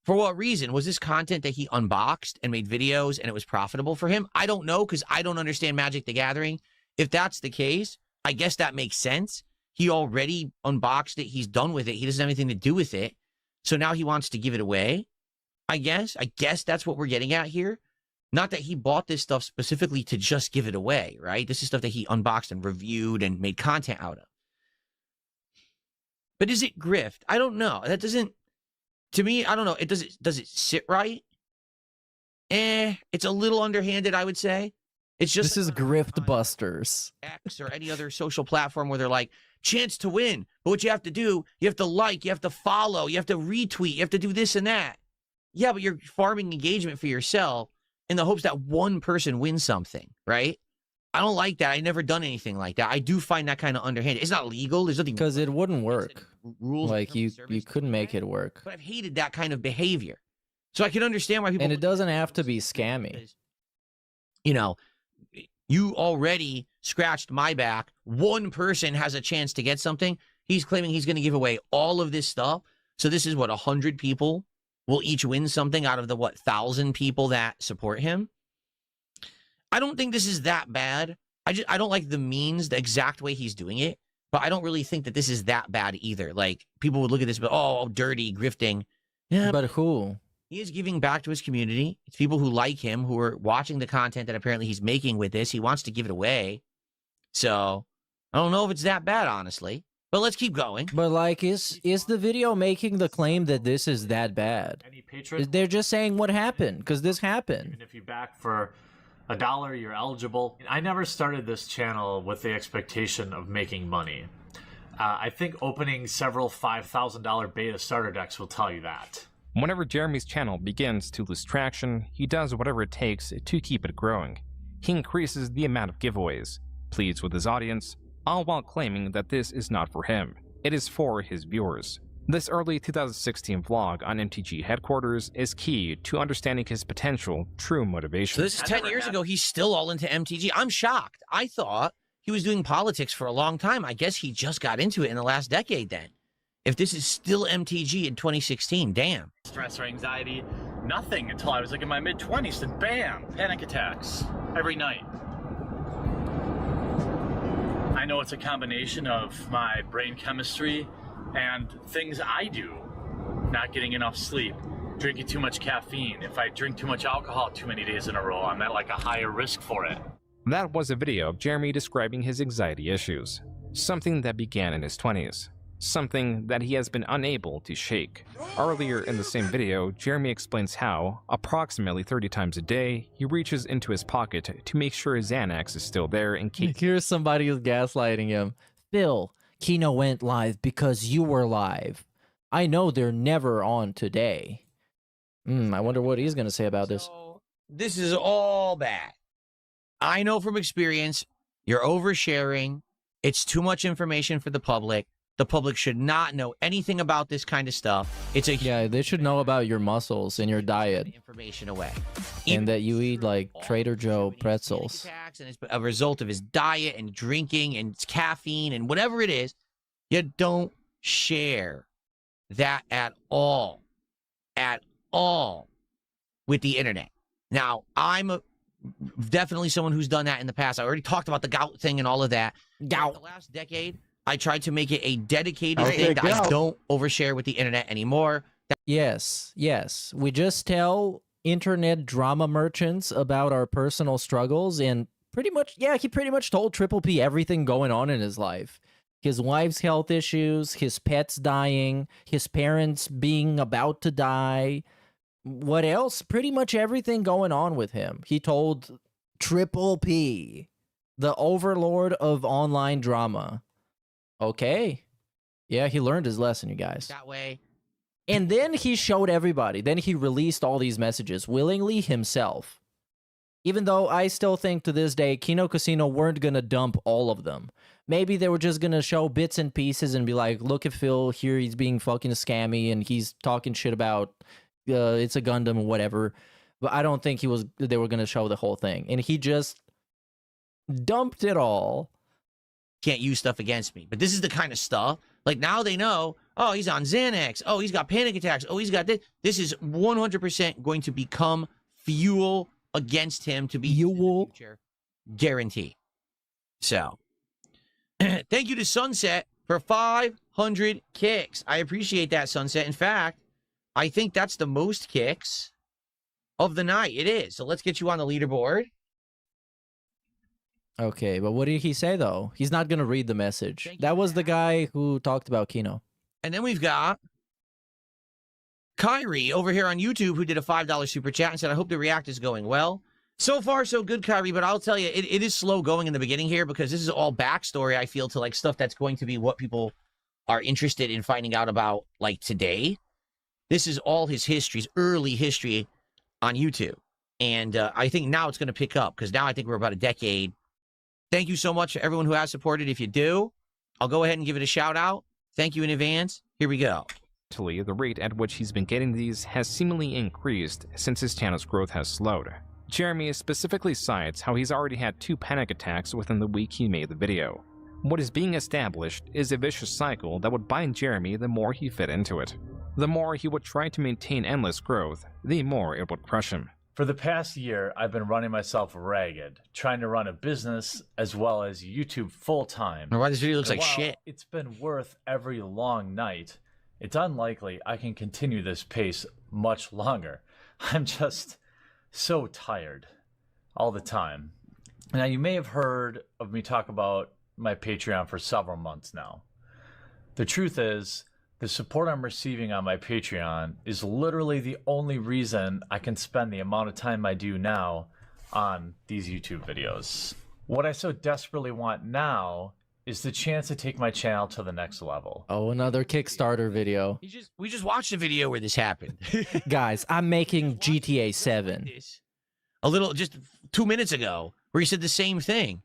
for what reason? Was this content that he unboxed and made videos and it was profitable for him? I don't know, because I don't understand Magic the Gathering. If that's the case, I guess that makes sense. He already unboxed it. He's done with it. He doesn't have anything to do with it. So now he wants to give it away, I guess. I guess that's what we're getting at here. Not that he bought this stuff specifically to just give it away, right? This is stuff that he unboxed and reviewed and made content out of. But is it grift? I don't know. That doesn't, to me, I don't know. Does it sit right? It's a little underhanded, I would say. It's just this is Grift Busters. X or any other social platform where they're like, chance to win. But what you have to do, you have to like, you have to follow, you have to retweet, you have to do this and that. Yeah, but you're farming engagement for yourself in the hopes that one person wins something, right? I don't like that. I've never done anything like that. I do find that kind of underhanded. It's not legal. There's nothing because it wouldn't work. Rules like you couldn't make it work. But I've hated that kind of behavior. So I can understand why people. And it doesn't have to be scammy. You know, you already scratched my back. One person has a chance to get something. He's claiming he's going to give away all of this stuff. So this is what 100 people will each win something out of the 1,000 people that support him. I don't think this is that bad. I don't like the means, the exact way he's doing it, but I don't really think that this is that bad either. Like, people would look at this, but oh, dirty, grifting. Yeah, but who? He is giving back to his community. It's people who like him, who are watching the content that apparently he's making with this. He wants to give it away. So, I don't know if it's that bad, honestly. But let's keep going. But, like, is the video making the claim that this is that bad? Any patron? They're just saying what happened, because this happened. Even if you back for $1, you're eligible. I never started this channel with the expectation of making money. I think opening several $5,000 beta starter decks will tell you that. Whenever Jeremy's channel begins to lose traction, he does whatever it takes to keep it growing. He increases the amount of giveaways, pleads with his audience, all while claiming that this is not for him. It is for his viewers. This early 2016 vlog on MTG headquarters is key to understanding his potential true motivation. So this is 10 years ago. He's still all into MTG. I'm shocked. I thought he was doing politics for a long time. I guess he just got into it in the last decade then. If this is still MTG in 2016, damn. Stress or anxiety, nothing until I was like in my mid-20s, and bam, panic attacks every night. I know it's a combination of my brain chemistry and things I do, not getting enough sleep, drinking too much caffeine. If I drink too much alcohol too many days in a row, I'm at like a higher risk for it. That was a video of Jeremy describing his anxiety issues, something that began in his 20s, something that he has been unable to shake. Earlier in the same video, Jeremy explains how, approximately 30 times a day, he reaches into his pocket to make sure his Xanax is still there in case. Here's somebody who's gaslighting him. Phil, Kino went live because you were live. I know they're never on today. I wonder what he's going to say about this. This is all bad. I know from experience, you're oversharing. It's too much information for the public. The public should not know anything about this kind of stuff. Yeah, they should know about your muscles and your diet. Information away. And that you eat like Trader Joe pretzels. And it's a result of his diet and drinking and caffeine and whatever it is. You don't share that at all with the internet. Now, I'm definitely someone who's done that in the past. I already talked about the gout thing and all of that. Gout. The last decade, I tried to make it a dedicated thing that I don't overshare with the internet anymore. Yes. We just tell internet drama merchants about our personal struggles, and pretty much, he pretty much told Triple P everything going on in his life. His wife's health issues, his pets dying, his parents being about to die. What else? Pretty much everything going on with him. He told Triple P, the overlord of online drama. Okay. Yeah, he learned his lesson, you guys. That way. And then he showed everybody. Then he released all these messages willingly himself. Even though I still think to this day, Kino Casino weren't going to dump all of them. Maybe they were just going to show bits and pieces and be like, look at Phil here. He's being fucking scammy and he's talking shit about it's a Gundam or whatever. But I don't think they were going to show the whole thing. And he just dumped it all. Can't use stuff against me. But this is the kind of stuff, like now they know, oh, he's on Xanax. Oh, he's got panic attacks. Oh, he's got this. This is 100% going to become fuel against him to be used in the future. Guarantee. So, thank you to Sunset for 500 kicks. I appreciate that, Sunset. In fact, I think that's the most kicks of the night. It is. So let's get you on the leaderboard. Okay, but what did he say, though? He's not going to read the message. That was the guy who talked about Kino. And then we've got Kyrie over here on YouTube who did a $5 super chat and said, I hope the react is going well. So far, so good, Kyrie, but I'll tell you, it is slow going in the beginning here because this is all backstory, I feel, to like stuff that's going to be what people are interested in finding out about like today. This is all his history, his early history on YouTube. And I think now it's going to pick up because now I think we're about a decade Thank you so much to everyone who has supported. If you do, I'll go ahead and give it a shout out. Thank you in advance. Here we go. The rate at which he's been getting these has seemingly increased since his channel's growth has slowed. Jeremy specifically cites how he's already had 2 panic attacks within the week he made the video. What is being established is a vicious cycle that would bind Jeremy the more he fit into it. The more he would try to maintain endless growth, the more it would crush him. For the past year, I've been running myself ragged, trying to run a business as well as YouTube full-time. Why this video looks And like while shit. It's been worth every long night. It's unlikely I can continue this pace much longer. I'm just so tired all the time. Now, you may have heard of me talk about my Patreon for several months now. The truth is, the support I'm receiving on my Patreon is literally the only reason I can spend the amount of time I do now on these YouTube videos. What I so desperately want now is the chance to take my channel to the next level. Oh, another Kickstarter video. We just watched a video where this happened. Guys, I'm making GTA 7. A little, just 2 minutes ago, where he said the same thing.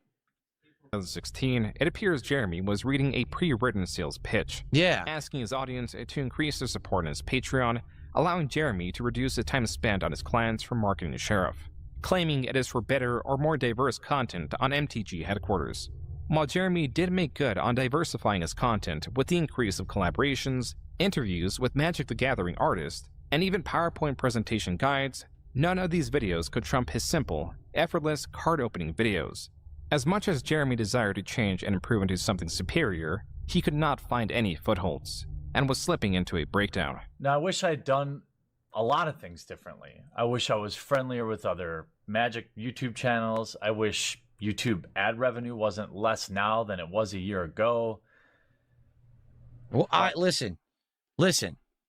2016, it appears Jeremy was reading a pre-written sales pitch. Yeah. Asking his audience to increase their support on his Patreon, allowing Jeremy to reduce the time spent on his clients for marketing the sheriff, claiming it is for better or more diverse content on MTG headquarters. While Jeremy did make good on diversifying his content with the increase of collaborations, interviews with Magic the Gathering artists, and even PowerPoint presentation guides, none of these videos could trump his simple, effortless card opening videos. As much as Jeremy desired to change and improve into something superior, he could not find any footholds, and was slipping into a breakdown. Now, I wish I'd done a lot of things differently. I wish I was friendlier with other Magic YouTube channels. I wish YouTube ad revenue wasn't less now than it was a year ago. Well, listen.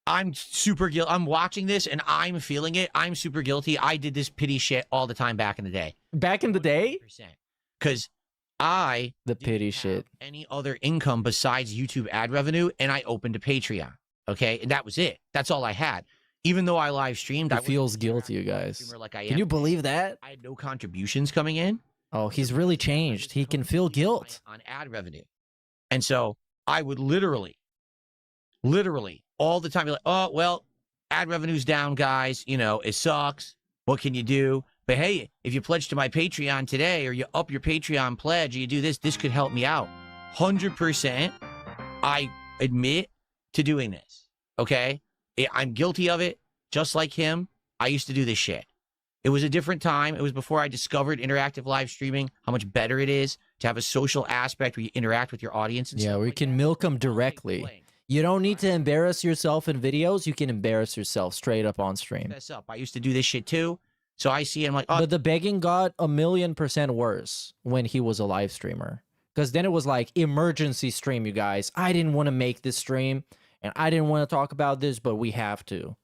I'm super guilty. I'm watching this and I'm feeling it. I'm super guilty. I did this pity shit all the time back in the day. Back in the day? Because I the pity shit. Any other income besides YouTube ad revenue, and I opened a Patreon. Okay, and that was it. That's all I had. Even though I live streamed, He feels guilty, you guys. like I Can am. you believe that? I had no contributions coming in. Oh, he's really changed. He can feel guilt on ad revenue, and so I would literally all the time be like, "Oh well, ad revenue's down, guys. You know it sucks. What can you do?" But hey, if you pledge to my Patreon today, or you up your Patreon pledge, or you do this could help me out. 100%, I admit to doing this. Okay, I'm guilty of it, just like him. I used to do this shit. It was a different time. It was before I discovered interactive live streaming, how much better it is to have a social aspect where you interact with your audience. And yeah, stuff we like can milk them directly. You don't need to embarrass yourself in videos. You can embarrass yourself straight up on stream. Mess up. I used to do this shit too. So I see, I'm like, oh. But the begging got 1,000,000% worse when he was a live streamer. Because then it was like, emergency stream, you guys. I didn't want to make this stream, and I didn't want to talk about this, but we have to.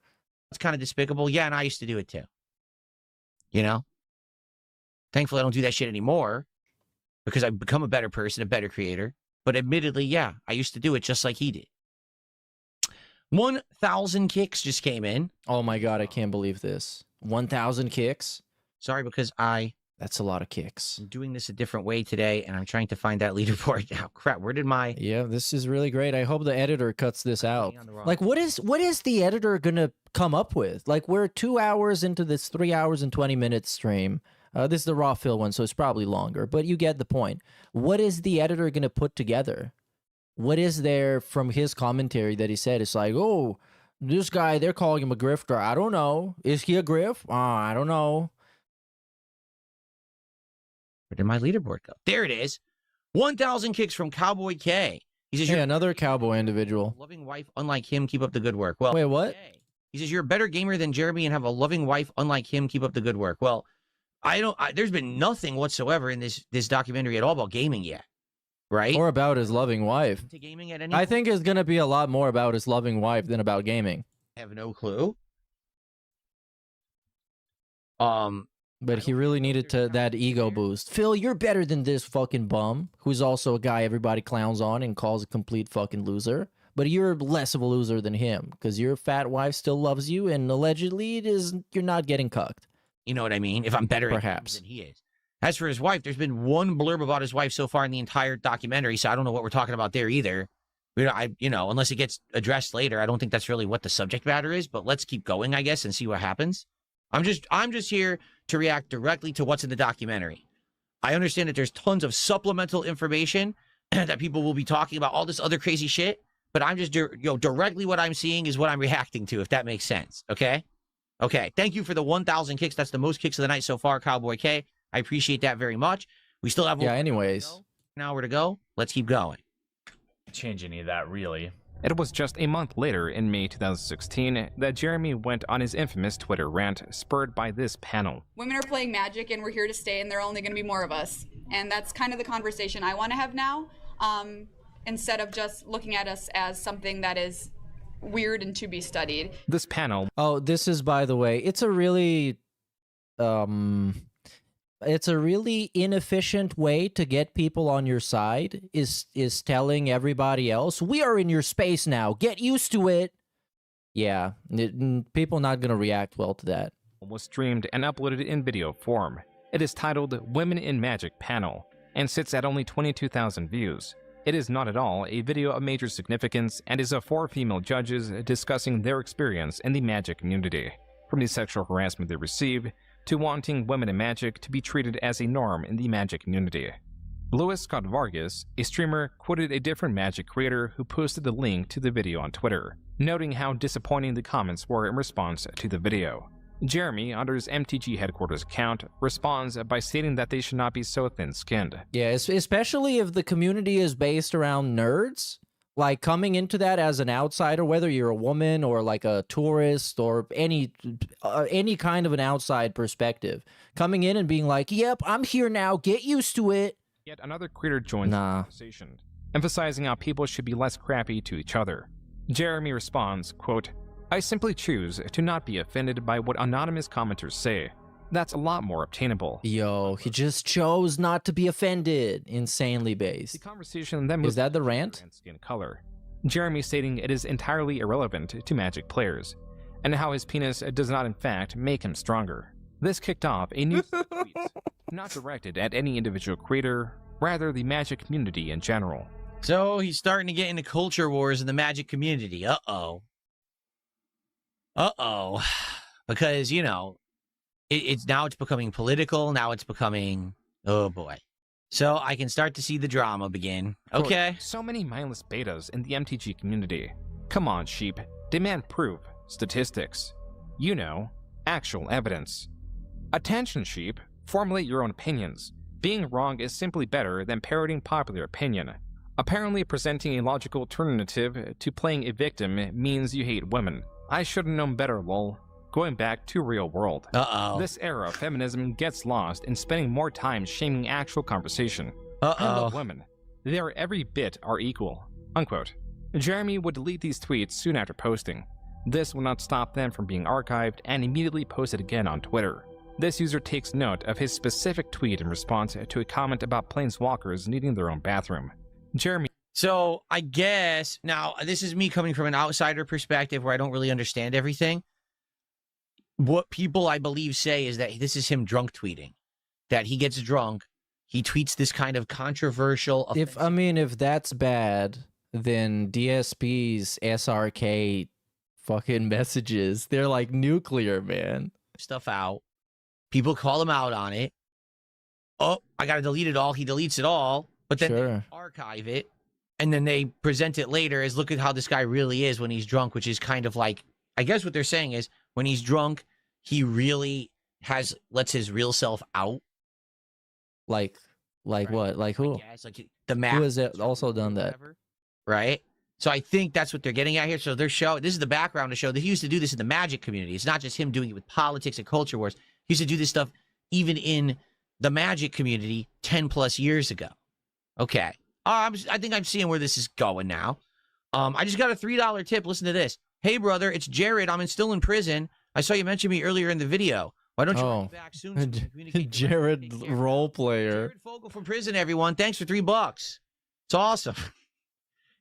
It's kind of despicable. Yeah, and I used to do it too. You know? Thankfully, I don't do that shit anymore because I've become a better person, a better creator. But admittedly, yeah, I used to do it just like he did. 1,000 kicks just came in. Oh my God, I can't believe this. 1,000 kicks? Sorry, because That's a lot of kicks. I'm doing this a different way today, and I'm trying to find that leaderboard. Oh, crap, where did my... Yeah, this is really great. I hope the editor cuts this out. Like, what is the editor going to come up with? Like, we're 2 hours into this 3 hours and 20 minutes stream. This is the raw fill one, so it's probably longer, but you get the point. What is the editor going to put together? What is there from his commentary that he said? It's like, oh, this guy, they're calling him a grifter. I don't know. Is he a griff? I don't know. Where did my leaderboard go? There it is. 1,000 kicks from Cowboy K. He says, hey, another cowboy individual. Loving wife, unlike him, keep up the good work. Well, wait, what? He says, you're a better gamer than Jeremy and have a loving wife, unlike him, keep up the good work. Well, there's been nothing whatsoever in this documentary at all about gaming yet. Right? Or about his loving wife. To gaming at any I think it's going to be a lot more about his loving wife than about gaming. I have no clue. But he really needed that ego boost. Phil, you're better than this fucking bum, who's also a guy everybody clowns on and calls a complete fucking loser. But you're less of a loser than him, because your fat wife still loves you, and allegedly you're not getting cucked. You know what I mean? If I'm better perhaps than he is. As for his wife, there's been one blurb about his wife so far in the entire documentary, so I don't know what we're talking about there either. Unless it gets addressed later, I don't think that's really what the subject matter is, but let's keep going, I guess, and see what happens. I'm just here to react directly to what's in the documentary. I understand that there's tons of supplemental information that people will be talking about, all this other crazy shit, but I'm just, directly what I'm seeing is what I'm reacting to, if that makes sense, okay? Okay, thank you for the 1,000 kicks. That's the most kicks of the night so far, Cowboy K. I appreciate that very much. We still have an hour to go. Let's keep going. Change any of that, really. It was just a month later, in May 2016, that Jeremy went on his infamous Twitter rant, spurred by this panel. Women are playing Magic and we're here to stay and there are only going to be more of us. And that's kind of the conversation I want to have now, instead of just looking at us as something that is weird and to be studied. This panel... Oh, this is, by the way, it's a really inefficient way to get people on your side, is telling everybody else, we are in your space now, get used to it. Yeah, people not gonna react well to that. Was streamed and uploaded in video form. It is titled Women in Magic Panel, and sits at only 22,000 views. It is not at all a video of major significance, and is of 4 female judges discussing their experience in the Magic community, from the sexual harassment they received, to wanting women in Magic to be treated as a norm in the Magic community. Louis Scott Vargas, a streamer, quoted a different Magic creator who posted the link to the video on Twitter, noting how disappointing the comments were in response to the video. Jeremy, under his MTG headquarters account, responds by stating that they should not be so thin-skinned. Yeah, especially if the community is based around nerds. Like, coming into that as an outsider, whether you're a woman or like a tourist or any kind of an outside perspective, coming in and being like, yep, I'm here now, get used to it. Yet another creator joins the conversation, emphasizing how people should be less crappy to each other. Jeremy responds, quote, I simply choose to not be offended by what anonymous commenters say. That's a lot more obtainable. Yo, he just chose not to be offended. Insanely based. The conversation then moves. Is that the rant? Skin color. Jeremy stating it is entirely irrelevant to Magic players, and how his penis does not in fact make him stronger. This kicked off a new tweet, not directed at any individual creator, rather the Magic community in general. So he's starting to get into culture wars in the Magic community. Uh-oh. Because, it's becoming political. Now it's becoming, oh boy. So I can start to see the drama begin. Okay. Quote, so many mindless betas in the MTG community. Come on, sheep. Demand proof, statistics. Actual evidence. Attention, sheep. Formulate your own opinions. Being wrong is simply better than parroting popular opinion. Apparently presenting a logical alternative to playing a victim means you hate women. I should have known better, lol. Going back to real world. This era of feminism gets lost in spending more time shaming actual conversation. I love women. They are every bit are equal. Unquote. Jeremy would delete these tweets soon after posting. This will not stop them from being archived and immediately posted again on Twitter. This user takes note of his specific tweet in response to a comment about planeswalkers needing their own bathroom. Jeremy. So I guess, now this is me coming from an outsider perspective where I don't really understand everything. What people, I believe, say is that this is him drunk tweeting. That he gets drunk, he tweets this kind of controversial... If that's bad, then DSP's SRK fucking messages, they're like nuclear, man. Stuff out. People call him out on it. Oh, I gotta delete it all. He deletes it all. But then they archive it. And then they present it later as, look at how this guy really is when he's drunk, which is kind of like, I guess what they're saying is, when he's drunk, he really lets his real self out. Like what? Like who? Like the map. Who has also done that? Right? So I think that's what they're getting at here. So this is the background to show that he used to do this in the Magic community. It's not just him doing it with politics and culture wars. He used to do this stuff even in the Magic community 10 plus years ago. Okay. I think I'm seeing where this is going now. I just got a $3 tip. Listen to this. Hey, brother, it's Jared. I'm still in prison. I saw you mention me earlier in the video. Why don't you come back soon? So Jared role player. Jared Fogle from prison, everyone. Thanks for $3. It's awesome.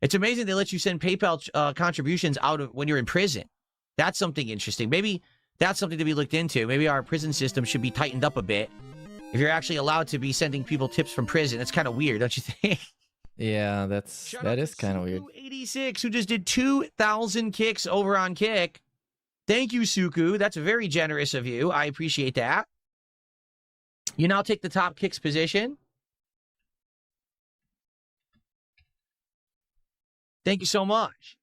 It's amazing they let you send PayPal contributions out of when you're in prison. That's something interesting. Maybe that's something to be looked into. Maybe our prison system should be tightened up a bit. If you're actually allowed to be sending people tips from prison, it's kind of weird, don't you think? Yeah, that is kind of weird. 86, who just did 2,000 kicks over on Kick. Thank you, Suku. That's very generous of you. I appreciate that. You now take the top kicks position. Thank you so much.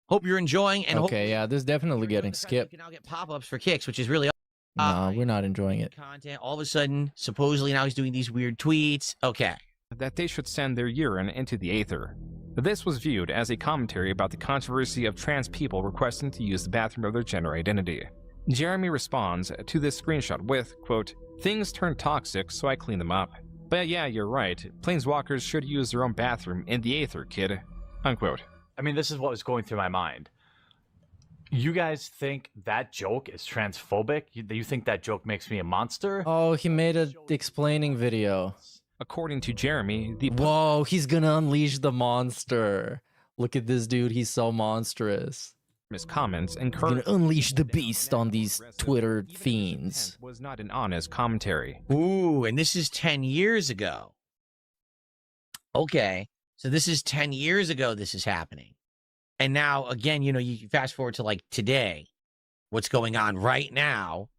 Hope you're enjoying. And okay, yeah, this is definitely getting skipped. You can now get pop-ups for kicks, which is really no, we're not enjoying it. Content. All of a sudden, supposedly now he's doing these weird tweets. Okay. That they should send their urine into the aether. This was viewed as a commentary about the controversy of trans people requesting to use the bathroom of their gender identity. Jeremy responds to this screenshot with, quote, "Things turned toxic, so I cleaned them up. But yeah, you're right. Planeswalkers should use their own bathroom in the aether, kid." Unquote. I mean, this is what was going through my mind. You guys think that joke is transphobic? You think that joke makes me a monster? Oh, he made an explaining video. According to Jeremy, the... Whoa, he's gonna unleash the monster. Look at this dude, he's so monstrous. His comments He's gonna unleash the beast on these Twitter fiends. Was not an honest commentary. Ooh, and this is 10 years ago. Okay, so this is 10 years ago this is happening. And now, again, you know, you fast forward to like today, what's going on right now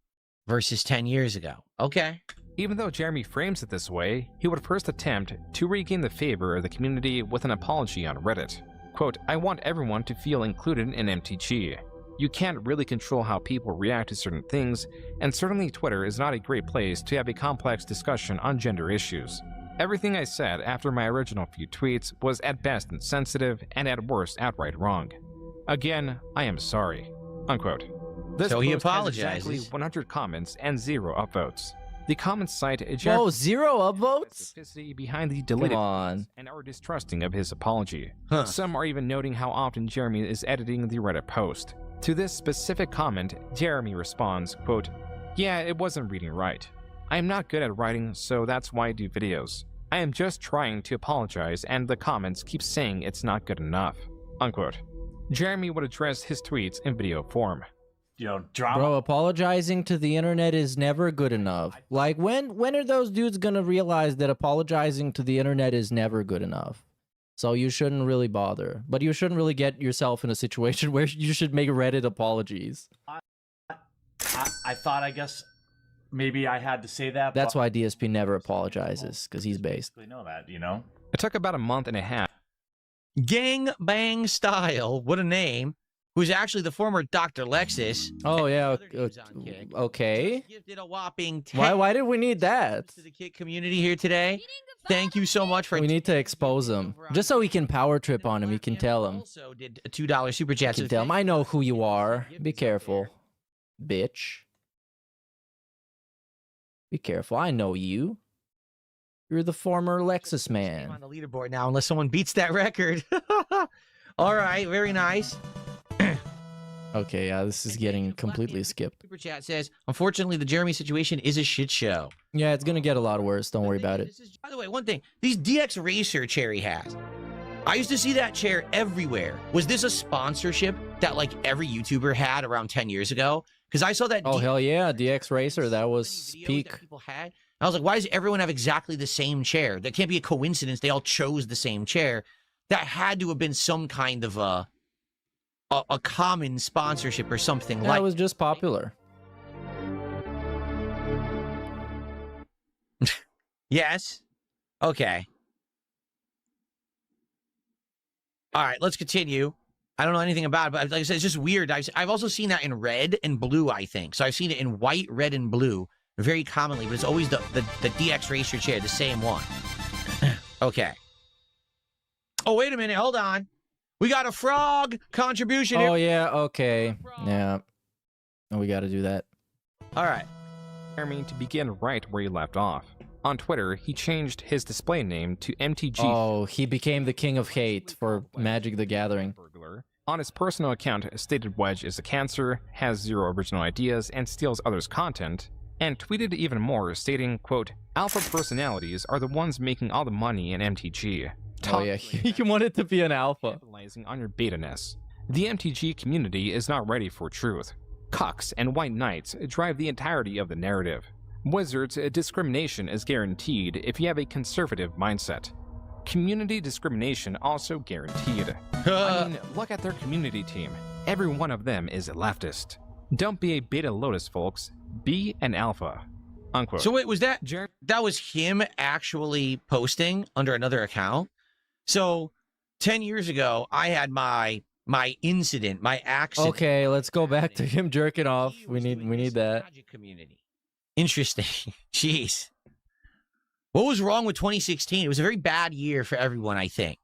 versus 10 years ago. Okay. Even though Jeremy frames it this way, he would first attempt to regain the favor of the community with an apology on Reddit. Quote, "I want everyone to feel included in MTG. You can't really control how people react to certain things, and certainly Twitter is not a great place to have a complex discussion on gender issues. Everything I said after my original few tweets was at best insensitive and at worst outright wrong. Again, I am sorry." Unquote. This so he post has apologizes. exactly 100 comments and 0 upvotes. The comments cite Whoa, 0 upvotes? specificity behind the deleted Come on. and are distrusting of his apology. Huh. Some are even noting how often Jeremy is editing the Reddit post. To this specific comment, Jeremy responds, quote, "Yeah, it wasn't reading right. I am not good at writing, so that's why I do videos. I am just trying to apologize, and the comments keep saying it's not good enough." Unquote. Jeremy would address his tweets in video form. You know, drama. Bro, apologizing to the internet is never good enough. Like, when are those dudes gonna realize that apologizing to the internet is never good enough? So you shouldn't really bother. But you shouldn't really get yourself in a situation where you should make Reddit apologies. I thought, I guess, maybe I had to say that. That's why DSP never apologizes, because he's based. I know that, you know? It took about a month and a half. Gang Bang Style, what a name, who's actually the former Dr. Lexus. Oh, yeah, okay. Gifted a whopping 10 Why did we need that? to the Kick community here today. Thank you so much for... We need to expose him. Just so we can power trip on him, we can tell him. Also did a $2 super chat. You can tell him, I know who you are. Be careful, bitch. Be careful, I know you. You're the former Lexus man. On the leaderboard now, unless someone beats that record. All right, very nice. Okay, yeah, this is getting completely skipped. Super chat says, unfortunately, the Jeremy situation is a shit show. Yeah, it's gonna get a lot worse. Don't worry about it. By the way, one thing, these DX Racer chair he has. I used to see that chair everywhere. Was this a sponsorship that like every YouTuber had around 10 years ago? Because I saw that. Oh, hell yeah, DX Racer, that was peak. That people had. I was like, why does everyone have exactly the same chair? That can't be a coincidence. They all chose the same chair. That had to have been some kind of a common sponsorship or something Yeah, like. it was just popular. Yes. Okay. All right, let's continue. I don't know anything about it, but like I said, it's just weird. I've also seen that in red and blue, I think. So I've seen it in white, red, and blue very commonly, but it's always the DX Racer chair, the same one. Okay. Oh, wait a minute. Hold on. We got a frog contribution here. Oh, yeah, okay. Yeah. We gotta do that. All right. Jeremy to begin right where he left off. On Twitter, he changed his display name to MTG. Oh, he became the king of hate for Magic the Gathering. On his personal account, stated Wedge is a cancer, has 0 original ideas, and steals others' content, and tweeted even more, stating, quote, "Alpha personalities are the ones making all the money in MTG. Oh yeah, he wanted to be an alpha. Capitalizing on your beta-ness. The MTG community is not ready for truth. Cucks and white knights drive the entirety of the narrative. Wizards' discrimination is guaranteed if you have a conservative mindset. Community discrimination also guaranteed. I mean, look at their community team. Every one of them is a leftist. Don't be a beta lotus, folks. Be an alpha. Unquote. So wait, was that was him actually posting under another account? So 10 years ago, I had my incident, my accident. Okay, let's go back to him jerking off. We need that. Community. Interesting. Jeez. What was wrong with 2016? It was a very bad year for everyone, I think.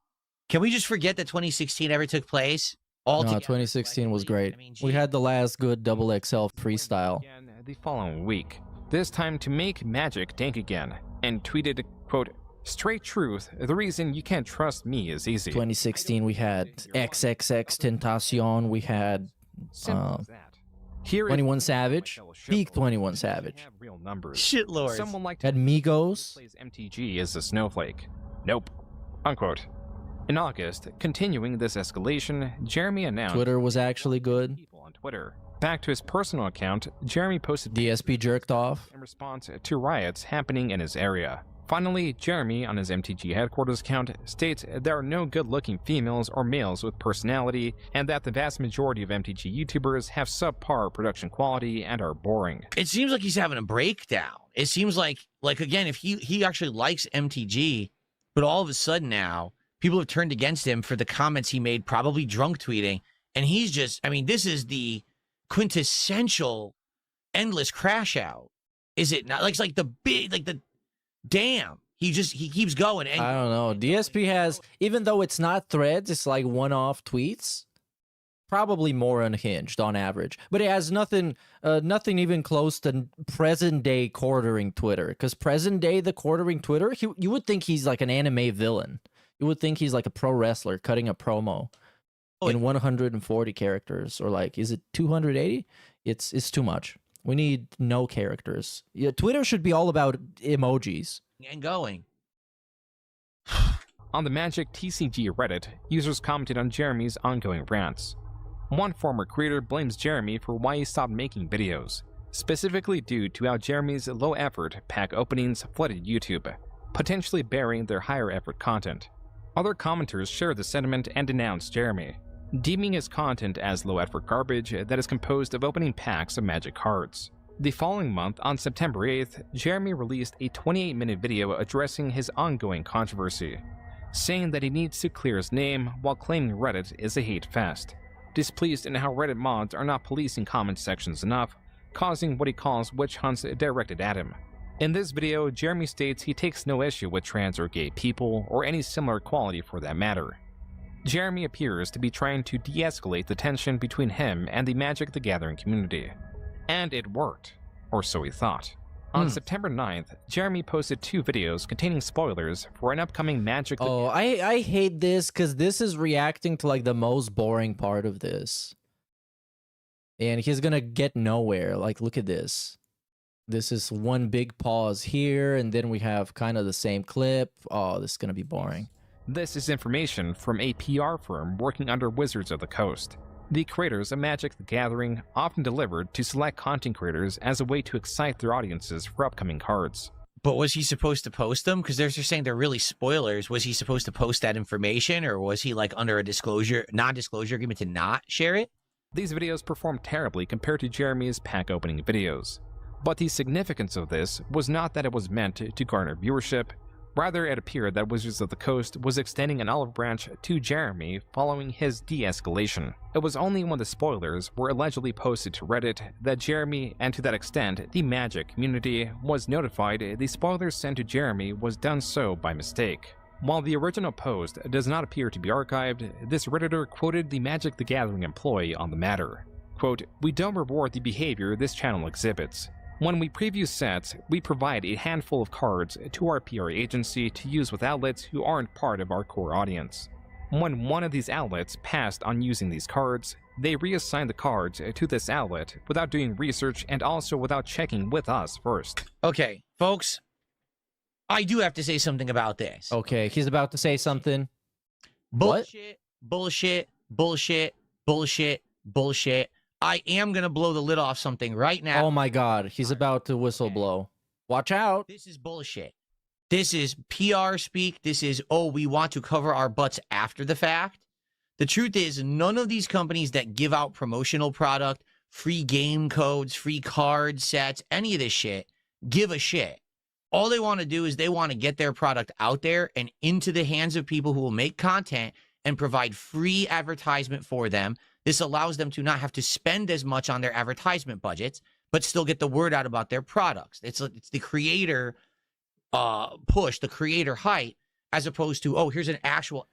Can we just forget that 2016 ever took place? No, 2016 was great. We had the last good XXL freestyle. The following week, this time to make magic dank again, and tweeted, quote, "Straight truth, the reason you can't trust me is easy." 2016 we had XXX Tentacion, we had 21 Savage, peak 21 Savage. Real numbers. Shitlords. Someone like had Migos. MTG is a snowflake. Nope. Unquote. In August, continuing this escalation, Jeremy announced Twitter was actually good. On Twitter. Back to his personal account, Jeremy posted DSP jerked off in response to riots happening in his area. Finally, Jeremy, on his MTG headquarters account, states there are no good-looking females or males with personality, and that the vast majority of MTG YouTubers have subpar production quality and are boring. It seems like he's having a breakdown. It seems like again, if he actually likes MTG, but all of a sudden now, people have turned against him for the comments he made, probably drunk tweeting, and he's just, I mean, this is the quintessential endless crash out. Is it not? Like, it's like the big, like the damn. He keeps going. And I don't know. DSP has, even though it's not threads, it's like one-off tweets. Probably more unhinged on average, but it has nothing even close to present day quartering Twitter. Because present day the quartering Twitter, you would think he's like an anime villain. You would think he's like a pro wrestler cutting a promo in 140 characters, or like, is it 280? It's too much. We need no characters. Yeah, Twitter should be all about emojis. And going. On the Magic TCG Reddit, users commented on Jeremy's ongoing rants. One former creator blames Jeremy for why he stopped making videos, specifically due to how Jeremy's low-effort pack openings flooded YouTube, potentially burying their higher-effort content. Other commenters shared the sentiment and denounced Jeremy, deeming his content as low-effort garbage that is composed of opening packs of Magic cards. The following month, on September 8th, Jeremy released a 28-minute video addressing his ongoing controversy, saying that he needs to clear his name while claiming Reddit is a hate fest. Displeased in how Reddit mods are not policing comment sections enough, causing what he calls witch hunts directed at him. In this video, Jeremy states he takes no issue with trans or gay people, or any similar quality for that matter. Jeremy appears to be trying to de-escalate the tension between him and the Magic the Gathering community. And it worked, or so he thought. On September 9th, Jeremy posted 2 videos containing spoilers for an upcoming Magic the Oh, I hate this because this is reacting to like the most boring part of this. And he's gonna get nowhere. Like, look at this. This is one big pause here, and then we have kind of the same clip. Oh, this is gonna be boring. This is information from a PR firm working under Wizards of the Coast. The creators of Magic the Gathering often delivered to select content creators as a way to excite their audiences for upcoming cards. But was he supposed to post them? Because they're saying they're really spoilers. Was he supposed to post that information, or was he like under a non-disclosure agreement to not share it? These videos performed terribly compared to Jeremy's pack opening videos. But the significance of this was not that it was meant to garner viewership. Rather, it appeared that Wizards of the Coast was extending an olive branch to Jeremy following his de-escalation. It was only when the spoilers were allegedly posted to Reddit that Jeremy, and to that extent the Magic community, was notified the spoilers sent to Jeremy was done so by mistake. While the original post does not appear to be archived, this Redditor quoted the Magic the Gathering employee on the matter. Quote, "We don't reward the behavior this channel exhibits. When we preview sets, we provide a handful of cards to our PR agency to use with outlets who aren't part of our core audience. When one of these outlets passed on using these cards, they reassign the cards to this outlet without doing research and also without checking with us first." Okay, folks, I do have to say something about this. Okay, he's about to say something. Bullshit, bullshit, bullshit, bullshit, bullshit, I am going to blow the lid off something right now. Oh my God, he's about to whistle blow. Watch out. This is bullshit. This is PR speak. This is, oh, we want to cover our butts after the fact. The truth is, none of these companies that give out promotional product, free game codes, free card sets, any of this shit, give a shit. All they want to do is they want to get their product out there and into the hands of people who will make content and provide free advertisement for them. This allows them to not have to spend as much on their advertisement budgets, but still get the word out about their products. It's the creator push, the creator hype, as opposed to, oh, here's an actual,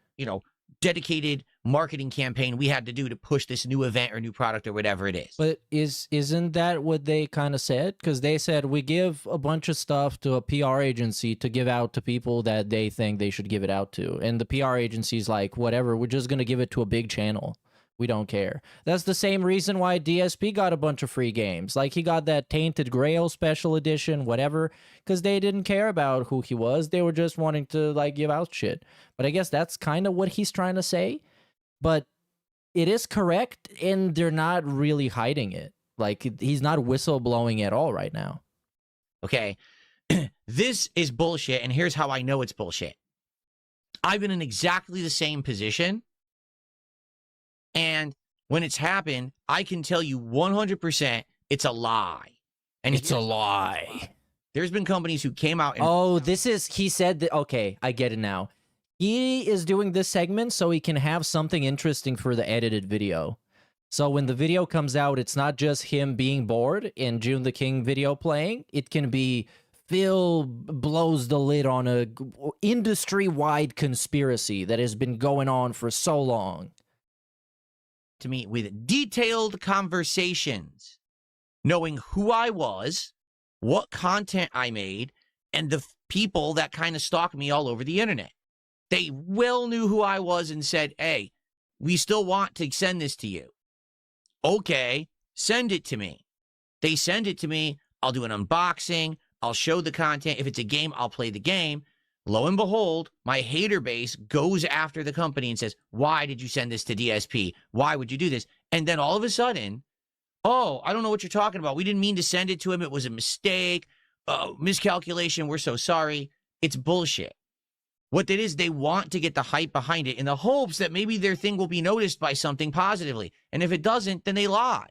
dedicated marketing campaign we had to do to push this new event or new product or whatever it is. But isn't that what they kind of said? Because they said we give a bunch of stuff to a PR agency to give out to people that they think they should give it out to. And the PR agency's like, whatever, we're just going to give it to a big channel. We don't care. That's the same reason why DSP got a bunch of free games. Like, he got that Tainted Grail special edition, whatever, because they didn't care about who he was. They were just wanting to, like, give out shit. But I guess that's kind of what he's trying to say. But it is correct, and they're not really hiding it. Like, he's not whistleblowing at all right now. Okay, this is bullshit, and here's how I know it's bullshit. I've been in exactly the same position. And when it's happened, I can tell you 100% it's a lie. And it's a lie. There's been companies who came out and... Oh, he said that... Okay, I get it now. He is doing this segment so he can have something interesting for the edited video. So when the video comes out, it's not just him being bored and June the King video playing. It can be Phil blows the lid on a industry-wide conspiracy that has been going on for so long. To me with detailed conversations, knowing who I was, what content I made, and the people that kind of stalked me all over the internet. They well knew who I was and said, hey, we still want to send this to you. Okay, send it to me. They send it to me. I'll do an unboxing. I'll show the content. If it's a game, I'll play the game. Lo and behold, my hater base goes after the company and says, why did you send this to DSP? Why would you do this? And then all of a sudden, oh, I don't know what you're talking about. We didn't mean to send it to him. It was a mistake, miscalculation. We're so sorry. It's bullshit. What that is, they want to get the hype behind it in the hopes that maybe their thing will be noticed by something positively. And if it doesn't, then they lie.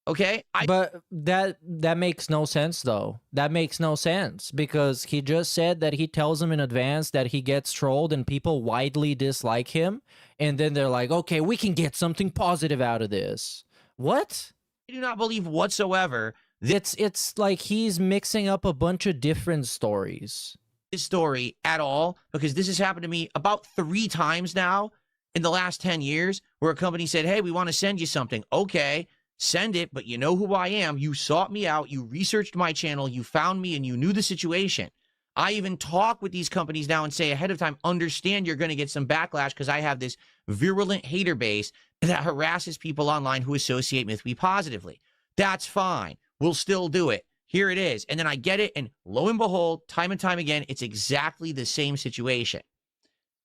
Okay? But that makes no sense, though. That makes no sense, because he just said that he tells them in advance that he gets trolled and people widely dislike him, and then they're like, okay, we can get something positive out of this. What? I do not believe whatsoever it's like he's mixing up a bunch of different stories. This story at all, because this has happened to me about 3 times now in the last 10 years, where a company said, hey, we want to send you something. Okay. Send it, but you know who I am. You sought me out. You researched my channel. You found me, and you knew the situation. I even talk with these companies now and say ahead of time, understand you're going to get some backlash because I have this virulent hater base that harasses people online who associate with me positively. That's fine. We'll still do it. Here it is. And then I get it, and lo and behold, time and time again, it's exactly the same situation.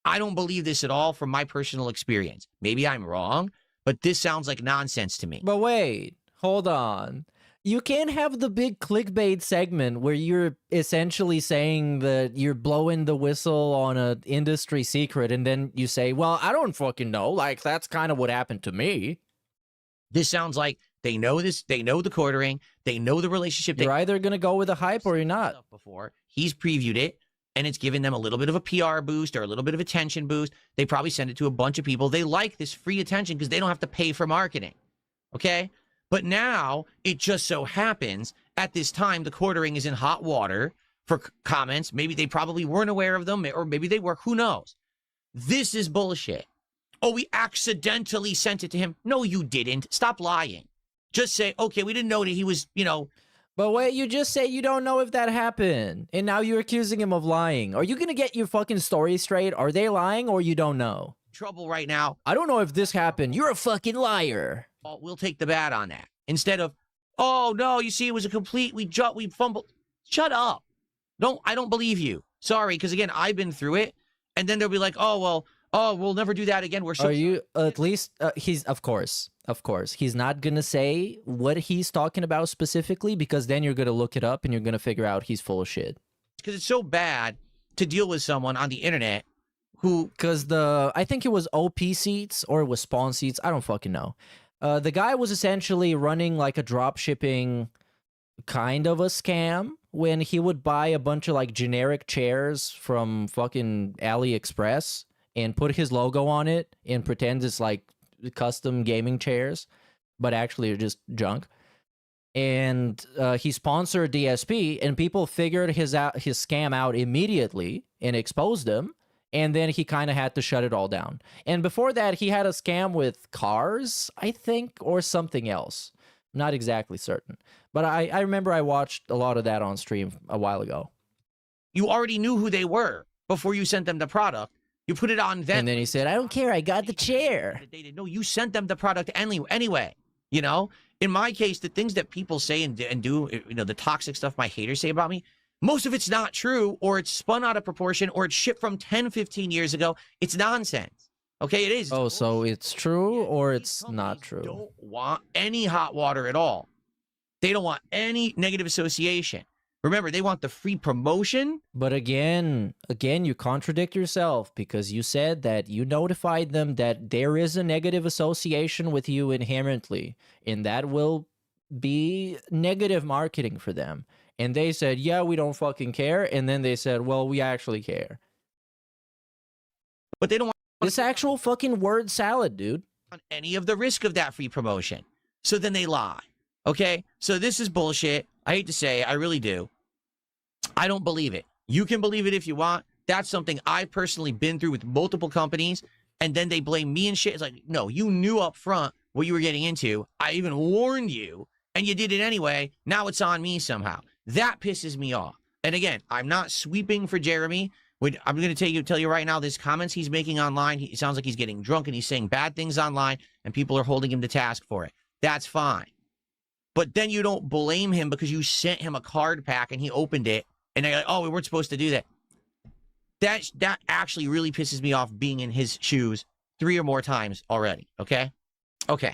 I don't believe this at all from my personal experience. Maybe I'm wrong, but this sounds like nonsense to me. But wait, hold on. You can't have the big clickbait segment where you're essentially saying that you're blowing the whistle on an industry secret, and then you say, well, I don't fucking know. Like, that's kind of what happened to me. This sounds like they know this. They know the quartering. They know the relationship. You're either going to go with the hype or you're not. Before he's previewed it, and it's given them a little bit of a PR boost or a little bit of attention boost. They probably send it to a bunch of people. They like this free attention because they don't have to pay for marketing. Okay? But now, it just so happens, at this time, the quartering is in hot water for comments. Maybe they probably weren't aware of them, or maybe they were. Who knows? This is bullshit. Oh, we accidentally sent it to him. No, you didn't. Stop lying. Just say, okay, we didn't know that he was, But wait, you just say you don't know if that happened, and now you're accusing him of lying. Are you going to get your fucking story straight? Are they lying or you don't know? Trouble right now. I don't know if this happened. You're a fucking liar. Oh, we'll take the bat on that. Instead of, oh, no, you see, it was a complete, we fumbled. Shut up. I don't believe you. Sorry, because again, I've been through it. And then they'll be like, oh, well, oh, we'll never do that again. We're so Are you at least he's of course he's not gonna say what he's talking about specifically, because then you're gonna look it up and you're gonna figure out he's full of shit. Because it's so bad to deal with someone on the internet who, because I think it was OP Seats or it was Spawn Seats, I don't fucking know. The guy was essentially running like a drop shipping kind of a scam when he would buy a bunch of like generic chairs from fucking AliExpress and put his logo on it and pretend it's like custom gaming chairs, but actually are just junk. And he sponsored DSP, and people figured his scam out immediately and exposed him. And then he kind of had to shut it all down. And before that, he had a scam with cars, I think, or something else. Not exactly certain. But I remember I watched a lot of that on stream a while ago. You already knew who they were before you sent them the product. You put it on them. And then he said, I don't care, I got the chair. No, you sent them the product anyway. You know? In my case, the things that people say and do, you know, the toxic stuff my haters say about me, most of it's not true, or it's spun out of proportion, or it's shipped from 10, 15 years ago. It's nonsense. Okay, it is. Oh, so it's true or it's not true? Don't want any hot water at all. They don't want any negative association. Remember, they want the free promotion. But again, you contradict yourself, because you said that you notified them that there is a negative association with you inherently, and that will be negative marketing for them. And they said, yeah, we don't fucking care. And then they said, well, we actually care. But they don't want this actual fucking word salad, dude. On any of the risk of that free promotion. So then they lie. Okay? So this is bullshit. I hate to say it, I really do. I don't believe it. You can believe it if you want. That's something I've personally been through with multiple companies, and then they blame me and shit. It's like, no, you knew up front what you were getting into. I even warned you, and you did it anyway. Now it's on me somehow. That pisses me off. And again, I'm not sweeping for Jeremy. I'm going to tell you right now, these comments he's making online, it sounds like he's getting drunk and he's saying bad things online, and people are holding him to task for it. That's fine. But then you don't blame him because you sent him a card pack and he opened it, and they're like, oh, we weren't supposed to do that. That actually really pisses me off, being in his shoes 3 or more times already, okay? Okay.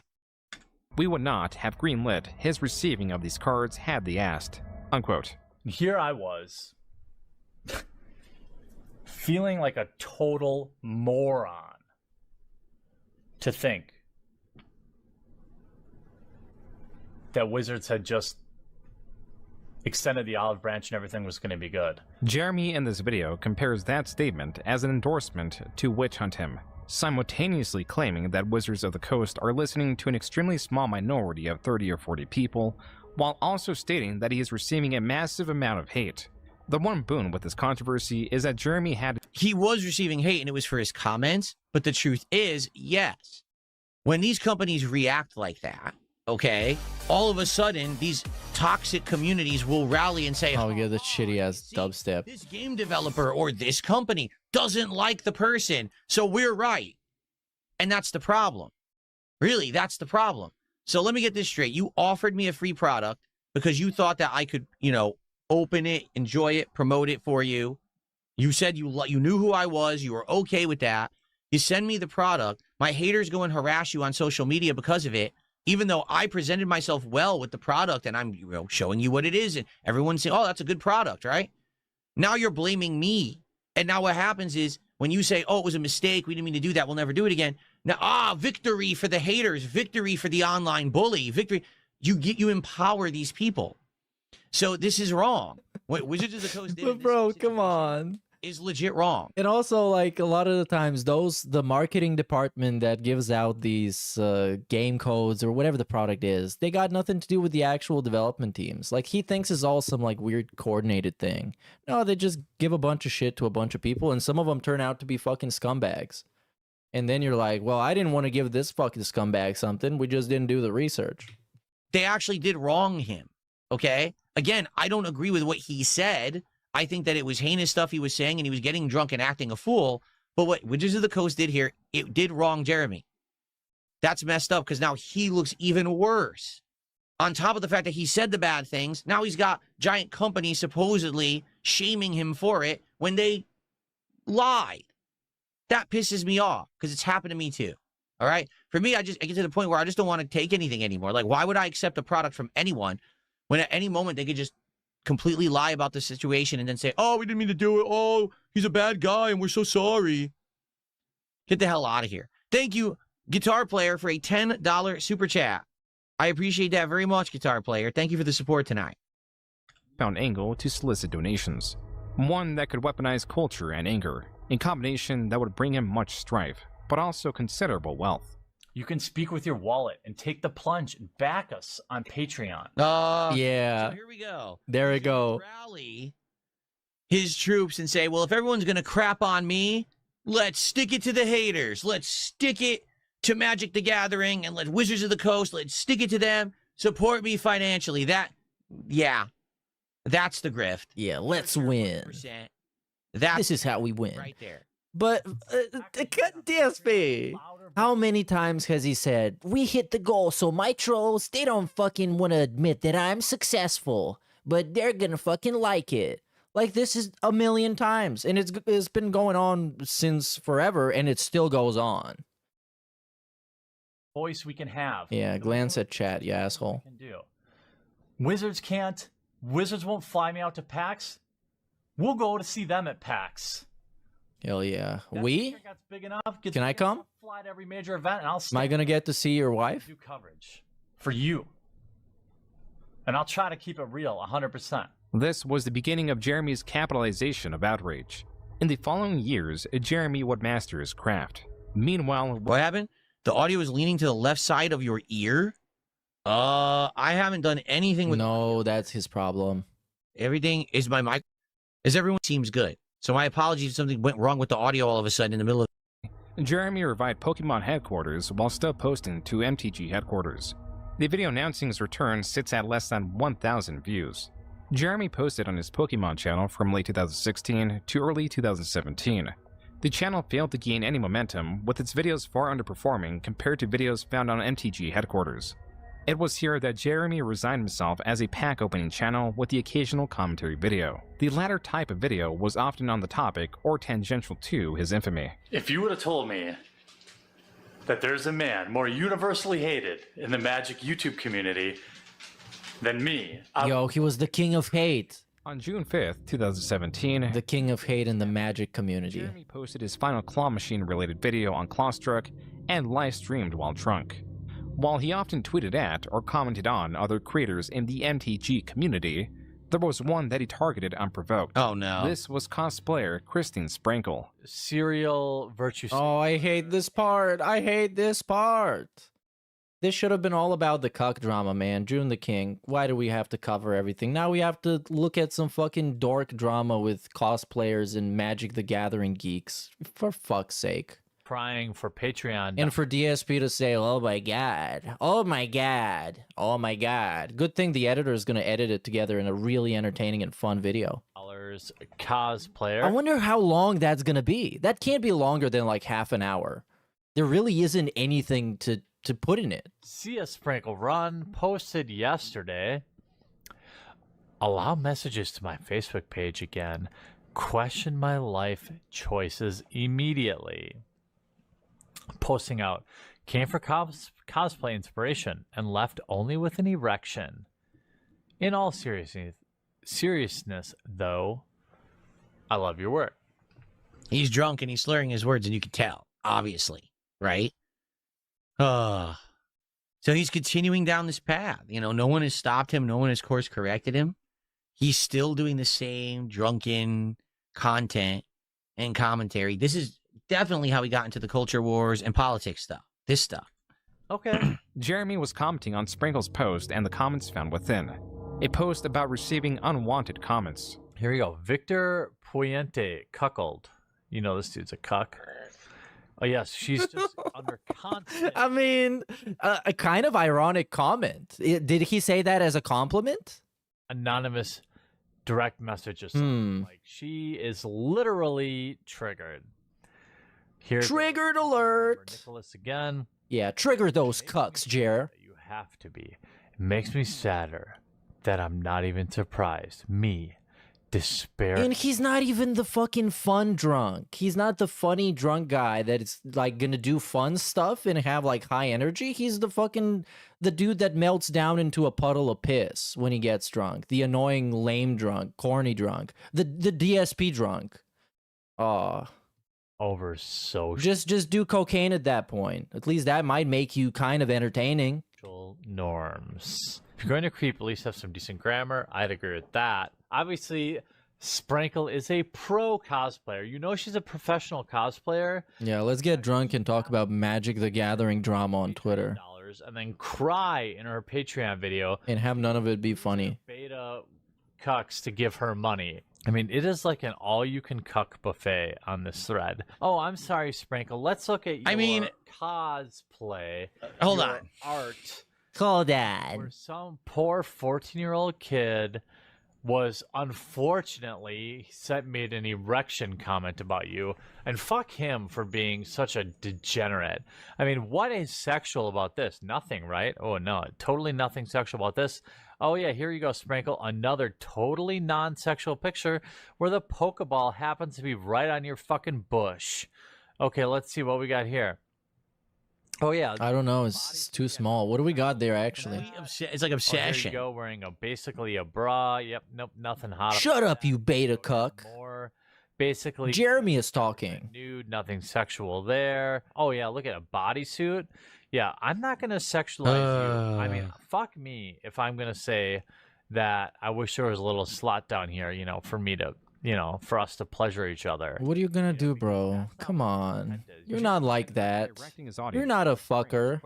We would not have greenlit his receiving of these cards had they asked. Unquote. Here I was, feeling like a total moron to think that Wizards had just extended the olive branch and everything was going to be good. Jeremy in this video compares that statement as an endorsement to witch hunt him, simultaneously claiming that Wizards of the Coast are listening to an extremely small minority of 30 or 40 people, while also stating that he is receiving a massive amount of hate. The one boon with this controversy is that Jeremy he was receiving hate and it was for his comments, but the truth is, yes, when these companies react like that, okay, all of a sudden these toxic communities will rally and say, oh, yeah, the shitty ass dubstep. This game developer or this company doesn't like the person, so we're right. And that's the problem. Really, that's the problem. So let me get this straight. You offered me a free product because you thought that I could, you know, open it, enjoy it, promote it for you. You said you knew who I was. You were okay with that. You send me the product. My haters go and harass you on social media because of it, even though I presented myself well with the product and I'm, you know, showing you what it is, and everyone's saying, oh, that's a good product, right? Now you're blaming me. And now what happens is when you say, oh, it was a mistake, we didn't mean to do that, we'll never do it again. Now, victory for the haters, victory for the online bully, victory. You empower these people. So this is wrong. What Wizards of the Coast did, but bro, come on, is legit wrong. And also, like, a lot of the times, the marketing department that gives out these game codes or whatever the product is, they got nothing to do with the actual development teams. Like, he thinks it's all some like weird coordinated thing. No, they just give a bunch of shit to a bunch of people, and some of them turn out to be fucking scumbags. And then you're like, well, I didn't want to give this fucking scumbag something. We just didn't do the research. They actually did wrong him. Okay? Again, I don't agree with what he said. I think that it was heinous stuff he was saying, and he was getting drunk and acting a fool. But what Wizards of the Coast did here, it did wrong Jeremy. That's messed up, because now he looks even worse. On top of the fact that he said the bad things, now he's got giant companies supposedly shaming him for it when they lied. That pisses me off because it's happened to me too. All right. For me, I get to the point where I just don't want to take anything anymore. Like, why would I accept a product from anyone when at any moment they could just completely lie about the situation and then say, oh, we didn't mean to do it. Oh, he's a bad guy and we're so sorry. Get the hell out of here. Thank you, Guitar Player, for a $10 super chat. I appreciate that very much, Guitar Player. Thank you for the support tonight. Found angle to solicit donations. One that could weaponize culture and anger, in combination that would bring him much strife, but also considerable wealth. You can speak with your wallet and take the plunge and back us on Patreon. Yeah. So here we go. There we go. Rally his troops and say, well, if everyone's going to crap on me, let's stick it to the haters. Let's stick it to Magic the Gathering and let Wizards of the Coast, let's stick it to them. Support me financially. That's the grift. Yeah, let's win. This is how we win. Right there. But, DSP, how many times has he said, we hit the goal, so my trolls, they don't fucking want to admit that I'm successful, but they're gonna fucking like it. Like, this is a million times, and it's been going on since forever, and it still goes on. Voice we can have. Yeah, glance at chat, you asshole. Can do. Wizards can't. Wizards won't fly me out to PAX. We'll go to see them at PAX. Hell yeah. That's big enough. Can I come? Fly to every major event, and I'll Am I gonna get to see your wife? do coverage for you, and I'll try to keep it real, 100%. This was the beginning of Jeremy's capitalization of outrage. In the following years, Jeremy would master his craft. Meanwhile, what happened? The audio is leaning to the left side of your ear? I haven't done anything with... No, that's his problem. Everything is my mic. As everyone seems good. So my apologies if something went wrong with the audio all of a sudden in the middle of... Jeremy revived Pokemon headquarters while still posting to MTG headquarters. The video announcing his return sits at less than 1,000 views. Jeremy posted on his Pokemon channel from late 2016 to early 2017. The channel failed to gain any momentum, with its videos far underperforming compared to videos found on MTG headquarters. It was here that Jeremy resigned himself as a pack opening channel with the occasional commentary video. The latter type of video was often on the topic or tangential to his infamy. If you would have told me that there's a man more universally hated in the Magic YouTube community than me... Yo, he was the king of hate. On June 5th, 2017... The king of hate in the Magic community. Jeremy posted his final Claw Machine related video on Clawstruck and live streamed while drunk. While he often tweeted at or commented on other creators in the MTG community, there was one that he targeted unprovoked. Oh no. This was cosplayer Christine Sprankle. Serial virtue... Oh, I hate this part. I hate this part. This should have been all about the cuck drama, man. June the King. Why do we have to cover everything? Now we have to look at some fucking dork drama with cosplayers and Magic the Gathering geeks. For fuck's sake. Crying for Patreon. And for DSP to say, oh my god, oh my god, oh my god. Good thing the editor is going to edit it together in a really entertaining and fun video. Cosplayer. I wonder how long that's going to be. That can't be longer than like half an hour. There really isn't anything to put in it. Sia Sprinkle Run posted yesterday. Allow messages to my Facebook page again. Question my life choices immediately. Posting out, came for cosplay inspiration and left only with an erection. In all seriousness, though, I love your work. He's drunk and he's slurring his words, and you can tell, obviously, right? So he's continuing down this path. You know, no one has stopped him. No one has course corrected him. He's still doing the same drunken content and commentary. This is definitely how he got into the culture wars and politics stuff. This stuff. Okay. Jeremy was commenting on Sprinkle's post and the comments found within. A post about receiving unwanted comments. Here we go. Victor Puente, cuckold. You know this dude's a cuck. Oh, yes, she's just under constant... I mean, a kind of ironic comment. Did he say that as a compliment? Anonymous direct message or something. Like, she is literally triggered. Here Triggered alert! Nicholas again. Yeah, trigger those cucks, Jer. You have to be. It makes me sadder that I'm not even surprised. Me, despair. And he's not even the fucking fun drunk. He's not the funny drunk guy that is like gonna do fun stuff and have like high energy. He's the dude that melts down into a puddle of piss when he gets drunk. The annoying, lame drunk, corny drunk, the DSP drunk. Oh, over so just do cocaine at that point. At least that might make you kind of entertaining. Norms. If you're going to creep, at least have some decent grammar. I'd agree with that. Obviously, Sprinkle is a pro cosplayer. You know she's a professional cosplayer. Yeah, let's get drunk and talk about Magic the Gathering drama on Twitter. And then cry in her Patreon video. And have none of it be funny. Beta cucks to give her money. I mean, it is like an all-you-can-cuck buffet on this thread. Oh, I'm sorry, Sprinkle. Let's look at your cosplay. Hold your on. Art. Hold on. Where some poor 14-year-old kid was unfortunately made an erection comment about you, and fuck him for being such a degenerate. I mean, what is sexual about this? Nothing, right? Oh no, totally nothing sexual about this. Oh yeah, here you go, Sprinkle. Another totally non-sexual picture where the Pokeball happens to be right on your fucking bush. Okay, let's see what we got here. Oh yeah, I don't know. It's too small. What do we got there actually? It's like obsession. Oh, here you go, wearing basically a bra. Yep, nope, nothing hot. Shut up, you beta cuck. More, basically. Jeremy is talking. Nude, nothing sexual there. Oh yeah, look at a bodysuit. Yeah, I'm not gonna sexualize you. I mean, fuck me if I'm gonna say that I wish there was a little slot down here, you know, for me to. You know, for us to pleasure each other. What are you gonna do, bro? Come on. You're not like that. You're not a fucker.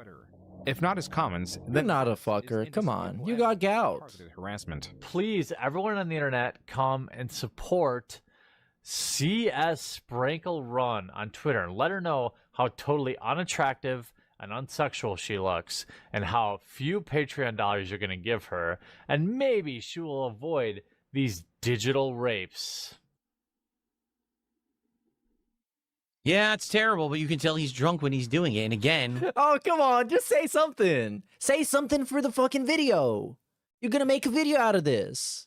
If not his comments, you're not a fucker. Come on. You got gout. Harassment. Please, everyone on the internet, come and support CS Sprinkle Run on Twitter and let her know how totally unattractive and unsexual she looks and how few Patreon dollars you're gonna give her, and maybe she will avoid these digital rapes. Yeah, it's terrible, but you can tell he's drunk when he's doing it. And again... Oh, come on. Just say something. Say something for the fucking video. You're going to make a video out of this.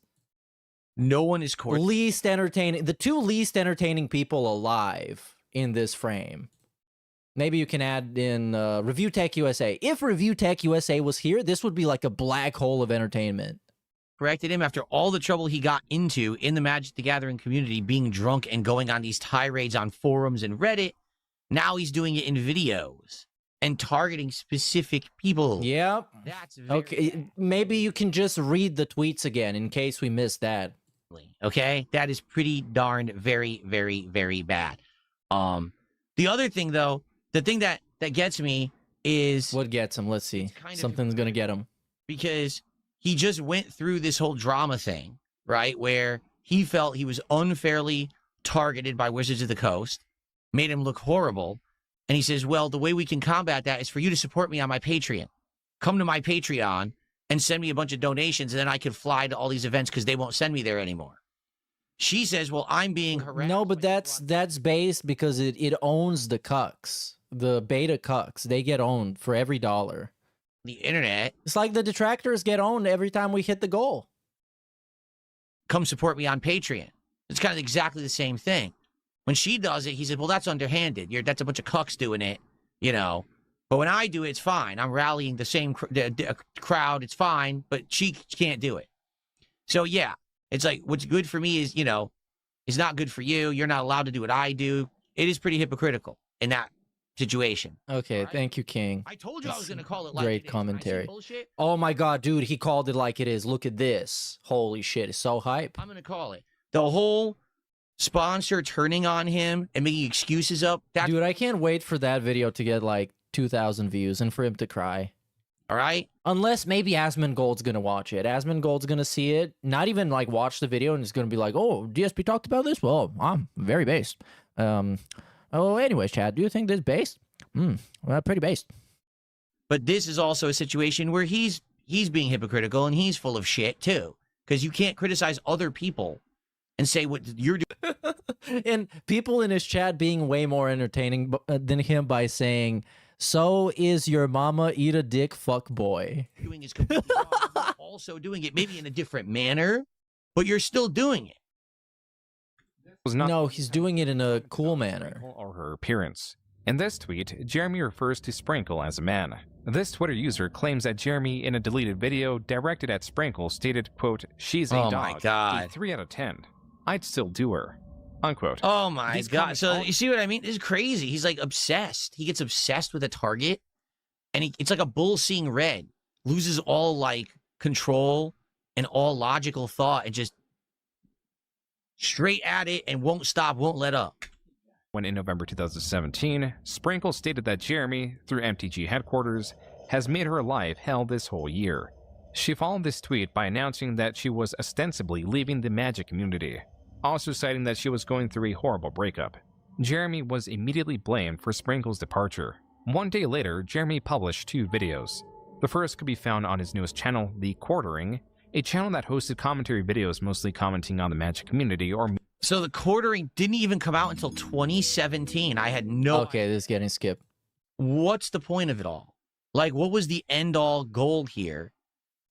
No one is least entertaining. The two least entertaining people alive in this frame. Maybe you can add in Review Tech USA. If Review Tech USA was here, this would be like a black hole of entertainment. Corrected him after all the trouble he got into in the Magic the Gathering community, being drunk and going on these tirades on forums and Reddit. Now he's doing it in videos and targeting specific people. Yep. That's okay. Bad. Maybe you can just read the tweets again in case we missed that. Okay, that is pretty darn very, very, very bad. The other thing though, the thing that gets me is what gets him. Let's see. Something's gonna get him because he just went through this whole drama thing, right? Where he felt he was unfairly targeted by Wizards of the Coast, made him look horrible. And he says, well, the way we can combat that is for you to support me on my Patreon. Come to my Patreon and send me a bunch of donations, and then I could fly to all these events because they won't send me there anymore. She says, well, I'm being harassed. No, but that's based because it owns the cucks. The beta cucks. They get owned for every dollar. The internet. It's like the detractors get owned every time we hit the goal. Come support me on Patreon. It's kind of exactly the same thing. When she does it, he said, well, that's underhanded. That's a bunch of cucks doing it, you know. But when I do it, it's fine. I'm rallying the same crowd. It's fine, but she can't do it. So, yeah, it's like what's good for me is, you know, is not good for you. You're not allowed to do what I do. It is pretty hypocritical in that situation. Okay, right? Thank you, King. I told you I was going to call it like great it is. Commentary. Oh my God, dude, he called it like it is. Look at this. Holy shit, it's so hype. I'm going to call it. The whole sponsor turning on him and making excuses up. Dude, I can't wait for that video to get like 2,000 views and for him to cry. All right? Unless maybe Asmongold's going to watch it. Asmongold's going to see it, not even like watch the video, and it's going to be like, oh, DSP talked about this? Well, I'm very based. Oh, anyways, Chad, do you think this based? Well, pretty based. But this is also a situation where he's being hypocritical and he's full of shit too. Because you can't criticize other people and say what you're doing. And people in his chat being way more entertaining than him by saying, so is your mama eat a dick fuck boy. Doing is completely wrong. You're also doing it maybe in a different manner, but you're still doing it. was not. No, he's doing it in a cool manner. Or her appearance. In this tweet, Jeremy refers to Sprinkle as a man. This Twitter user claims that Jeremy, in a deleted video directed at Sprinkle, stated, quote, "She's a Oh dog, my God. a 3 out of 10. I'd still do her," unquote. Oh my These God. comments So all- you see what I mean? This is crazy. He's like obsessed. He gets obsessed with a target, and it's like a bull seeing red. Loses all like control and all logical thought, and just straight at it and won't stop, won't let up. When in November 2017, Sprinkle stated that Jeremy, through MTG headquarters, has made her life hell this whole year. She followed this tweet by announcing that she was ostensibly leaving the Magic community, also citing that she was going through a horrible breakup. Jeremy was immediately blamed for Sprinkle's departure. One day later, Jeremy published 2 videos. The first could be found on his newest channel, The Quartering, a channel that hosted commentary videos mostly commenting on the Magic community or... So the Quartering didn't even come out until 2017. I had no... Okay, this is getting skipped. What's the point of it all? Like, what was the end-all goal here?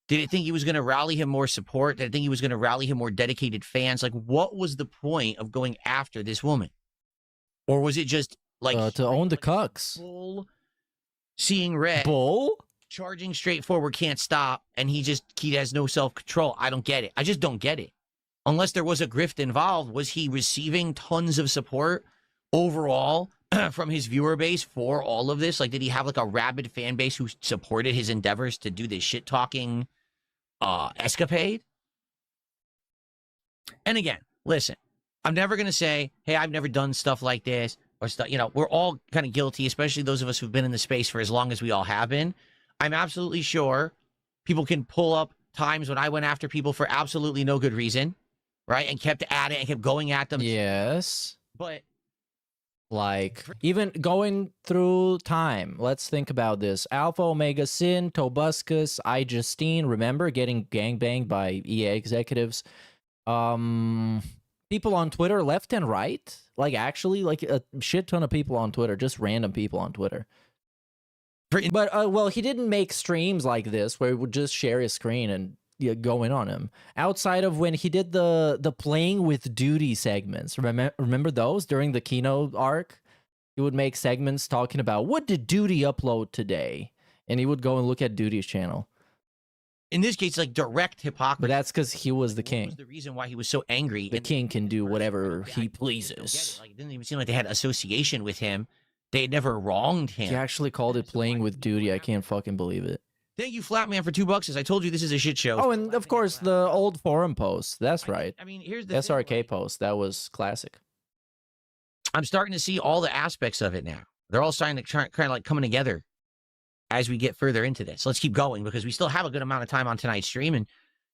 Did it think he was going to rally him more support? Did it think he was going to rally him more dedicated fans? Like, what was the point of going after this woman? Or was it just, like... to own the cucks. Bull, seeing red. Bull? Charging straight forward, can't stop, and he has no self-control. I don't get it. I just don't get it. Unless there was a grift involved, was he receiving tons of support overall from his viewer base for all of this? Like, did he have like a rabid fan base who supported his endeavors to do this shit-talking escapade? And again, listen, I'm never going to say, hey, I've never done stuff like this or stuff. You know, we're all kind of guilty, especially those of us who've been in the space for as long as we all have been. I'm absolutely sure people can pull up times when I went after people for absolutely no good reason, right? And kept at it and kept going at them. Yes. But like, even going through time, let's think about this. Alpha Omega Sin, Tobuscus, iJustine, remember getting gangbanged by EA executives. People on Twitter, left and right. Like, actually, like a shit ton of people on Twitter, just random people on Twitter. But, well, he didn't make streams like this where he would just share his screen and go in on him. Outside of when he did the playing with duty segments. Remember those during the Kino arc? He would make segments talking about, what did Duty upload today? And he would go and look at Duty's channel. In this case, like direct hypocrisy. But that's because he was the king. The reason why he was so angry. The king can do whatever he pleases. Like, it didn't even seem like they had association with him. They had never wronged him. He actually called it playing with duty. I can't fucking believe it. Thank you, Flatman, for $2. As I told you, this is a shit show. Oh, and of course, the old forum post. That's right. I mean, here's the SRK post. That was classic. I'm starting to see all the aspects of it now. They're all starting to kind of like coming together as we get further into this. Let's keep going because we still have a good amount of time on tonight's stream, and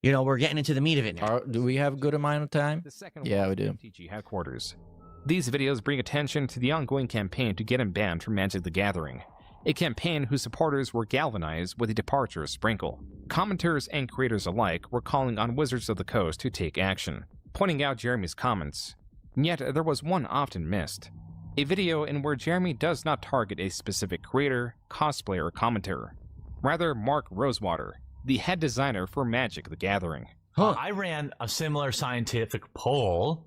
you know we're getting into the meat of it now. Do we have a good amount of time? Yeah, we do. MTG headquarters. These videos bring attention to the ongoing campaign to get him banned from Magic the Gathering, a campaign whose supporters were galvanized with the departure of Sprinkle. Commenters and creators alike were calling on Wizards of the Coast to take action, pointing out Jeremy's comments. Yet there was one often missed. A video in where Jeremy does not target a specific creator, cosplayer, or commentator. Rather, Mark Rosewater, the head designer for Magic the Gathering. I ran a similar scientific poll,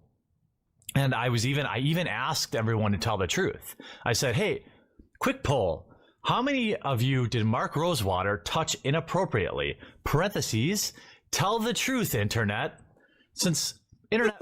and I even asked everyone to tell the truth. I said, hey, quick poll. How many of you did Mark Rosewater touch inappropriately? Parentheses, tell the truth, internet. Since internet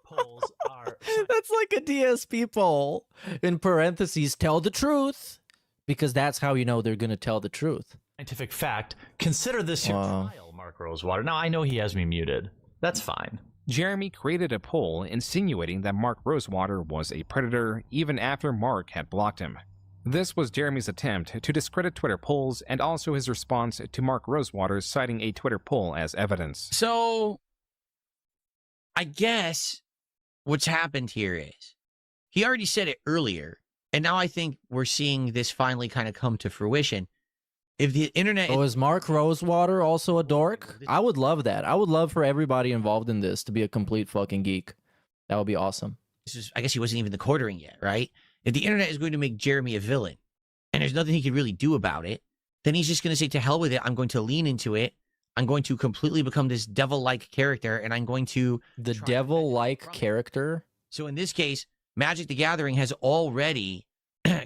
polls are... That's like a DSP poll. In parentheses, tell the truth. Because that's how you know they're going to tell the truth. Scientific fact, consider this your trial, Mark Rosewater. Now, I know he has me muted. That's fine. Jeremy created a poll insinuating that Mark Rosewater was a predator even after Mark had blocked him. This was Jeremy's attempt to discredit Twitter polls and also his response to Mark Rosewater citing a Twitter poll as evidence. So, I guess what's happened here is he already said it earlier, and now I think we're seeing this finally kind of come to fruition. If the internet... Oh, is Mark Rosewater also a dork? I would love that. I would love for everybody involved in this to be a complete fucking geek. That would be awesome. I guess he wasn't even the quartering yet, right? If the internet is going to make Jeremy a villain, and there's nothing he can really do about it, then he's just going to say, to hell with it, I'm going to lean into it, I'm going to completely become this devil-like character, and I'm going to... The devil-like character? So in this case, Magic the Gathering has already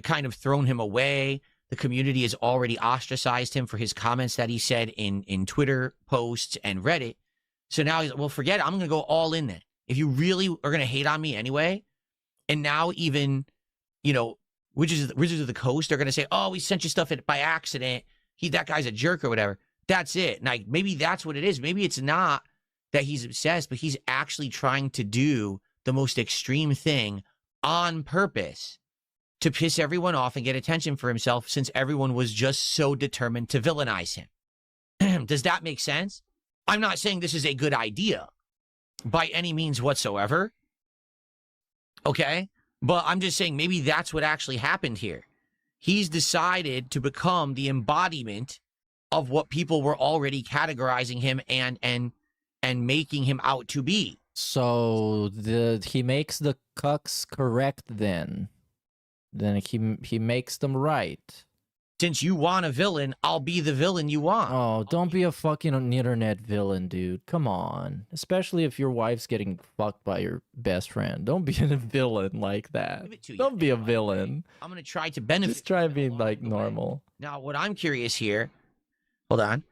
kind of thrown him away. The community has already ostracized him for his comments that he said in Twitter posts and Reddit. So now he's, well, forget it. I'm going to go all in then. If you really are going to hate on me anyway, and now even, you know, Wizards of the Coast are going to say, oh, we sent you stuff by accident. That guy's a jerk or whatever. That's it. Like, maybe that's what it is. Maybe it's not that he's obsessed, but he's actually trying to do the most extreme thing on purpose to piss everyone off and get attention for himself, since everyone was just so determined to villainize him. Does that make sense? I'm not saying this is a good idea by any means whatsoever. Okay? But I'm just saying maybe that's what actually happened here. He's decided to become the embodiment of what people were already categorizing him and making him out to be. So he makes the cucks correct then. Then he makes them right. Since you want a villain, I'll be the villain you want. Oh, don't be a fucking internet villain, dude. Come on. Especially if your wife's getting fucked by your best friend. Don't be a villain like that. Don't be a villain. I'm going to try to benefit. Just try being like normal. Now, what I'm curious here, hold on.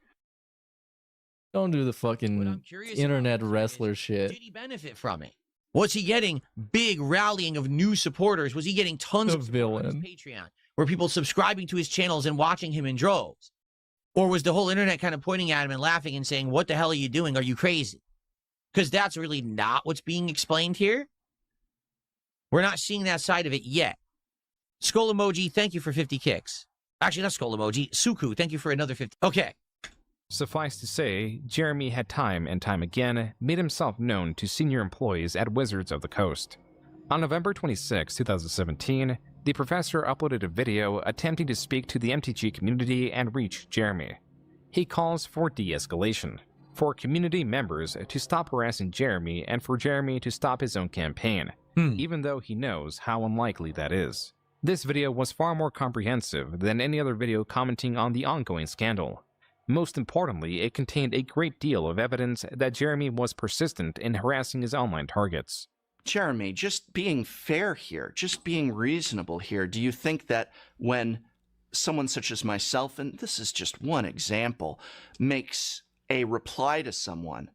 Don't do the fucking internet wrestler shit. Did he benefit from it? Was he getting big rallying of new supporters? Was he getting tons of support on his Patreon? Were people subscribing to his channels and watching him in droves? Or was the whole internet kind of pointing at him and laughing and saying, what the hell are you doing? Are you crazy? Because that's really not what's being explained here. We're not seeing that side of it yet. Skull emoji, thank you for 50 kicks. Actually, not skull emoji. Suku, thank you for another 50. Okay. Suffice to say, Jeremy had time and time again made himself known to senior employees at Wizards of the Coast. On November 26, 2017, the professor uploaded a video attempting to speak to the MTG community and reach Jeremy. He calls for de-escalation, for community members to stop harassing Jeremy and for Jeremy to stop his own campaign, even though he knows how unlikely that is. This video was far more comprehensive than any other video commenting on the ongoing scandal. Most importantly, it contained a great deal of evidence that Jeremy was persistent in harassing his online targets. Jeremy, just being fair here, just being reasonable here, do you think that when someone such as myself, and this is just one example, makes a reply to someone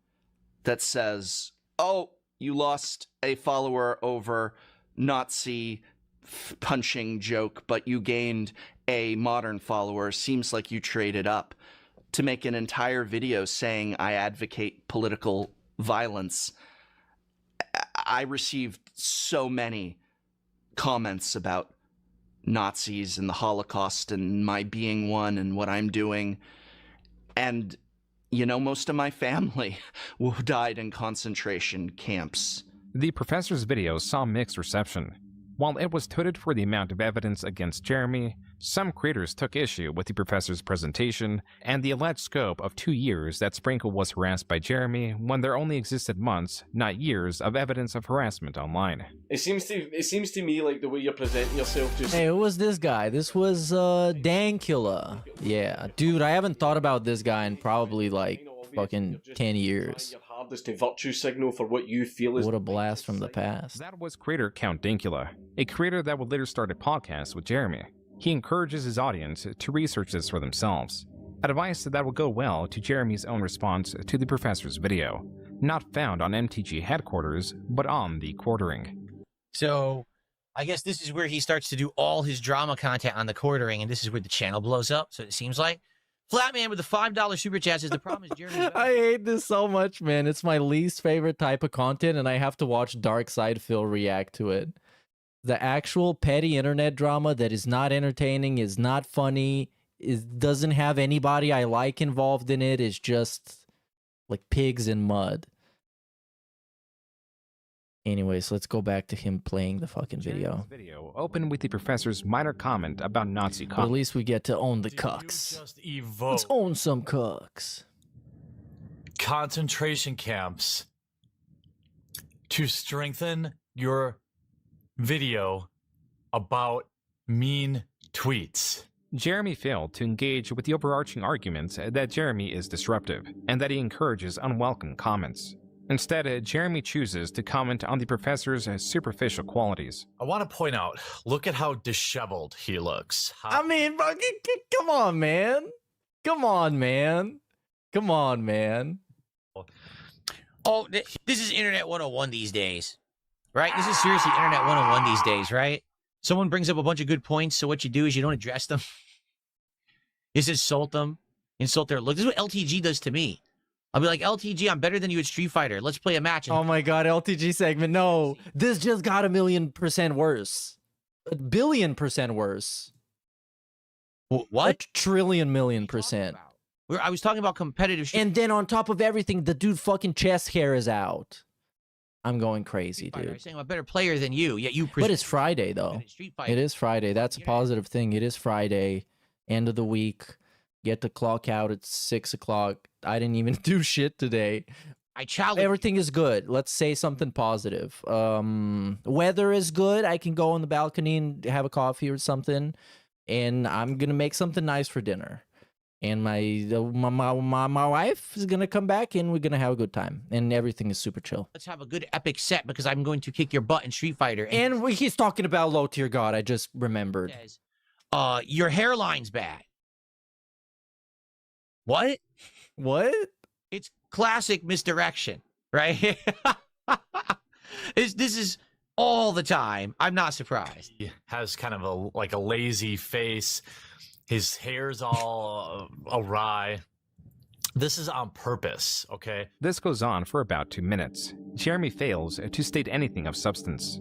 that says, oh, you lost a follower over Nazi punching joke, but you gained a modern follower, seems like you traded up, to make an entire video saying I advocate political violence? I received so many comments about Nazis and the Holocaust and my being one and what I'm doing. And, you know, most of my family died in concentration camps. The professor's video saw mixed reception. While it was touted for the amount of evidence against Jeremy, some creators took issue with the professor's presentation and the alleged scope of 2 years that Sprinkle was harassed by Jeremy when there only existed months, not years, of evidence of harassment online. It seems to me like the way you're presenting yourself just... Hey, who was this guy? This was Dankula. Yeah, dude, I haven't thought about this guy in probably like fucking 10 years. Hardest to virtue signal for what you feel is... What a blast from the past. That was creator Count Dankula, a creator that would later start a podcast with Jeremy. He encourages his audience to research this for themselves. Advice that will go well to Jeremy's own response to the professor's video, not found on MTG headquarters, but on the quartering. So, I guess this is where he starts to do all his drama content on the quartering, and this is where the channel blows up, so it seems like. Flatman with the $5 super chat says the problem is Jeremy... I hate this so much, man. It's my least favorite type of content, and I have to watch Dark Side Phil react to it. The actual petty internet drama that is not entertaining, is not funny, doesn't have anybody I like involved in it, is just like pigs in mud. Anyways, let's go back to him playing the fucking video. Video opened with the professor's minor comment about Nazi cucks. But at least we get to own the cucks. Let's own some cucks. Concentration camps to strengthen your video about mean tweets. Jeremy failed to engage with the overarching arguments that Jeremy is disruptive and that he encourages unwelcome comments. Instead, Jeremy chooses to comment on the professor's superficial qualities. I want to point out, look at how disheveled he looks. I mean, bro, come on, man. Come on, man. Come on, man. Oh, this is Internet 101 these days, right? This is seriously Internet 101 these days, right? Someone brings up a bunch of good points, so what you do is you don't address them. You just insult them, insult their look. This is what LTG does to me. I'll be like, LTG, I'm better than you at Street Fighter. Let's play a match. Oh my god, LTG segment. No, this just got 1,000,000% worse. 1,000,000,000% worse. What? 1,000,000,000,000,000%. I was talking about competitive shit. And then on top of everything, the dude fucking chest hair is out. I'm going crazy, I'm dude. saying I'm a better player than you, yet you. But it's Friday, though. It is Friday. That's a positive thing. It is Friday, end of the week. Get to clock out at 6 o'clock. I didn't even do shit today. I challenge. Everything is good. Let's say something positive. Weather is good. I can go on the balcony and have a coffee or something. And I'm gonna make something nice for dinner. And my wife is gonna come back and we're gonna have a good time. And everything is super chill. Let's have a good epic set because I'm going to kick your butt in Street Fighter. And he's talking about low tier god. I just remembered. Your hairline's bad. What? What? It's classic misdirection, right? This is all the time. I'm not surprised. He has kind of a lazy face. His hair's all awry. This is on purpose, okay? This goes on for about 2 minutes. Jeremy fails to state anything of substance.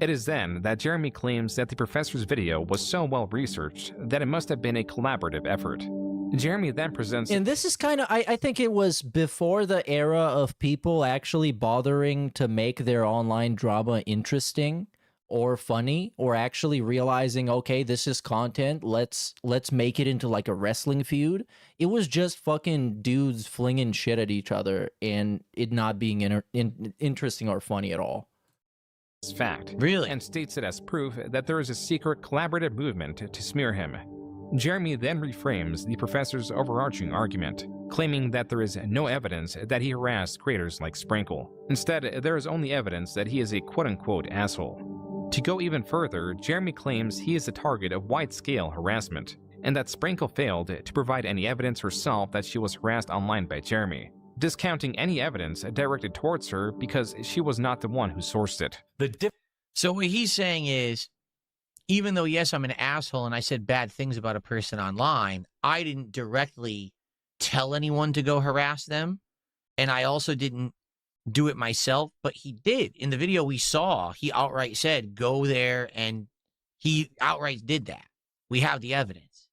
It is then that Jeremy claims that the professor's video was so well researched that it must have been a collaborative effort. Jeremy then presents... And this is kind of, I think it was before the era of people actually bothering to make their online drama interesting or funny, or actually realizing, okay, this is content, let's make it into like a wrestling feud. It was just fucking dudes flinging shit at each other and it not being interesting or funny at all. Fact. Really? And states it as proof that there is a secret collaborative movement to smear him. Jeremy then reframes the professor's overarching argument, claiming that there is no evidence that he harassed creators like Sprinkle. Instead, there is only evidence that he is a quote-unquote asshole. To go even further, Jeremy claims he is the target of wide-scale harassment, and that Sprinkle failed to provide any evidence herself that she was harassed online by Jeremy, discounting any evidence directed towards her because she was not the one who sourced it. So what he's saying is, even though, yes, I'm an asshole and I said bad things about a person online, I didn't directly tell anyone to go harass them. And I also didn't do it myself, but he did. In the video we saw, he outright said, go there, and he outright did that. We have the evidence.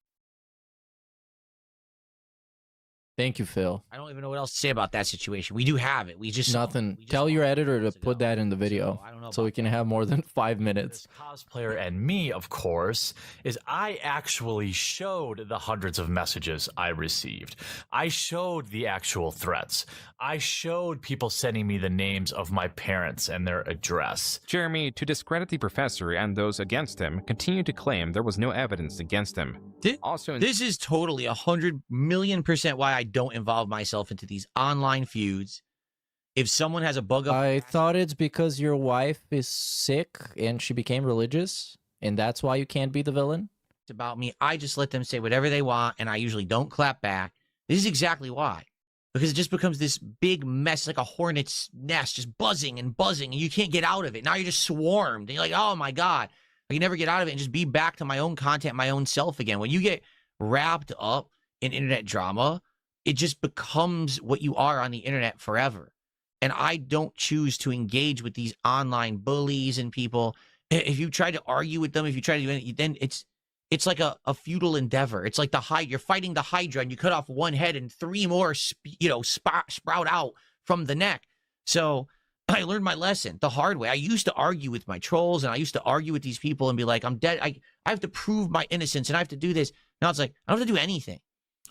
Thank you, Phil. I don't even know what else to say about that situation. We do have it. We just Nothing. Tell your editor to put that in the video so we can have more than 5 minutes. Cosplayer and me, of course, is I actually showed the hundreds of messages I received. I showed the actual threats. I showed people sending me the names of my parents and their address. Jeremy, to discredit the professor and those against him, continued to claim there was no evidence against him. This is totally 100,000,000% why I don't involve myself into these online feuds. If someone has a bug up, I thought it's because your wife is sick and she became religious, and that's why you can't be the villain. About me, I just let them say whatever they want, and I usually don't clap back. This is exactly why. Because it just becomes this big mess, like a hornet's nest, just buzzing and buzzing, and you can't get out of it. Now you're just swarmed, and you're like, oh my God. I can never get out of it and just be back to my own content, my own self again. When you get wrapped up in internet drama, it just becomes what you are on the internet forever. And I don't choose to engage with these online bullies and people. If you try to argue with them, if you try to do anything, then it's like a futile endeavor. It's like you're fighting the Hydra and you cut off one head and 3 more, sprout out from the neck. So I learned my lesson the hard way. I used to argue with my trolls and I used to argue with these people and be like, I'm dead. I have to prove my innocence and I have to do this. Now it's like, I don't have to do anything.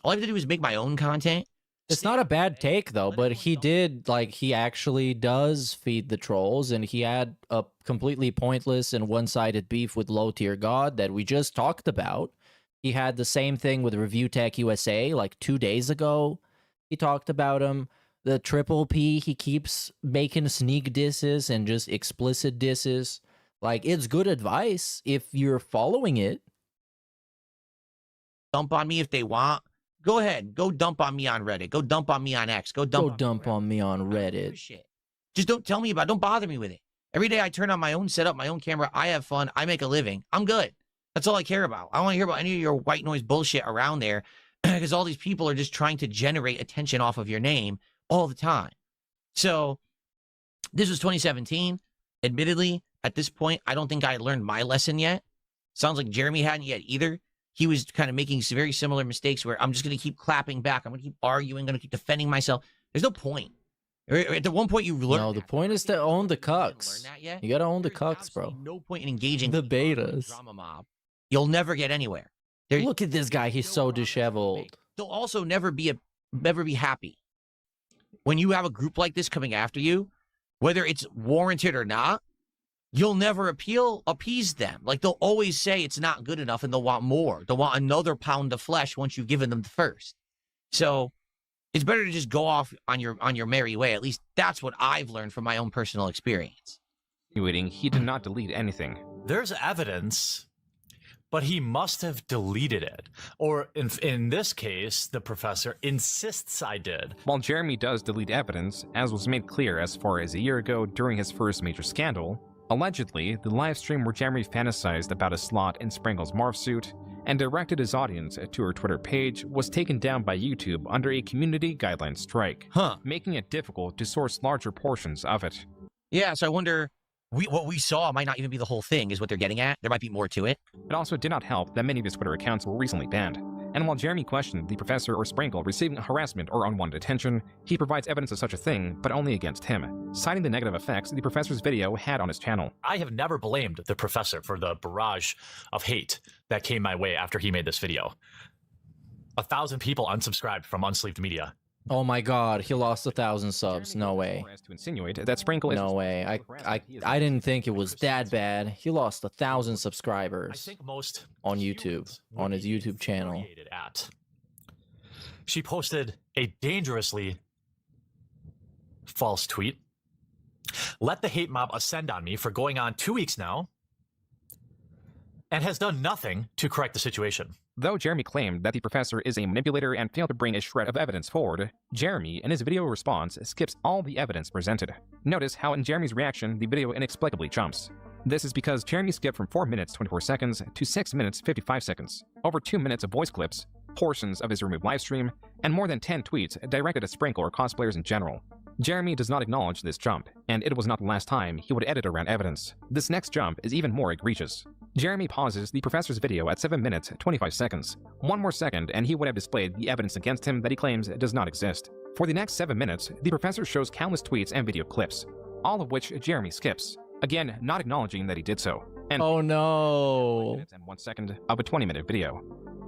All I have to do is make my own content. It's not a bad take, though, but he did, he actually does feed the trolls, and he had a completely pointless and one-sided beef with low-tier God that we just talked about. He had the same thing with Review Tech USA, 2 days ago. He talked about him. The Triple P, he keeps making sneak disses and just explicit disses. Like, it's good advice if you're following it. Dump on me if they want. Go ahead. Go dump on me on Reddit. Go dump on me on X. Go dump on me on Reddit. Shit. Just don't tell me about it. Don't bother me with it. Every day I turn on my own setup, my own camera. I have fun. I make a living. I'm good. That's all I care about. I don't want to hear about any of your white noise bullshit around there because all these people are just trying to generate attention off of your name all the time. So this was 2017. Admittedly, at this point, I don't think I learned my lesson yet. Sounds like Jeremy hadn't yet either. He was kind of making some very similar mistakes where I'm just going to keep clapping back. I'm going to keep arguing, going to keep defending myself. There's no point. At the one point you learn. No, the point is to own the cucks. You got to own the cucks, bro. No point in engaging the betas. Drama mob. You'll never get anywhere. Look at this guy. He's so disheveled. They'll also never be happy. When you have a group like this coming after you, whether it's warranted or not, you'll never appease them. Like, they'll always say it's not good enough and they'll want more. They'll want another pound of flesh once you've given them the first. So it's better to just go off on your merry way. At least that's what I've learned from my own personal experience. He did not delete anything. There's evidence, but he must have deleted it. Or in this case, the professor insists I did. While Jeremy does delete evidence, as was made clear as far as a year ago during his first major scandal, allegedly, the livestream where Jeremy fantasized about a slot in Sprinkle's morph suit and directed his audience to her Twitter page was taken down by YouTube under a community guideline strike, making it difficult to source larger portions of it. Yeah, so I wonder, what we saw might not even be the whole thing, is what they're getting at. There might be more to it. It also did not help that many of his Twitter accounts were recently banned. And while Jeremy questioned the professor or Sprinkle receiving harassment or unwanted attention, he provides evidence of such a thing, but only against him, citing the negative effects the professor's video had on his channel. I have never blamed the professor for the barrage of hate that came my way after he made this video. 1,000 people unsubscribed from Unsleeved Media. Oh my god, he lost 1,000 subs. No way. To insinuate that Sprinkle is no way. I didn't think it was that bad. He lost 1,000 subscribers. I think most on YouTube, on his YouTube channel. She posted a dangerously false tweet. Let the hate mob ascend on me for going on 2 weeks now, and has done nothing to correct the situation. Though Jeremy claimed that the professor is a manipulator and failed to bring a shred of evidence forward, Jeremy, in his video response, skips all the evidence presented. Notice how in Jeremy's reaction, the video inexplicably jumps. This is because Jeremy skipped from 4 minutes 24 seconds to 6 minutes 55 seconds, over 2 minutes of voice clips, portions of his removed livestream, and more than 10 tweets directed at Sprinkle or cosplayers in general. Jeremy does not acknowledge this jump, and it was not the last time he would edit around evidence. This next jump is even more egregious. Jeremy pauses the professor's video at 7 minutes 25 seconds. 1 more second and he would have displayed the evidence against him that he claims does not exist. For the next 7 minutes, the professor shows countless tweets and video clips, all of which Jeremy skips, again not acknowledging that he did so. And oh no! 9 minutes and 1 second of a 20-minute video.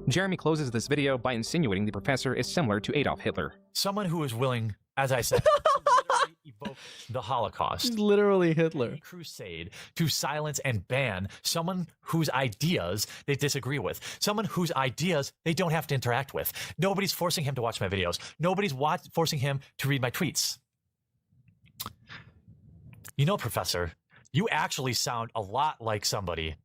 Jeremy closes this video by insinuating the professor is similar to Adolf Hitler. Someone who is willing, as I said, to literally evoke the Holocaust. He's literally Hitler. A crusade to silence and ban someone whose ideas they disagree with. Someone whose ideas they don't have to interact with. Nobody's forcing him to watch my videos. Nobody's forcing him to read my tweets. You know, Professor, you actually sound a lot like somebody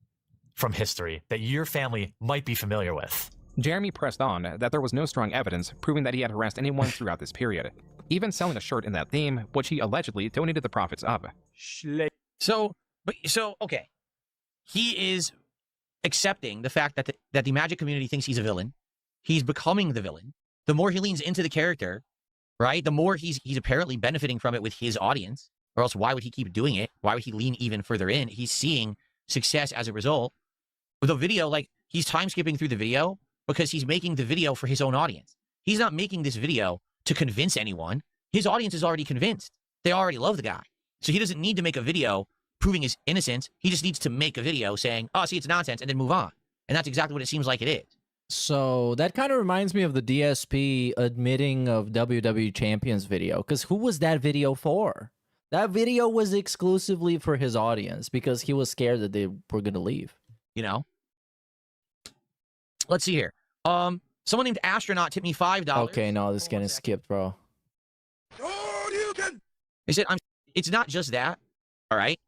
from history that your family might be familiar with. Jeremy pressed on that there was no strong evidence proving that he had harassed anyone throughout this period, even selling a shirt in that theme, which he allegedly donated the profits of. So okay, he is accepting the fact that the magic community thinks he's a villain. He's becoming the villain. The more he leans into the character, right, the more he's apparently benefiting from it with his audience, or else why would he keep doing it? Why would he lean even further in? He's seeing success as a result. With a video, like, he's time skipping through the video because he's making the video for his own audience. He's not making this video to convince anyone. His audience is already convinced. They already love the guy. So he doesn't need to make a video proving his innocence. He just needs to make a video saying, oh, see, it's nonsense, and then move on. And that's exactly what it seems like it is. So that kind of reminds me of the DSP admitting of WWE Champions video, because who was that video for? That video was exclusively for his audience because he was scared that they were going to leave. You know? Let's see here. Someone named Astronaut tipped me $5. Okay, no, this is getting skipped, bro. I said, it's not just that, all right?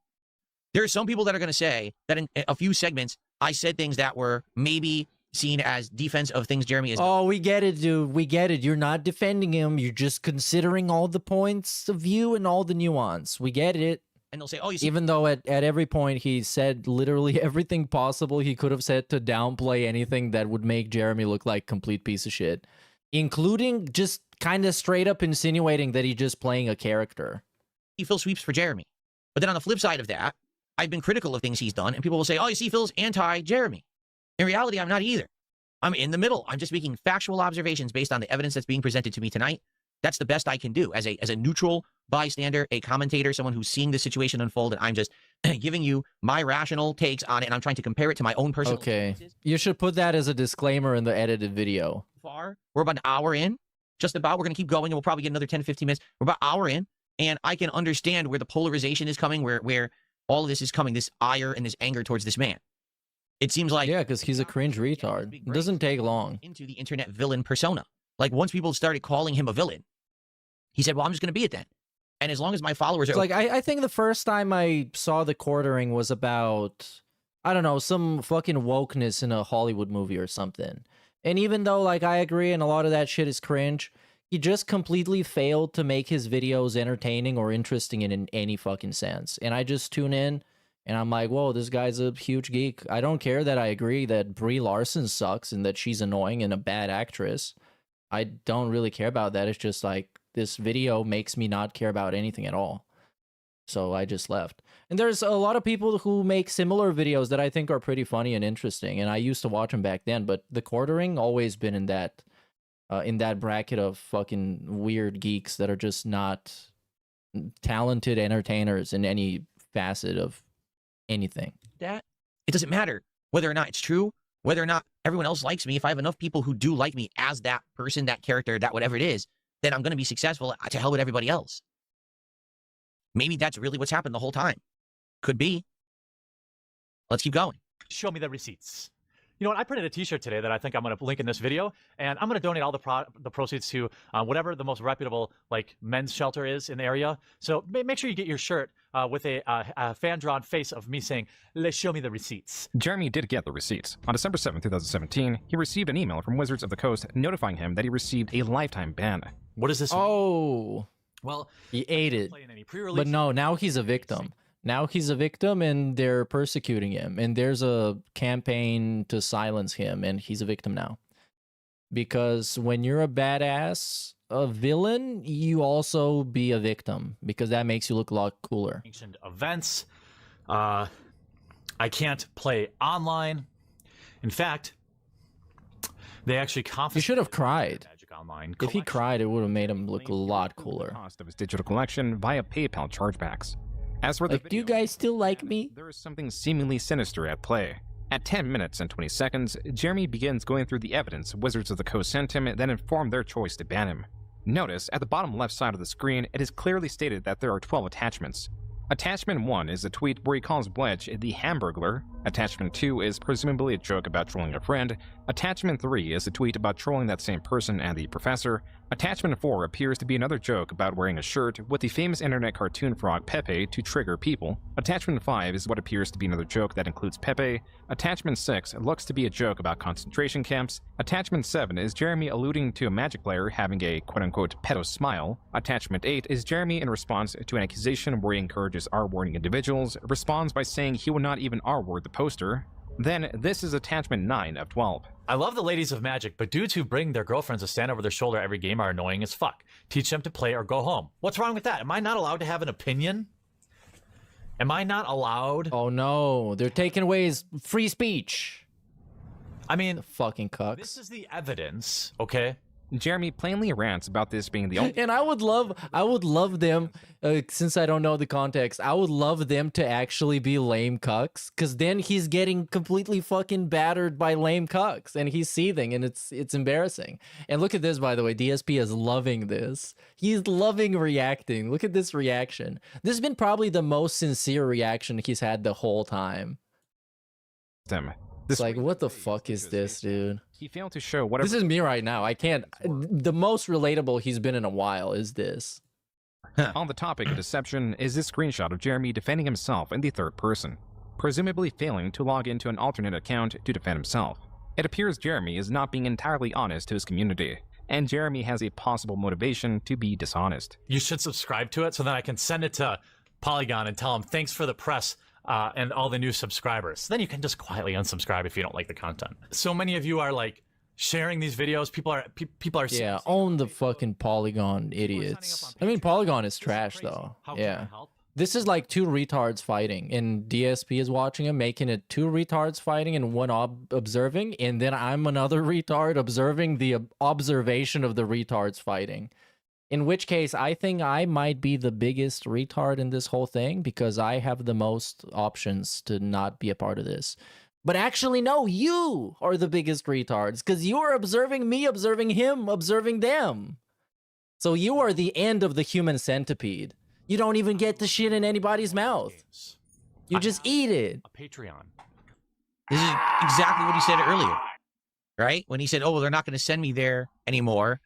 There are some people that are going to say that in a few segments, I said things that were maybe seen as defense of things Jeremy is. Oh, we get it, dude. We get it. You're not defending him. You're just considering all the points of view and all the nuance. We get it. And they'll say, oh, you see. Even though at every point he said literally everything possible he could have said to downplay anything that would make Jeremy look like complete piece of shit, including just kind of straight up insinuating that he's just playing a character. Phil sweeps for Jeremy. But then on the flip side of that, I've been critical of things he's done, and people will say, oh, you see, Phil's anti-Jeremy. In reality, I'm not either. I'm in the middle. I'm just making factual observations based on the evidence that's being presented to me tonight. That's the best I can do as a neutral bystander, a commentator, someone who's seeing the situation unfold, and I'm just giving you my rational takes on it, and I'm trying to compare it to my own personal experiences. You should put that as a disclaimer in the edited video. We're about an hour in, just about. We're going to keep going, and we'll probably get another 10 to 15 minutes. We're about an hour in, and I can understand where the polarization is coming, where all of this is coming, this ire and this anger towards this man. It seems like... Yeah, because he's a cringe retard. It doesn't take long. ...into the internet villain persona. Like, once people started calling him a villain, he said, well, I'm just going to be it then. And as long as my followers are... Like, I think the first time I saw the quartering was about, I don't know, some fucking wokeness in a Hollywood movie or something. And even though, like, I agree and a lot of that shit is cringe, he just completely failed to make his videos entertaining or interesting in any fucking sense. And I just tune in, and I'm like, whoa, this guy's a huge geek. I don't care that I agree that Brie Larson sucks and that she's annoying and a bad actress. I don't really care about that. It's just like, this video makes me not care about anything at all. So I just left. And there's a lot of people who make similar videos that I think are pretty funny and interesting. And I used to watch them back then, but the quartering always been in that bracket of fucking weird geeks that are just not talented entertainers in any facet of anything. That it doesn't matter whether or not it's true, whether or not everyone else likes me. If I have enough people who do like me as that person, that character, that whatever it is, then I'm going to be successful. To hell with everybody else. Maybe that's really what's happened the whole time. Could be. Let's keep going. Show me the receipts. You know what? I printed a T-shirt today that I think I'm going to link in this video, and I'm going to donate all the proceeds to whatever the most reputable like men's shelter is in the area. So make sure you get your shirt with a fan-drawn face of me saying, "Let's show me the receipts." Jeremy did get the receipts. On December 7, 2017, he received an email from Wizards of the Coast notifying him that he received a lifetime ban. What does this mean? Oh, well, he ate it. But no, now he's a victim. Now he's a victim and they're persecuting him. And there's a campaign to silence him and he's a victim now. Because when you're a badass, a villain, you also be a victim. Because that makes you look a lot cooler. Ancient events. I can't play online. In fact, they actually confiscated... You should have cried. Online if he cried, it would have made him look a lot cooler. Cost of his digital collection via PayPal chargebacks. As for the video, do you guys still like me? There is something seemingly sinister at play. At 10 minutes and 20 seconds, Jeremy begins going through the evidence Wizards of the Coast sent him, then informed their choice to ban him. Notice, at the bottom left side of the screen, it is clearly stated that there are 12 attachments. Attachment 1 is a tweet where he calls Wedge the Hamburglar. Attachment 2 is presumably a joke about trolling a friend. Attachment 3 is a tweet about trolling that same person and the professor. Attachment 4 appears to be another joke about wearing a shirt with the famous internet cartoon frog Pepe to trigger people. Attachment 5 is what appears to be another joke that includes Pepe. Attachment 6 looks to be a joke about concentration camps. Attachment 7 is Jeremy alluding to a Magic player having a quote-unquote pedo smile. Attachment 8 is Jeremy in response to an accusation where he encourages R-wording individuals, responds by saying he would not even R-word the poster. Then, this is attachment 9 of 12. I love the ladies of Magic, but dudes who bring their girlfriends to stand over their shoulder every game are annoying as fuck. Teach them to play or go home. What's wrong with that? Am I not allowed to have an opinion? Am I not allowed? Oh no, they're taking away his free speech. I mean, the fucking cucks. This is the evidence, okay? Jeremy plainly rants about this being the only... And I would love them, since I don't know the context, I would love them to actually be lame cucks, because then he's getting completely fucking battered by lame cucks, and he's seething, and it's embarrassing. And look at this, by the way, DSP is loving this. He's loving reacting. Look at this reaction. This has been probably the most sincere reaction he's had the whole time. It's like, what the fuck is this, dude? He failed to show whatever... This is me right now. I can't... The most relatable he's been in a while is this. On the topic of deception is this screenshot of Jeremy defending himself in the third person, presumably failing to log into an alternate account to defend himself. It appears Jeremy is not being entirely honest to his community, and Jeremy has a possible motivation to be dishonest. You should subscribe to it so that I can send it to Polygon and tell them thanks for the press and all the new subscribers. Then you can just quietly unsubscribe if you don't like the content. So many of you are like sharing these videos. People are Yeah, own the fucking Polygon idiots. I mean, Polygon is trash though. Yeah. This is like two retards fighting, and DSP is watching him, making it two retards fighting and one observing, and then I'm another retard observing the observation of the retards fighting. In which case, I think I might be the biggest retard in this whole thing because I have the most options to not be a part of this. But actually, no, you are the biggest retards because you are observing me, observing him, observing them. So you are the end of the human centipede. You don't even get the shit in anybody's mouth. You just eat it. A Patreon. This is exactly what he said earlier, right? When he said, oh, well, they're not going to send me there anymore.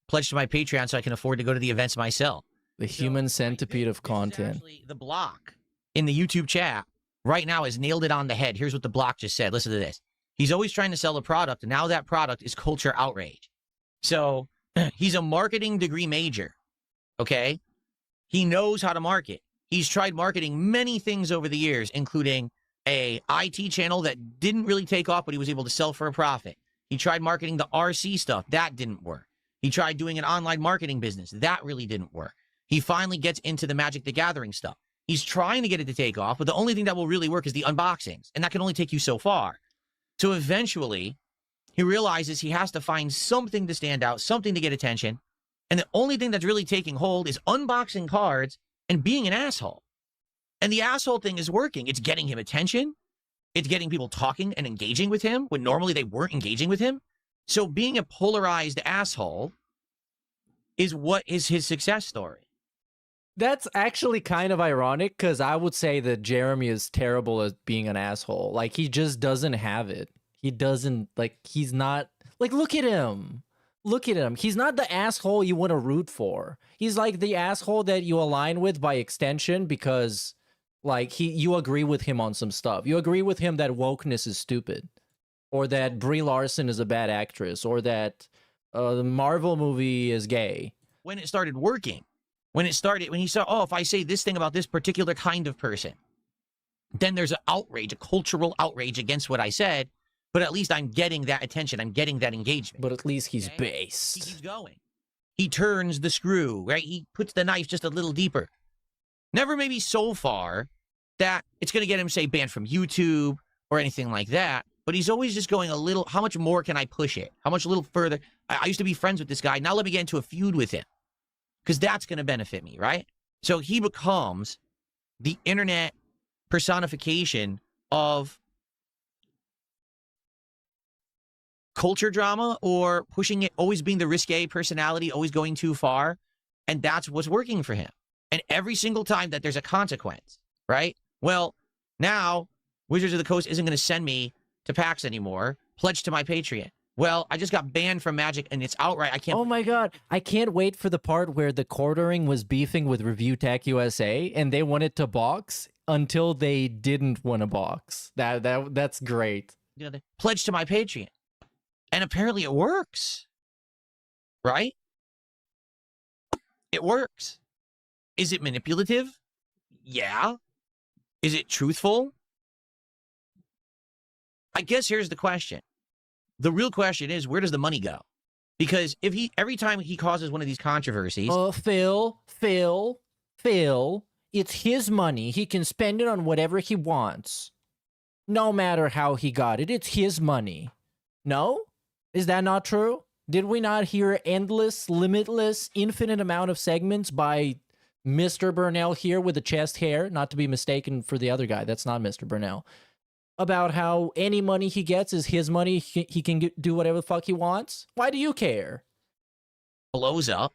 Pledge to my Patreon so I can afford to go to the events myself. The human centipede of content. The block in the YouTube chat right now has nailed it on the head. Here's what the block just said. Listen to this. He's always trying to sell a product, and now that product is culture outrage. So he's a marketing degree major, okay? He knows how to market. He's tried marketing many things over the years, including a IT channel that didn't really take off, but he was able to sell for a profit. He tried marketing the RC stuff. That didn't work. He tried doing an online marketing business. That really didn't work. He finally gets into the Magic the Gathering stuff. He's trying to get it to take off, but the only thing that will really work is the unboxings, and that can only take you so far. So eventually, he realizes he has to find something to stand out, something to get attention, and the only thing that's really taking hold is unboxing cards and being an asshole. And the asshole thing is working. It's getting him attention. It's getting people talking and engaging with him when normally they weren't engaging with him. So being a polarized asshole is what is his success story. That's actually kind of ironic because I would say that Jeremy is terrible at being an asshole. Like, he just doesn't have it. He doesn't, like, he's not, like, look at him. Look at him. He's not the asshole you want to root for. He's like the asshole that you align with by extension because, like, you agree with him on some stuff. You agree with him that wokeness is stupid, or that Brie Larson is a bad actress, or that the Marvel movie is gay. When it started working, when he saw, oh, if I say this thing about this particular kind of person, then there's an outrage, a cultural outrage against what I said. But at least I'm getting that attention. I'm getting that engagement. But at least he's based. He keeps going. He turns the screw, right? He puts the knife just a little deeper. Never maybe so far that it's going to get him, say, banned from YouTube or anything like that. But he's always just going a little, how much more can I push it? How much a little further? I used to be friends with this guy. Now let me get into a feud with him. Because that's going to benefit me, right? So he becomes the internet personification of culture drama, or pushing it, always being the risque personality, always going too far. And that's what's working for him. And every single time that there's a consequence, right? Well, now Wizards of the Coast isn't going to send me to PAX anymore. Pledge to my Patreon. Well, I just got banned from Magic and it's outright. I can't. Oh my God. I can't wait for the part where the quartering was beefing with Review Tech USA and they wanted to box until they didn't want to box. That's great. Pledge to my Patreon. And apparently it works, right? It works. Is it manipulative? Yeah. Is it truthful? I guess here's the question. The real question is, where does the money go? Because if every time he causes one of these controversies... Phil, it's his money. He can spend it on whatever he wants. No matter how he got it, it's his money. No? Is that not true? Did we not hear endless, limitless, infinite amount of segments by Mr. Burnell here with the chest hair, not to be mistaken for the other guy, that's not Mr. Burnell, about how any money he gets is his money, he can do whatever the fuck he wants? Why do you care? Blows up,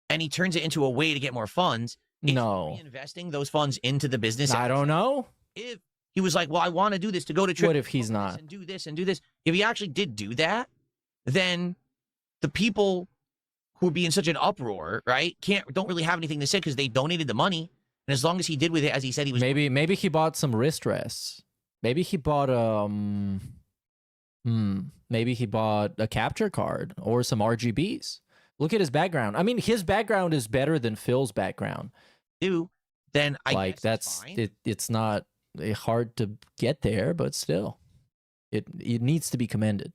and he turns it into a way to get more funds. No. Reinvesting those funds into the business? I don't know. If he was like, well, I want to do this to go to trip. What if he's not? And do this and do this. If he actually did do that, then the people who would be in such an uproar, right? Don't really have anything to say because they donated the money. And as long as he did with it, as he said, he was maybe he bought some wrist rests. Maybe he bought maybe he bought a capture card or some RGBs. Look at his background. I mean, his background is better than Phil's background. Then I like guess it's not hard to get there, but still, it needs to be commended.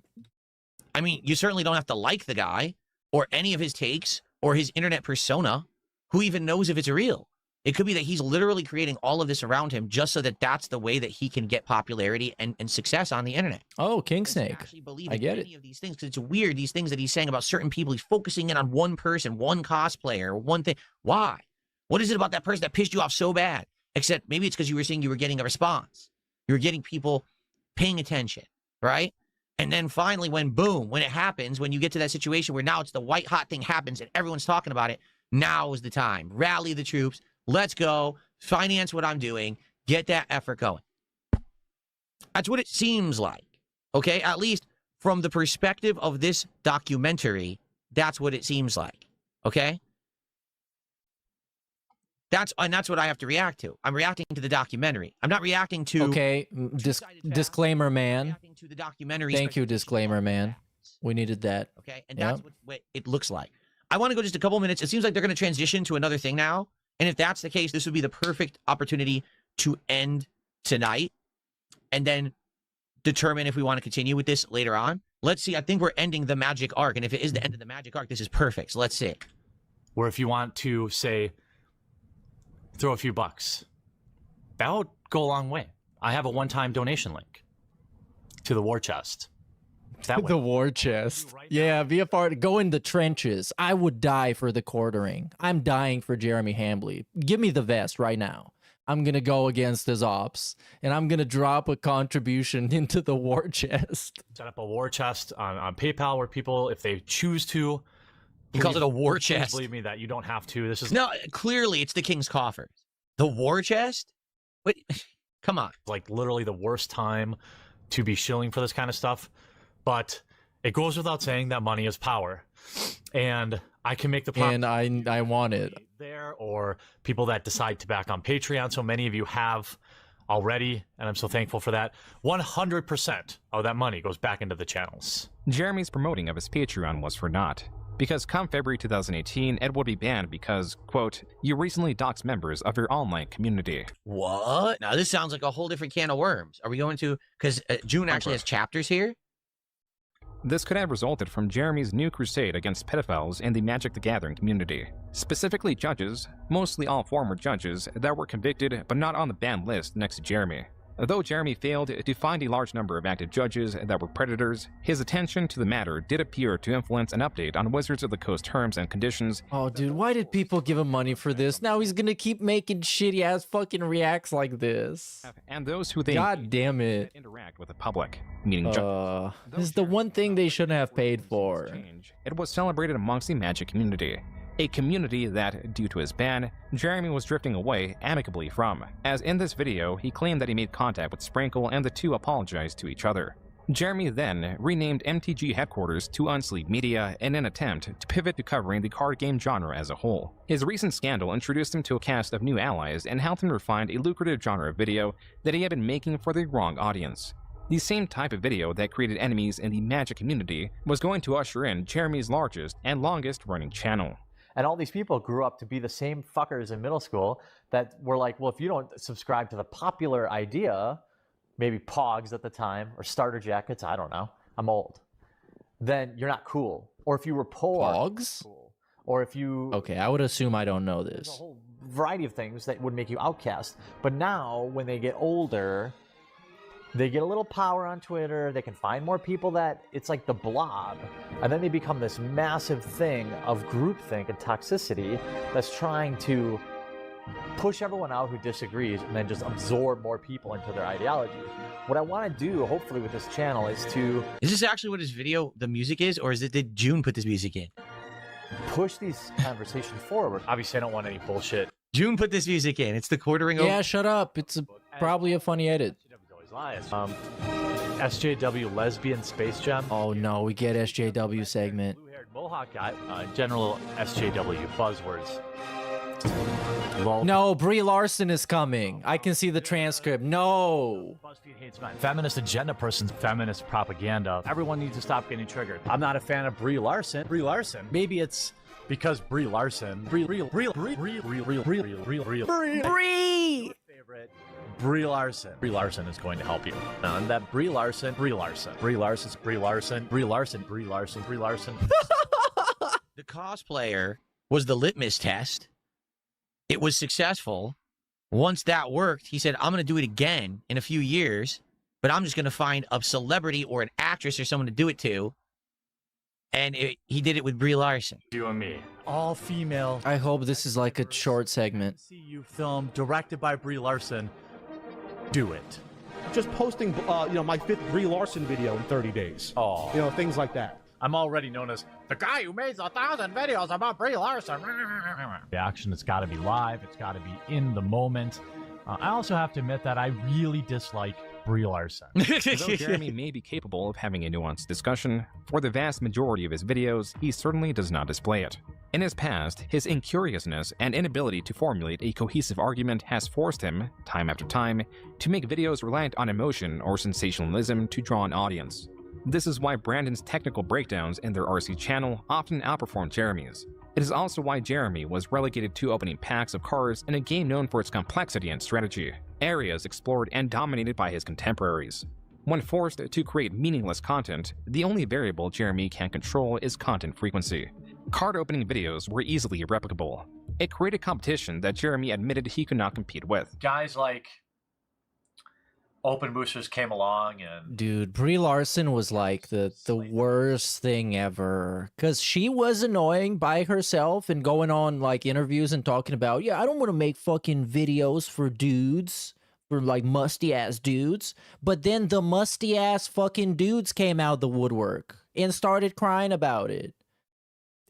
I mean, you certainly don't have to like the guy or any of his takes or his internet persona. Who even knows if it's real? It could be that he's literally creating all of this around him just so that that's the way that he can get popularity and success on the internet. Oh, King Snake. I get it. Of these things, because it's weird, these things that he's saying about certain people. He's focusing in on one person, one cosplayer, one thing. Why? What is it about that person that pissed you off so bad? Except maybe it's because you were saying you were getting a response. You were getting people paying attention, right? And then finally, when it happens, when you get to that situation where now it's the white hot thing happens and everyone's talking about it, now is the time. Rally the troops. Let's go. Finance what I'm doing. Get that effort going. That's what it seems like. Okay? At least from the perspective of this documentary, that's what it seems like. Okay? That's what I have to react to. I'm reacting to the documentary. I'm not reacting to... Okay, disclaimer, man. To the documentary. Thank you, disclaimer, man. We needed that. Okay, and that's what it looks like. I want to go just a couple minutes. It seems like they're going to transition to another thing now. And if that's the case, this would be the perfect opportunity to end tonight and then determine if we want to continue with this later on. Let's see. I think we're ending the magic arc. And if it is the end of the magic arc, this is perfect. So let's see. Or if you want to, say, throw a few bucks, that would go a long way. I have a one-time donation link to the war chest. The war chest. Yeah, be a part. Go in the trenches. I would die for the quartering. I'm dying for Jeremy Hambley. Give me the vest right now. I'm going to go against his ops, and I'm going to drop a contribution into the war chest. Set up a war chest on PayPal where people, if they choose to... He calls it a war chest. Please believe me that you don't have to. This is... No, clearly it's the King's coffers. The war chest? Wait, come on. Like literally the worst time to be shilling for this kind of stuff. But it goes without saying that money is power, and I can make the and I want it there, or people that decide to back on Patreon. So many of you have already, and I'm so thankful for that. 100% of that money goes back into the channels. Jeremy's promoting of his Patreon was for naught, because come February 2018, it would be banned because, quote, you recently doxed members of your online community. What? Now this sounds like a whole different can of worms. Are we going to? Because June actually has chapters here. This could have resulted from Jeremy's new crusade against pedophiles in the Magic the Gathering community. Specifically judges, mostly all former judges, that were convicted but not on the banned list next to Jeremy. Though Jeremy failed to find a large number of active judges that were predators, his attention to the matter did appear to influence an update on Wizards of the Coast terms and conditions. Oh, dude, why did people give him money for this? Now he's gonna keep making shitty-ass fucking reacts like this. And those who they God damn it. interact with the public, meaning judges. This is the one thing they shouldn't have paid for. It was celebrated amongst the Magic community. A community that, due to his ban, Jeremy was drifting away amicably from, as in this video he claimed that he made contact with Sprinkle and the two apologized to each other. Jeremy then renamed MTG headquarters to Unsleep Media in an attempt to pivot to covering the card game genre as a whole. His recent scandal introduced him to a cast of new allies and helped him refine a lucrative genre of video that he had been making for the wrong audience. The same type of video that created enemies in the Magic community was going to usher in Jeremy's largest and longest running channel. And all these people grew up to be the same fuckers in middle school that were like, well, if you don't subscribe to the popular idea, maybe Pogs at the time, or starter jackets, I don't know, I'm old, then you're not cool. Or if you were poor. Pogs? Cool. Or if you... Okay, I would assume I don't know this. There's a whole variety of things that would make you outcast. But now, when they get older... They get a little power on Twitter, they can find more people that, it's like the blob, and then they become this massive thing of groupthink and toxicity that's trying to push everyone out who disagrees and then just absorb more people into their ideology. What I want to do, hopefully, with this channel is to... Is this actually what his video, the music is, or is it, did June put this music in? Push these conversations forward. Obviously, I don't want any bullshit. June put this music in. It's the quartering over. Yeah, shut up. It's probably a funny edit. SJW Lesbian Space Gem. Oh no, we get SJW segment. Mohawk guy, general SJW buzzwords. No, Brie Larson is coming. I can see the transcript. No. BuzzFeed hates men. Feminist agenda person's feminist propaganda. Everyone needs to stop getting triggered. I'm not a fan of Brie Larson. Maybe it's because Brie Larson. Brie. Brie Larson. Brie Larson is going to help you. And that Brie Larson. The cosplayer was the litmus test. It was successful. Once that worked, he said, I'm going to do it again in a few years, but I'm just going to find a celebrity or an actress or someone to do it to. And he did it with Brie Larson. You and me. All female. I hope this is like a short segment. MCU film directed by Brie Larson. Do it. Just posting, my 5th Brie Larson video in 30 days. Oh. Things like that. I'm already known as the guy who makes 1,000 videos about Brie Larson. The action has got to be live. It's got to be in the moment. I also have to admit that I really dislike Brie Larson. Though Jeremy may be capable of having a nuanced discussion, for the vast majority of his videos, he certainly does not display it. In his past, his incuriousness and inability to formulate a cohesive argument has forced him, time after time, to make videos reliant on emotion or sensationalism to draw an audience. This is why Brandon's technical breakdowns in their RC channel often outperform Jeremy's. It is also why Jeremy was relegated to opening packs of cards in a game known for its complexity and strategy, areas explored and dominated by his contemporaries. When forced to create meaningless content, the only variable Jeremy can control is content frequency. Card opening videos were easily replicable. It created competition that Jeremy admitted he could not compete with. Guys like Open Boosters came along and... Dude, Brie Larson was like the worst thing ever. Because she was annoying by herself and going on like interviews and talking about, yeah, I don't want to make fucking videos for dudes, for like musty ass dudes. But then the musty ass fucking dudes came out the woodwork and started crying about it.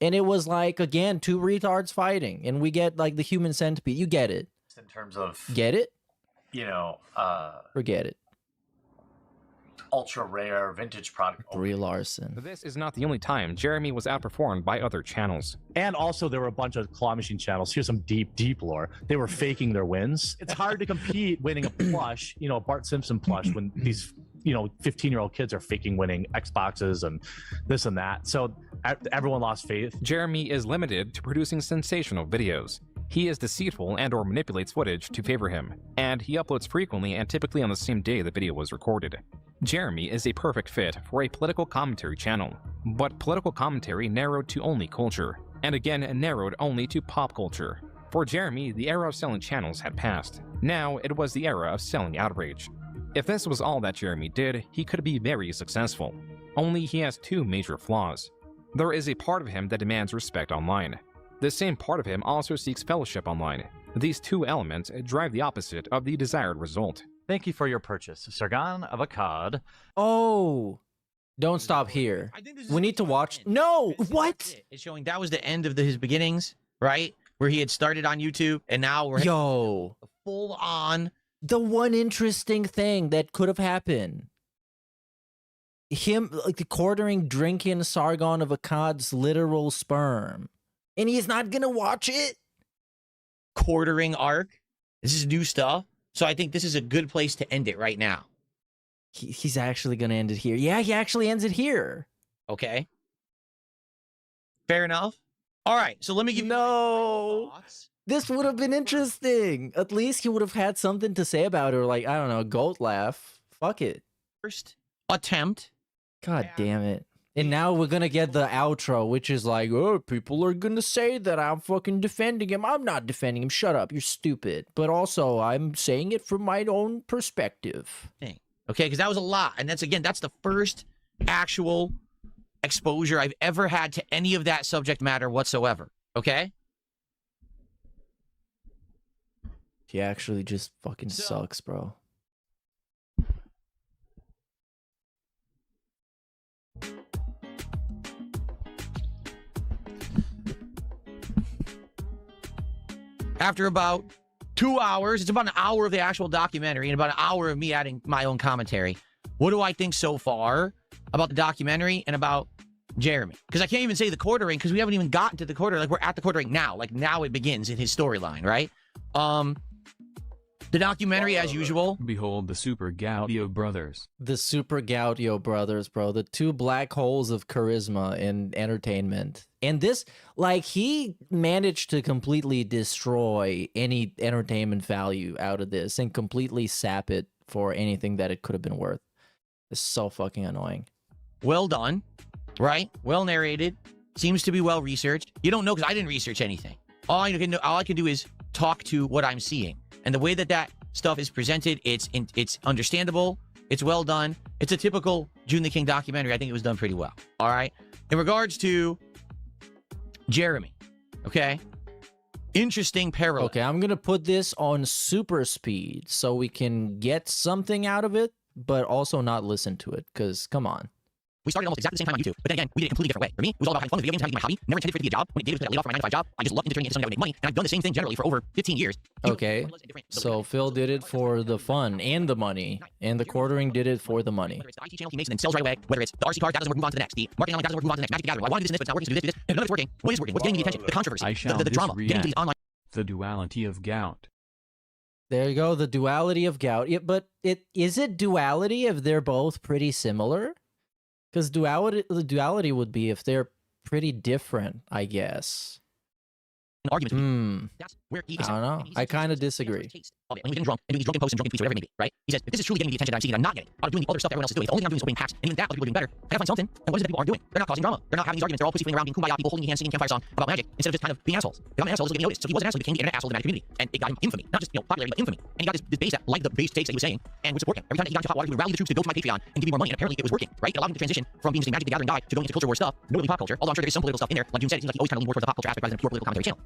And it was like, again, 2 retards fighting. And we get like the human centipede. You get it. In terms of... Get it? Forget it. Ultra rare vintage product. Brie Larson. This is not the only time Jeremy was outperformed by other channels. And also there were a bunch of claw machine channels. Here's some deep lore. They were faking their wins. It's hard to compete winning a plush, a Bart Simpson plush when these 15-year-old kids are faking winning Xboxes and this and that. So everyone lost faith. Jeremy is limited to producing sensational videos. He is deceitful and or manipulates footage to favor him, and he uploads frequently and typically on the same day the video was recorded. Jeremy is a perfect fit for a political commentary channel, but political commentary narrowed to only culture, and again narrowed only to pop culture. For Jeremy, the era of selling channels had passed. Now it was the era of selling outrage. If this was all that Jeremy did, he could be very successful. Only he has 2 major flaws. There is a part of him that demands respect online. The same part of him also seeks fellowship online. These 2 elements drive the opposite of the desired result. Thank you for your purchase, Sargon of Akkad. Oh, don't stop here. We need to watch. No, what? It's showing that was the end of his beginnings, right? Where he had started on YouTube, and now we're full on. The one interesting thing that could have happened. Him like quartering, drinking Sargon of Akkad's literal sperm. And he's not gonna watch it? Quartering arc. This is new stuff. So I think this is a good place to end it right now. He's actually gonna end it here. Yeah, he actually ends it here. Okay. Fair enough. All right, so let me give you my thoughts. This would have been interesting. At least he would have had something to say about it, or like, I don't know, goat laugh. Fuck it. First attempt. God damn it. And now we're gonna get the outro, which is like, oh, people are gonna say that I'm fucking defending him. I'm not defending him. Shut up. You're stupid. But also, I'm saying it from my own perspective. Okay, because that was a lot. And that's the first actual exposure I've ever had to any of that subject matter whatsoever. Okay? He actually just fucking sucks, bro. After about 2 hours, it's about an hour of the actual documentary and about an hour of me adding my own commentary. What do I think so far about the documentary and about Jeremy. Because I can't even say the quartering because we haven't even gotten to the quarter. Like, we're at the quartering now. Like, now it begins in his storyline, right? The documentary, as usual. Behold the Super Gaudio brothers. The Super Gaudio brothers, bro. The two black holes of charisma in entertainment. And this, like, he managed to completely destroy any entertainment value out of this and completely sap it for anything that it could have been worth. It's so fucking annoying. Well done, right? Well narrated. Seems to be well researched. You don't know because I didn't research anything. All I can do is talk to what I'm seeing. And the way that that stuff is presented, it's understandable. It's well done. It's a typical June the King documentary. I think it was done pretty well. All right. In regards to Jeremy, okay? Interesting parallel. Okay, I'm going to put this on super speed so we can get something out of it, but also not listen to it, because come on. We started almost exactly the same time on YouTube, but then again, we did it a completely different way. For me, it was all about having fun with video games, having my hobby. Never intended for it to be a job. When it did, it was I laid off from my 9-to-5 job. I just loved turning into something that would make money, and I've done the same thing generally for over 15 years. Okay, so Phil did it for the fun and the money, and the quartering did it for the money. Whether it's the IT channel he makes and then sells right away, whether it's the RC card, that doesn't work, move on to the next. The marketing online, that doesn't work, move on to the next. Magic the Gathering. Well, I wanted to do this and this, but it's not working, so do this, and none of it's working. What is working? What's getting me the attention? The controversy, the drama, getting to these online. The duality of gout. There you go, the duality of gout. Yeah, but is it duality if they're both pretty similar? Because the duality would be if they're pretty different, I guess. That's where he I don't know. I kind of disagree. When he was getting drunk and doing these drunken posts and drunken tweets, whatever it may be, right? He says, if this is truly getting me the attention that I'm seeking, I'm not getting out of doing the other stuff that everyone else is doing. The only thing I'm doing is opening packs, and even that, other people are doing better. I gotta find something. And what is it that people aren't doing? They're not causing drama. They're not having these arguments. They're all pussyfooting around, being kumbaya people, holding hands, singing a campfire song about magic, instead of just kind of being assholes. If I'm an asshole, this will get noticed. So he was an asshole, he became the internet asshole of the magic community. And it got him infamy. Not just, popularity, but infamy. And he got this base that liked the base takes that he was saying, and would support him. Every time that he got into hot water, he would rally the troops to go to my Patreon and give me more money, and apparently it was working, right? It allowed him to transition from being just a Magic the Gathering guy to going into culture war stuff, notably pop culture. Although I'm sure there is some political stuff in there. Like June said, it seems like he always kind of leaned more towards the pop culture aspect rather than a pure political commentary channel.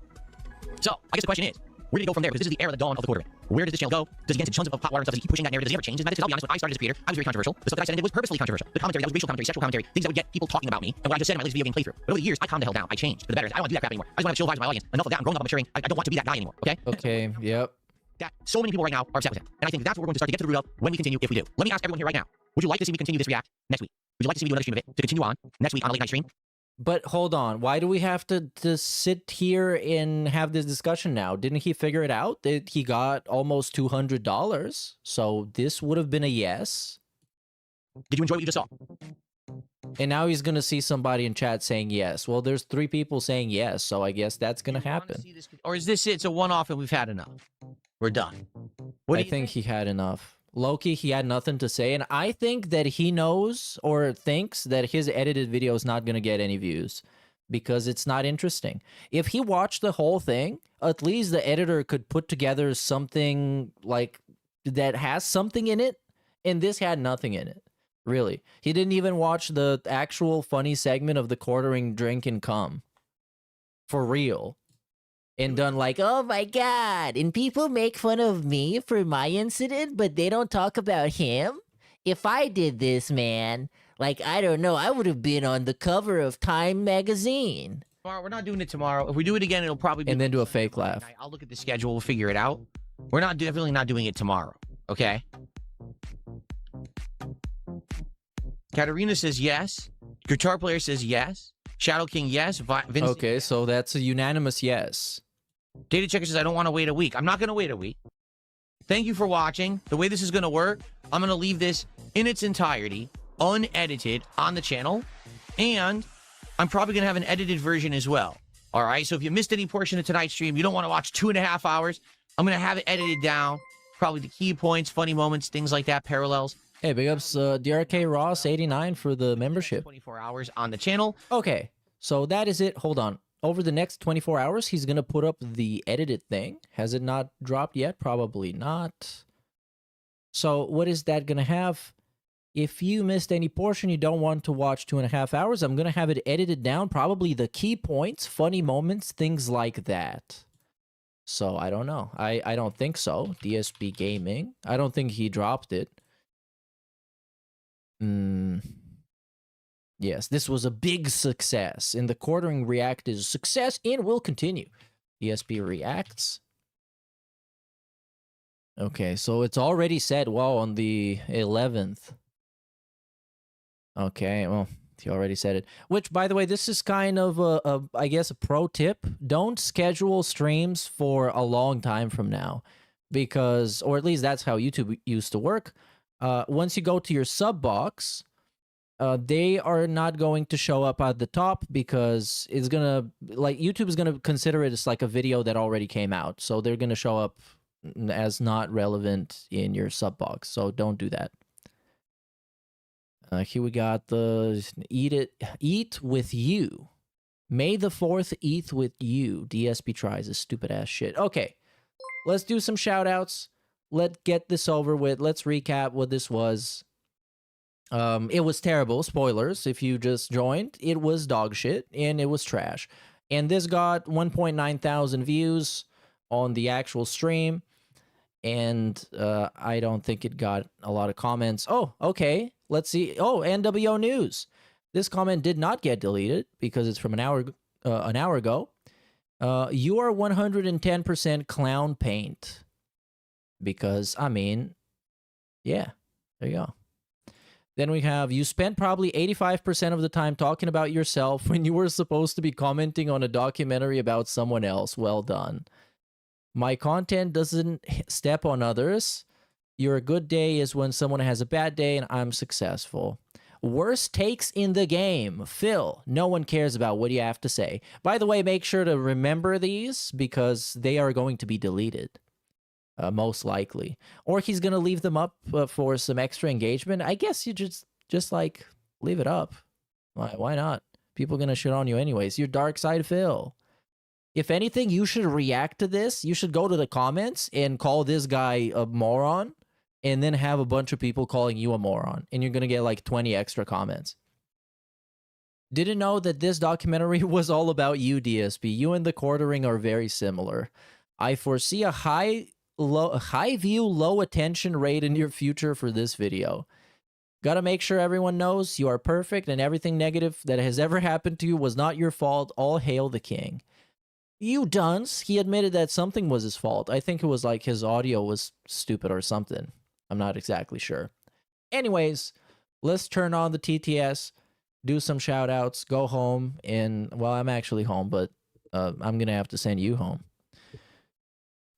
So, I guess the question is, where did he go from there? Because this is the era of the dawn of the quartering. Where does this channel go? Does he get into tons of hot water and stuff? Does he keep pushing that narrative? Does he ever change his methods? Because I'll be honest, when I started as a creator, I was very controversial. The stuff that I said and did was purposely controversial. The commentary, that was racial commentary, sexual commentary, things that would get people talking about me, and what I just said in my latest video game playthrough. But over the years, I calmed the hell down. I changed for the better. I don't want to do that crap anymore. I just want to have chill vibes with my audience. Enough of that. I'm growing up, I'm maturing. I don't want to be that guy anymore, okay? Okay, yep. That so many people right now are upset with him. And I think that's what we're going to start to get to the root of when we continue, if we do. Let me ask everyone here right now. Would you like to see me continue this react next week? Would you like to see me do another stream of it to continue on next week on a late night stream? But hold on, why do we have to sit here and have this discussion now? Didn't he figure it out? That he got almost $200, so this would have been a yes. Did you enjoy what you just saw? And now he's gonna see somebody in chat saying yes. Well, there's 3 people saying yes, so I guess that's gonna happen. Or is this it's a one-off and we've had enough? We're done. I think he had enough. Loki, he had nothing to say, and I think that he knows or thinks that his edited video is not going to get any views because it's not interesting. If he watched the whole thing, at least the editor could put together something like that has something in it, and this had nothing in it, really. He didn't even watch the actual funny segment of the quartering drink and come. For real. And done like, oh my god, and people make fun of me for my incident, but they don't talk about him? If I did this, man, like, I don't know, I would have been on the cover of Time magazine. Tomorrow, we're not doing it tomorrow. If we do it again, it'll probably be... And then do a fake laugh. I'll look at the schedule, we'll figure it out. We're not definitely not doing it tomorrow, okay? Katarina says yes. Guitar player says yes. Shadow King, yes. Vince, okay, so that's a unanimous yes. Data Checker says, I don't want to wait a week. I'm not going to wait a week. Thank you for watching. The way this is going to work, I'm going to leave this in its entirety, unedited, on the channel. And I'm probably going to have an edited version as well. All right, so if you missed any portion of tonight's stream, you don't want to watch 2.5 hours, I'm going to have it edited down. Probably the key points, funny moments, things like that, parallels. Hey, big ups DRK Ross 89 for the membership. 24 hours on the channel. Okay, so that is it. Hold on. Over the next 24 hours, he's going to put up the edited thing. Has it not dropped yet? Probably not. So what is that going to have? If you missed any portion you don't want to watch 2.5 hours, I'm going to have it edited down. Probably the key points, funny moments, things like that. So I don't know. I don't think so. DSP Gaming. I don't think he dropped it. Yes, this was a big success, and the quartering react is a success and will continue. ESP reacts. Okay, so it's already said, wow, on the 11th. Okay, well, He already said it. Which, by the way, this is kind of I guess, a pro tip. Don't schedule streams for a long time from now, because, or at least that's how YouTube used to work. Once you go to your sub box, they are not going to show up at the top because it's gonna, like, YouTube is gonna consider it as like a video that already came out. So they're gonna show up as not relevant in your sub box. So don't do that. Here we got the eat with you. May the 4th eat with you. DSP tries this stupid ass shit. Okay, let's do some shout outs. Let's get this over with. Let's recap what this was. It was terrible. Spoilers. If you just joined, it was dog shit and it was trash. And this got 1.9 thousand views on the actual stream. And I don't think it got a lot of comments. Oh, okay. Let's see. Oh, NWO News. This comment did not get deleted because it's from an hour ago. You are 110% clown paint. Because, I mean, yeah, there you go. Then we have, you spent probably 85% of the time talking about yourself when you were supposed to be commenting on a documentary about someone else. Well done. My content doesn't step on others. Your good day is when someone has a bad day and I'm successful. Worst takes in the game. Phil, no one cares about what you have to say. By the way, make sure to remember these because they are going to be deleted. Most likely. Or he's going to leave them up for some extra engagement. I guess you just like, leave it up. Why not? People are going to shit on you anyways. You're Dark Side Phil. If anything, you should react to this. You should go to the comments and call this guy a moron, and then have a bunch of people calling you a moron, and you're going to get like 20 extra comments. Didn't know that this documentary was all about you, DSP. You and the quartering are very similar. I foresee a high view, low attention rate in your future for this video. Gotta make sure everyone knows you are perfect and everything negative that has ever happened to you was not your fault. All hail the king. You dunce. He admitted that something was his fault. I think it was like his audio was stupid or something. I'm not exactly sure. Anyways, let's turn on the TTS, do some shout outs, go home, and, well, I'm actually home, but I'm gonna have to send you home.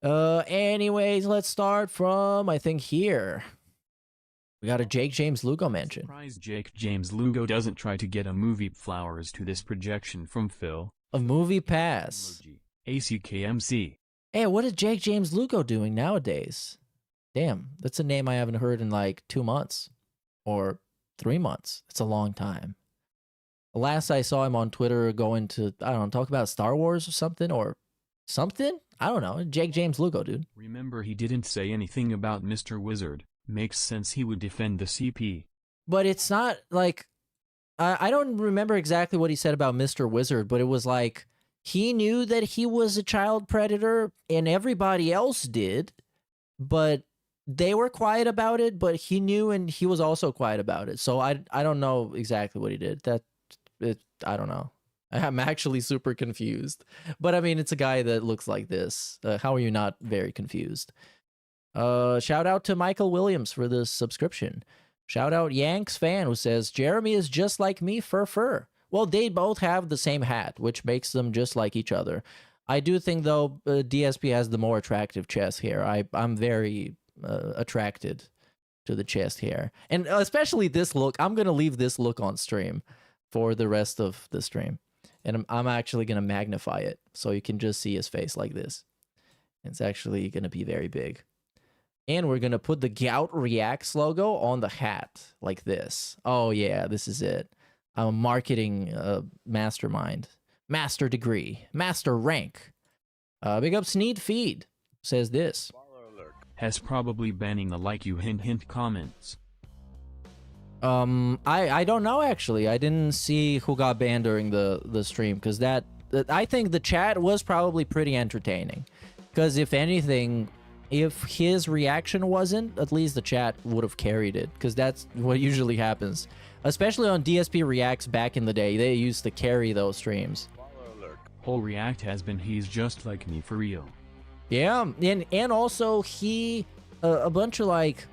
Anyways, let's start from, I think, here. We got a Jake James Lugo mention. Surprised Jake James Lugo doesn't try to get a movie flowers to this projection from Phil. A movie pass. ACKMC. Hey, what is Jake James Lugo doing nowadays? Damn, that's a name I haven't heard in like 2 months. Or 3 months. It's a long time. Last I saw him on Twitter going to, I don't know, talk about Star Wars or something, I don't know. Jake James Lugo, dude. Remember, he didn't say anything about Mr. Wizard. Makes sense he would defend the CP. But it's not like, I don't remember exactly what he said about Mr. Wizard, but it was like, he knew that he was a child predator and everybody else did, but they were quiet about it, but he knew and he was also quiet about it. So I don't know exactly what he did. I don't know. I'm actually super confused. But I mean, it's a guy that looks like this. How are you not very confused? Shout out to Michael Williams for the subscription. Shout out Yanks fan who says, Jeremy is just like me, fur. Well, they both have the same hat, which makes them just like each other. I do think, though, DSP has the more attractive chest hair. I'm very attracted to the chest hair. And especially this look. I'm going to leave this look on stream for the rest of the stream. And I'm actually going to magnify it so you can just see his face like this. It's actually going to be very big. And we're going to put the Gout Reacts logo on the hat like this. Oh, yeah, this is it. I'm a marketing mastermind. Master degree. Master rank. Big up Sneed Feed says this. Has probably banning the like you hint comments. I don't know, actually. I didn't see who got banned during the stream, because I think the chat was probably pretty entertaining. Because if anything, if his reaction wasn't, at least the chat would have carried it, because that's what usually happens. Especially on DSP Reacts back in the day, they used to carry those streams. Whole React has been he's just like me for real. Yeah, and also he, a bunch of like,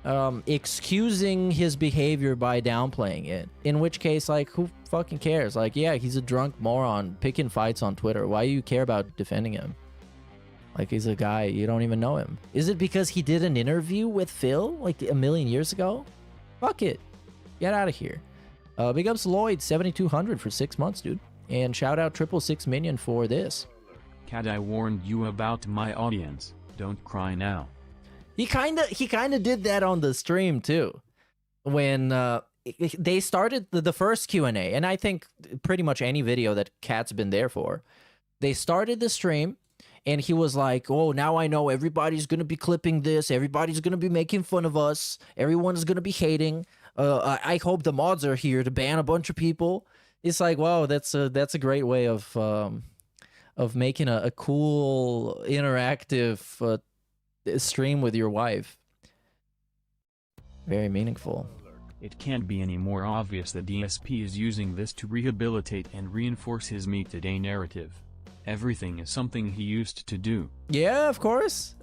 excusing his behavior by downplaying it. In which case, like, who fucking cares? Like, yeah, he's a drunk moron picking fights on Twitter. Why do you care about defending him? Like, he's a guy, you don't even know him. Is it because he did an interview with Phil like a million years ago? Fuck it. Get out of here. Big ups Lloyd 7200 for 6 months, dude. And shout out 666 Minion for this. Cat, I warned you about my audience. Don't cry now. He kind of did that on the stream too, when they started the first Q&A, and I think pretty much any video that Cat's been there for, they started the stream, and he was like, "Oh, now I know everybody's gonna be clipping this, everybody's gonna be making fun of us, everyone's gonna be hating. I hope the mods are here to ban a bunch of people." It's like, wow, that's a great way of making a cool interactive stream with your wife. Very meaningful. It can't be any more obvious that DSP is using this to rehabilitate and reinforce his Me Today narrative. Everything is something he used to do. Yeah, of course.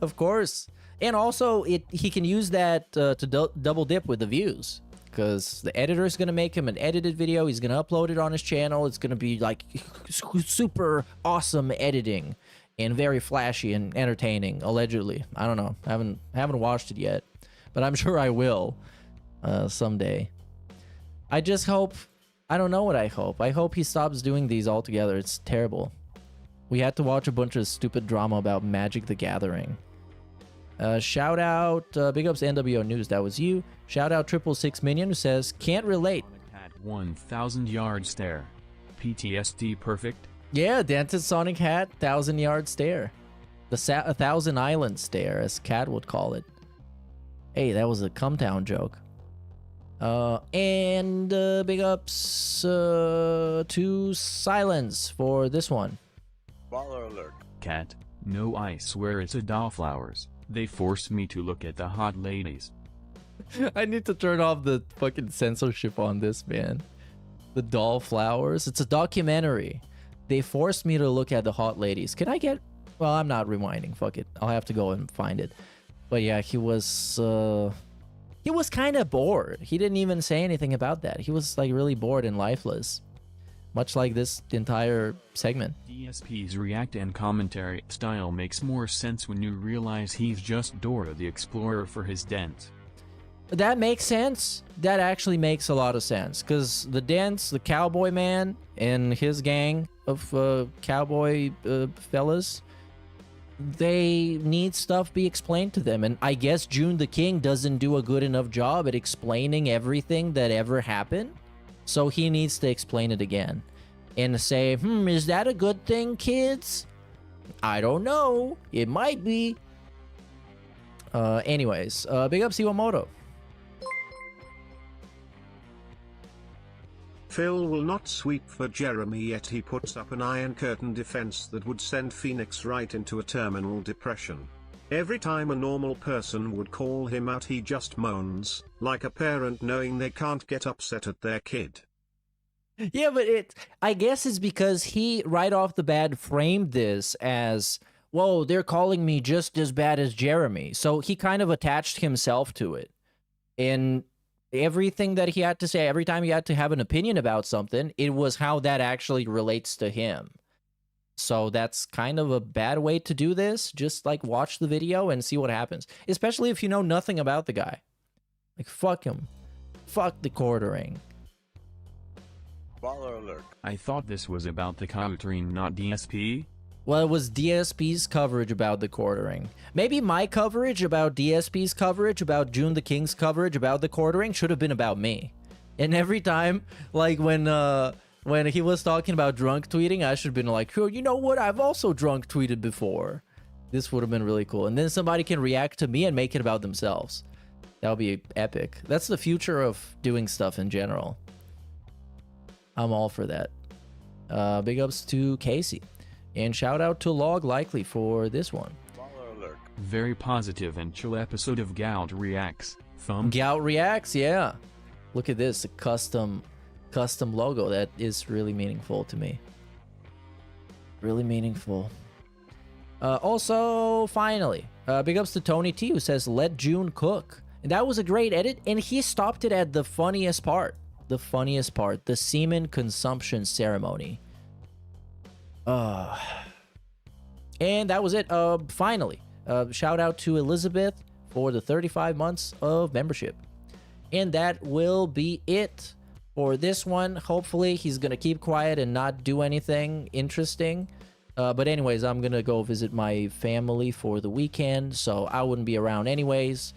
And also, he can use that to double dip with the views. Because the editor is going to make him an edited video. He's going to upload it on his channel. It's going to be like super awesome editing. And very flashy and entertaining, allegedly. I don't know. I haven't watched it yet, but I'm sure I will someday. I just hope. I don't know what I hope. I hope he stops doing these altogether. It's terrible. We had to watch a bunch of stupid drama about Magic the Gathering. Shout out, big ups NWO News. That was you. Shout out 666 Minion who says can't relate. 1,000 yard stare. PTSD perfect. Yeah, Dented Sonic Hat, 1,000-yard stare. The 1,000 Island stare, as Cat would call it. Hey, that was a Cumtown joke. And big ups to Silence for this one. Baller alert. Cat, no, I swear it's a Dollflowers. They forced me to look at the hot ladies. I need to turn off the fucking censorship on this, man. The Dollflowers. It's a documentary. They forced me to look at the hot ladies. Can I get... Well, I'm not rewinding. Fuck it. I'll have to go and find it. But yeah, he was kind of bored. He didn't even say anything about that. He was like really bored and lifeless. Much like this entire segment. DSP's react and commentary style makes more sense when you realize he's just Dora the Explorer for his dents. That makes sense. That actually makes a lot of sense. Because the Dents, the cowboy man, and his gang of cowboy fellas, they need stuff be explained to them. And I guess June the King doesn't do a good enough job at explaining everything that ever happened. So he needs to explain it again. And say, is that a good thing, kids? I don't know. It might be. Anyways, big up Siwamoto. Phil will not sweep for Jeremy, yet he puts up an Iron Curtain defense that would send Phoenix right into a terminal depression. Every time a normal person would call him out, he just moans, like a parent knowing they can't get upset at their kid. Yeah, but I guess it's because he, right off the bat, framed this as, whoa, they're calling me just as bad as Jeremy. So he kind of attached himself to it. And everything that he had to say, every time he had to have an opinion about something, it was how that actually relates to him. So that's kind of a bad way to do this. Just like watch the video and see what happens. Especially if you know nothing about the guy. Like, fuck him. Fuck the quartering. Baller alert. I thought this was about the Goutening, not DSP. Well, it was DSP's coverage about the quartering. Maybe my coverage about DSP's coverage, about June the King's coverage about the quartering should have been about me. And every time, like when he was talking about drunk tweeting, I should have been like, oh, you know what? I've also drunk tweeted before. This would have been really cool. And then somebody can react to me and make it about themselves. That would be epic. That's the future of doing stuff in general. I'm all for that. Big ups to Casey. And shout out to Log Likely for this one. Very positive and chill episode of Gout Reacts. Thumb. Gout Reacts, yeah. Look at this, a custom logo. That is really meaningful to me. Really meaningful. Also, finally, big ups to Tony T, who says, let June cook. And that was a great edit, and he stopped it at the funniest part. The funniest part, the semen consumption ceremony. And that was it. Finally, shout out to Elizabeth for the 35 months of membership. And that will be it for this one. Hopefully, he's going to keep quiet and not do anything interesting. But anyways, I'm going to go visit my family for the weekend, so I wouldn't be around anyways.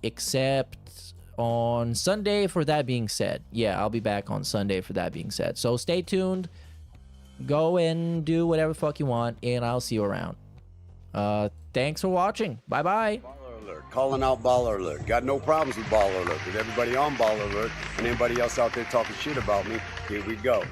Except on Sunday, for that being said. Yeah, I'll be back on Sunday for that being said. So stay tuned. Go and do whatever the fuck you want, and I'll see you around. Thanks for watching. Bye-bye. Baller Alert. Calling out Baller Alert. Got no problems with Baller Alert. With everybody on Baller Alert and anybody else out there talking shit about me, here we go.